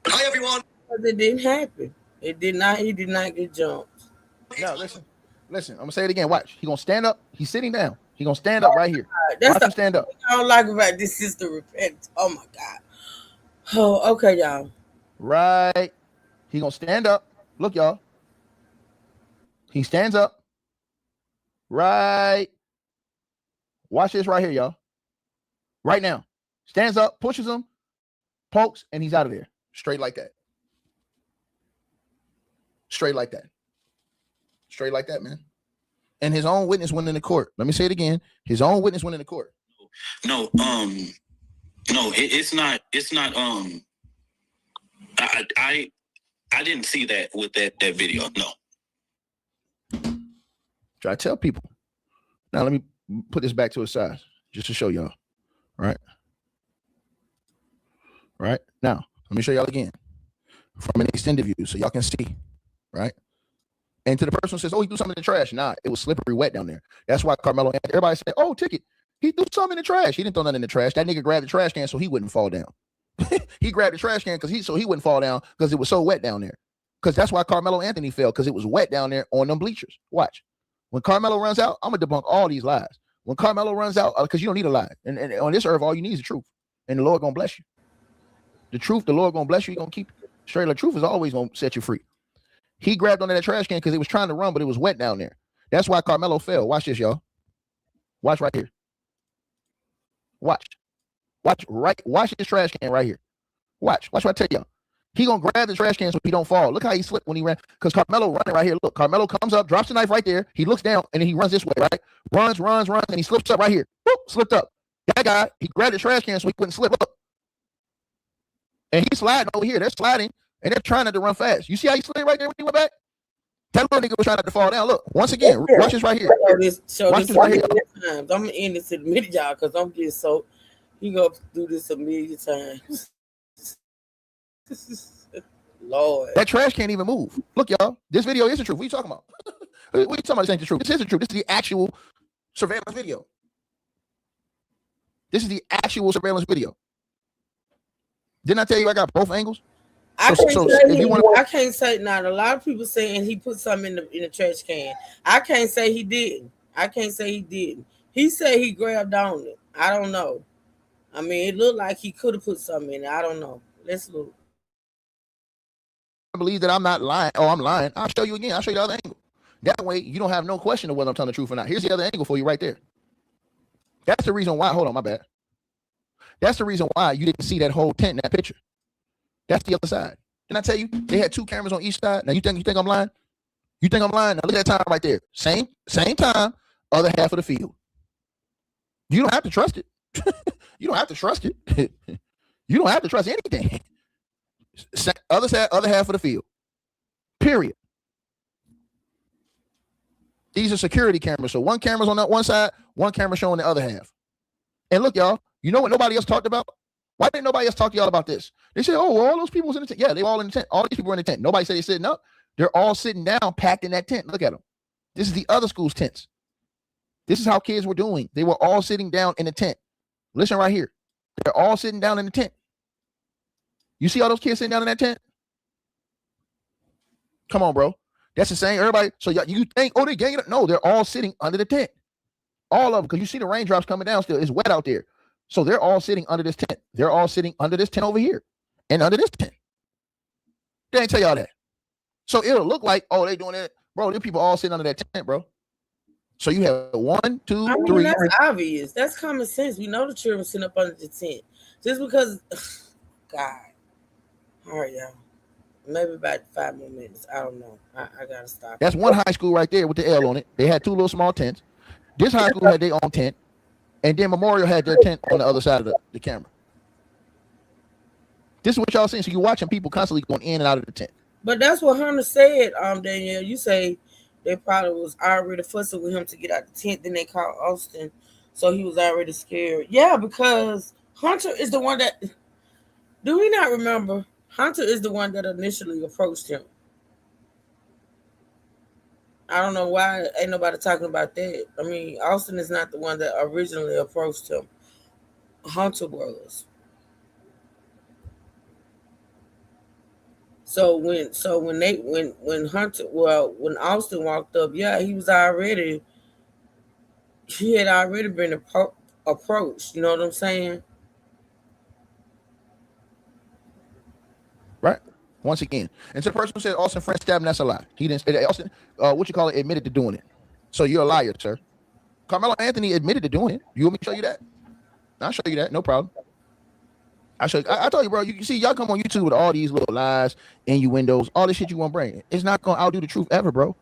Hi, everyone. It didn't happen. It did not. He did not get jumped. Now listen. I'm gonna say it again. Watch. He gonna stand up. He's sitting down. He gonna stand up right here. That's Watch him stand up. What I don't like about this is the repentance. Oh my God. Oh, okay, y'all. Right. He gonna stand up. Look, y'all. He stands up. Right. Watch this right here, y'all. Right now. Stands up, pushes him, pokes, and he's out of there. Straight like that. Straight like that. Straight like that, man. And his own witness went into court. Let me say it again. His own witness went into court. No, it's not. I I didn't see that with that video. No. Try to tell people. Now let me put this back to the side just to show y'all. Right now, let me show y'all again from an extended view so y'all can see. Right. And to the person who says, "Oh, he threw something in the trash." Nah, it was slippery wet down there. That's why Carmelo. Everybody said, "Oh, Ticket, he threw something in the trash." He didn't throw nothing in the trash. That nigga grabbed the trash can so he wouldn't fall down. He grabbed the trash can so he wouldn't fall down because it was so wet down there. Because that's why Carmelo Anthony fell, because it was wet down there on them bleachers. Watch. When Carmelo runs out, I'm gonna debunk all these lies. When Carmelo runs out, because you don't need a lie. And on this earth, all you need is the truth. And the Lord gonna bless you. The truth, the Lord gonna bless you. He gonna keep you. Straight. The truth is always gonna set you free. He grabbed onto that trash can because he was trying to run, but it was wet down there. That's why Carmelo fell. Watch this, y'all. Watch right here. Watch this trash can right here. Watch what I tell y'all. He gonna grab the trash can so he don't fall. Look how he slipped when he ran. Because Carmelo running right here. Look, Carmelo comes up, drops the knife right there. He looks down and then he runs this way, right? Runs, and he slips up right here. Boop, slipped up. That guy, he grabbed the trash can so he couldn't slip up. And he's sliding over here. They're sliding and they're trying not to run fast. You see how he slid right there when he went back? That little nigga was trying not to fall down. Look, once again, watch this right here. Watch this right here. I'm gonna end this in a minute, y'all, because I'm getting so. You gonna do this a million times. Lord. That trash can't even move. Look, y'all. This video is the truth. What are you talking about? What are you talking about? This ain't the truth. This is the truth. This is the actual surveillance video. This is the actual surveillance video. Didn't I tell you I got both angles? I can't say not. A lot of people saying he put something in the trash can. I can't say he didn't. He said he grabbed on it. I don't know. I mean, it looked like he could have put something in it. I don't know. Let's look. I believe that I'm not lying. Oh, I'm lying. I'll show you again. I'll show you the other angle. That way, you don't have no question of whether I'm telling the truth or not. Here's the other angle for you right there. That's the reason why. Hold on, my bad. That's the reason why you didn't see that whole tent in that picture. That's the other side. Didn't I tell you they had two cameras on each side? Now you think I'm lying? You think I'm lying? Now look at that time right there. Same time, other half of the field. You don't have to trust it. You don't have to trust it. You don't have to trust anything. Other side, other half of the field. Period. These are security cameras. So one camera's on that one side, one camera showing the other half. And look, y'all, you know what nobody else talked about? Why didn't nobody else talk to y'all about this? They said, oh, well, all those people was in the tent. Yeah, they were all in the tent. All these people were in the tent. Nobody said they're sitting up. They're all sitting down, packed in that tent. Look at them. This is the other school's tents. This is how kids were doing. They were all sitting down in the tent. Listen right here. They're all sitting down in the tent. You see all those kids sitting down in that tent? Come on, bro. That's the same. Everybody. So you think, oh, they're ganging up? No, they're all sitting under the tent. All of them, because you see the raindrops coming down still. It's wet out there. So they're all sitting under this tent. They're all sitting under this tent over here and under this tent. They ain't tell y'all that. So it'll look like, oh, they doing it. Bro, these people all sitting under that tent, bro. So you have 1, 2, 3. That's obvious. That's common sense. We know the children sitting up under the tent. Just because, God. All right, y'all. Maybe about 5 more minutes. I don't know. I gotta stop. That's one high school right there with the L on it. They had 2 little small tents. This high school had their own tent. And then Memorial had their tent on the other side of the camera. This is what y'all seeing. So you're watching people constantly going in and out of the tent. But that's what Hunter said, Danielle. You say they probably was already fussing with him to get out the tent. Then they called Austin. So he was already scared. Yeah, because Hunter is the one that... Do we not remember? Hunter is the one that initially approached him. I don't know why ain't nobody talking about that. I mean, Austin is not the one that originally approached him. Hunter was. So when Austin walked up, yeah, he had already been approached. You know what I'm saying? Right. Once again, and to the person who said Austin French stabbed him, that's a lie. He didn't. Austin, admitted to doing it. So you're a liar, sir. Carmelo Anthony admitted to doing it. You want me to show you that? I'll show you that. No problem. I told you, bro. You see, y'all come on YouTube with all these little lies, innuendos, all this shit you want to bring. It's not gonna outdo the truth ever, bro.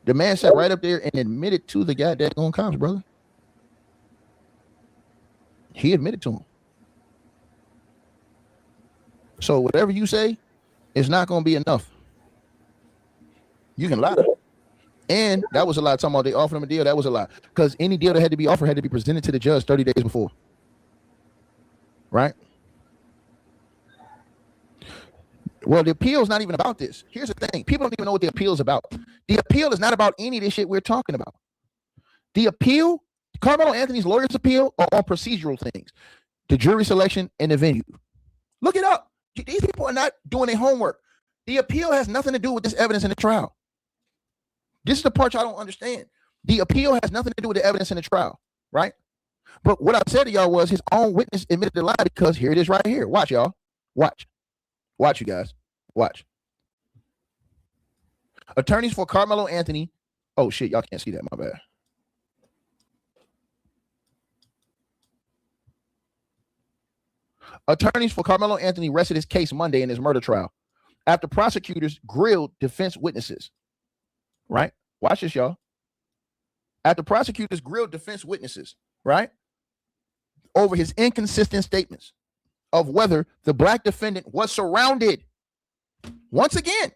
The man sat right up there and admitted to the guy that on cops, brother. He admitted to him. So whatever you say, It's not going to be enough. You can lie to her. And that was a lie. Talking about they offered him a deal. That was a lie. Because any deal that had to be offered had to be presented to the judge 30 days before. Right? Well, the appeal is not even about this. Here's the thing. People don't even know what the appeal is about. The appeal is not about any of this shit we're talking about. The appeal, Carmelo Anthony's lawyer's appeal, are on procedural things. The jury selection and the venue. Look it up. These people are not doing their homework. The appeal has nothing to do with this evidence in the trial. This is the part y'all don't understand. The appeal has nothing to do with the evidence in the trial, right? But what I said to y'all was his own witness admitted the lie because here it is right here. Watch, y'all. Watch. Watch, you guys. Watch. Attorneys for Carmelo Anthony. Oh, shit. Y'all can't see that. My bad. Attorneys for Carmelo Anthony rested his case Monday in his murder trial after prosecutors grilled defense witnesses. Right? Watch this, y'all. After prosecutors grilled defense witnesses, right, over his inconsistent statements of whether the black defendant was surrounded. Once again,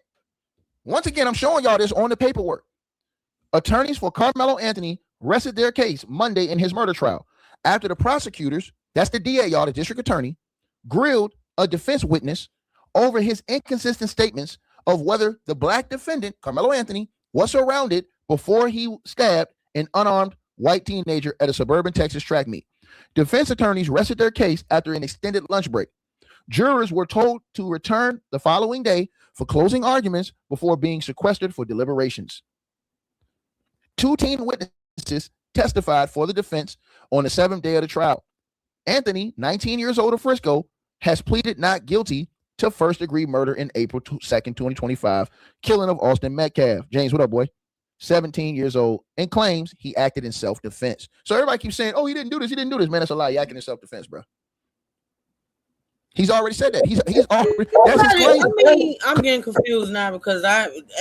I'm showing y'all this on the paperwork. Attorneys for Carmelo Anthony rested their case Monday in his murder trial after the prosecutors, that's the DA, y'all, the district attorney, grilled a defense witness over his inconsistent statements of whether the black defendant, Carmelo Anthony, was surrounded before he stabbed an unarmed white teenager at a suburban Texas track meet. Defense attorneys rested their case after an extended lunch break. Jurors were told to return the following day for closing arguments before being sequestered for deliberations. 2 teen witnesses testified for the defense on the 7th day of the trial. Anthony, 19 years old of Frisco, has pleaded not guilty to first-degree murder in April 2nd, 2025, killing of Austin Metcalf. James, what up, boy? 17 years old, and claims he acted in self-defense. So everybody keeps saying, oh, he didn't do this. Man, that's a lie. He acted in self-defense, bro. He's already said that. He's already, that's his claim. I mean, I'm getting confused now because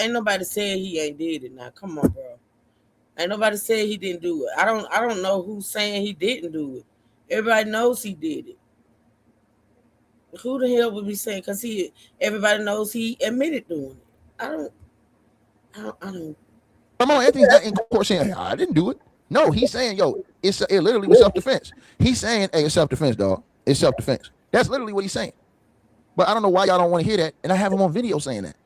ain't nobody said he ain't did it now. Come on, bro. Ain't nobody said he didn't do it. I don't know who's saying he didn't do it. Everybody knows he did it. Who the hell would be saying? Because everybody knows he admitted doing it. I don't. Come on, Anthony's not in court saying, I didn't do it. No, he's saying, yo, it literally was self-defense. He's saying, hey, it's self-defense, dog. It's self-defense. That's literally what he's saying. But I don't know why y'all don't want to hear that. And I have him on video saying that.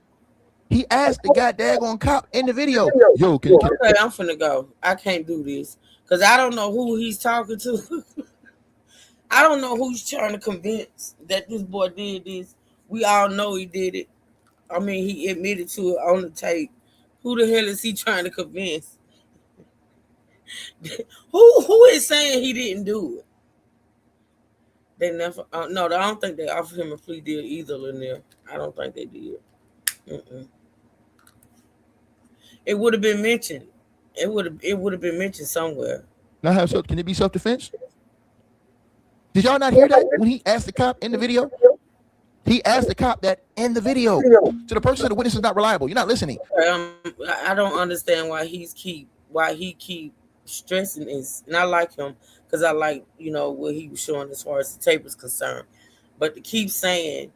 He asked the guy daggone cop in the video, yo, can okay, I'm finna go. I can't do this. Because I don't know who he's talking to. I don't know who's trying to convince that this boy did this. We all know he did it. I mean, he admitted to it on the tape. Who the hell is he trying to convince? Who is saying he didn't do it? They never. No, I don't think they offered him a plea deal either, Lanier. I don't think they did. It would have been mentioned. It would have been mentioned somewhere. Now, can it be self-defense? Did y'all not hear that when he asked the cop in the video? He asked the cop that in the video. So the person said the witness is not reliable. You're not listening. I don't understand why he keep stressing this, and I like him because I like what he was showing as far as the tape is concerned. But to keep saying,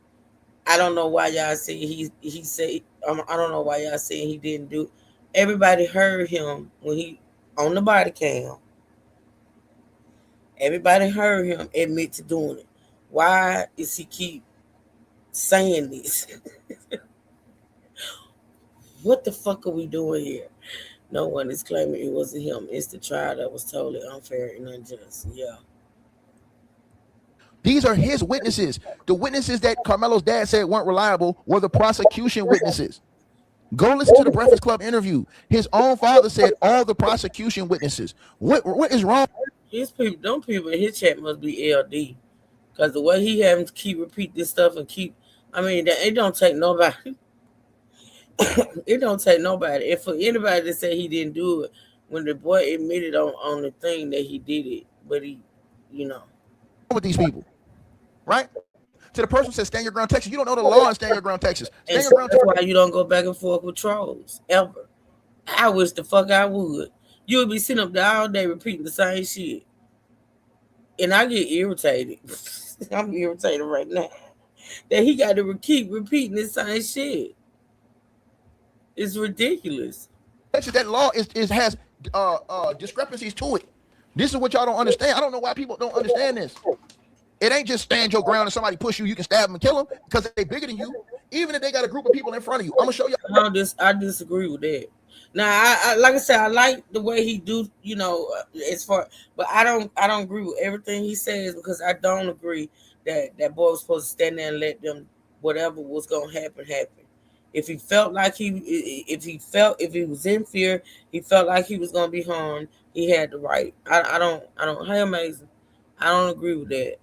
I don't know why y'all say he said. I don't know why y'all saying he didn't do. Everybody heard him when he on the body cam. Everybody heard him admit to doing it. Why is he keep saying this? What the fuck are we doing here? No one is claiming it wasn't him. It's the trial that was totally unfair and unjust. Yeah. These are his witnesses. The witnesses that Carmelo's dad said weren't reliable were the prosecution witnesses. Go listen to the Breakfast Club interview. His own father said all the prosecution witnesses. What is wrong? His people, them people in his chat must be LD. Because the way he having to keep repeat this stuff and it don't take nobody. It don't take nobody. And for anybody to say he didn't do it, when the boy admitted on the thing that he did it, but he, with these people, right? To the person who says stand your ground, Texas. You don't know the law in stand your ground, Texas. Stand your ground, Texas. That's why you don't go back and forth with trolls ever. I wish the fuck I would. You would be sitting up there all day repeating the same shit, and I get irritated. I'm irritated right now. that he got to keep repeating the same shit. It's ridiculous. That law has discrepancies to it. This is what y'all don't understand. I don't know why people don't understand this. It ain't just stand your ground and somebody push you, you can stab them and kill them because they bigger than you. Even if they got a group of people in front of you, I'm gonna show you. I disagree with that. Now, I like I said, I like the way he do, as far, but I don't agree with everything he says because I don't agree that boy was supposed to stand there and let them whatever was gonna happen. If he felt like if he was in fear, he felt like he was gonna be harmed, he had the right. I don't. Hey, amazing. I don't agree with that.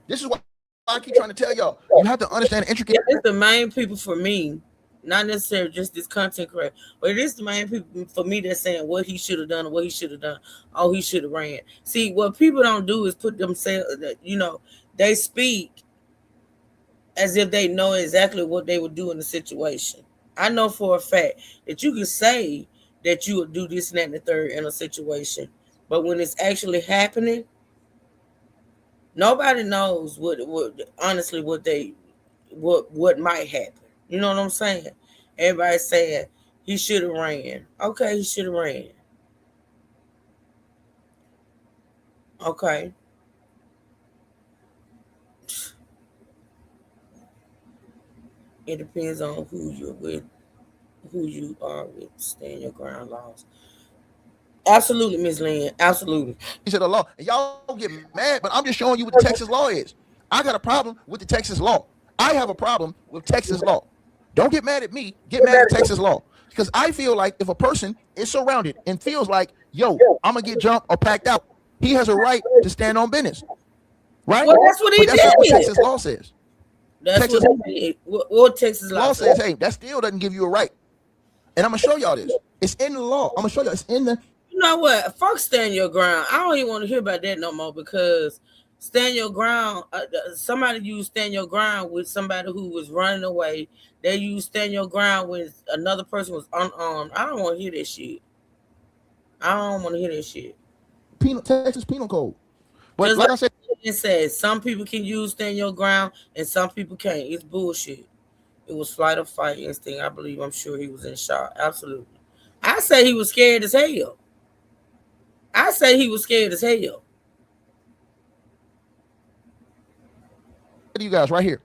This is what I keep trying to tell y'all. You have to understand the intricate. It's the main people for me, not necessarily just this content creator, but it is the main people for me that's saying what he should have done or what he should have done. Oh, he should have ran. See, what people don't do is put themselves, they speak as if they know exactly what they would do in the situation. I know for a fact that you can say that you would do this and that and the third in a situation, but when it's actually happening, nobody knows what honestly what might happen. You know what I'm saying? Everybody's saying he should have ran. Okay, he should have ran. Okay. It depends on who you're with, who you are with. Stand your ground laws. Absolutely, Ms. Lynn. Absolutely. He said the law. And y'all get mad, but I'm just showing you what the Texas law is. I got a problem with the Texas law. I have a problem with Texas law. Don't get mad at me. Get mad at Texas law. Because I feel like if a person is surrounded and feels like, yo, I'm going to get jumped or packed out, he has a right to stand on business. Right? Well, that's what he did. That's what Texas law says. That's Texas, what he did. What Texas law says, hey, that still doesn't give you a right. And I'm going to show y'all this. It's in the law. I'm going to show y'all. It's in the... You know what? Fuck stand your ground. I don't even want to hear about that no more because stand your ground. Somebody used stand your ground with somebody who was running away. They used stand your ground when another person was unarmed. I don't want to hear that shit. I don't want to hear that shit. Texas Penal Code. But just like I said, it says some people can use stand your ground and some people can't. It's bullshit. It was flight or fight instinct. I believe. I'm sure he was in shock. Absolutely. I say he was scared as hell. I say he was scared as hell. You guys right here.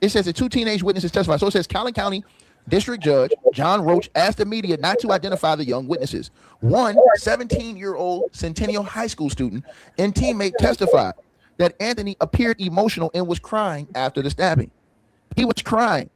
It says the two teenage witnesses testified. So it says Collin County District Judge John Roach asked the media not to identify the young witnesses. One 17-year-old Centennial High School student and teammate testified that Anthony appeared emotional and was crying after the stabbing. He was crying,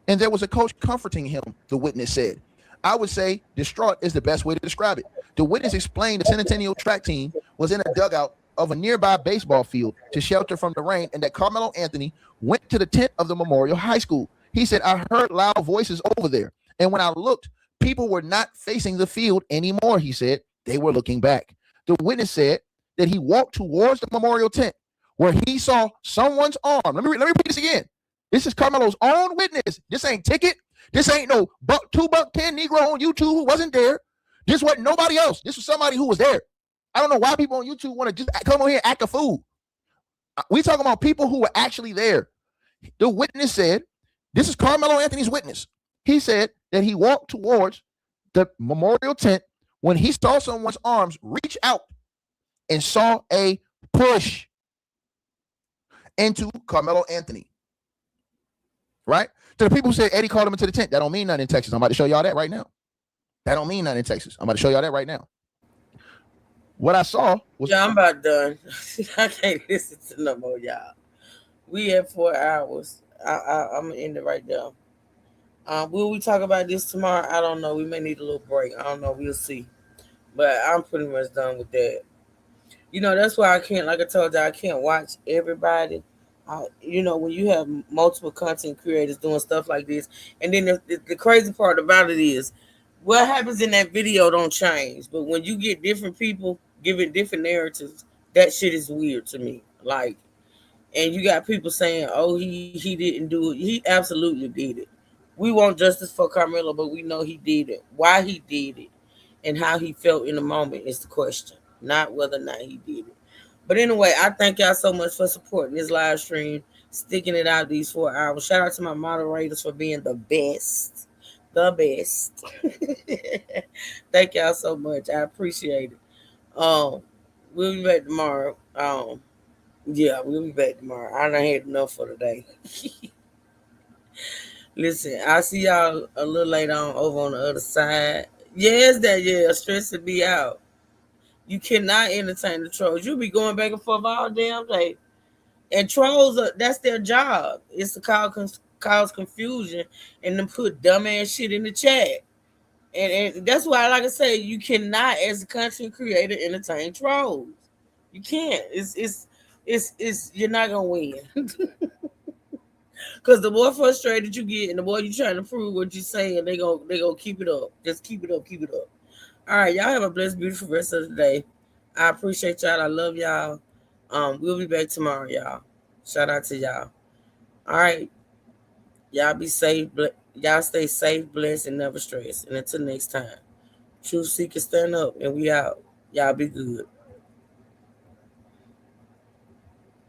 and there was a coach comforting him, the witness said. I would say distraught is the best way to describe it. The witness explained the Centennial track team was in a dugout of a nearby baseball field to shelter from the rain, and that Carmelo Anthony went to the tent of the Memorial High School. He said, I heard loud voices over there, and when I looked, people were not facing the field anymore, he said. They were looking back. The witness said that he walked towards the memorial tent where he saw someone's arm. Let me repeat this again. This is Carmelo's own witness. This ain't Ticket. This ain't no $2.10 Negro on YouTube who wasn't there. This wasn't nobody else. This was somebody who was there. I don't know why people on YouTube want to just come on here and act a fool. We talking about people who were actually there. The witness said, this is Carmelo Anthony's witness. He said that he walked towards the memorial tent when he saw someone's arms reach out and saw a push into Carmelo Anthony. Right? To the people who said Eddie called him into the tent, that don't mean nothing in Texas. I'm about to show y'all that right now. That don't mean nothing in Texas. I'm about to show y'all that right now. What I saw was... Yeah, I'm about done. I can't listen to no more, y'all. We had 4 hours. I'm going to end it right there. Will we talk about this tomorrow? I don't know. We may need a little break. I don't know. We'll see. But I'm pretty much done with that. You know, that's why I can't, like I told you, I can't watch everybody. You know, when you have multiple content creators doing stuff like this, and then the crazy part about it is what happens in that video don't change. But when you get different people giving different narratives, that shit is weird to me. Like, and you got people saying, oh, he didn't do it. He absolutely did it. We want justice for Carmelo, but we know he did it. Why he did it and how he felt in the moment is the question, not whether or not he did it. But anyway, I thank y'all so much for supporting this live stream. sticking it out these 4 hours. Shout out to my moderators for being the best. The best. Thank y'all so much. I appreciate it. We'll be back tomorrow. Yeah, we'll be back tomorrow. I done had enough for today. Listen, I'll see y'all a little later on over on the other side. Yes, stressing me out. You cannot entertain the trolls. You'll be going back and forth all damn day. And trolls, that's their job. It's to cause confusion and then put dumbass shit in the chat. And that's why, like I say, you cannot, as a content creator, entertain trolls. You can't. It's you're not gonna win. Because the more frustrated you get and the more you're trying to prove what you're saying, they gonna keep it up. Just keep it up, keep it up. All right, y'all have a blessed, beautiful rest of the day. I appreciate y'all. I love y'all. We'll be back tomorrow, y'all. Shout out to y'all. All right. Y'all be safe. Y'all stay safe, blessed, and never stressed. And until next time, truth seekers stand up, and we out. Y'all be good.